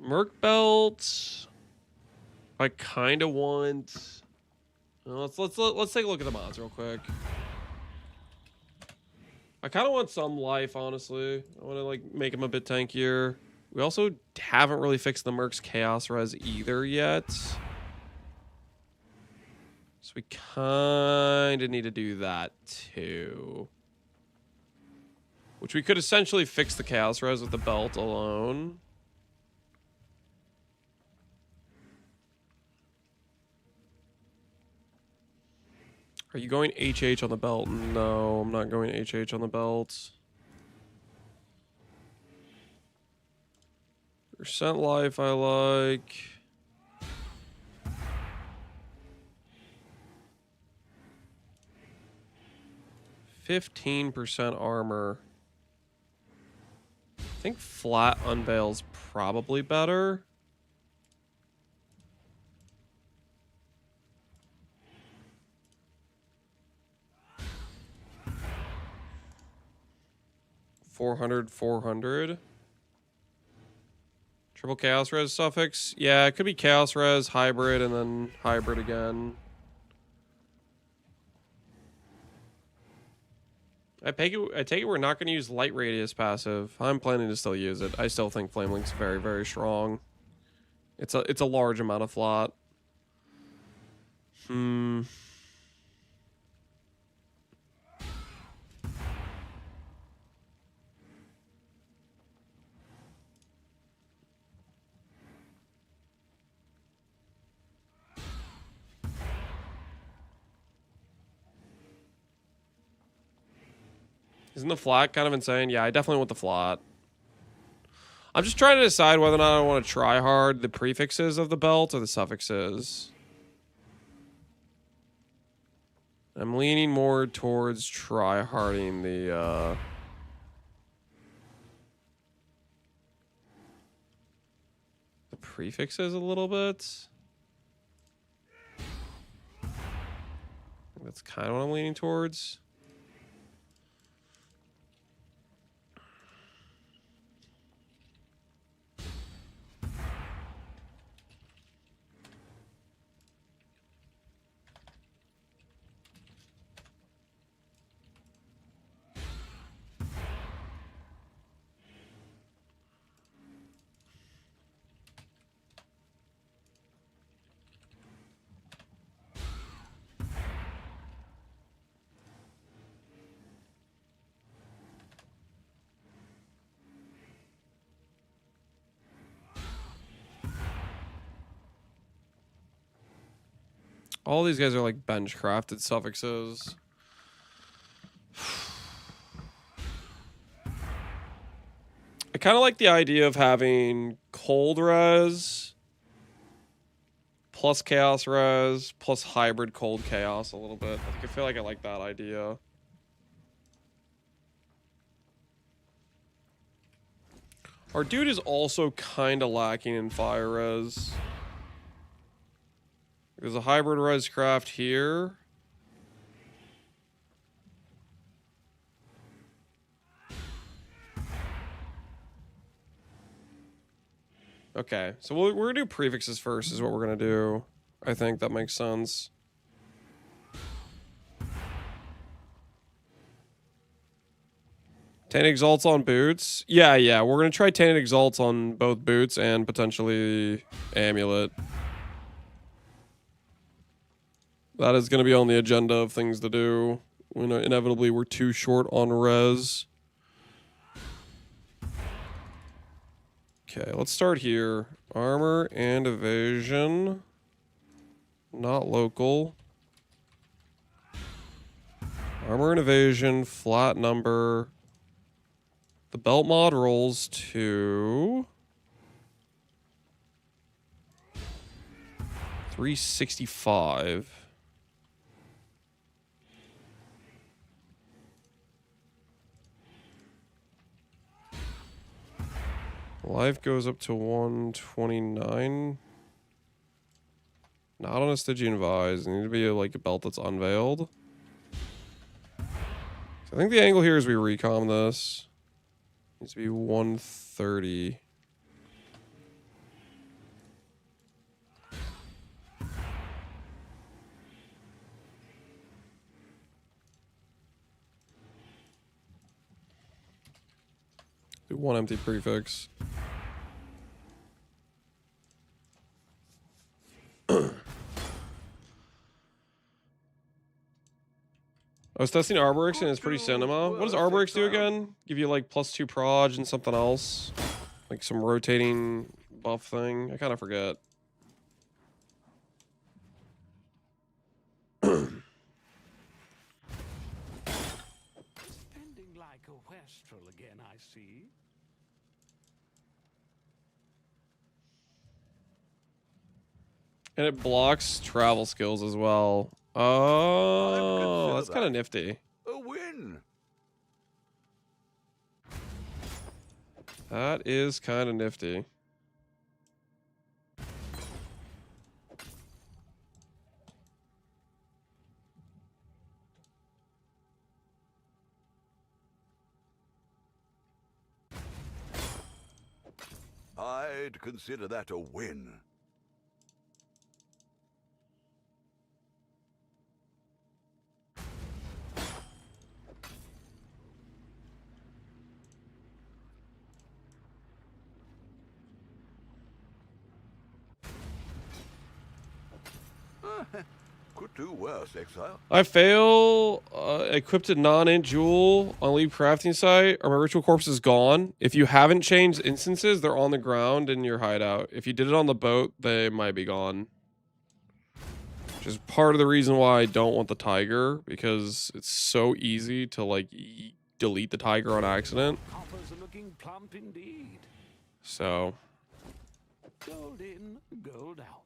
Merc belt. I kind of want. Let's take a look at the mods real quick. I kind of want some life, honestly. I want to like make him a bit tankier. We also haven't really fixed the Merc's Chaos Res either yet. So we kind of need to do that too. Which we could essentially fix the Chaos Res with the belt alone. Are you going HH on the belt? No, I'm not going HH on the belt. Percent life I like. 15% armor. I think flat unveil's probably better. $400. Triple Chaos Res suffix. Yeah, it could be Chaos Res, hybrid, and then hybrid again. I take it we're not going to use Light Radius passive. I'm planning to still use it. I still think Flame Link's very, very strong. It's a large amount of flat. Isn't the flat kind of insane? Yeah, I definitely want the flat. I'm just trying to decide whether or not I want to try hard the prefixes of the belt or the suffixes. I'm leaning more towards try-harding the prefixes a little bit. That's kind of what I'm leaning towards. All these guys are like bench crafted suffixes. I kind of like the idea of having cold res plus chaos res plus hybrid cold chaos a little bit. I feel like I like that idea. Our dude is also kind of lacking in fire res. There's a hybrid res craft here. Okay, so we're gonna do prefixes first is what we're gonna do. I think that makes sense. Tainted Exalts on boots? Yeah, we're gonna try Tainted Exalts on both boots and potentially Amulet. That is going to be on the agenda of things to do. Inevitably, we're too short on res. Okay, let's start here. Armor and evasion. Not local. Armor and evasion, flat number. The belt mod rolls to 365. Life goes up to 129. Not on a Stygian Vise. It needs to be like a belt that's unveiled. So I think the angle here is we recom this. Needs to be 130. 1 empty prefix. I was testing Arborix and it's pretty cinema. What does Arborix do again? Give you like +2 proj and something else? Like some rotating buff thing? I kind of forget. Spending like a wastrel again, I see. And it blocks travel skills as well. Oh, that's kind of nifty. A win. That is kind of nifty. I'd consider that a win. Could do worse, Exile. I fail equipped a non-int jewel on lead crafting site, or my ritual corpse is gone. If you haven't changed instances, they're on the ground in your hideout. If you did it on the boat, they might be gone. Which is part of the reason why I don't want the tiger, because it's so easy to like delete the tiger on accident. Coppers are looking plump indeed. So Gold in, gold out.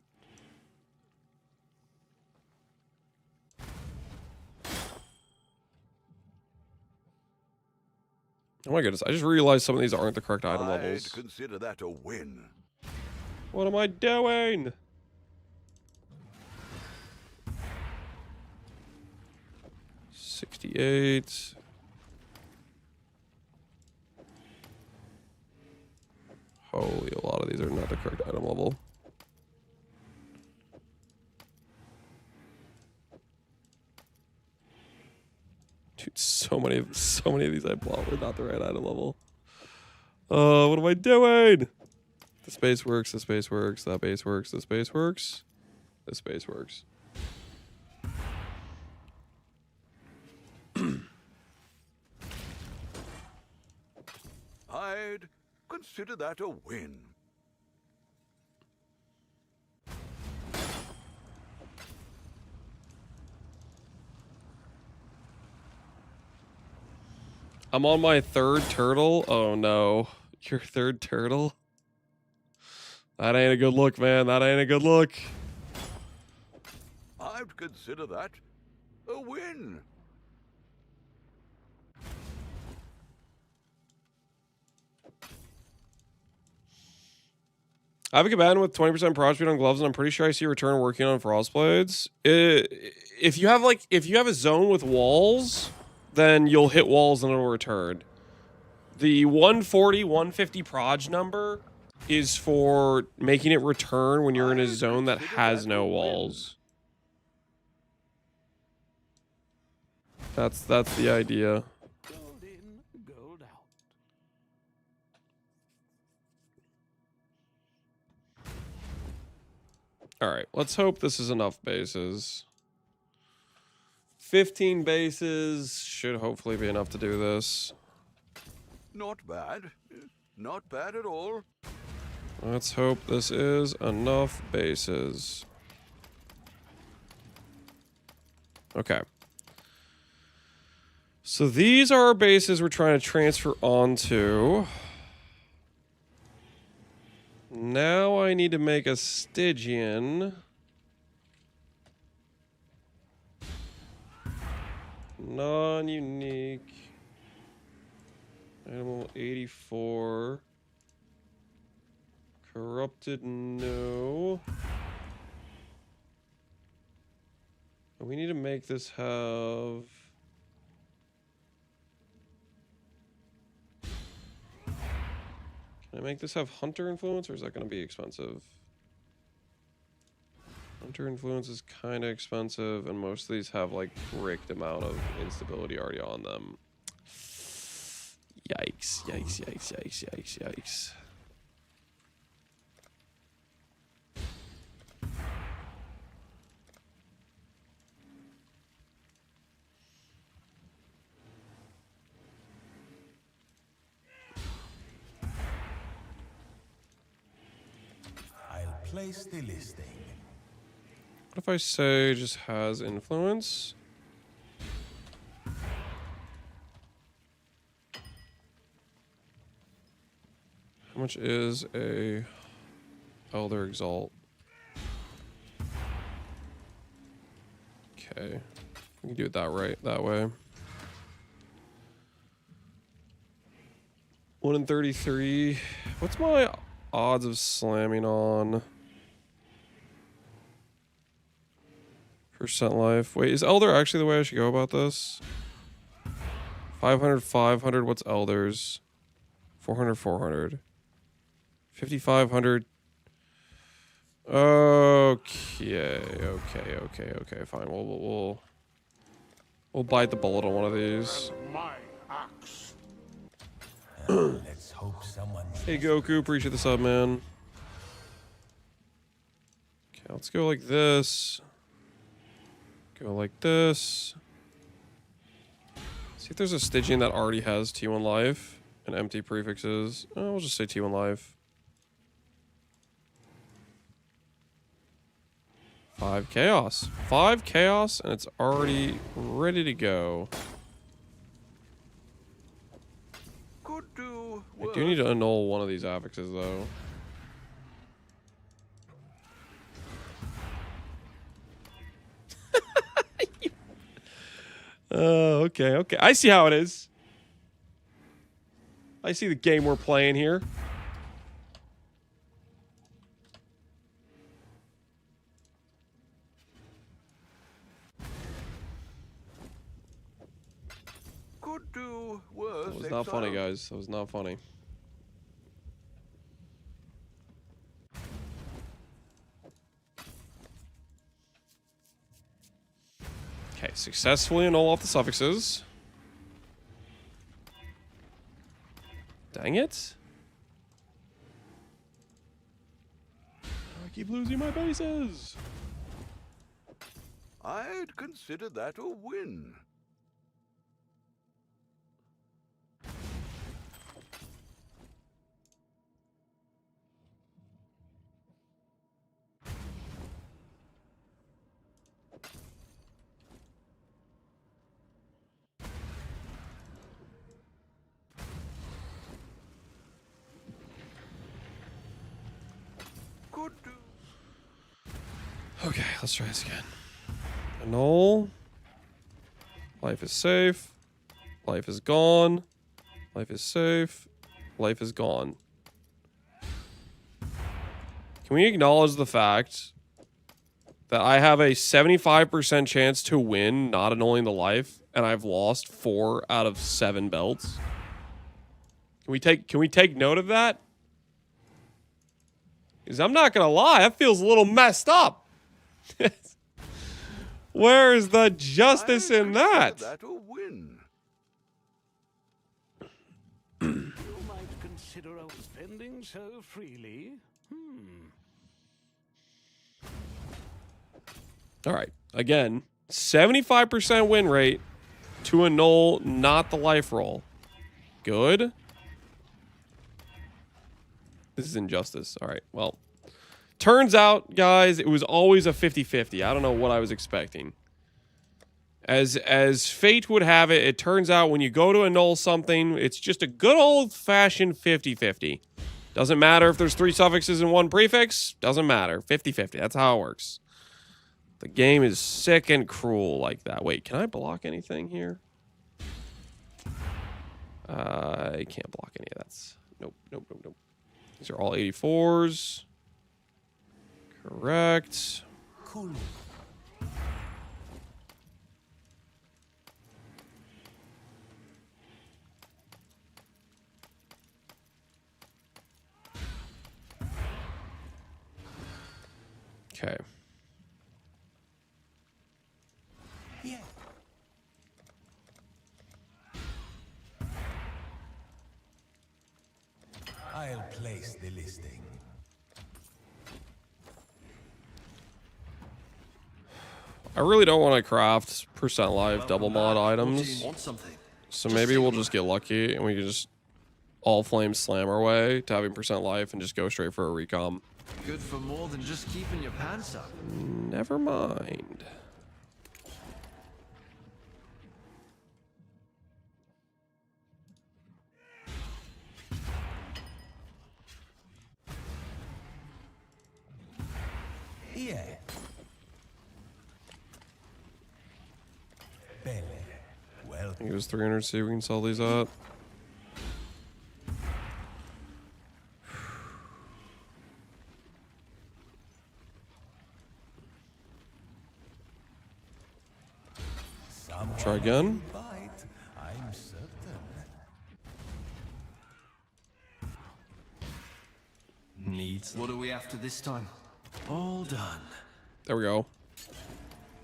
oh my goodness, I just realized some of these aren't the correct item I'd levels. consider that a win. What am I doing? $68. Holy, a lot of these are not the correct item level. Dude, so many of these I bought were not the right item level. What am I doing? This base works, this base works, that base works, this base works. This base works. I'd consider that a win. I'm on my 3rd turtle. Oh no. Your 3rd turtle? That ain't a good look, man. That ain't a good look. I'd consider that a win. I have a combatant with 20% prod speed on gloves, and I'm pretty sure I see Return working on Frostblades. If you have a zone with walls, then you'll hit walls and it'll return. The 140, 150 proj number is for making it return when you're in a zone that has no walls. That's the idea. Gold in, gold out. All right, let's hope this is enough bases. 15 bases should hopefully be enough to do this. Not bad. Not bad at all. Let's hope this is enough bases. Okay. So these are our bases we're trying to transfer onto. Now I need to make a Stygian. Non-unique. Animal 84. Corrupted, no. We need to make this have... Can I make this have Hunter Influence, or is that going to be expensive? Hunter Influence is kind of expensive, and most of these have, like, bricked amount of instability already on them. Yikes, yikes, yikes, yikes, yikes, yikes. I'll place the listing. What if I say just has influence? How much is a Elder Exalt? Okay. We can do it that way. 1 in 33. What's my odds of slamming on? Percent life. Wait, is Elder actually the way I should go about this? 500, 500. What's Elder's? 400, 400. 5,500. Okay. Fine. We'll bite the bullet on one of these. Let's hope someone. Hey Goku, appreciate the sub, man. Okay, let's go like this. Go like this. See if there's a Stygian that already has T1 life and empty prefixes. Oh, we'll just say T1 life. 5 chaos. 5 chaos, and it's already ready to go. Could do I worse. do need to annul one of these affixes, though. Okay. I see how it is. I see the game we're playing here. Could do worse. That was not funny, exile. guys. That was not funny. Okay, successfully annul off the suffixes. Dang it. I keep losing my bases. I'd consider that a win. Could do. Okay, let's try this again. Annul. Life is safe. Life is gone. Life is safe. Life is gone. Can we acknowledge the fact that I have a 75% chance to win not annulling the life, and I've lost 4 out of 7 belts? Can we take note of that? Because I'm not gonna lie, that feels a little messed up. Where is the justice I'd in that? consider that a win. You might consider spending so freely. All right. Again, 75% win rate to annul not the life roll. Good. This is injustice. All right. Well, turns out, guys, it was always a 50-50. I don't know what I was expecting. As fate would have it, it turns out when you go to annul something, it's just a good old-fashioned 50-50. Doesn't matter if there's 3 suffixes and 1 prefix. Doesn't matter. 50-50. That's how it works. The game is sick and cruel like that. Wait, can I block anything here? I can't block any of that. Nope. These are all 84s. Correct. Cool. Okay. Yeah. place the listing. I really don't want to craft percent life double mod What do items. you want something? So maybe we'll just get lucky and we can just all flame slam our way to having percent life and just go straight for a recom. Good for more than just keeping your pants up. Never mind. Yeah. Bene. Well, I think it was 300. See if we can sell these out. someone Try again. will bite, I'm certain. Needs. What are we after this time? All done. There we go.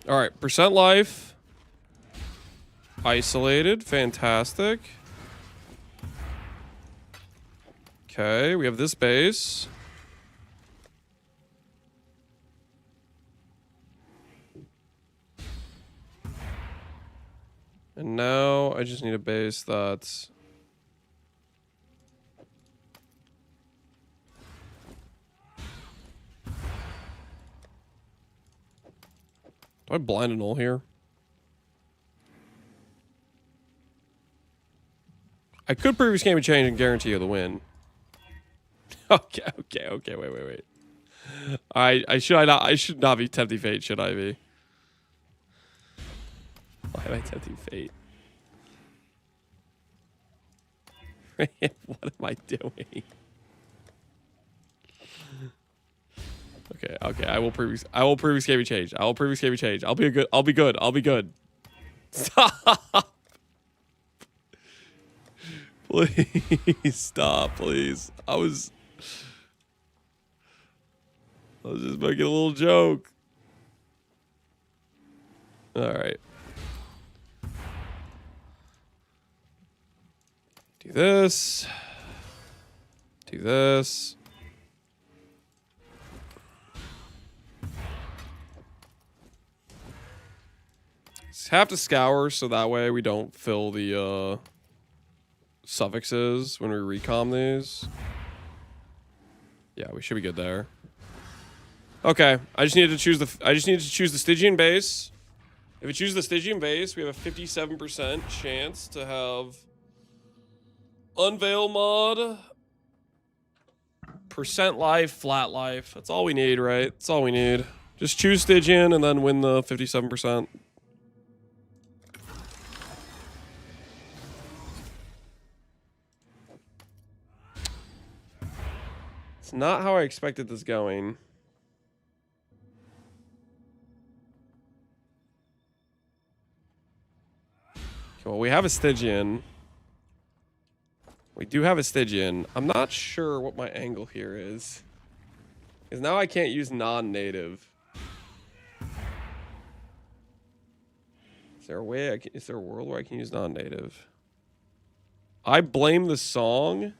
All right, percent life. Isolated, fantastic. Okay, we have this base. And now I just need a base that's... Do I blind a null here? I could previous game change and guarantee you the win. Okay, wait. I should not be tempting fate, should I be? Why am I tempting fate? What am I doing? Okay, I will previous game change. I'll be good. Stop. Please stop, please. I was just making a little joke. All right. Do this. Do this. Just have to scour so that way we don't fill the suffixes when we recom these. Yeah, we should be good there. Okay, I just need to choose the Stygian base. If we choose the Stygian base, we have a 57% chance to have Unveil mod, percent life, flat life. That's all we need, right? That's all we need. Just choose Stygian and then win the 57%. It's not how I expected this going. Okay, well, we have a Stygian. We do have a Stygian. I'm not sure what my angle here is. Because now I can't use non-native. Is there a way is there a world where I can use non-native? I blame the song.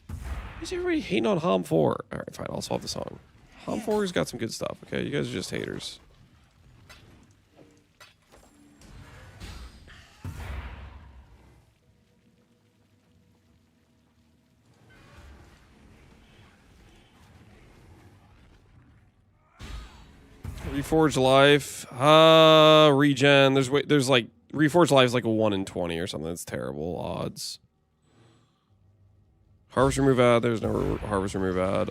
Why is everybody hating on Hom 4? Alright, fine, I'll solve the song. Hom 4's got some good stuff, okay? You guys are just haters. Reforged life, regen. There's like reforged life is like a 1 in 20 or something. That's terrible odds. Harvest remove ad. There's no harvest remove ad.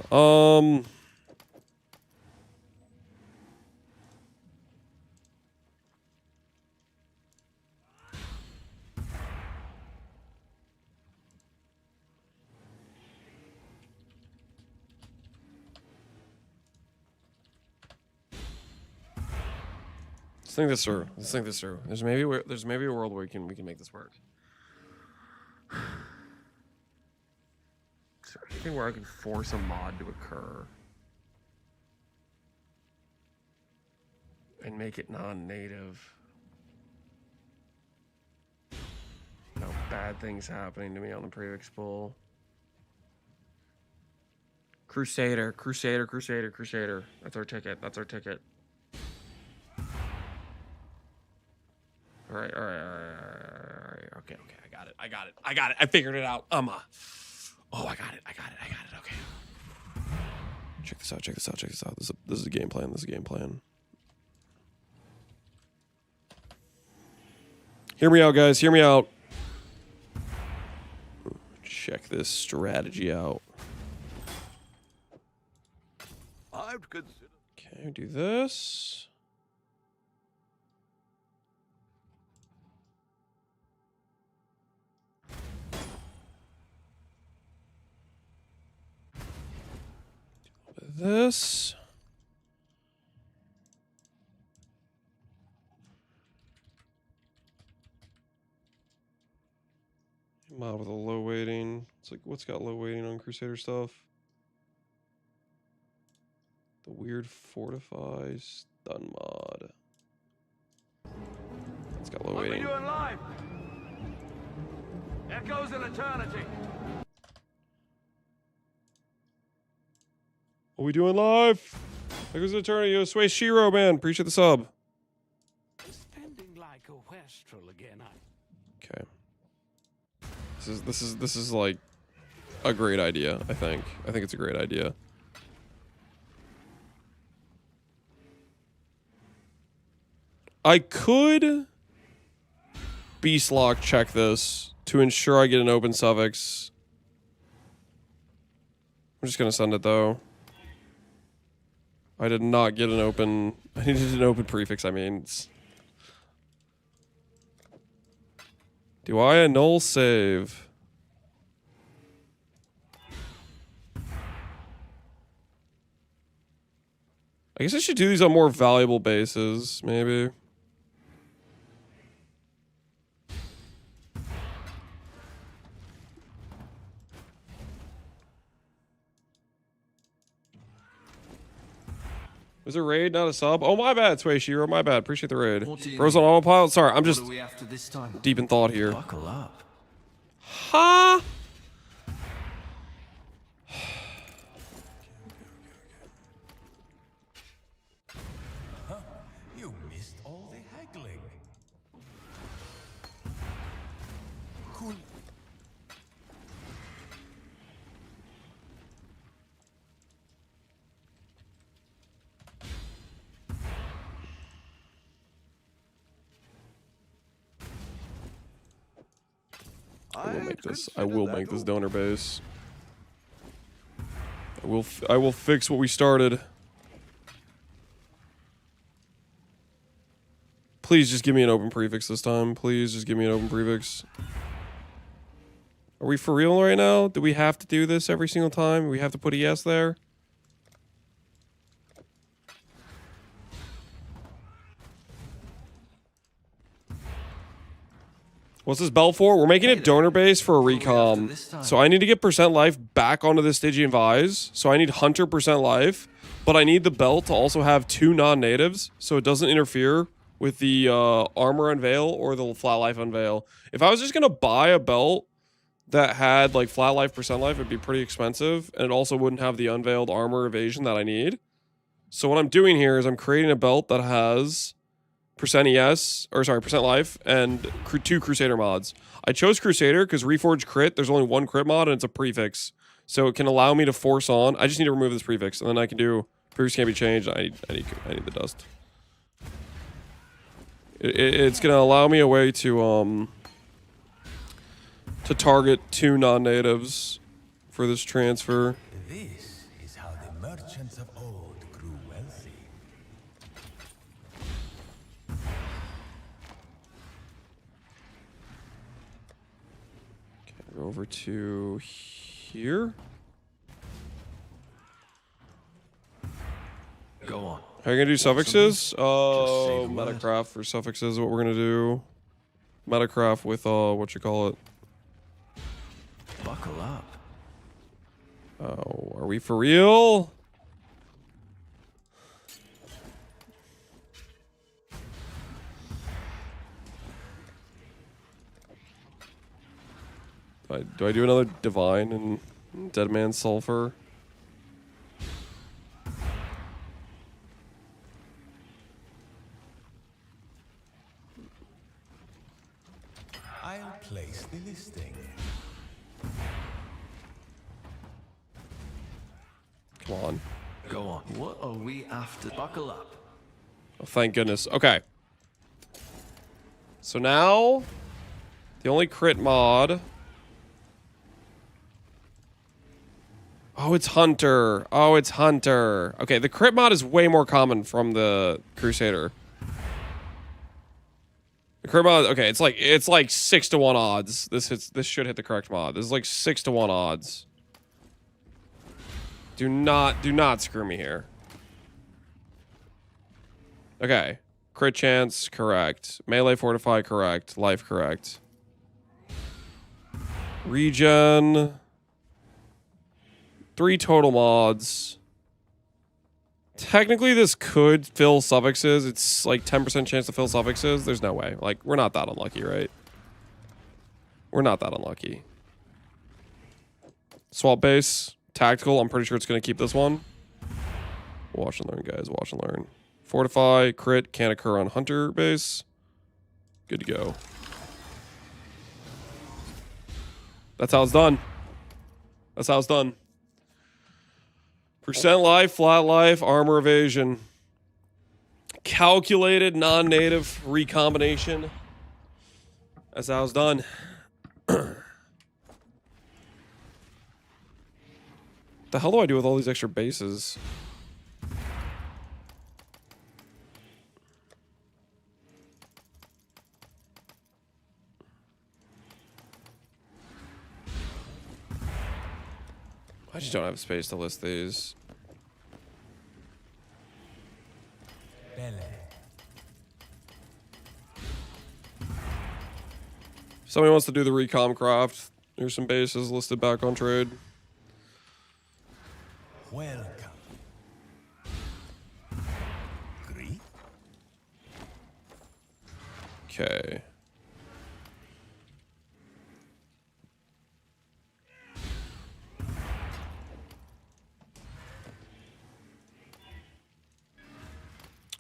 Let's think this through. Let's think this through. There's maybe a world where we can make this work. Is there anything where I can force a mod to occur and make it non-native? No bad things happening to me on the Previx pool. Crusader, Crusader, Crusader, Crusader. That's our ticket. That's our ticket. All right, all right, all right, all right. Okay, okay. I got it. I got it. I got it. I figured it out. Oh, I got it. I got it. I got it. Okay. Check this out. Check this out. Check this out. This is a game plan. This is a game plan. Hear me out, guys. Hear me out. Check this strategy out. I'd consider. Okay, do this. This. Mod with a low weighting. It's like, what's got low weighting on Crusader stuff? The weird Fortify stun mod. It's got low weighting. What are we doing live? Echoes in eternity. What are we doing live? There goes the eternity. Yo, Sway Shiro, man. Appreciate the sub. Spending like a wastrel again, Okay. This is like a great idea, I think. I think it's a great idea. I could beast lock check this to ensure I get an open suffix. I'm just gonna send it though. I did not get an open. I needed an open prefix. I mean, do I annul save? I guess I should do these on more valuable bases, maybe. Was it raid, not a sub? Oh, my bad, Sway Shiro. My bad. Appreciate the raid. Rose on autopilot. Sorry, I'm just deep in thought here. Buckle up. Huh? You missed all the haggling. Cool. I will make this. I will make this donor base. I will fix what we started. Please just give me an open prefix this time. Please just give me an open prefix. Are we for real right now? Do we have to do this every single time? We have to put a yes there? What's this belt for? We're making it donor base for a recom. So I need to get percent life back onto the Stygian Vise. So I need Hunter percent life. But I need the belt to also have 2 non-natives. So it doesn't interfere with the Armour Unveil or the Flat Life Unveil. If I was just going to buy a belt that had like Flat Life, percent life, it'd be pretty expensive. And it also wouldn't have the Unveiled Armor Evasion that I need. So what I'm doing here is I'm creating a belt that has percent ES, or sorry, percent life, and 2 Crusader mods. I chose Crusader because Reforged crit, there's only 1 crit mod and it's a prefix. So it can allow me to force on. I just need to remove this prefix and then I can do prefix can't be changed. I need the dust. It's gonna allow me a way to target 2 non-natives for this transfer. This is how the merchants of old grew wealthy. Okay, go over to here. Go on. How are you gonna do suffixes? Just say the word. Metacraft for suffixes is what we're gonna do. Metacraft with what you call it. Buckle up. Oh, are we for real? Do I do another divine and Dead Man Sulfur? Come on. Go on. What are we after? Buckle up. Oh, thank goodness. Okay. So now, the only crit mod. Oh, it's Hunter. Oh, it's Hunter. Okay, the crit mod is way more common from the Crusader. The crit mod, okay, it's like 6-to-1 odds. This should hit the correct mod. This is like 6-to-1 odds. Do not screw me here. Okay. Crit chance, correct. Melee fortify, correct. Life, correct. Regen. 3 total mods. Technically, this could fill suffixes. It's like 10% chance to fill suffixes. There's no way. Like, we're not that unlucky, right? We're not that unlucky. Swap base. Tactical. I'm pretty sure it's going to keep this one. Watch and learn, guys. Watch and learn. Fortify. Crit. Can't occur on Hunter base. Good to go. That's how it's done. That's how it's done. Percent life, flat life, armor evasion. Calculated, non-native recombination. That's how it's done. The hell do I do with all these extra bases? I just don't have space to list these. If somebody wants to do the recom craft, there's some bases listed back on trade. Welcome. Agree? Okay.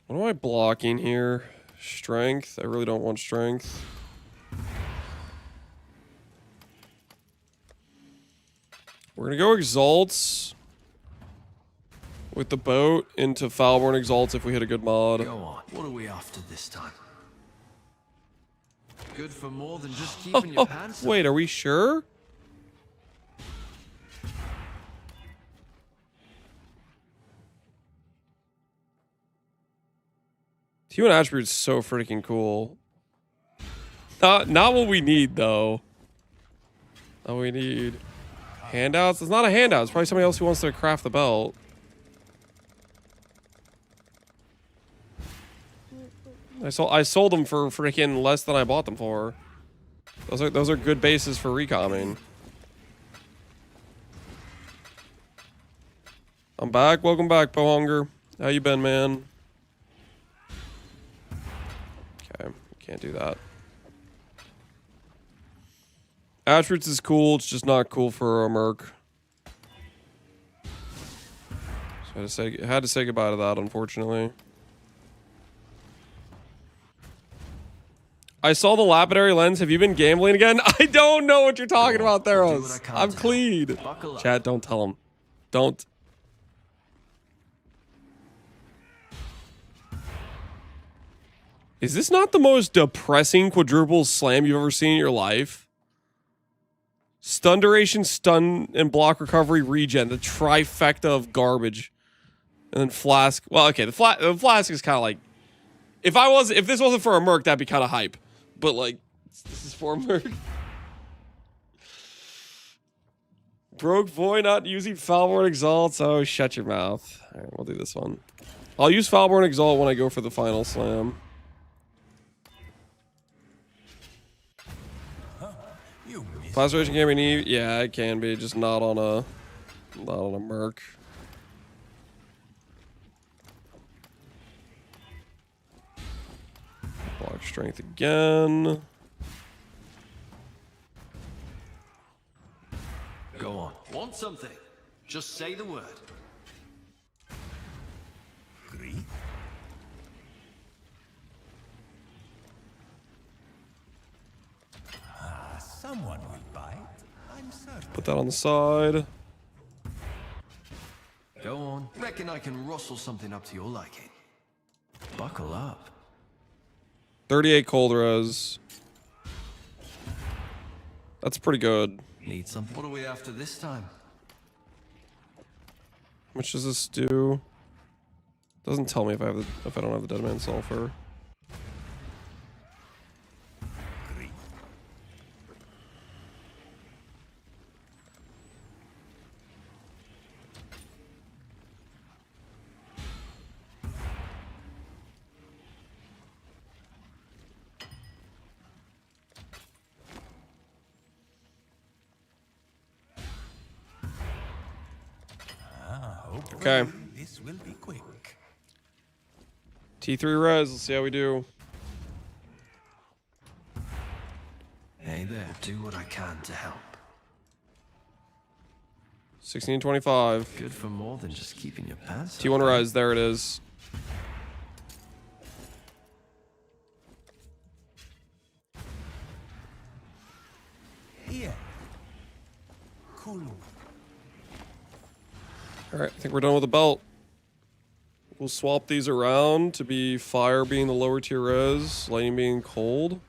What am I blocking here? Strength? I really don't want strength. We're gonna go Exalts with the boat into Foulborn Exalts if we hit a good mod. Go on. What are we after this time? Good for more than just keeping your pants up. Wait, are we sure? Human attribute is so freaking cool. Not what we need though. Not what we need. Handouts? It's not a handout. It's probably somebody else who wants to craft the belt. I sold them for freaking less than I bought them for. Those are good bases for recomming. I'm back. Welcome back, Pohunger. How you been, man? Okay, can't do that. Attributes is cool. It's just not cool for a Merc. So I had to say goodbye to that, unfortunately. I saw the lapidary lens. Have you been gambling again? I don't know what you're talking about, Theros. I'm clean. Chat, don't tell him. Don't. Is this not the most depressing quadruple slam you've ever seen in your life? Stun duration, stun and block recovery, regen. The trifecta of garbage. And then flask. Well, okay, the flask is kind of like, if this wasn't for a Merc, that'd be kind of hype. But like, this is for a Merc. Broke boy not using Foulborn Exalts. Oh, shut your mouth. All right, we'll do this one. I'll use Foulborn Exalt when I go for the final slam. Plasmation can be neat. Yeah, it can be, just not on a Merc. Block strength again. Go on. Want something? Just say the word. Agree? Someone will bite. I'm certain. Put that on the side. Go on. Reckon I can rustle something up to your liking. Buckle up. 38 cold res. That's pretty good. Need something? What are we after this time? How much does this do? Doesn't tell me if I don't have the Dead Man Sulfur. Okay. This will be quick. T3 res. Let's see how we do. Hey there. Do what I can to help. 1625. Good for more than just keeping your pants. T1 res. There it is. Here. Cool. Alright, I think we're done with the belt. We'll swap these around to be fire being the lower tier res, lightning being cold.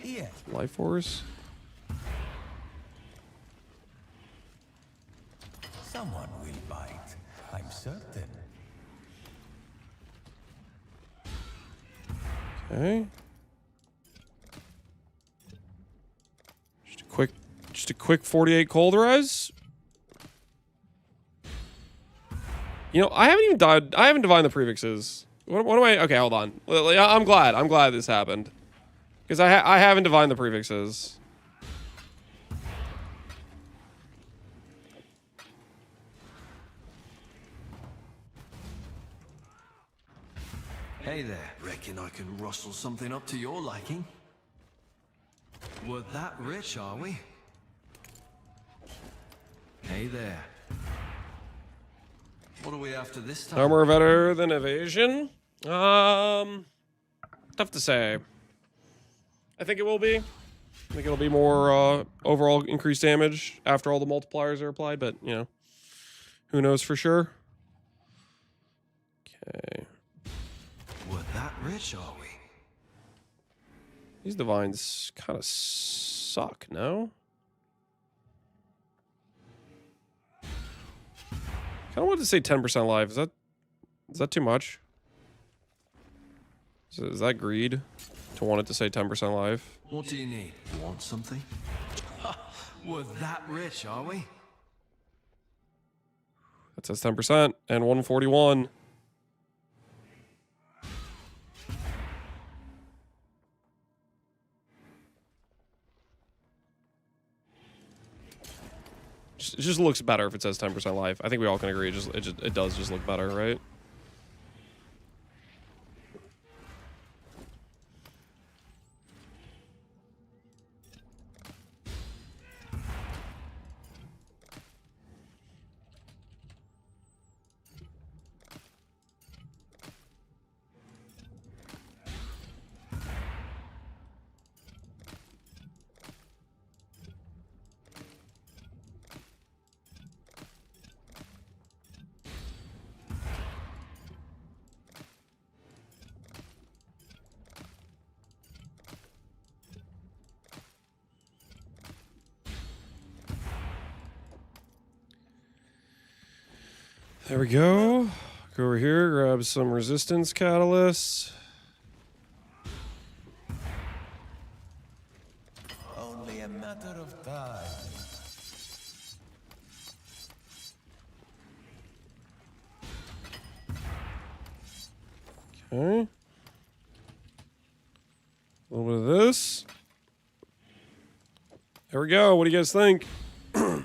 Here. Life Force. Someone will bite. I'm certain. Okay. Just a quick 48 cold res. You know, I haven't even died. I haven't divined the prefixes. What do I? Okay, hold on. I'm glad this happened. Because I haven't divined the prefixes. Hey there. Reckon I can rustle something up to your liking? We're that rich, are we? Hey there. What are we after this time? Armour better than evasion? Tough to say. I think it will be. I think it'll be more overall increased damage after all the multipliers are applied, but you know, who knows for sure. Okay. We're that rich, are we? These divines kind of suck, no? Kind of wanted to say 10% life. Is that too much? Is that greed to want it to say 10% life? What do you need? You want something? We're that rich, are we? That says 10% and 141. It just looks better if it says 10% life. I think we all can agree. It does just look better, right? There we go. Go over here, grab some resistance catalysts. Only a matter of time. Okay. A little bit of this. There we go. What do you guys think? What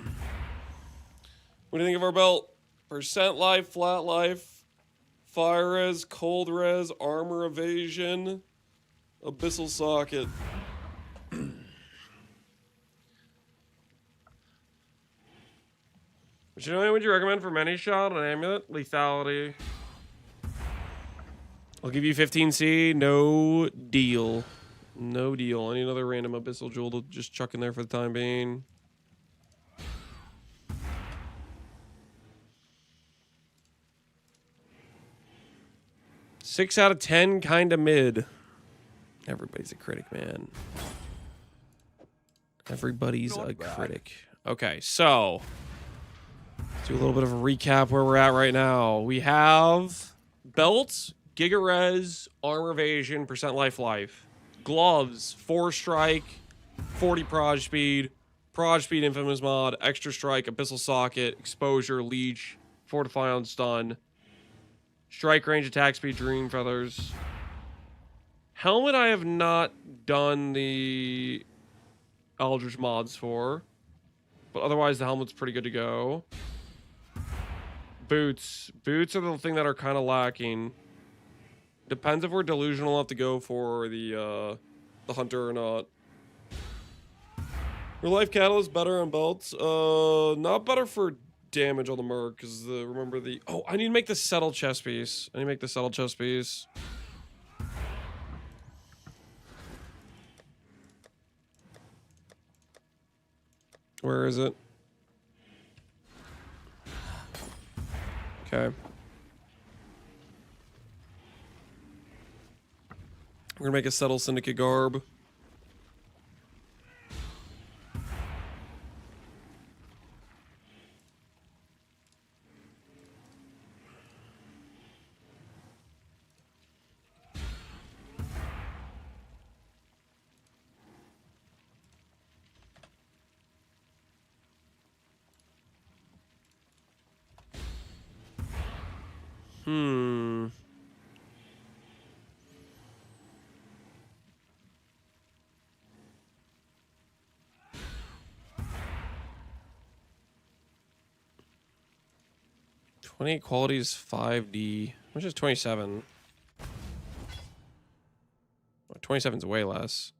do you think of our belt? Percent life, flat life, fire res, cold res, armor evasion, abyssal socket. Which one would you recommend for many shot on amulet? Lethality. I'll give you 15C. No deal. No deal. Any another random abyssal jewel to just chuck in there for the time being. Six out of 10, kind of mid. Everybody's a critic, man. Everybody's a critic. Okay, so let's do a little bit of a recap where we're at right now. We have belts, Giga Res, armor evasion, percent life. Gloves, 4 strike, 40 proj speed infamous mod, extra strike, abyssal socket, exposure, leech, fortify on stun, strike range, attack speed, dream feathers. Helmet I have not done the Eldritch mods for, but otherwise the helmet's pretty good to go. Boots are the thing that are kind of lacking. Depends if we're delusional enough to go for the hunter or not. Your life catalyst better on belts. Not better for damage on the Merc because remember the. Oh, I need to make the settled chest piece. Where is it? Okay. We're gonna make a settle syndicate garb. Hmm. $28 quality is 5D. Which is 27. 27 is way less.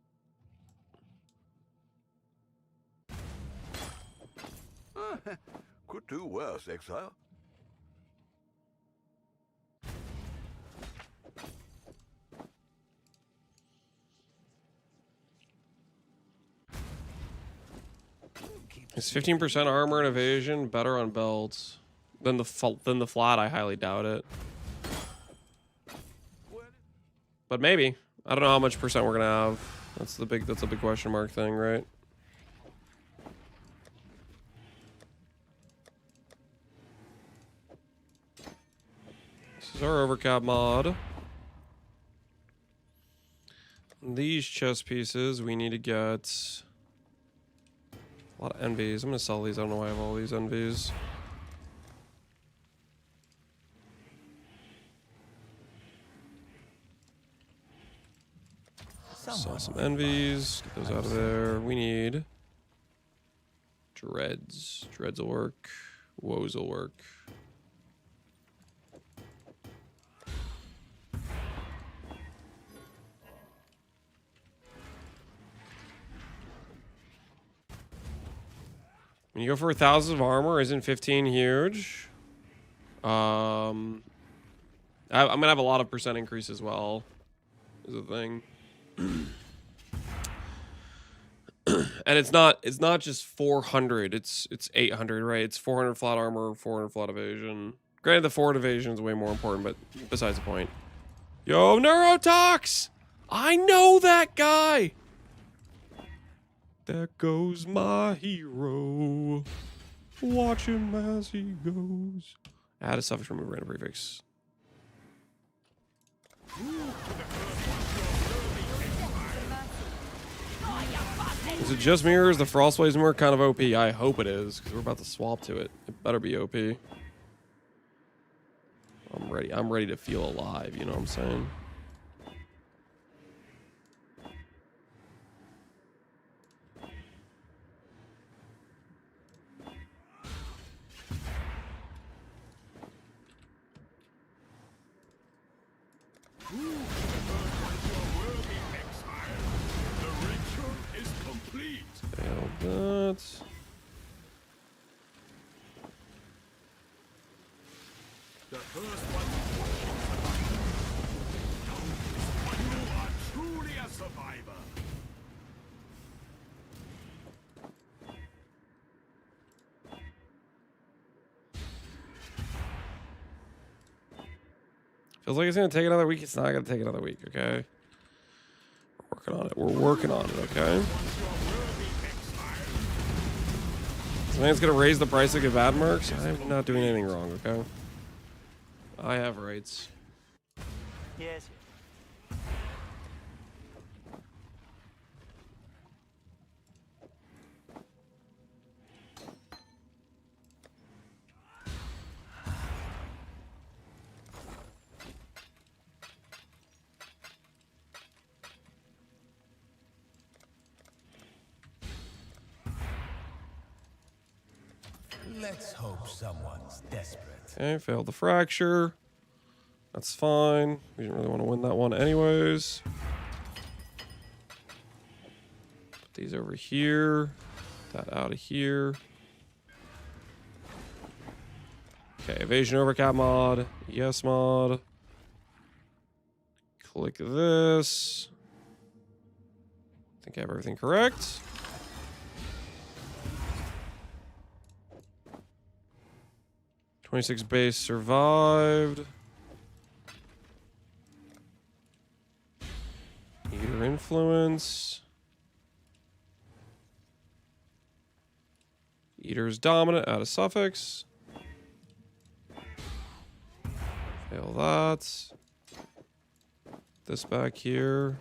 Could do worse, Exile. Is 15% armor and evasion better on belts than the flat? I highly doubt it. But maybe. I don't know how much percent we're gonna have. That's a big question mark thing, right? This is our overcap mod. These chest pieces we need to get a lot of envies. I'm gonna sell these. I don't know why I have all these envies. Sell some envies. Get those out of there. We need dreads. Dreads will work. Woes will work. When you go for 1,000 of armor, isn't 15 huge? I'm gonna have a lot of percent increase as well. Is the thing. And it's not just 400. It's 800, right? It's 400 flat armor, 400 flat evasion. Granted, the forward evasion is way more important, but besides the point. Yo, Neurotox! I know that guy. There goes my hero. Watch him as he goes. Add a suffix, remove random prefix. Is it just me or is the Frostblaze Merc kind of OP? I hope it is, because we're about to swap to it. It better be OP. I'm ready. I'm ready to feel alive, you know what I'm saying? Failed that. Feels like it's gonna take another week. It's not gonna take another week, okay? We're working on it. We're working on it, okay? This man's gonna raise the price of bad mercs. I'm not doing anything wrong, okay? I have rights. Yes. Let's hope someone's desperate. Okay, failed the fracture. That's fine. We didn't really want to win that one anyways. Put these over here. That out of here. Okay, evasion overcap mod. Yes mod. Click this. I think I have everything correct. .26 base survived. Eater influence. Eater's dominant out of suffix. Fail that. This back here.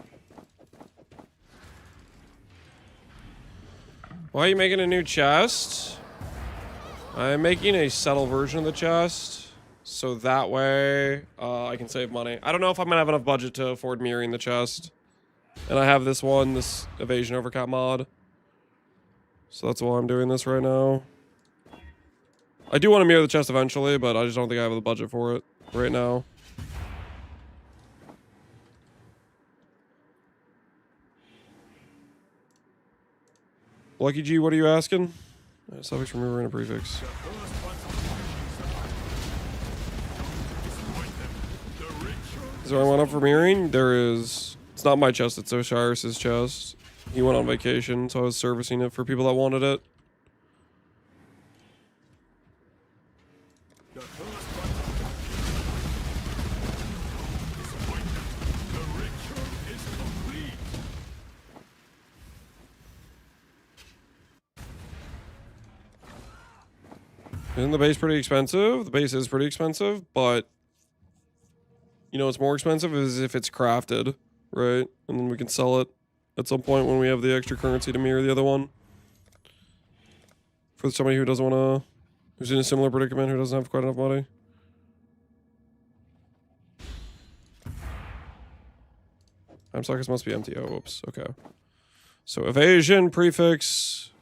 Why are you making a new chest? I'm making a settle version of the chest, so that way I can save money. I don't know if I'm gonna have enough budget to afford mirroring the chest. And I have this one, this evasion overcap mod. So that's why I'm doing this right now. I do want to mirror the chest eventually, but I just don't think I have the budget for it right now. Lucky G, what are you asking? Suffix remover and a prefix. Is there anyone up for mirroring? There is. It's not my chest, it's Osiris's chest. He went on vacation, so I was servicing it for people that wanted it. Isn't the base pretty expensive? The base is pretty expensive, but you know what's more expensive is if it's crafted, right? And then we can sell it at some point when we have the extra currency to mirror the other one. For somebody who doesn't want to, who's in a similar predicament, who doesn't have quite enough money. Time sockets must be empty. Oh, whoops. Okay. So evasion, prefix,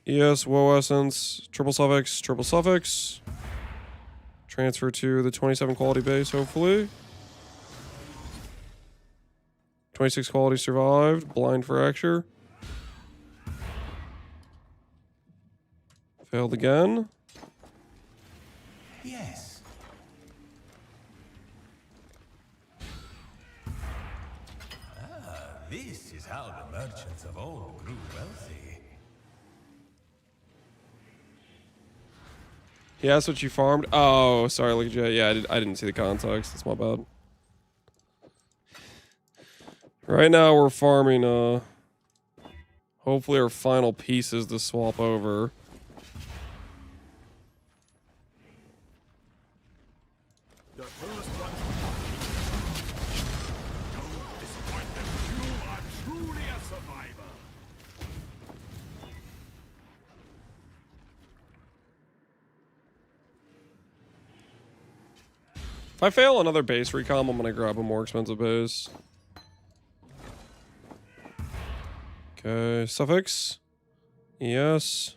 ES, woe essence, triple suffix. Transfer to the 27 quality base, hopefully. 26 quality survived. Blind fracture. Failed again. Yes. This is how the merchants of old grew wealthy. Yeah, that's what you farmed. Oh, sorry, look at you. Yeah, I didn't see the context. That's my bad. Right now we're farming hopefully our final pieces to swap over. If I fail another base recom, I'm gonna grab a more expensive base. Okay, suffix. Yes.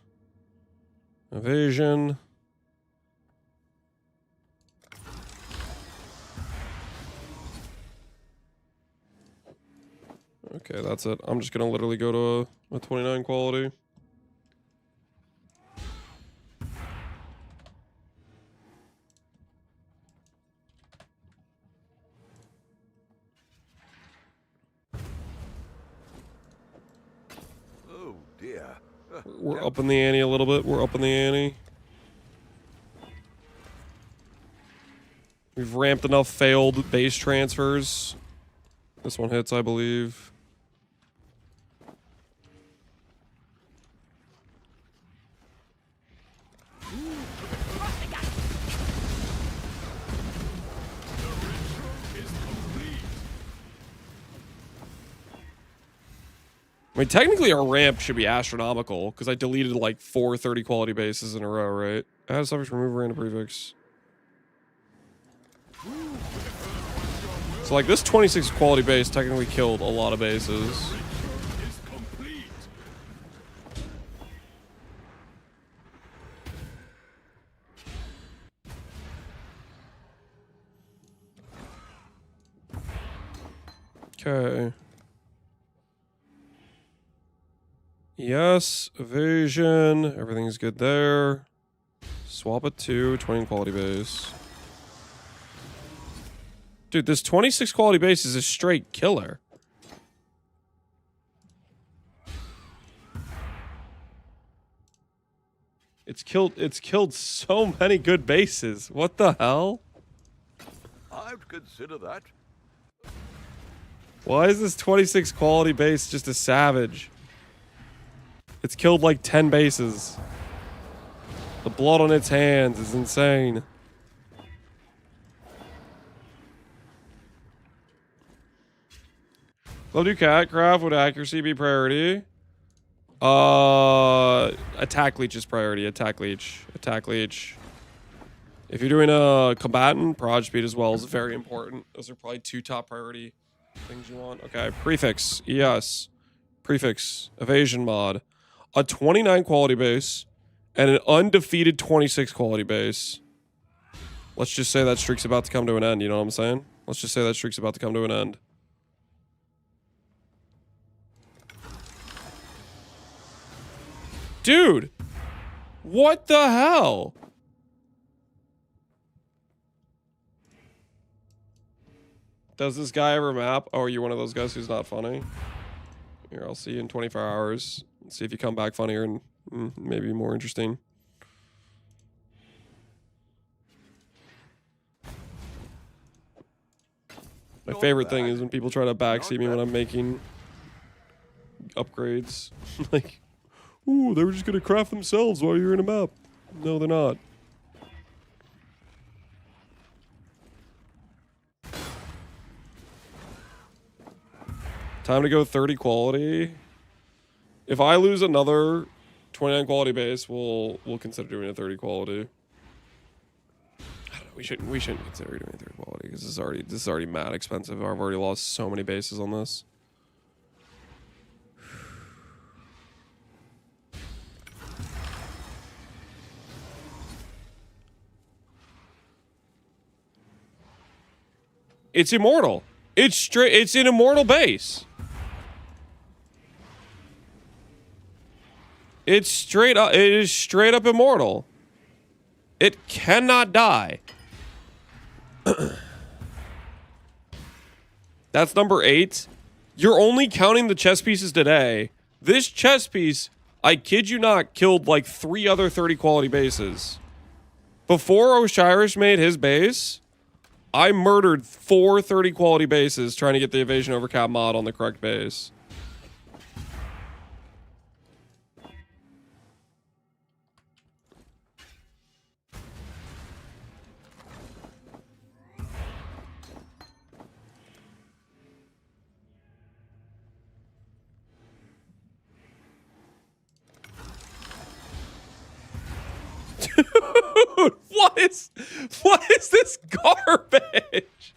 Evasion. Okay, that's it. I'm just gonna literally go to a 29 quality. Oh dear. We're up in the ante a little bit. We're up in the ante. We've ramped enough failed base transfers. This one hits, I believe. I mean, technically our ramp should be astronomical, because I deleted like 4 30 quality bases in a row, right? Add a suffix, remove random prefix. So like this 26 quality base technically killed a lot of bases. Okay. Yes, evasion, everything's good there. Swap it to 20 quality base. Dude, this 26 quality base is a straight killer. It's killed so many good bases. What the hell? I'd consider that. Why is this 26 quality base just a savage? It's killed like 10 bases. The blood on its hands is insane. Love do Catcraft. Would accuracy be priority? Attack leech is priority. Attack leech. Attack leech. If you're doing a combatant, prod speed as well is very important. Those are probably 2 top priority things you want. Okay, prefix. Yes. Prefix. Evasion mod. A 29 quality base and an undefeated 26 quality base. Let's just say that streak's about to come to an end. You know what I'm saying? Let's just say that streak's about to come to an end. Dude, what the hell? Does this guy ever map? Oh, are you one of those guys who's not funny? Here, I'll see you in 24 hours. See if you come back funnier and maybe more interesting. My favorite thing is when people try to backseat me when I'm making upgrades. Like, ooh, they were just gonna craft themselves while you're in a map. No, they're not. Time to go 30 quality. If I lose another 29 quality base, we'll consider doing a 30 quality. I don't know, we shouldn't consider doing a 30 quality because this is already mad expensive. I've already lost so many bases on this. It's immortal. It's an immortal base. It is straight up immortal. It cannot die. That's number 8. You're only counting the chess pieces today. This chess piece, I kid you not, killed like 3 other 30 quality bases. Before Osiris made his base, I murdered 4 30 quality bases trying to get the evasion overcap mod on the correct base. Dude, what is this garbage?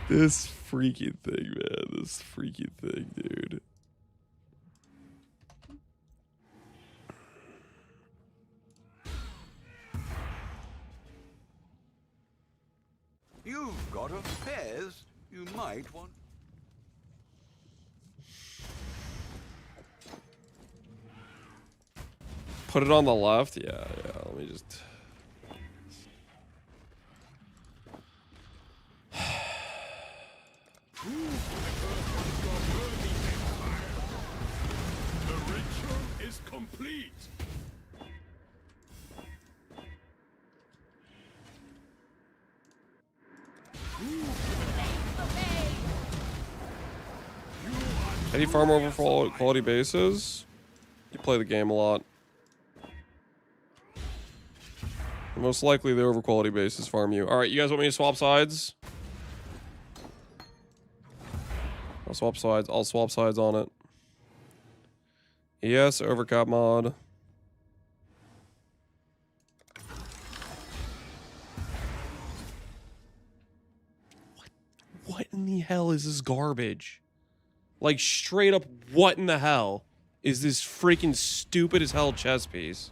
This freaking thing, man. This freaking thing, dude. You've got a fez, you might want... Put it on the left. Yeah, yeah. Let me just. The ritual is complete. Any farm over quality bases? You play the game a lot. Most likely the over quality bases farm you. All right, you guys want me to swap sides? I'll swap sides. I'll swap sides on it. Yes, overcap mod. What in the hell is this garbage? Like, straight up, what in the hell is this freaking stupid as hell chess piece?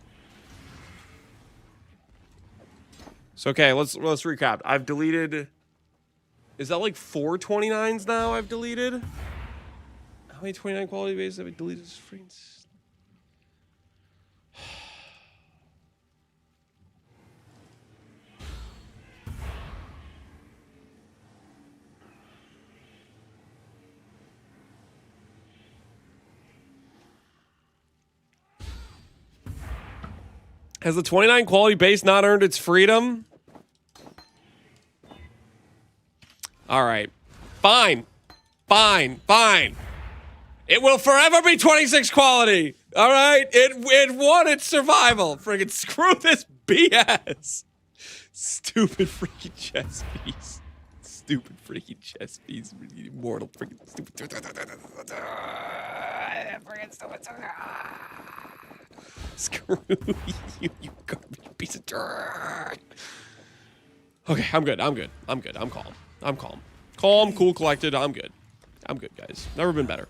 So, okay, let's recap. I've deleted... Is that like 4 29s now I've deleted? How many 29 quality bases have I deleted? This freaking... Has the 29 quality base not earned its freedom? All right. Fine. Fine. Fine. It will forever be 26 quality. All right? It won its survival. Friggin' screw this BS. Stupid freaking chess piece. Stupid freaking chess piece. Mortal freaking stupid. Freaking stupid. Screw you, you garbage piece of dirt. Okay, I'm good. I'm good. I'm good. I'm calm. I'm calm. Calm, cool, collected. I'm good. I'm good, guys. Never been better.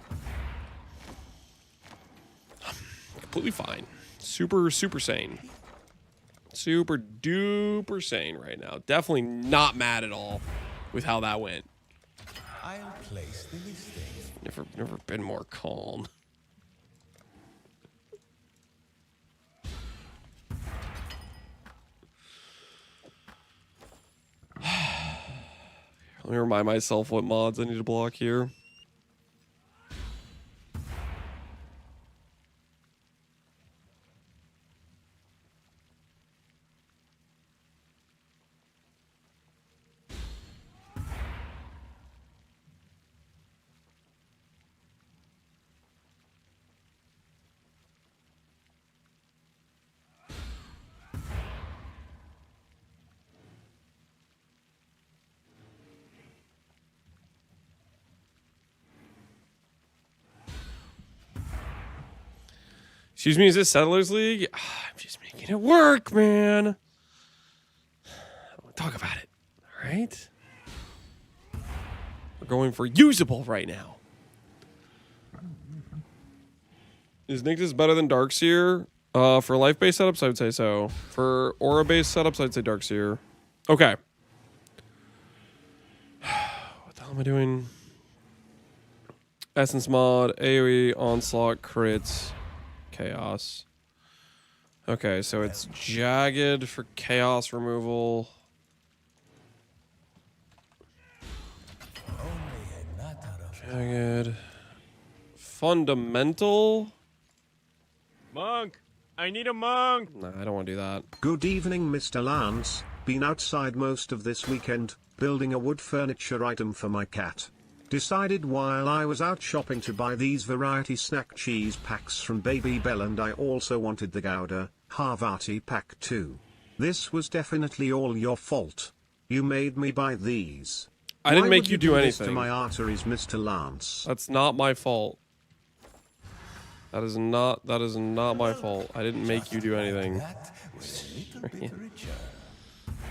Completely fine. Super, super sane. Super duper sane right now. Definitely not mad at all with how that went. I'll place the listing. Never been more calm. Let me remind myself what mods I need to block here. Excuse me, is this Settlers League? I'm just making it work, man. I don't want to talk about it. All right? We're going for usable right now. Is Nyctis better than Darkseer? For life-based setups, I would say so. For aura-based setups, I'd say Darkseer. Okay. What the hell am I doing? Essence mod, AoE, onslaught, crits. Chaos. Okay, so it's jagged for chaos removal. Jagged. Fundamental. Monk! I need a monk! Nah, I don't want to do that. Good evening, Mr. Lance. Been outside most of this weekend, building a wood furniture item for my cat. Decided while I was out shopping to buy these variety snack cheese packs from Baby Bell, and I also wanted the Gouda Havarti pack too. This was definitely all your fault. You made me buy these. I didn't Why make would you do this to anything. my arteries, Mr. Lance. That's not my fault. That is not my fault. I didn't make you do anything. That was a little bit richer.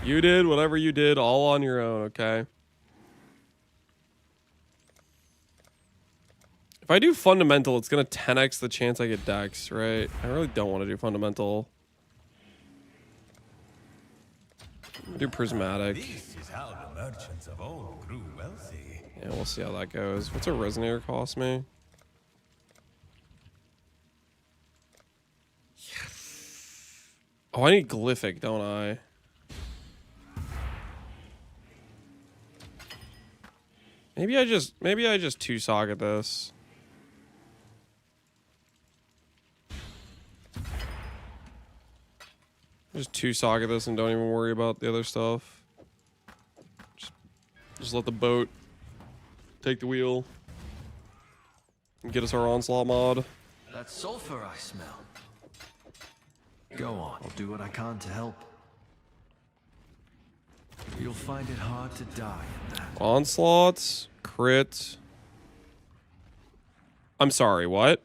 You did whatever you did all on your own, okay? If I do fundamental, it's gonna 10x the chance I get dex, right? I really don't want to do fundamental. Do prismatic. This is how the merchants of old grew wealthy. Yeah, we'll see how that goes. What's a resonator cost me? Oh, I need glyphic, don't I? Maybe I just two socket this. Just two socket this and don't even worry about the other stuff. Just let the boat take the wheel and get us our onslaught mod. That sulfur I smell. Go on, I'll do what I can to help. You'll find it hard to die in that. Onslaughts, crit. I'm sorry, what?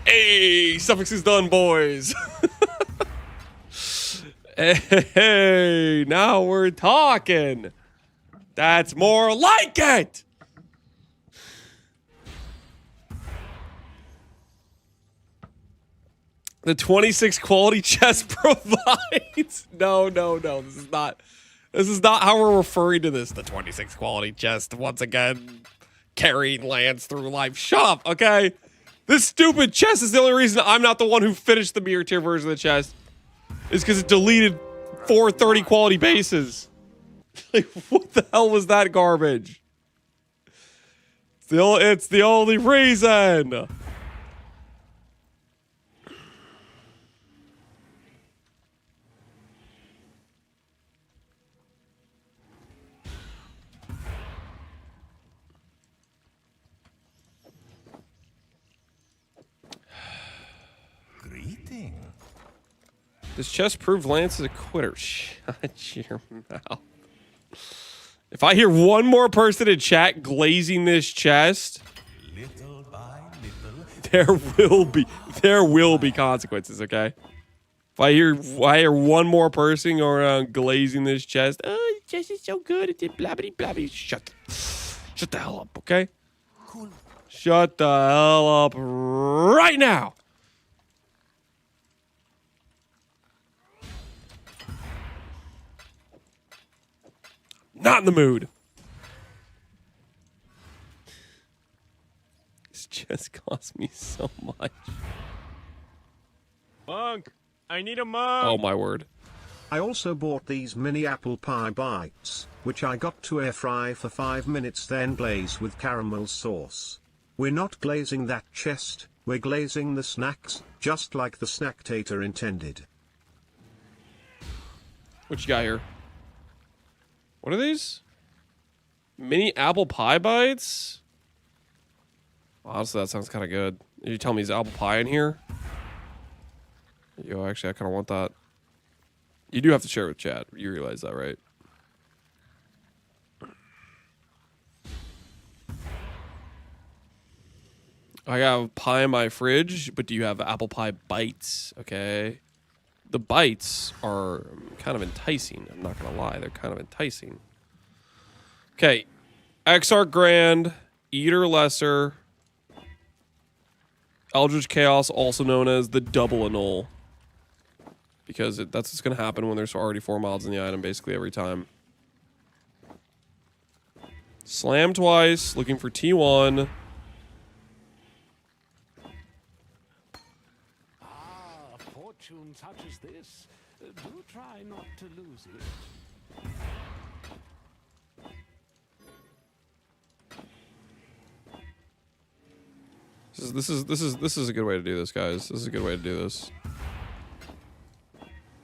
Hey, suffix is done, boys. Hey, now we're talking. That's more like it. The 26 quality chest provides. No. This is not how we're referring to this. The 26 quality chest, once again, carrying Lance through life. Shut up, okay? This stupid chest is the only reason I'm not the one who finished the mirror tier version of the chest. Is because it deleted 430 quality bases. Like, what the hell was that garbage? It's the only reason. This chest proved Lance is a quitter. Shut your mouth. If I hear one more person in chat glazing this chest, Little by little, there will be consequences, okay? If I hear one more person go around glazing this chest, oh, this chest is so good, it did blabbity blabbity. Shut the hell up, okay? Shut the hell up right now. Not in the mood. This just cost me so much. Monk, I need a monk. Oh my word. I also bought these mini apple pie bites, which I got to air fry for 5 minutes then glaze with caramel sauce. We're not glazing that chest, we're glazing the snacks, just like the snacktator intended. What you got here? What are these? Mini apple pie bites? Honestly, that sounds kind of good. You tell me there's apple pie in here? Yo, actually, I kind of want that. You do have to share with chat. You realize that, right? I got pie in my fridge, but do you have apple pie bites? Okay. The bites are kind of enticing. I'm not going to lie. They're kind of enticing. Okay. XR Grand, Eater Lesser, Eldritch Chaos, also known as the Double Annul. Because that's what's going to happen when there's already 4 mods in the item basically every time. Slam twice, looking for T1. Fortune such as this, do try not to lose it. This is a good way to do this, guys. This is a good way to do this.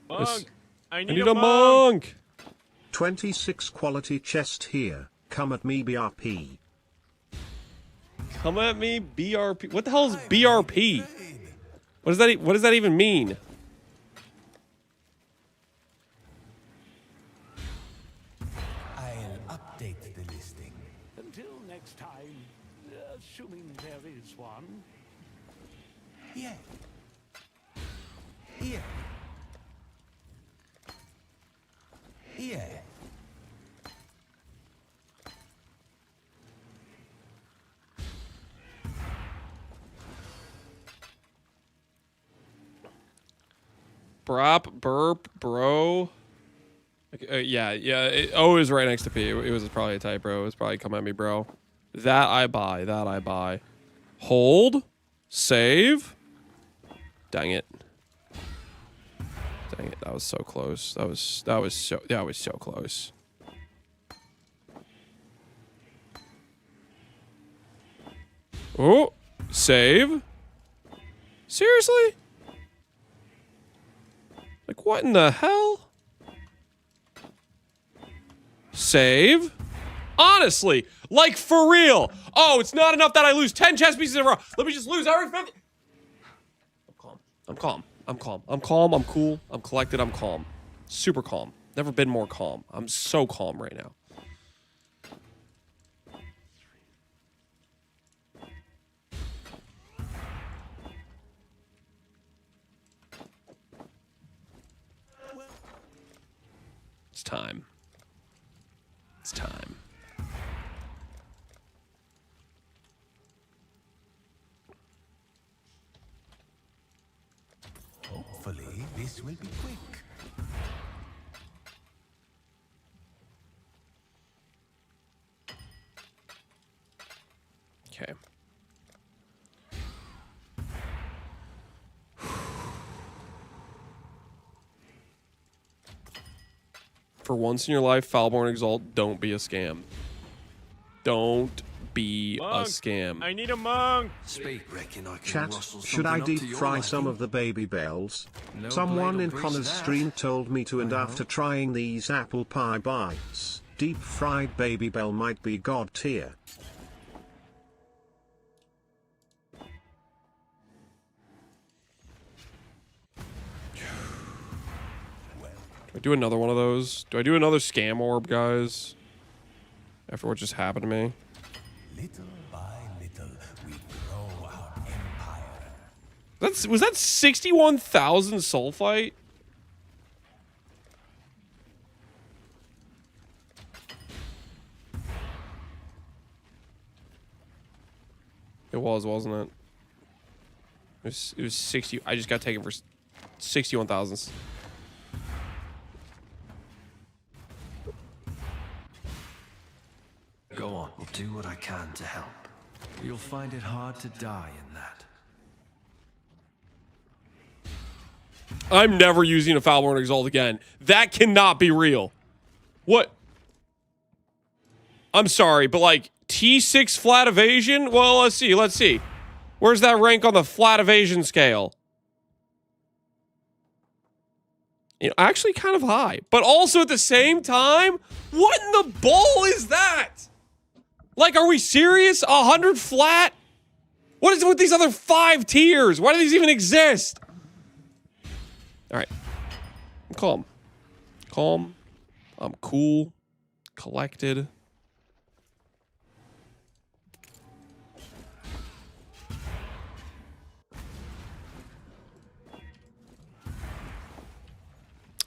Monk, I need a monk. 26 quality chest here. Come at me, BRP. Come at me, BRP. What the hell is BRP? What does that even mean? I'll update the listing. Until next time, assuming there is one. Yeah. Here. Here. Brop, burp, bro. Yeah. O is right next to P. It was probably a typo. It was probably come at me, bro. That I buy. That I buy. Hold. Save. Dang it. Dang it. That was so close. That was so close. Oh, save. Seriously? Like, what in the hell? Save. Honestly, like, for real. Oh, it's not enough that I lose 10 chess pieces in a row. Let me just lose every 50. I'm calm. I'm calm. I'm cool. I'm collected. I'm calm. Super calm. Never been more calm. I'm so calm right now. It's time. It's time. Hopefully, this will be quick. Okay. For once in your life, Foulborn Exalt, don't be a scam. Don't be a scam. I need a monk. Speak, reckon I can Chat, rustle should I something up to deep your fry some liking? of the baby bells? No Someone blade in will breach Connor's that. stream told me to, and after trying these apple pie bites, deep fried baby bell might be god tier. Do I do another one of those? Do I do another scam orb, guys? After what just happened to me? Little by little, we grow our empire. Was that 61,000 sulfite? It was, wasn't it? It was 60. I just got taken for 61,000. Go on, I'll do what I can to help. You'll find it hard to die in that. I'm never using a Foulborn Exalt again. That cannot be real. What? I'm sorry, but like T6 flat evasion? Well, let's see. Where's that rank on the flat evasion scale? You know, actually kind of high. But also at the same time, what in the bull is that? Like, are we serious? 100 flat? What is it with these other 5 tiers? Why do these even exist? All right. I'm calm. Calm. I'm cool. Collected.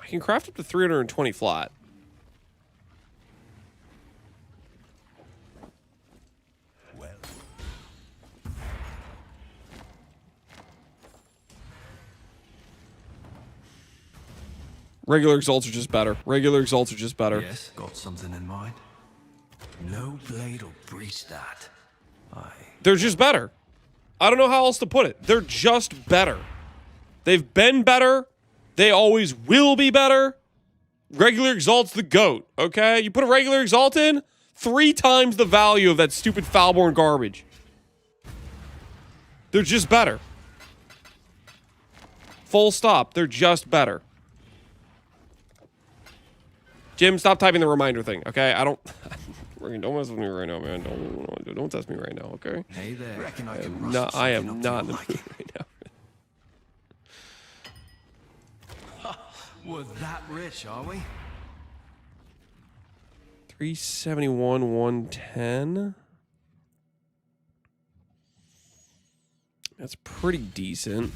I can craft up to 320 flat. Regular exalts are just better. Yes, got something in mind. No blade will breach that. They're just better. I don't know how else to put it. They're just better. They've been better. They always will be better. Regular exalt's the GOAT, okay? You put a regular exalt in, 3 times the value of that stupid Foulborn garbage. They're just better. Full stop. They're just better. Jim, stop typing the reminder thing, okay? Don't mess with me right now, man. Don't test me right now, okay? Hey there. Reckon I can I am not in the mood right now. We're that rich, are we? 371, 110. That's pretty decent.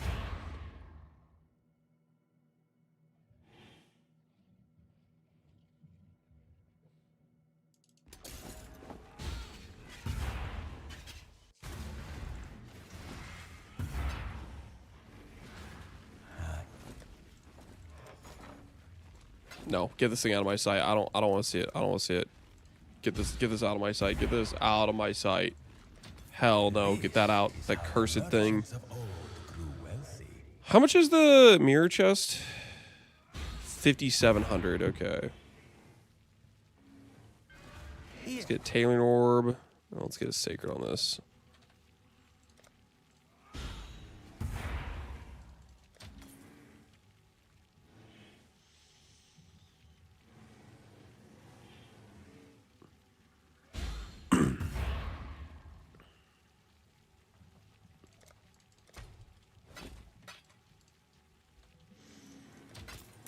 No, get this thing out of my sight. I don't want to see it. I don't want to see it. Get this out of my sight. Get this out of my sight. Hell no, get that out. That cursed thing. How much is the mirror chest? 5,700. Okay. Let's get Tailoring Orb. Let's get a Sacred on this.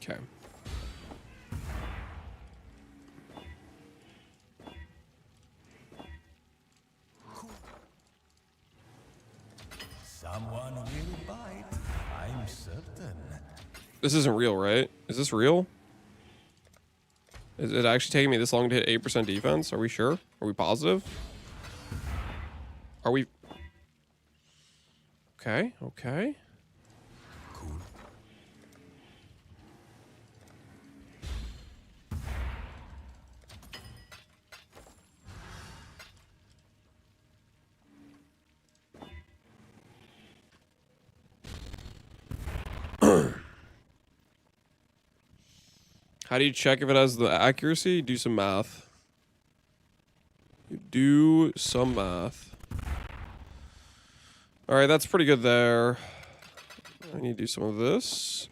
Okay. Someone will bite, I'm certain. This isn't real, right? Is this real? Is it actually taking me this long to hit 8% defense? Are we sure? Are we positive? Are we... Okay, okay. Cool. How do you check if it has the accuracy? Do some math. You do some math. Alright, that's pretty good there. I need to do some of this.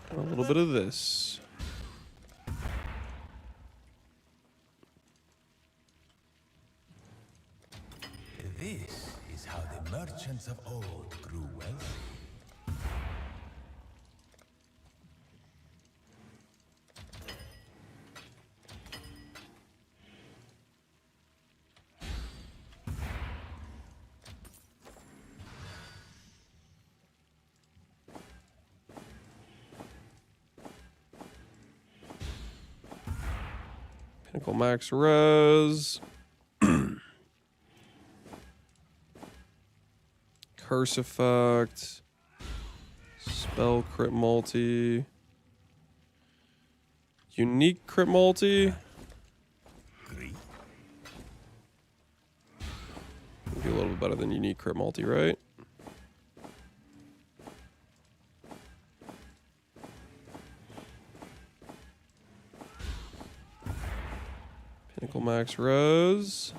And a little bit of this. This is how the merchants of old grew wealthy. Pinnacle max res. Curse effect. Spell crit multi. Unique crit multi. Agree. Be a little bit better than unique crit multi, right? Pinnacle max res.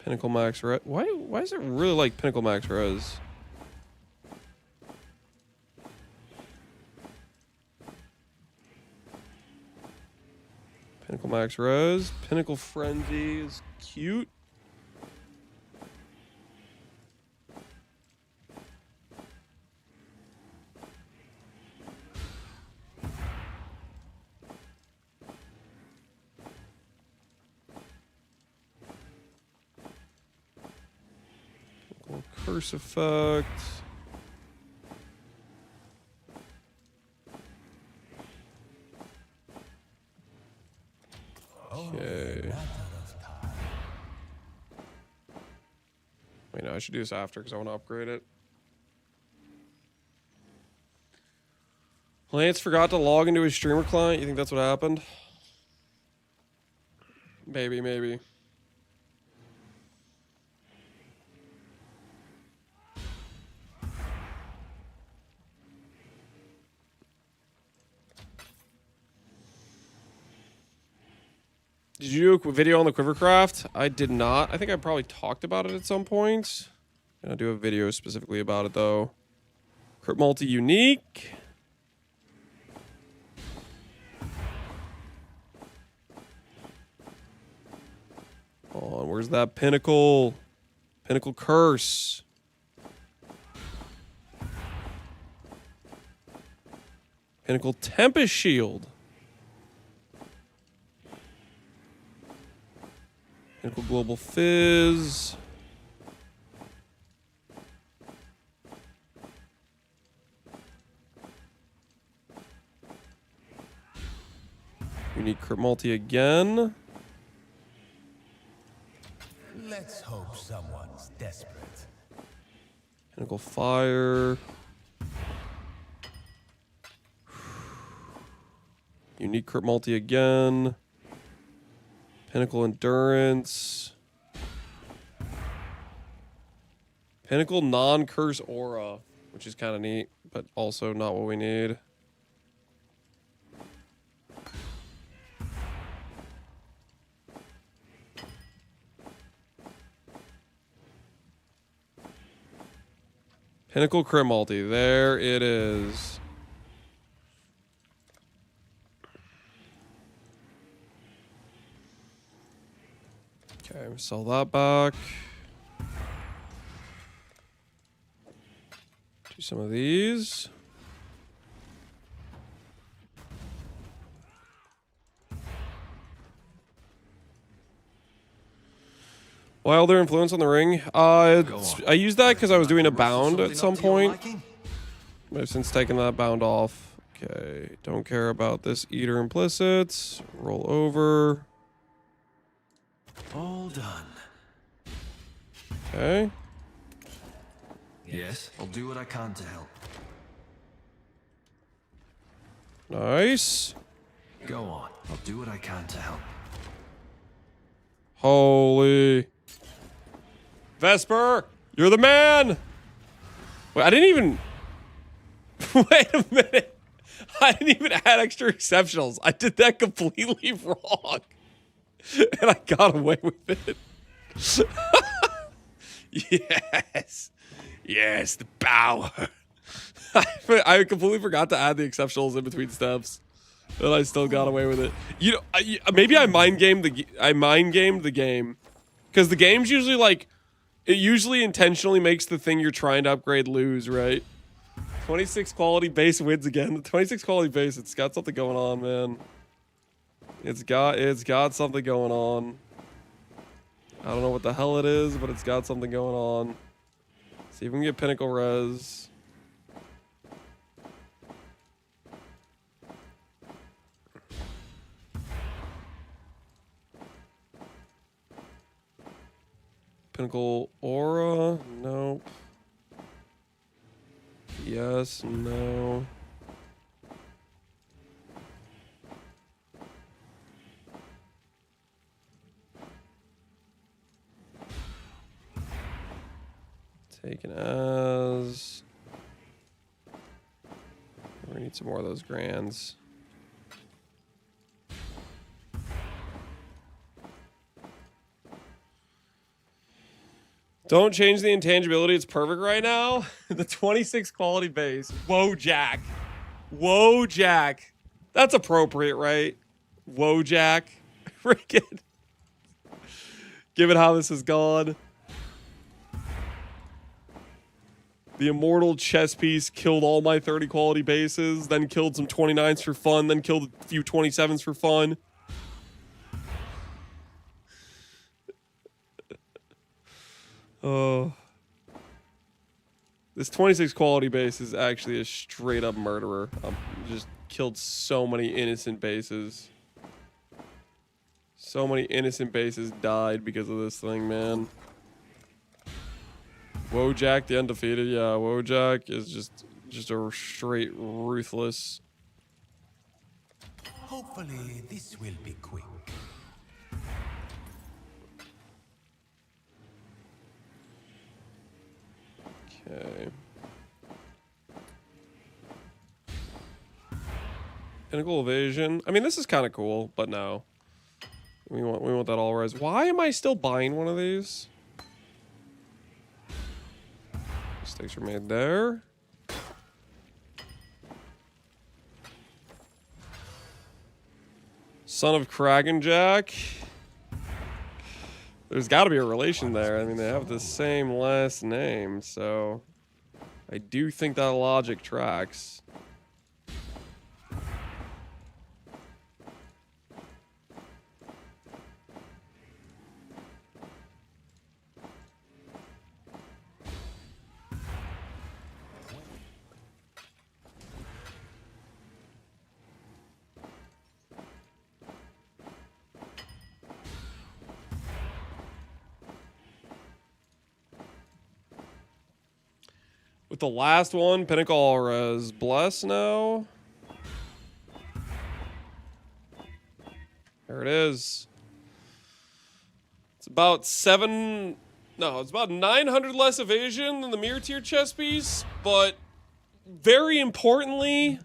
Pinnacle max res. Why is it really like Pinnacle max res? Pinnacle max res. Pinnacle frenzy is cute. Pinnacle curse effect. Okay. Wait, no, I should do this after because I want to upgrade it. Lance forgot to log into his streamer client. You think that's what happened? Maybe, maybe. Did you do a video on the Quivercraft? I did not. I think I probably talked about it at some point. Gonna do a video specifically about it though. Crit multi unique. Hold on, where's that pinnacle? Pinnacle curse. Pinnacle Tempest Shield. Pinnacle Global Fizz. Unique crit multi again. Let's hope someone's desperate. Pinnacle Fire. Unique crit multi again. Pinnacle endurance. Pinnacle non-curse aura, which is kind of neat, but also not what we need. Pinnacle crit multi. There it is. Okay, sell that back. Do some of these. Wilder influence on the ring. I used that because I was doing a bound at some point. I've since taken that bound off. Okay, don't care about this eater implicits. Roll over. All done. Okay. Yes, I'll do what I can to help. Nice. Go on. I'll do what I can to help. Holy. Vesper, you're the man. Wait, I didn't even... Wait a minute. I didn't even add extra exceptionals. I did that completely wrong. And I got away with it. Yes. Yes, the power. I completely forgot to add the exceptionals in between steps. And I still got away with it. You know, maybe I mind gamed the game. Because the game's usually like... It usually intentionally makes the thing you're trying to upgrade lose, right? 26 quality base wins again. The 26 quality base, it's got something going on, man. It's got something going on. I don't know what the hell it is, but it's got something going on. See if we can get pinnacle res. Pinnacle aura, nope. Yes, no. Taken as. We need some more of those grands. Don't change the intangibility. It's perfect right now. The 26 quality base. Whoa, Jack. Whoa, Jack. That's appropriate, right? Whoa, Jack. Freaking. Given how this has gone. The immortal chess piece killed all my 30 quality bases, then killed some 29s for fun, then killed a few 27s for fun. Oh. This 26 quality base is actually a straight up murderer. Just killed so many innocent bases. So many innocent bases died because of this thing, man. Wojak, the undefeated. Yeah, Wojak is just a straight ruthless. Hopefully this will be quick. Okay. Pinnacle evasion. I mean, this is kind of cool, but no. We want that all res. Why am I still buying one of these? Mistakes were made there. Son of Kraken Jack. There's got to be a relation there. I mean, they have the same last name, so I do think that logic tracks. With the last one, Pinnacle Aura is Bless now. There it is. It's about it's about 900 less evasion than the mirror tier chest piece, but very importantly,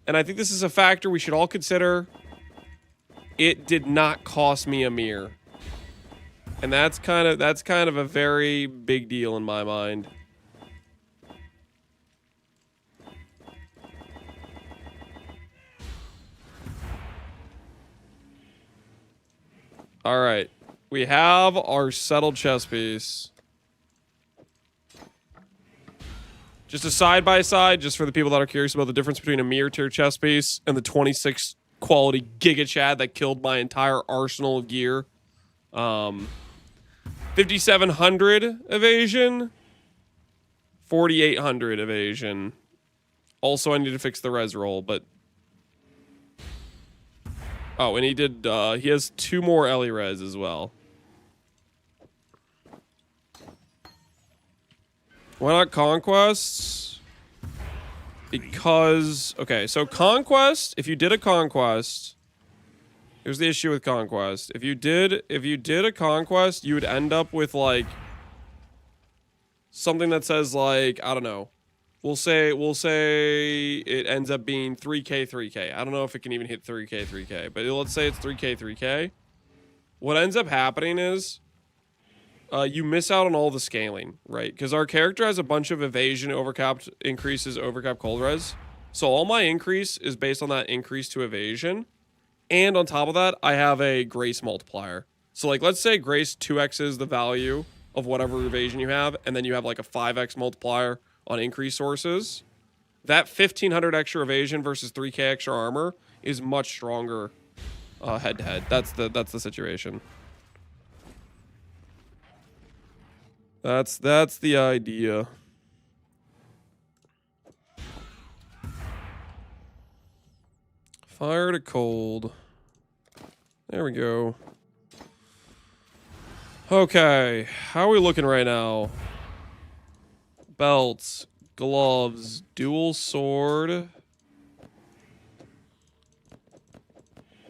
and I think this is a factor we should all consider, it did not cost me a mirror. And that's kind of a very big deal in my mind. All right. We have our settled chest piece. Just a side-by-side, just for the people that are curious about the difference between a mirror tier chest piece and the 26 quality Giga Chad that killed my entire arsenal of gear. 5,700 evasion, 4,800 evasion. Also, I need to fix the res roll, but... Oh, and he has 2 more Ellie res as well. Why not Conquests? Because, okay, so Conquest, if you did a Conquest, here's the issue with Conquest. If you did a Conquest, you would end up with, like, something that says, like, I don't know. We'll say it ends up being 3K, 3K. I don't know if it can even hit 3K, 3K, but let's say it's 3K, 3K. What ends up happening is, you miss out on all the scaling, right? Because our character has a bunch of evasion, overcapped increases, overcapped cold res. So all my increase is based on that increase to evasion. And on top of that, I have a grace multiplier. So like, let's say grace 2x's the value of whatever evasion you have, and then you have like a 5x multiplier on increase sources. That 1,500 extra evasion versus 3k extra armor is much stronger head to head. That's the situation. That's the idea. Fire to cold. There we go. Okay, how are we looking right now? Belts, gloves, dual sword,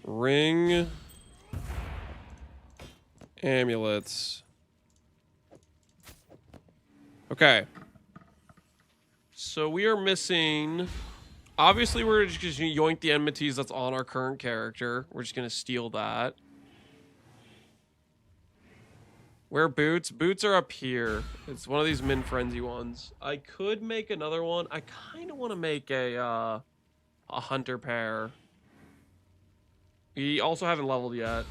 ring, amulets. Okay. So we are missing... Obviously, we're just going to yoink the enmities that's on our current character. We're just going to steal that. Where are boots? Boots are up here. It's one of these min frenzy ones. I could make another one. I kind of want to make a hunter pair. We also haven't leveled yet.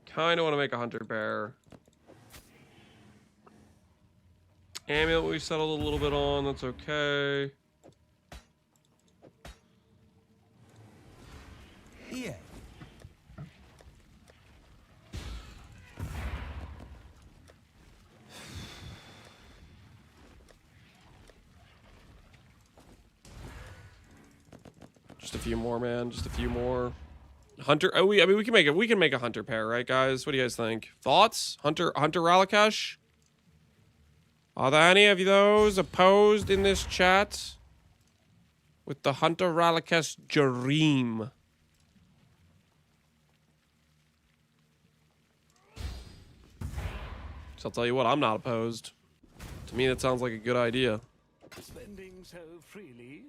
Kind of want to make a hunter pair. Amulet we settled a little bit on. That's okay. Yeah. Just a few more, man. Just a few more. Hunter. Oh, I mean, we can make it. We can make a hunter pair, right, guys? What do you guys think? Thoughts? Hunter Ralakash? Are there any of those opposed in this chat? With the Hunter Ralakash dream. So I'll tell you what, I'm not opposed. To me, that sounds like a good idea. Spending so freely?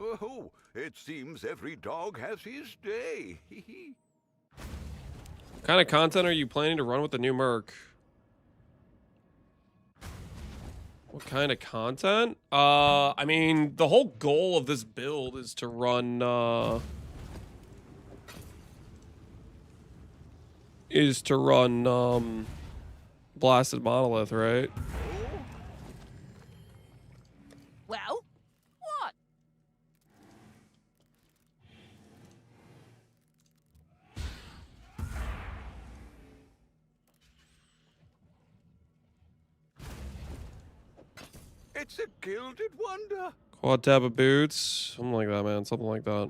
Oh, it seems every dog has his day. What kind of content are you planning to run with the new Merc? What kind of content? I mean, the whole goal of this build is to run, Blasted Monolith, right? Well, what? It's a gilded wonder. Quad tab of boots. Something like that, man. Something like that.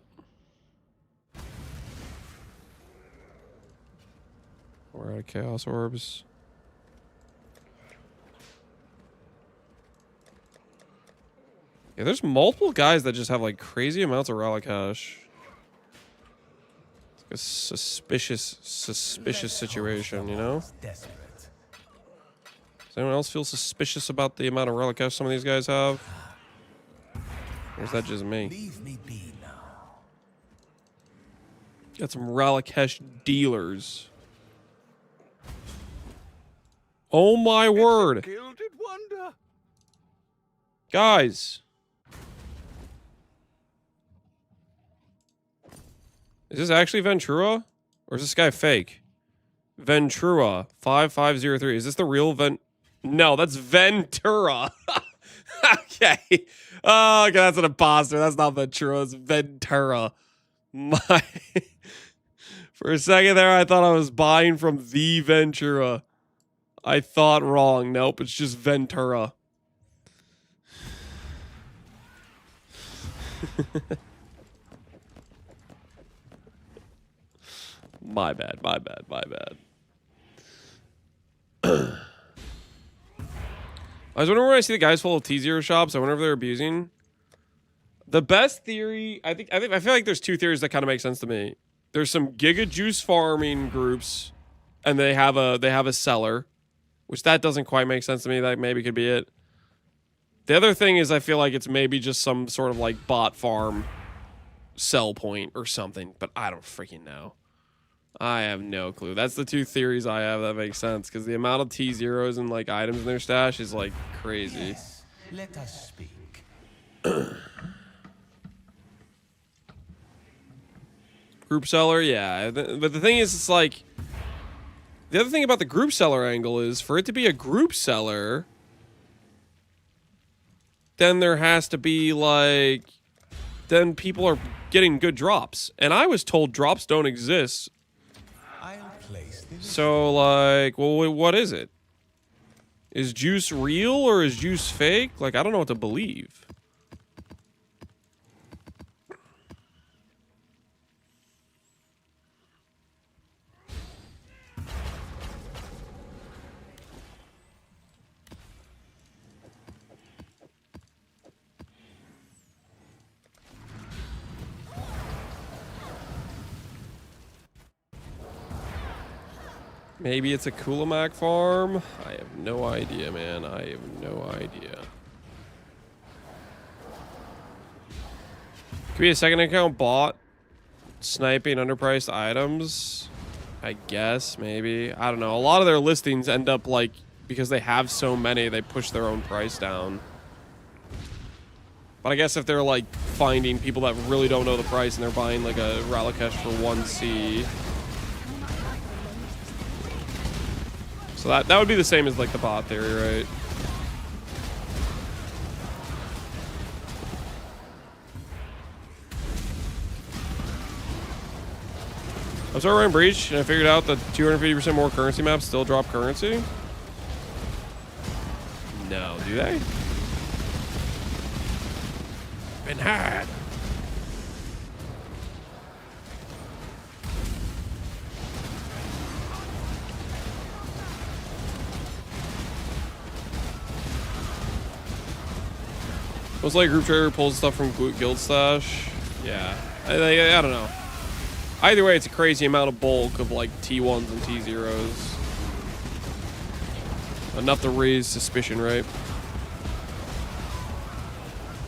We're out of chaos orbs. Yeah, there's multiple guys that just have like crazy amounts of relic hash. It's like a suspicious situation, you know? Does anyone else feel suspicious about the amount of relic hash some of these guys have? Or is that just me? Leave me be now. Got some relic hash dealers. Oh my word. Gilded wonder. Guys. Is this actually Ventura? Or is this guy fake? Ventura 5503. Is this the real No, that's Ventura. Okay. Oh, okay, that's an imposter. That's not Ventura. It's Ventura. For a second there, I thought I was buying from the Ventura. I thought wrong. Nope, it's just Ventura. My bad. I was wondering when I see the guys full of T0 shops, I wonder if they're abusing. The best theory, I feel like there's two theories that kind of make sense to me. There's some Giga Juice farming groups, and they have a seller, which that doesn't quite make sense to me. That maybe could be it. The other thing is I feel like it's maybe just some sort of like bot farm sell point or something, but I don't freaking know. I have no clue. That's the two theories I have that make sense, because the amount of T0s and like items in their stash is like crazy. Yes, let us speak. Group seller, yeah. But the thing is, it's like, the other thing about the group seller angle is for it to be a group seller, then there has to be like, then people are getting good drops. And I was told drops don't exist. So, like, well, what is it? Is juice real or is juice fake? Like, I don't know what to believe. Maybe it's a Kulamac farm? I have no idea, man. I have no idea. Could be a second account bot sniping underpriced items. I guess, maybe. I don't know. A lot of their listings end up like, because they have so many, they push their own price down. But I guess if they're like finding people that really don't know the price and they're buying like a Ralakesh for 1C. So that would be the same as like the bot theory, right? I started running Breach and I figured out that 250% more currency maps still drop currency. No, do they? Been had. Most like group trader pulls stuff from guild stash. Yeah, I don't know. Either way, it's a crazy amount of bulk of like T1s and T0s. Enough to raise suspicion, right?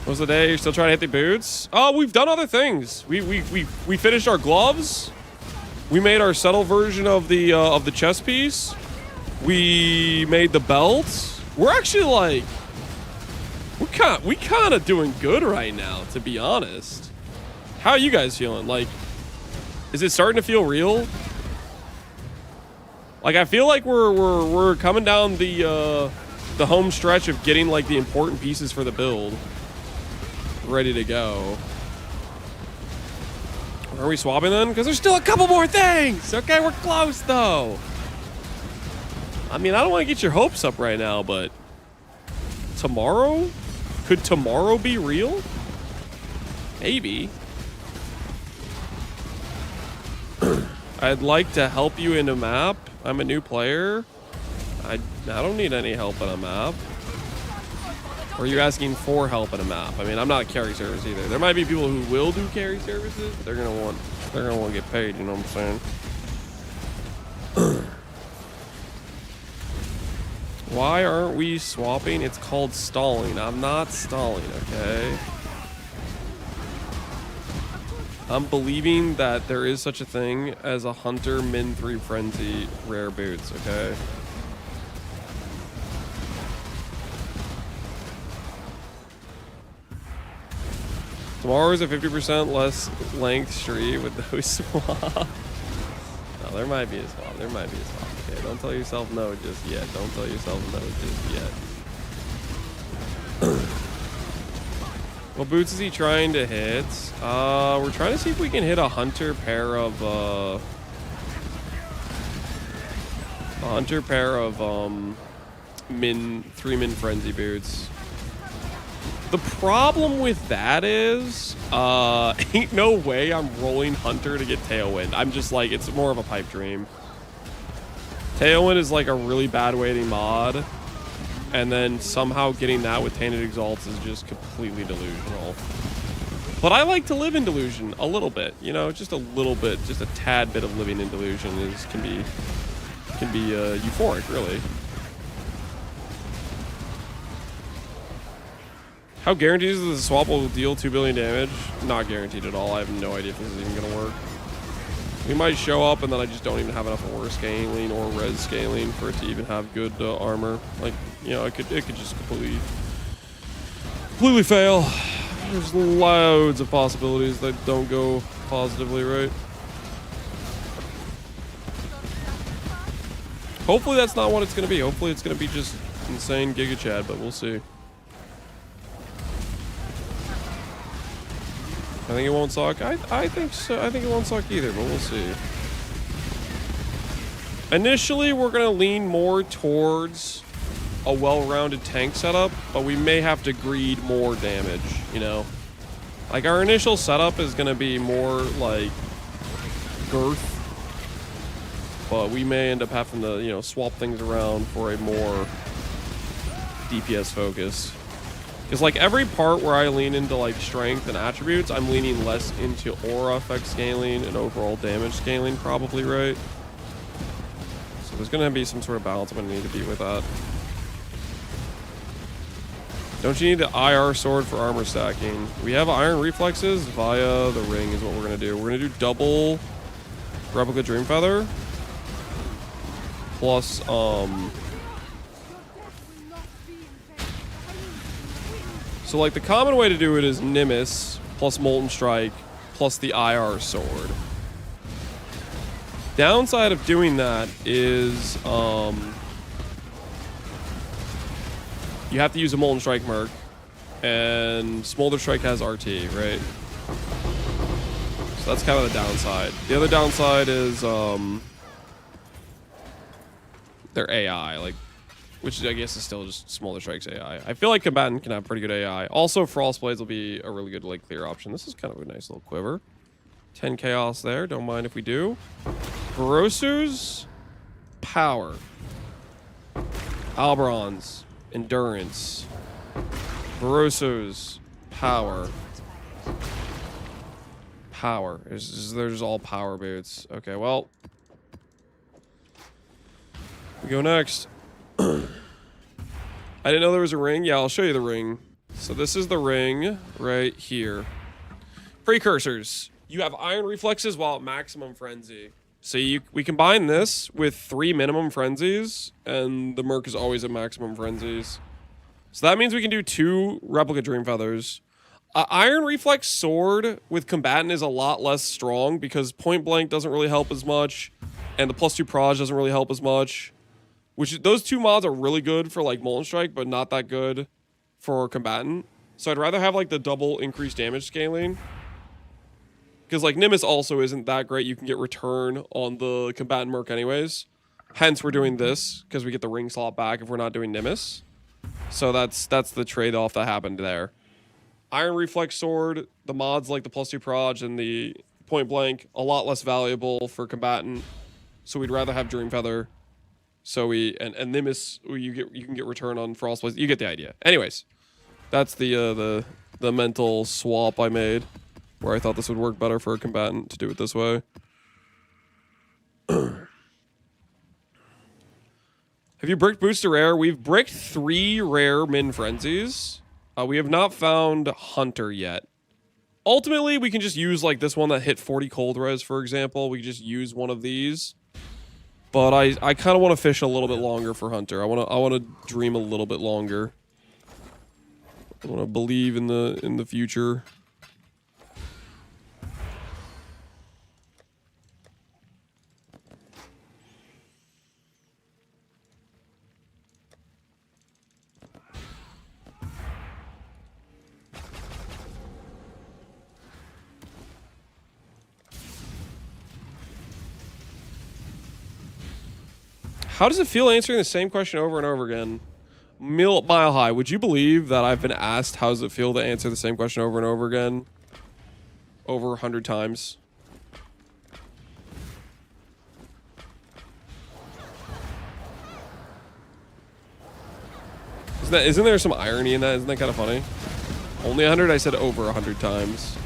What's the day? You're still trying to hit the boots? Oh, we've done other things. We finished our gloves. We made our subtle version of the chest piece. We made the belt. We're actually like, we kind of doing good right now, to be honest. How are you guys feeling? Like, is it starting to feel real? Like, I feel like we're coming down the home stretch of getting like the important pieces for the build ready to go. Are we swapping then? Because there's still a couple more things. Okay, we're close though. I mean, I don't want to get your hopes up right now, but tomorrow? Could tomorrow be real? Maybe. I'd like to help you in a map. I'm a new player. I don't need any help in a map. Or are you asking for help in a map? I mean, I'm not a carry service either. There might be people who will do carry services. But they're gonna want to get paid. You know what I'm saying? Why aren't we swapping? It's called stalling. I'm not stalling, okay? I'm believing that there is such a thing as a Hunter Min 3 Frenzy rare boots, okay? Tomorrow is a 50% less length street with those swaps. No, there might be a swap. There might be a swap. Okay, don't tell yourself no just yet. Don't tell yourself no just yet. What boots is he trying to hit? We're trying to see if we can hit a Hunter pair of three min frenzy boots. The problem with that is, ain't no way I'm rolling Hunter to get Tailwind. I'm just like, it's more of a pipe dream. Tailwind is like a really bad waiting mod, and then somehow getting that with Tainted Exalts is just completely delusional. But I like to live in delusion a little bit, you know, just a little bit, just a tad bit of living in delusion can be euphoric, really. How guaranteed is the swap will deal 2 billion damage? Not guaranteed at all. I have no idea if this is even gonna work. We might show up and then I just don't even have enough ore scaling or res scaling for it to even have good armor. Like, you know, it could just completely fail. There's loads of possibilities that don't go positively, right? Hopefully that's not what it's gonna be. Hopefully it's gonna be just insane Giga Chad, but we'll see. I think it won't suck. I think so. I think it won't suck either, but we'll see. Initially, we're going to lean more towards a well-rounded tank setup, but we may have to greed more damage, you know? Like, our initial setup is going to be more, like, girth, but we may end up having to, you know, swap things around for a more DPS focus. Because, like, every part where I lean into, like, strength and attributes, I'm leaning less into aura effect scaling and overall damage scaling, probably, right? So there's going to be some sort of balance I'm going to need to be with that. Don't you need the IR sword for armor stacking? We have iron reflexes via the ring is what we're going to do. We're going to do double replica dream feather plus, so, like, the common way to do it is Nimbus plus Molten Strike plus the IR sword. Downside of doing that is you have to use a Molten Strike Merc, and Smolder Strike has RT, right? So that's kind of the downside. The other downside is their AI, like, which I guess is still just Smolder Strike's AI. I feel like Combatant can have pretty good AI. Also, Frost Blades will be a really good, like, clear option. This is kind of a nice little quiver. 10 Chaos there. Don't mind if we do. Barosu's Power. Alberon's Endurance. Barosu's Power. Power. There's all power boots. Okay, well. We go next. I didn't know there was a ring. Yeah, I'll show you the ring. So this is the ring right here. Precursors. You have iron reflexes while at maximum frenzy. So we combine this with 3 minimum frenzies, and the Merc is always at maximum frenzies. So that means we can do 2 replica dream feathers. Iron reflex sword with combatant is a lot less strong because point blank doesn't really help as much, and the +2 proj doesn't really help as much. Those 2 mods are really good for, like, Molten Strike, but not that good for Combatant. So I'd rather have, like, the double increased damage scaling. Because, like, Nimbus also isn't that great. You can get return on the Combatant Merc anyways. Hence, we're doing this, because we get the ring slot back if we're not doing Nimbus. So that's the trade-off that happened there. Iron Reflex Sword, the mods like the +2 proj and the point blank, a lot less valuable for Combatant. So we'd rather have Dream Feather. So and Nimbus, you can get return on Frost Blades. You get the idea. Anyways, That's the mental swap I made, where I thought this would work better for a combatant to do it this way. Have you bricked booster rare? We've bricked 3 rare min frenzies. We have not found Hunter yet. Ultimately, we can just use like this one that hit 40 cold res, for example. We just use one of these. But I kind of want to fish a little bit longer for Hunter. I want to dream a little bit longer. I want to believe in the future. How does it feel answering the same question over and over again? Mile High, would you believe that I've been asked how does it feel to answer the same question over and over again? Over 100 times. Isn't there some irony in that? Isn't that kind of funny? Only 100? I said over 100 times.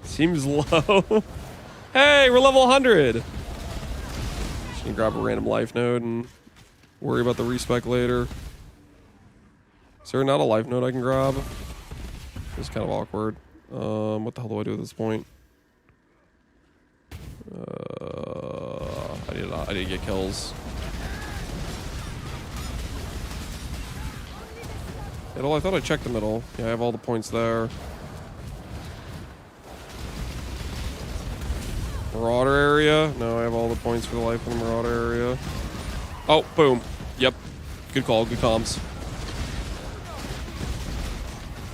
Seems low. Hey, we're level 100. Just gonna grab a random life node and worry about the respec later. Is there not a life node I can grab? It's kind of awkward. What the hell do I do at this point? I need to get kills. Middle? I thought I checked the middle. Yeah, I have all the points there. Marauder area? No, I have all the points for the life in the Marauder area. Oh, boom. Yep. Good call. Good comms.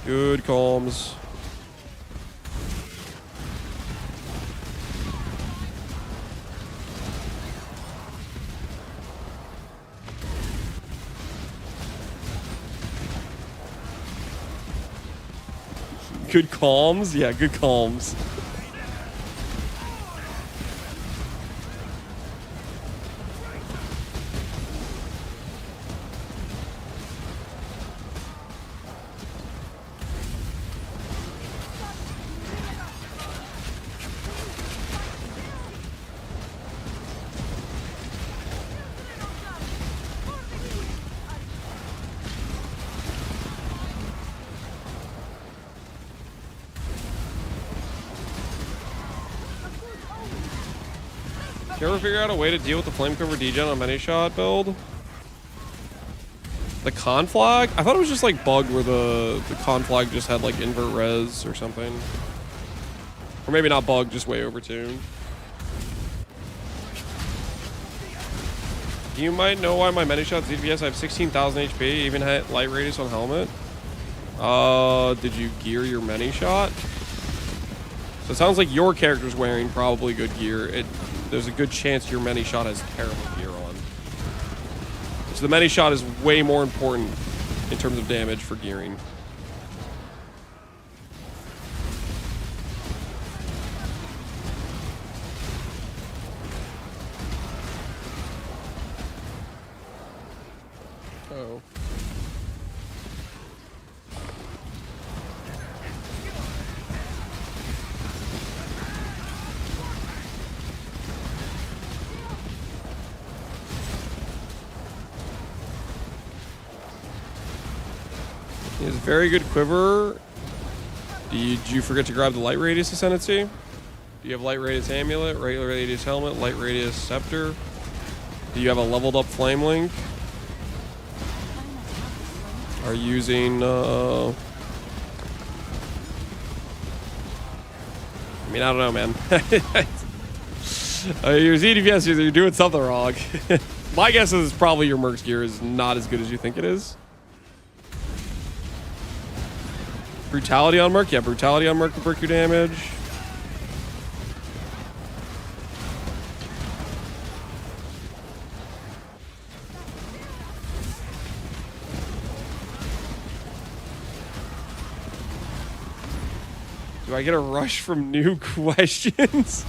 Good comms. Good comms? Yeah, good comms. You ever figure out a way to deal with the flame cover degen on many shot build? The con flag? I thought it was just like bugged where the con flag just had like invert res or something. Or maybe not bugged, just way overtuned. You might know why my many shot ZDPS I have 16,000 HP, even hit light radius on helmet. Did you gear your many shot? So it sounds like your character's wearing probably good gear. There's a good chance your many shot has terrible gear on. So the many shot is way more important in terms of damage for gearing. Oh. He has very good quiver. Did you forget to grab the light radius ascendancy? Do you have light radius amulet, regular radius helmet, light radius scepter? Do you have a leveled up flame link? Are you using I mean, I don't know, man. Your ZDPS, you're doing something wrong. My guess is probably your Merc's gear is not as good as you think it is. Brutality on Merc? Yeah, brutality on Merc will break your damage. Do I get a rush from new questions?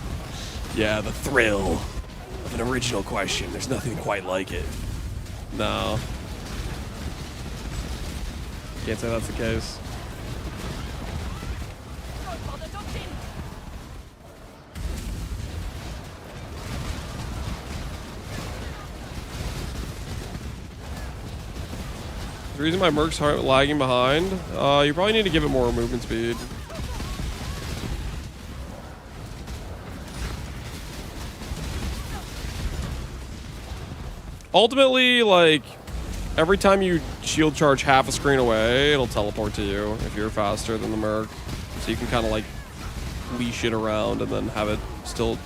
Yeah, the thrill of an original question. There's nothing quite like it. No. Can't say that's the case. The reason my Merc's lagging behind, you probably need to give it more movement speed. Ultimately, like, every time you shield charge half a screen away, it'll teleport to you if you're faster than the Merc. So you can kind of, like, leash it around and then have it still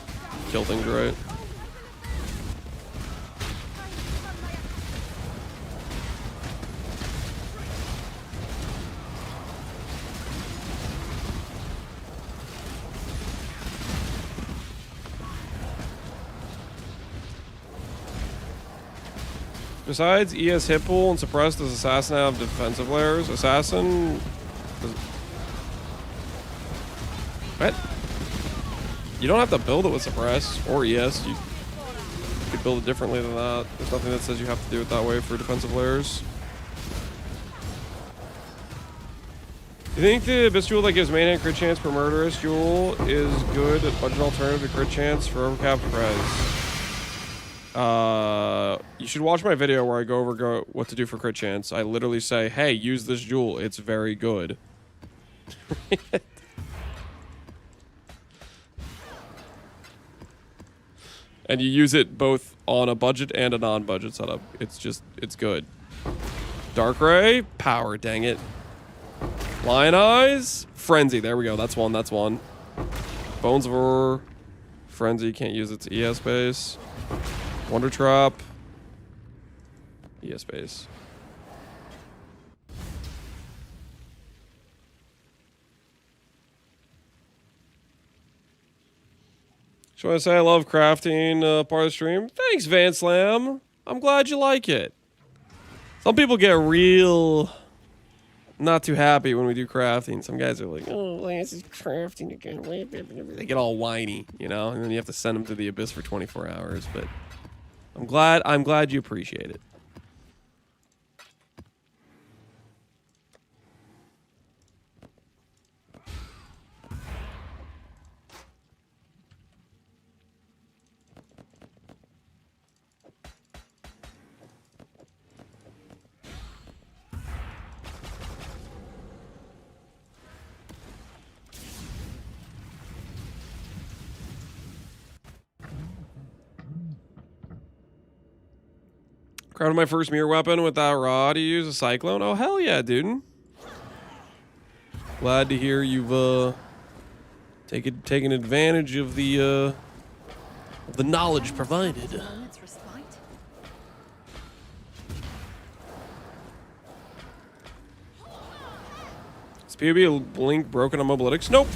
kill things right. Besides ES hit pool and suppress, does Assassin have defensive layers? Assassin... What? You don't have to build it with suppress or ES. You could build it differently than that. There's nothing that says you have to do it that way for defensive layers. You think the Abyss Jewel that gives main and crit chance per Murderous Jewel is good budget alternative to crit chance for overcapped price? You should watch my video where I go over what to do for crit chance. I literally say, hey, use this jewel. It's very good. And you use it both on a budget and a non-budget setup. It's good. Dark Ray, power, dang it. Lion Eyes, Frenzy. There we go. That's one. That's one. Bones of Horror, Frenzy. Can't use its ES base. Wonder Trap. ES base. Just want to say I love crafting part of the stream. Thanks, Van Slam. I'm glad you like it. Some people get real not too happy when we do crafting. Some guys are like, oh, Lance is crafting again. They get all whiny, you know, and then you have to send them to the abyss for 24 hours. But I'm glad you appreciate it. Crafted my first mirror weapon with that rod. You use a cyclone? Oh, hell yeah, dude. Glad to hear you've taken advantage of the knowledge provided. Is POB link broken on Mobalytics? Nope.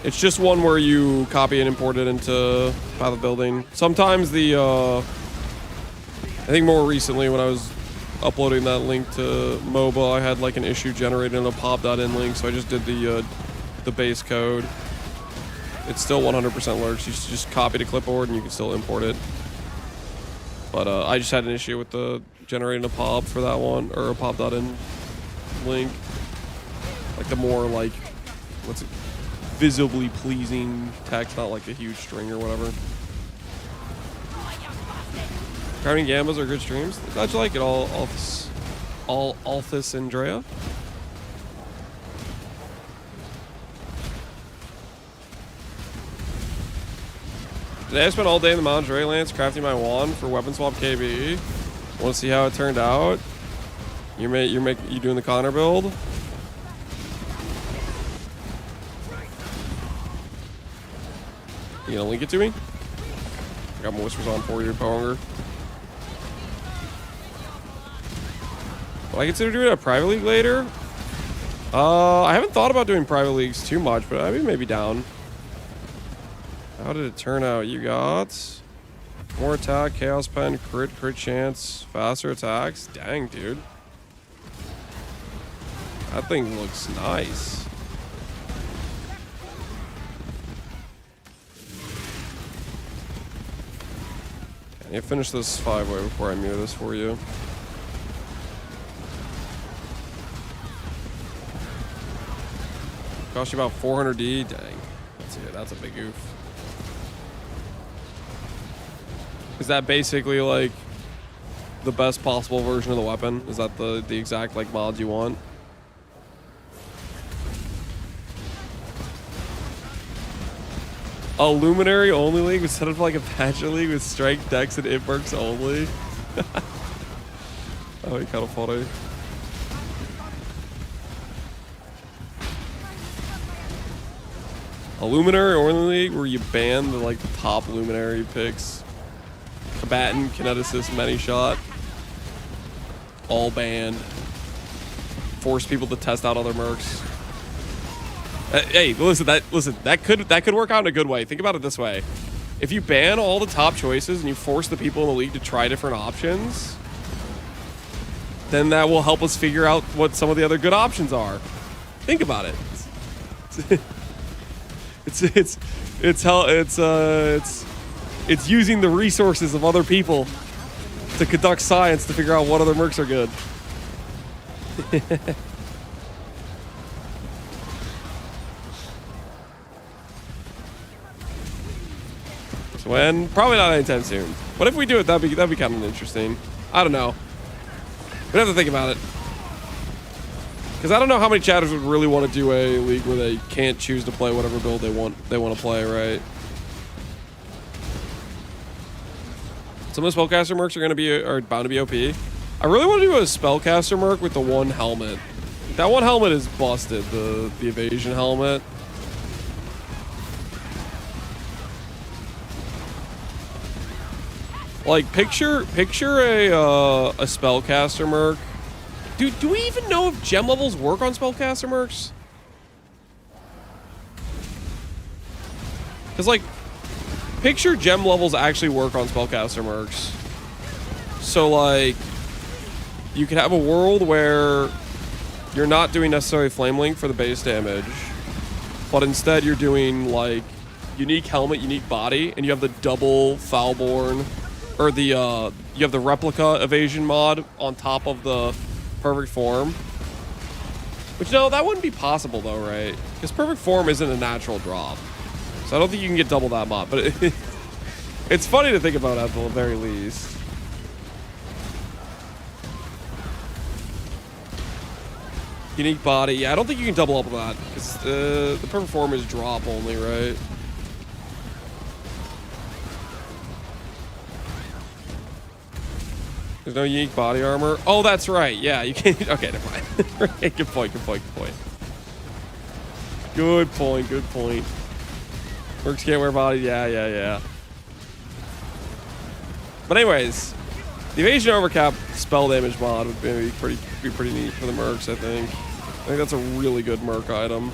It's just one where you copy and import it into Path of Building. Sometimes the I think more recently when I was uploading that link to MOBA, I had like an issue generating a pop.in link, so I just did the base code. It still 100% works. You just copy to clipboard and you can still import it. But I just had an issue with the generating a pop for that one, or a pop.in link. Like the more like, what's it, visibly pleasing text, not like a huge string or whatever. Crowning Gambas are good streams. Glad you like it, all Althus and Drea. Today I spent all day in the Monterey Lance crafting my wand for weapon swap KB. Want to see how it turned out? You doing the Connor build? You gonna link it to me? I got my whispers on for you, Ponger. Will I consider doing a private league later? I haven't thought about doing private leagues too much, but I'd be maybe down. How did it turn out? You got more attack, chaos pen, crit chance, faster attacks. Dang, dude. That thing looks nice. I need to finish this 5-way before I mirror this for you. Cost you about 400D? Dang. That's a big oof. Is that basically like the best possible version of the weapon? Is that the exact like mods you want? A Luminary only league instead of like a Patcher league with strike decks and it works only? Oh, you kind of funny. A Luminary only league where you ban the like the top Luminary picks. Combatant, Kineticist, Many Shot. All banned. Force people to test out other mercs. Hey, listen, that could work out in a good way. Think about it this way. If you ban all the top choices and you force the people in the league to try different options, then that will help us figure out what some of the other good options are. Think about it. It's using the resources of other people to conduct science to figure out what other mercs are good. So when probably not anytime soon. But if we do it, that'd be kind of interesting. I don't know. We'd have to think about it. Because I don't know how many chatters would really want to do a league where they can't choose to play whatever build they want to play, right? Some of the spellcaster mercs are bound to be OP. I really want to do a spellcaster merc with the one helmet. That one helmet is busted, the evasion helmet. Like picture a spellcaster merc. Do we even know if gem levels work on spellcaster mercs? Because like picture gem levels actually work on spellcaster mercs. So like you could have a world where you're not doing necessarily flame link for the base damage, but instead you're doing like unique helmet, unique body, and you have the double foulborn, or the you have the replica evasion mod on top of the perfect form. Which no, that wouldn't be possible though, right? Because perfect form isn't a natural drop. So I don't think you can get double that mod, but it's funny to think about at the very least. Unique body, yeah, I don't think you can double up on that because the perfect form is drop only, right? There's no unique body armor. Oh, that's right. Yeah, you can't. Okay, never mind. Good point. Good point. Good point. Good point. Good point. Mercs can't wear body. Yeah. But anyways, the evasion overcap spell damage mod would be pretty neat for the mercs. I think that's a really good merc item.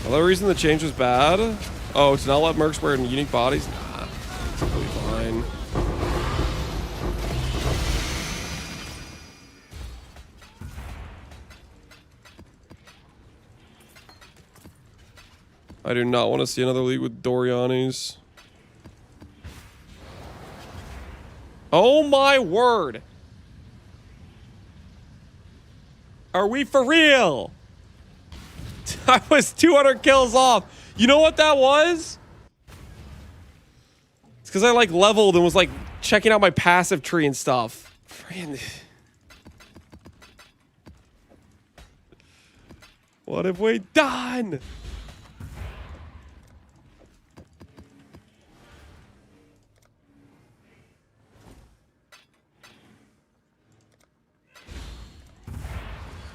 Another reason the change was bad? Oh, to not let mercs wear unique bodies? Nah, it's totally fine. I do not want to see another league with Dorianis. Oh my word! Are we for real? I was 200 kills off. You know what that was? It's because I like leveled and was like checking out my passive tree and stuff. What have we done?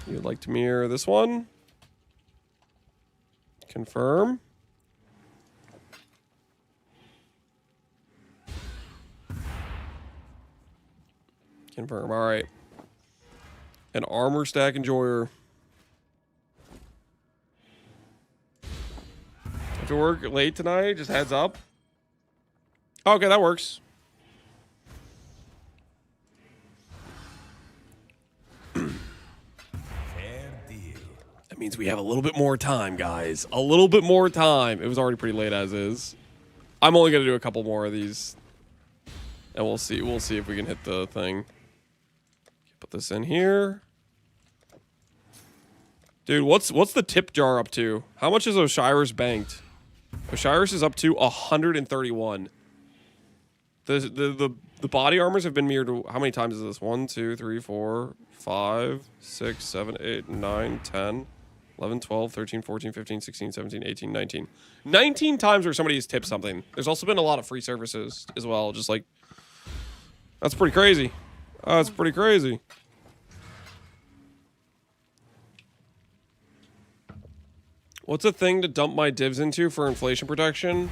You'd like to mirror this one? Confirm. Confirm. All right. An armor stack enjoyer. If you work late tonight, just heads up. Okay, that works. That means we have a little bit more time, guys. A little bit more time. It was already pretty late as is. I'm only gonna do a couple more of these. And we'll see. We'll see if we can hit the thing. Put this in here. Dude, what's the tip jar up to? How much is Osiris banked? Osiris is up to 131. The body armors have been mirrored. How many times is this? 1, 2, 3, 4, 5, 6, 7, 8, 9, 10, 11, 12, 13, 14, 15, 16, 17, 18, 19. 19 times where somebody has tipped something. There's also been a lot of free services as well. Just like, that's pretty crazy. That's pretty crazy. What's a thing to dump my divs into for inflation protection?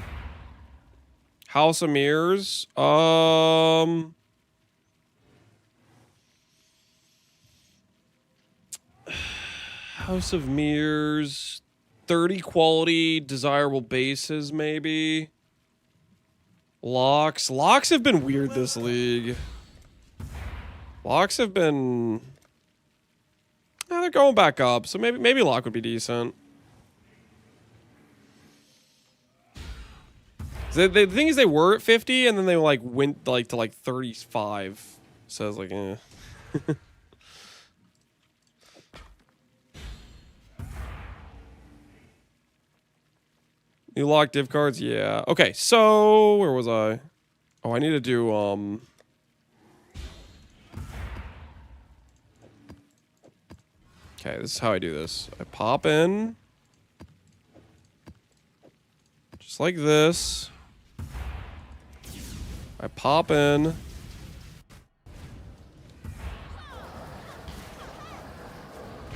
House of Mirrors. House of Mirrors. 30 quality desirable bases, maybe. Locks. Locks have been weird this league. Locks have been... they're going back up, so maybe lock would be decent. The thing is, they were at 50, and then they like went like to like 35. So I was like, eh. New lock div cards, yeah. Okay, so where was I? Oh, I need to do Okay, this is how I do this. I pop in, just like this. I pop in. Can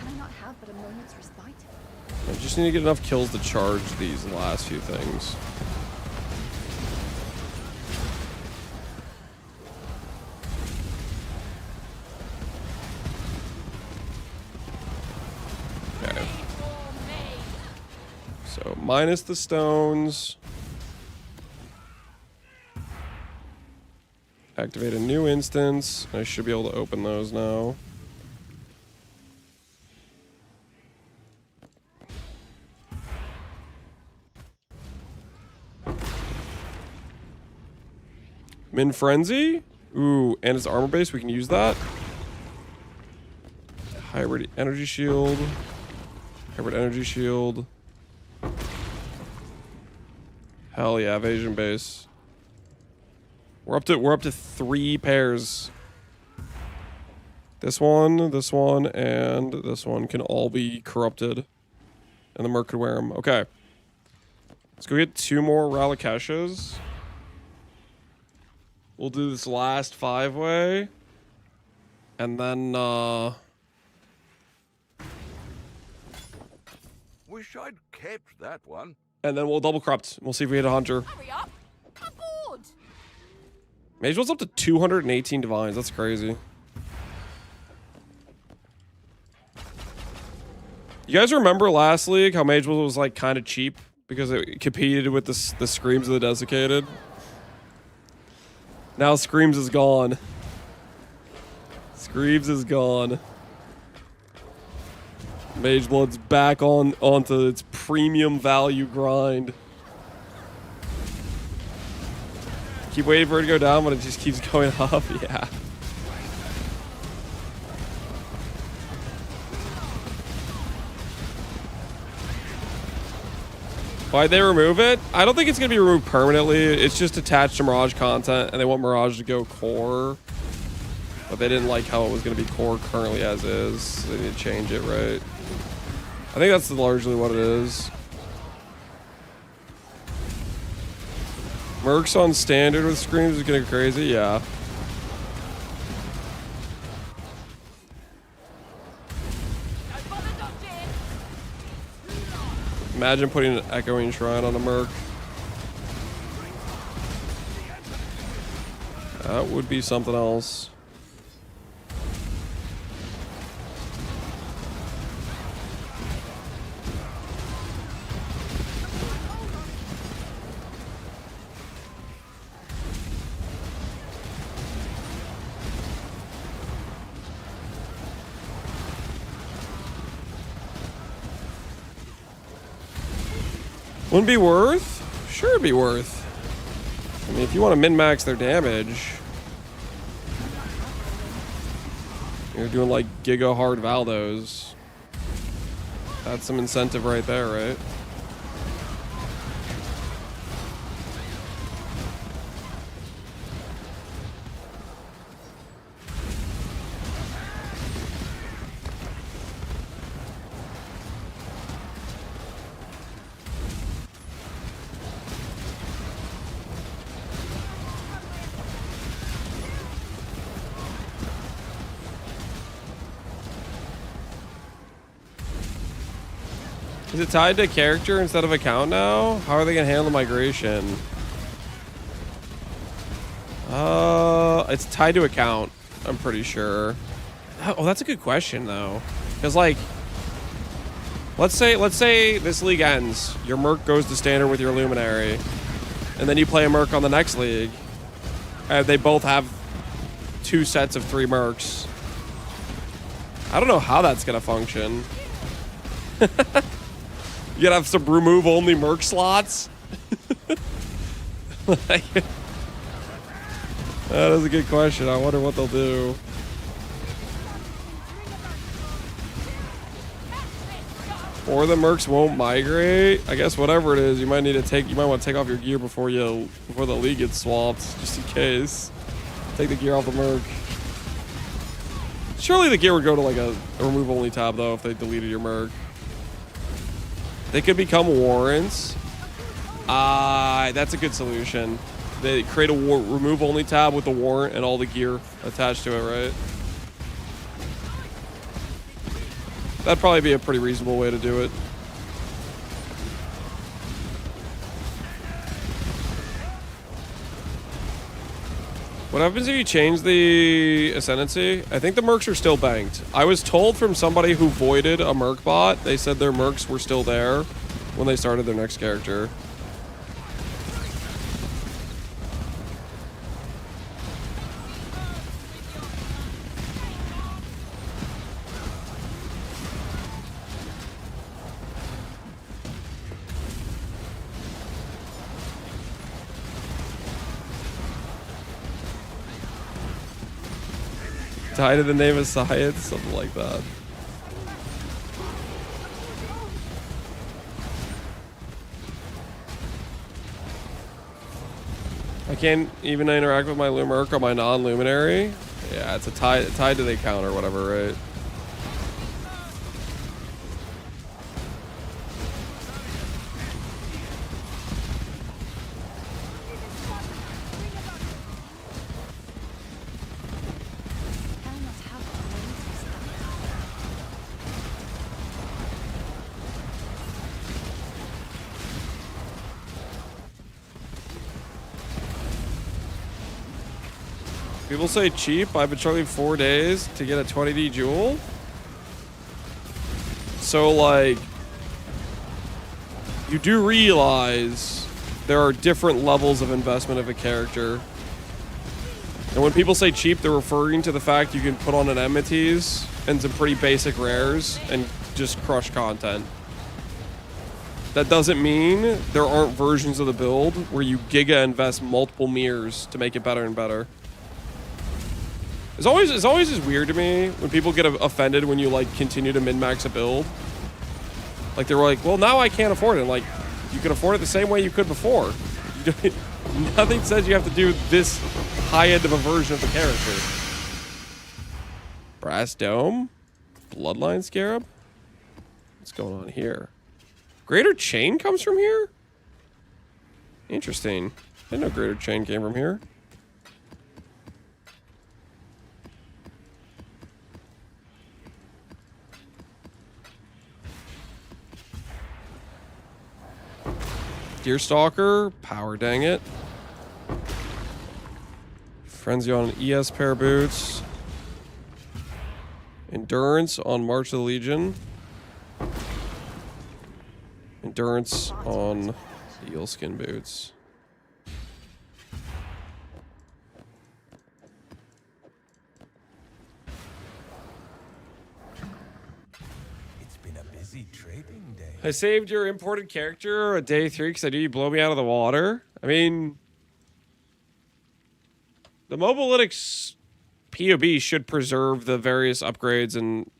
I not have but a moment's respite? I just need to get enough kills to charge these last few things. Okay. So minus the stones. Activate a new instance. I should be able to open those now. Min Frenzy? Ooh, and it's armor base. We can use that. Hybrid energy shield. Hybrid energy shield. Hell yeah, evasion base. We're up to 3 pairs. This one, and this one can all be corrupted. And the Merc could wear them. Okay. Let's go get 2 more Ralakeshas. We'll do this last 5-way. And then, Wish I'd kept that one. and then we'll double corrupt. We'll see if we hit a hunter. Hurry up! I'm bored! Mage's up to 218 divines. That's crazy. You guys remember last league how Mage was like kind of cheap because it competed with the Screams of the Desiccated? Now Screams is gone. Screams is gone. Mage Blood's back onto its premium value grind. Keep waiting for it to go down, but it just keeps going up. Yeah. Why'd they remove it? I don't think it's going to be removed permanently. It's just attached to Mirage content, and they want Mirage to go core. But they didn't like how it was going to be core currently as is. So they need to change it, right? I think that's largely what it is. Mercs on standard with Screams is getting crazy, yeah. Imagine putting an Echoing Shrine on a Merc. That would be something else. Wouldn't be worth? Sure it'd be worth. I mean, if you want to min-max their damage, you're doing like Giga Hard Valdos. That's some incentive right there, right? Is it tied to character instead of account now? How are they gonna handle migration? It's tied to account, I'm pretty sure. Oh, that's a good question though. Because like, let's say this league ends, your Merc goes to standard with your Luminary, and then you play a Merc on the next league, and they both have 2 sets of 3 Mercs. I don't know how that's gonna function. You gotta have some remove-only Merc slots. Like, that is a good question. I wonder what they'll do. Or the Mercs won't migrate. I guess whatever it is, you might want to take off your gear before the league gets swapped, just in case. Take the gear off the Merc. Surely the gear would go to like a remove-only tab though if they deleted your Merc. They could become warrants. That's a good solution. They create a remove-only tab with the warrant and all the gear attached to it, right? That'd probably be a pretty reasonable way to do it. What happens if you change the Ascendancy? I think the Mercs are still banked. I was told from somebody who voided a Merc bot, they said their Mercs were still there when they started their next character. Tied to the name of science, something like that. I can't even interact with my Merc on my non-Luminary. Yeah, it's tied to the account or whatever, right? People say cheap. I've been struggling 4 days to get a 20D jewel. So, like, you do realize there are different levels of investment of a character. And when people say cheap, they're referring to the fact you can put on an enmities and some pretty basic rares and just crush content. That doesn't mean there aren't versions of the build where you giga invest multiple mirrors to make it better and better. It's always just weird to me when people get offended when you like continue to min-max a build. Like they're like, well, now I can't afford it. Like, you can afford it the same way you could before. Nothing says you have to do this high end of a version of the character. Brass Dome? Bloodline Scarab? What's going on here? Greater Chain comes from here? Interesting. I didn't know Greater Chain came from here. Deerstalker, power dang it. Frenzy on ES pair boots. Endurance on March of the Legion. Endurance on Eelskin boots. It's been a busy trading day. I saved your imported character at day 3 because I knew you blow me out of the water. I mean, the Mobalytics POB should preserve the various upgrades and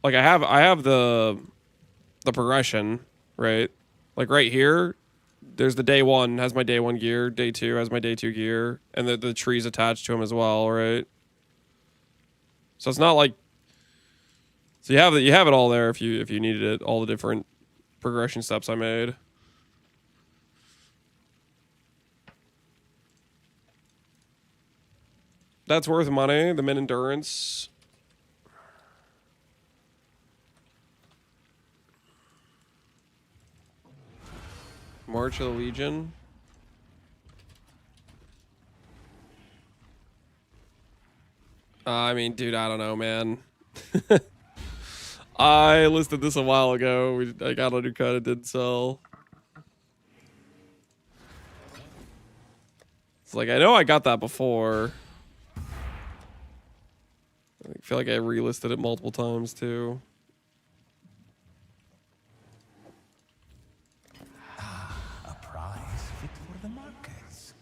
like I have the progression, right? Like right here, there's the day 1 has my day 1 gear, day 2 has my day 2 gear, and the tree's attached to them as well, right? So it's not like so you have it all there if you needed it, all the different progression steps I made. That's worth money. The min endurance. March of the Legion. I mean, dude, I don't know, man. I listed this a while ago. I got a new cut. It didn't sell. It's like, I know I got that before. I feel like I relisted it multiple times, too. A prize fit for the markets.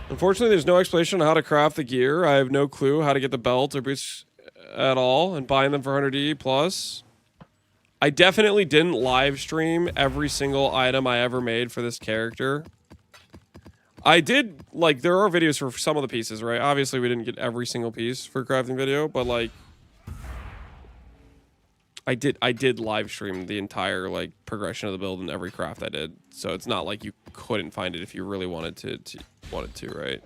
Unfortunately, there's no explanation on how to craft the gear. I have no clue how to get the belt or boots at all and buying them for 100E plus. I definitely didn't live stream every single item I ever made for this character. I did, like, there are videos for some of the pieces, right? Obviously, we didn't get every single piece for crafting video, but, like, I did live stream the entire, like, progression of the build and every craft I did. So it's not like you couldn't find it if you really wanted to, right?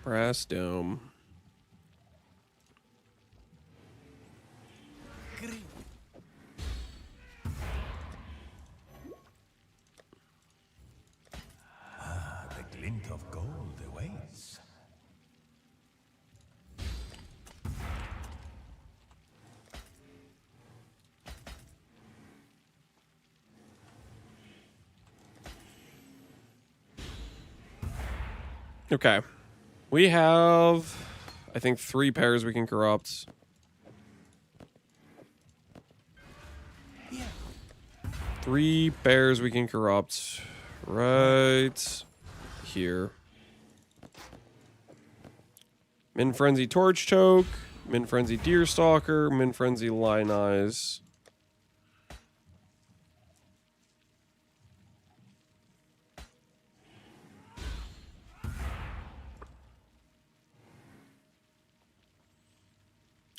Brass dome. The glint of gold awaits. Okay. We have, I think, 3 pairs we can corrupt. Yeah. 3 pairs we can corrupt right here. Min Frenzy Torch Choke, Min Frenzy Deerstalker, Min Frenzy Lion Eyes.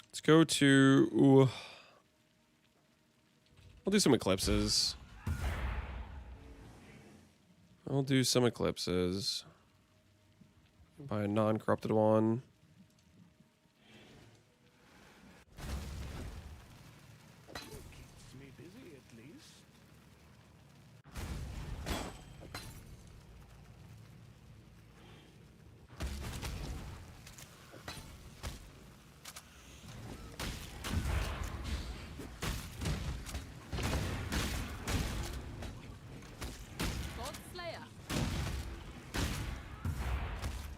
Let's go to... Ooh. I'll do some eclipses. I'll do some eclipses. Buy a non-corrupted one. Keeps me busy at least.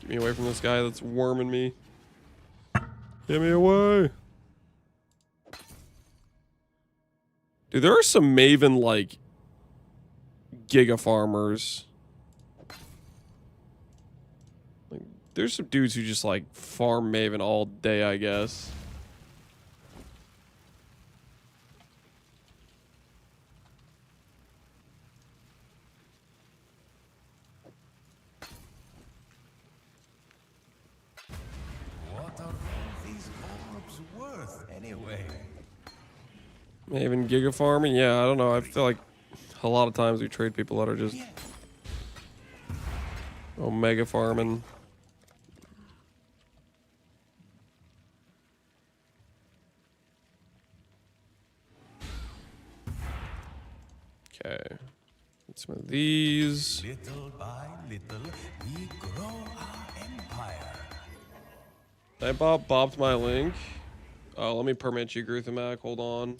Get me away from this guy that's worming me. Get me away. Dude, there are some Maven, like, giga farmers. Like, there's some dudes who just, like, farm Maven all day, I guess. What are all these orbs worth anyway? Maven giga farming? Yeah, I don't know. I feel like a lot of times we trade people that are just omega farming. Okay. Get some of these. Little by little, we grow our empire. I bopped my link. Oh, let me permit you, Gruthimac. Hold on.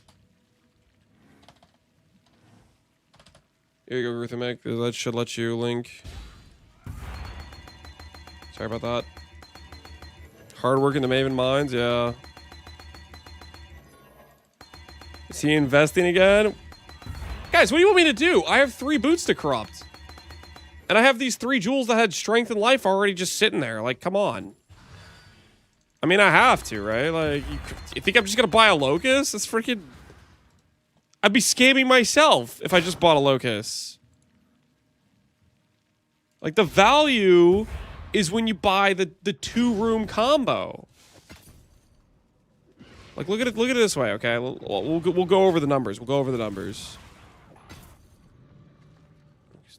Here you go, Gruthimac. That should let you link. Sorry about that. Hard work in the Maven Mines, yeah. Is he investing again? Guys, what do you want me to do? I have 3 boots to corrupt. And I have these 3 jewels that had strength and life already just sitting there. Like, come on. I mean, I have to, right? Like, you think I'm just gonna buy a Locust? That's freaking... I'd be scamming myself if I just bought a Locust. Like, the value is when you buy the 2-room combo. Like, look at it this way, okay? We'll go over the numbers. We'll go over the numbers.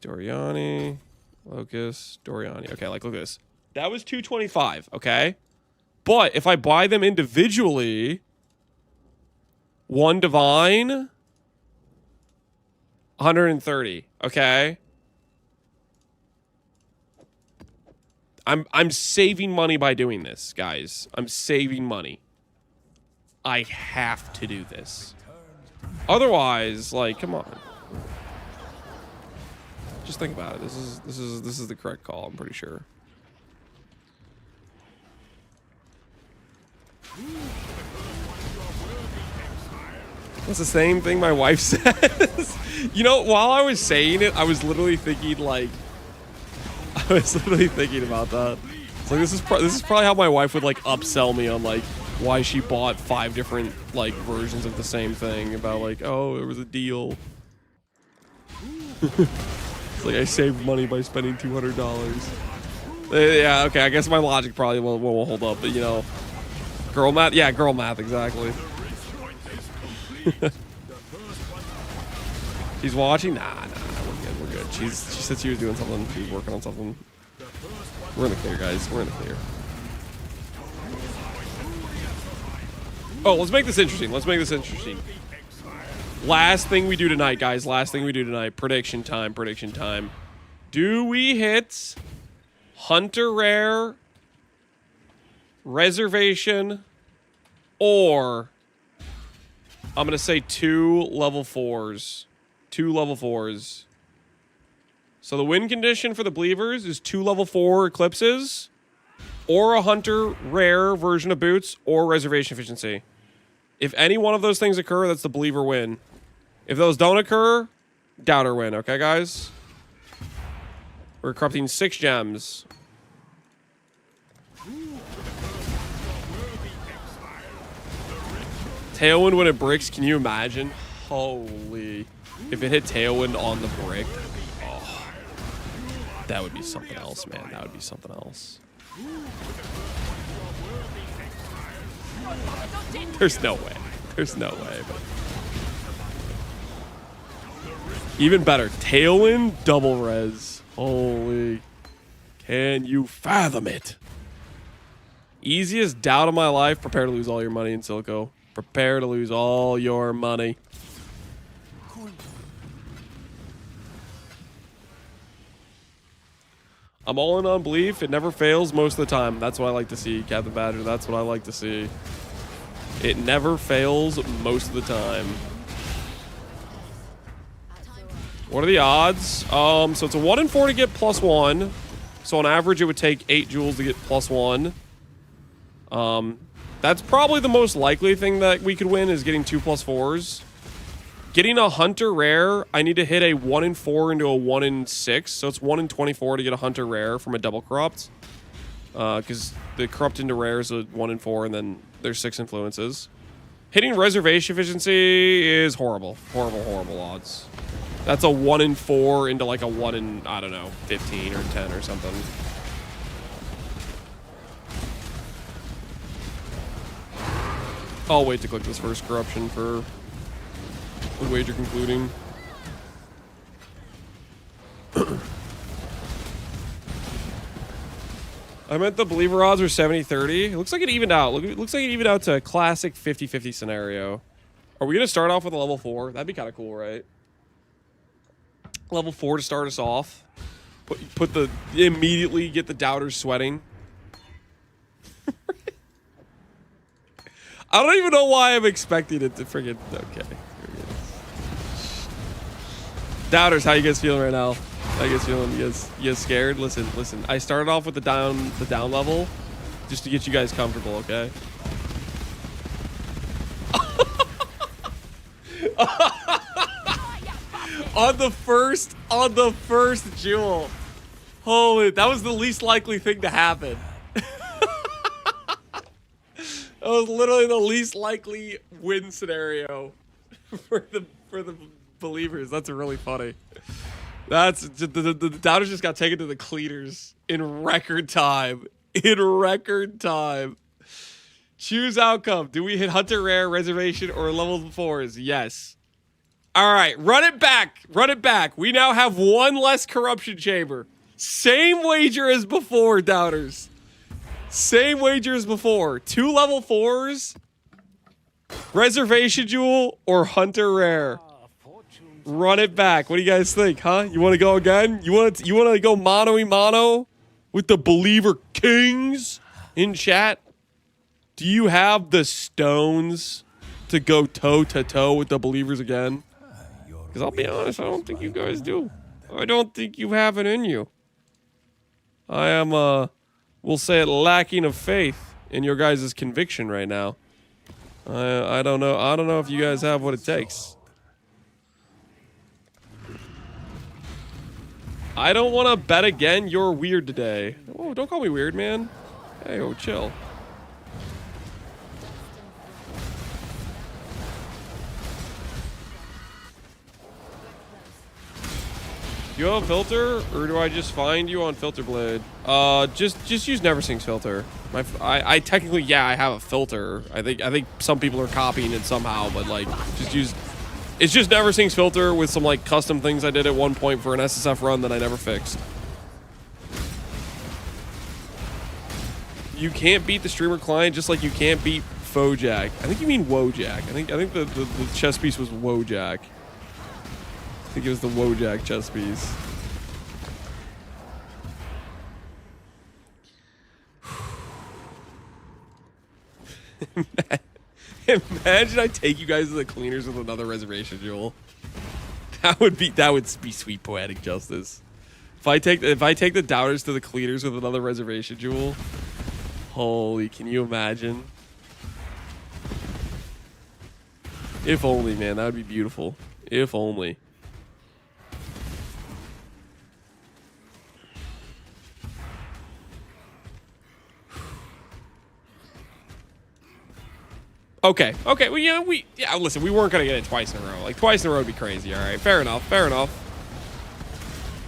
Doriani, Locust, Doriani. Okay, like, look at this. That was 225, okay? But if I buy them individually, 1 divine, 130, okay? I'm saving money by doing this, guys. I'm saving money. I have to do this. Otherwise, like, come on. Just think about it. This is the correct call, I'm pretty sure. That's the same thing my wife says. You know, while I was saying it, I was literally thinking, like, I was literally thinking about that. It's like, this is probably how my wife would, like, upsell me on, like, why she bought 5 different, like, versions of the same thing. About, like, oh, it was a deal. It's like, I saved money by spending $200. Yeah, okay, I guess my logic probably won't hold up, but, you know. Girl math? Yeah, girl math, exactly. She's watching? Nah, we're good. She said she was doing something. She was working on something. We're in the clear, guys. We're in the clear. Oh, let's make this interesting. Last thing we do tonight, guys. Last thing we do tonight. Prediction time. Do we hit Hunter Rare, Reservation, or I'm going to say 2 level 4s. 2 level 4s. So the win condition for the Believers is 2 level 4 Eclipses, or a Hunter Rare version of boots, or Reservation Efficiency. If any one of those things occur, that's the Believer win. If those don't occur, Doubter win. Okay, guys? We're corrupting 6 gems. Tailwind when it bricks, can you imagine? Holy. If it hit Tailwind on the brick, oh, that would be something else, man. That would be something else. There's no way. There's no way. But even better, Tailwind, double res. Holy. Can you fathom it? Easiest doubt of my life. Prepare to lose all your money in Silico. Prepare to lose all your money. I'm all in on belief. It never fails most of the time. That's what I like to see, Captain Badger. That's what I like to see. It never fails most of the time. What are the odds? So it's a 1 in 4 to get +1. So on average, it would take 8 jewels to get +1. That's probably the most likely thing that we could win, is getting 2 +4s. Getting a Hunter Rare, I need to hit a 1 in 4 into a 1 in 6. So it's 1 in 24 to get a Hunter Rare from a double corrupt. Because the corrupt into rare is a 1 in 4, and then there's 6 influences. Hitting Reservation Efficiency is horrible. Horrible odds. That's a 1 in 4 into like a 1 in, I don't know, 15 or 10 or something. I'll wait to click this first corruption for the wager concluding. I meant the Believer odds are 70-30. It looks like it evened out. It looks like it evened out to a classic 50-50 scenario. Are we going to start off with a level 4? That'd be kind of cool, right? Level 4 to start us off. Immediately get the doubters sweating. I don't even know why I'm expecting it to friggin'. Okay. Doubters, how you guys feeling right now? How you guys feeling? You guys scared? Listen. I started off with the down level just to get you guys comfortable, okay? on the first jewel. Holy, that was the least likely thing to happen. That was literally the least likely win scenario for the believers. That's really funny. That's the doubters just got taken to the cleaners in record time. Choose outcome. Do we hit Hunter Rare, Reservation, or level 4s? Yes. All right, run it back. We now have one less corruption chamber. Same wager as before, doubters. Same wager as before. 2 level 4s, Reservation Jewel, or Hunter Rare. Run it back. What do you guys think, huh? You want to go again? You want to go mano-y-mano with the Believer Kings in chat? Do you have the stones to go toe-to-toe with the Believers again? Because I'll be honest, I don't think you guys do. I don't think you have it in you. I am, we'll say it, lacking of faith in your guys' conviction right now. I don't know. I don't know if you guys have what it takes. I don't want to bet again. You're weird today. Oh, don't call me weird, man. Hey, oh, chill. Do you have a filter, or do I just find you on Filter Blade? Just use Neversink's filter. I technically, yeah, I have a filter. I think some people are copying it somehow, but like, just use. It's just Neversink's filter with some like custom things I did at one point for an SSF run that I never fixed. You can't beat the streamer client just like you can't beat Fojack. I think you mean Wojak. I think the chess piece was Wojak. I think it was the Wojak chess piece. Imagine I take you guys to the cleaners with another reservation jewel. That would be sweet poetic justice. If I take the doubters to the cleaners with another reservation jewel. Holy, can you imagine? If only, man, that would be beautiful. If only. Okay. Well, yeah, listen, we weren't gonna get it twice in a row. Like twice in a row would be crazy. All right, fair enough.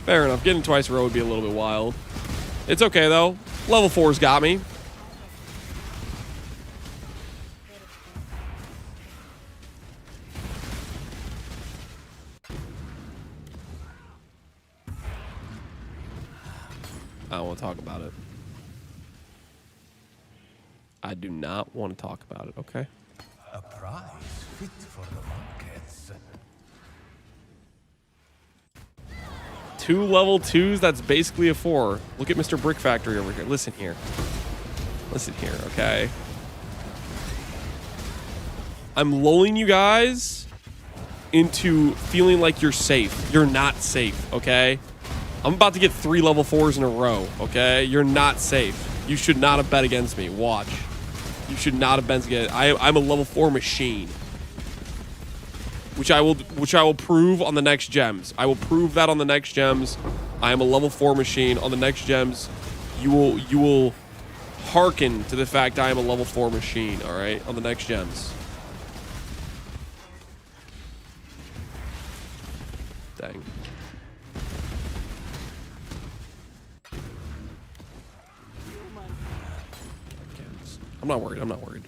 Getting twice in a row would be a little bit wild. It's okay though. Level 4's got me. I don't want to talk about it. I do not want to talk about it, okay? A prize fit for the markets. 2 level 2s, that's basically a 4. Look at Mr. Brick Factory over here. Listen here, okay? I'm lulling you guys into feeling like you're safe. You're not safe, okay? I'm about to get 3 level 4s in a row, okay? You're not safe. You should not have bet against me. Watch. You should not have bet against. I'm a level 4 machine. Which I will prove on the next gems. I will prove that on the next gems. I am a level 4 machine. On the next gems, you will hearken to the fact I am a level 4 machine, all right? On the next gems. Dang. I'm not worried.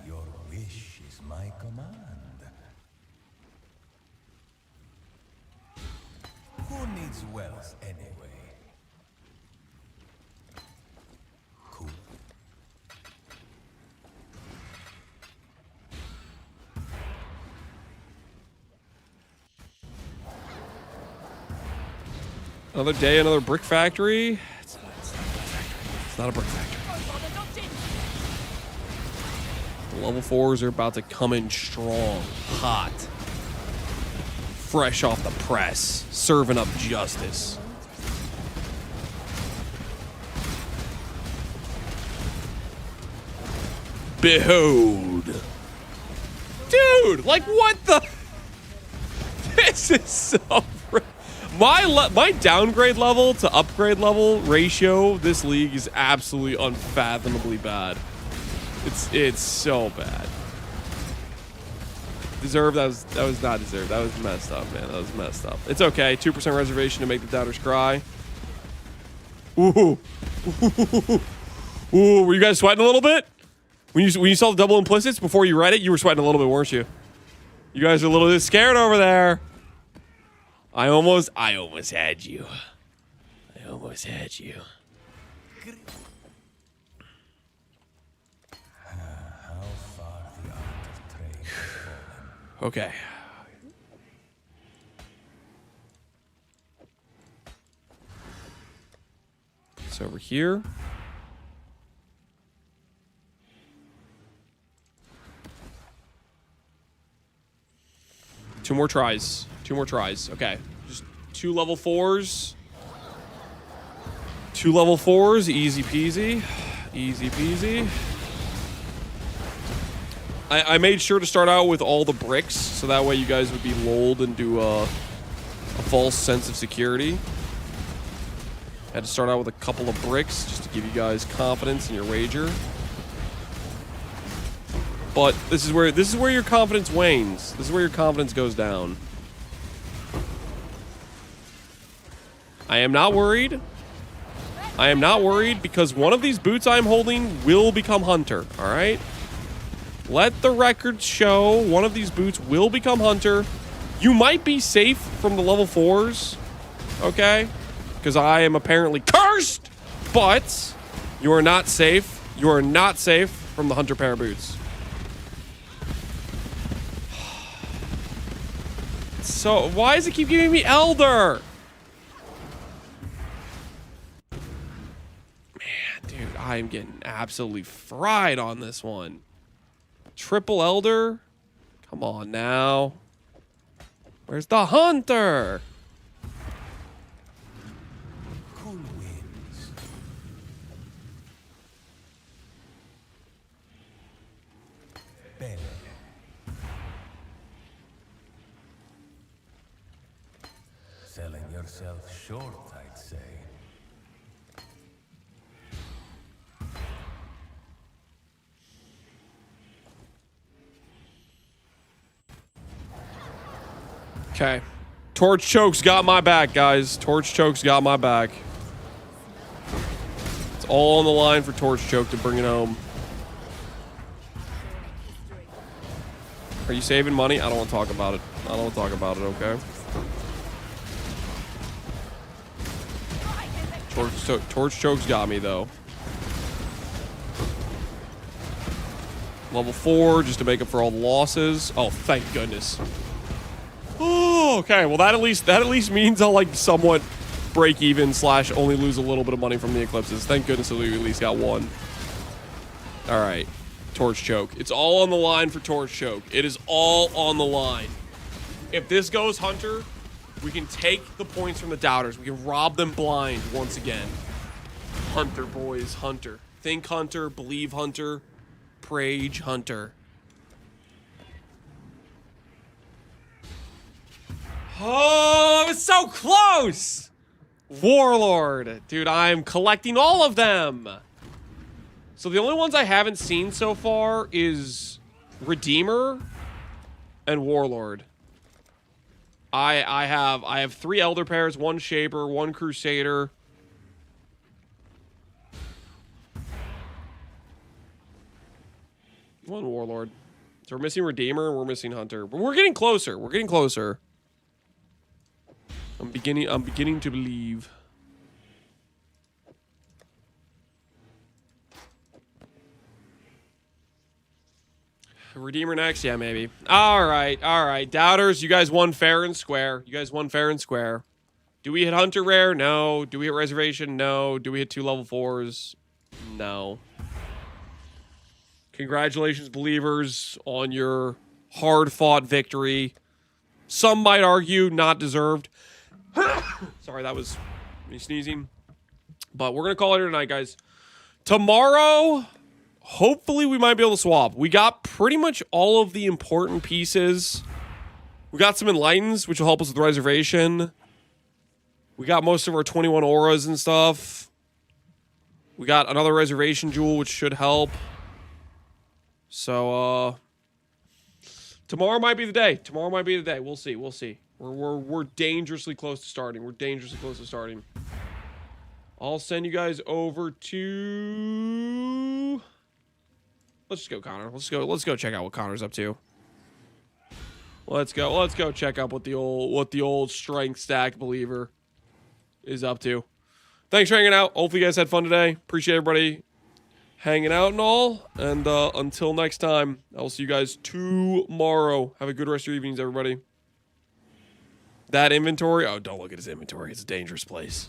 Your wish is my command. Who needs wealth anyway? Cool. Another day, another brick factory. It's not a brick factory. The level 4s are about to come in strong, hot, fresh off the press, serving up justice. Behold. Dude, like what the? This is so... My downgrade level to upgrade level ratio, this league is absolutely unfathomably bad. It's so bad. Deserved, that was not deserved. That was messed up, man. That was messed up. It's okay. 2% reservation to make the doubters cry. Ooh. Ooh, were you guys sweating a little bit? When you saw the double implicits before you read it, you were sweating a little bit, weren't you? You guys are a little bit scared over there. I almost had you. I almost had you. How far the art of trade has fallen. Okay. It's over here. Two more tries. Okay. Just 2 level 4s. 2 level 4s. Easy peasy. Easy peasy. I made sure to start out with all the bricks, so that way you guys would be lulled into a false sense of security. Had to start out with a couple of bricks just to give you guys confidence in your wager. But this is where your confidence wanes. This is where your confidence goes down. I am not worried. I am not worried because one of these boots I'm holding will become Hunter, all right? Let the record show one of these boots will become Hunter. You might be safe from the level 4s, okay? Because I am apparently cursed, but you are not safe. You are not safe from the Hunter pair of boots. So, why does it keep giving me Elder? Man, dude, I am getting absolutely fried on this one. Triple Elder? Come on now. Where's the Hunter? Cool winds. Bene. Selling yourself short, I'd say. Okay. Torch Choke's got my back, guys. Torch Choke's got my back. It's all on the line for Torch Choke to bring it home. Are you saving money? I don't want to talk about it. I don't want to talk about it, okay? Torch Choke's got me, though. Level 4, just to make up for all the losses. Oh, thank goodness. Oh, okay. Well, that at least means I'll like somewhat break even / only lose a little bit of money from the eclipses. Thank goodness we at least got one. All right, Torch Choke. It's all on the line for Torch Choke. It is all on the line. If this goes Hunter, we can take the points from the doubters. We can rob them blind once again. Hunter, boys, Hunter. Think Hunter, believe Hunter, Prage Hunter. Oh, it's so close! Warlord. Dude, I'm collecting all of them. So the only ones I haven't seen so far is Redeemer and Warlord. I have 3 Elder pairs, 1 Shaper, 1 Crusader. One Warlord. So we're missing Redeemer and we're missing Hunter. But we're getting closer. We're getting closer. I'm beginning to believe. Redeemer next? Yeah, maybe. All right. Doubters, you guys won fair and square. Do we hit Hunter Rare? No. Do we hit Reservation? No. Do we hit 2 level 4s? No. Congratulations, believers, on your hard-fought victory. Some might argue not deserved. Sorry, that was me sneezing. But we're going to call it here tonight, guys. Tomorrow, hopefully we might be able to swap. We got pretty much all of the important pieces. We got some Enlightens, which will help us with the Reservation. We got most of our 21 auras and stuff. We got another Reservation Jewel, which should help. So, tomorrow might be the day. Tomorrow might be the day. We'll see. We'll see. We're dangerously close to starting. We're dangerously close to starting. I'll send you guys over to... Let's just go, Connor. Let's go check out what Connor's up to. Let's go check out what the old strength stack believer is up to. Thanks for hanging out. Hopefully you guys had fun today. Appreciate everybody hanging out and all. And until next time, I will see you guys tomorrow. Have a good rest of your evenings, everybody. That inventory? Oh, don't look at his inventory. It's a dangerous place.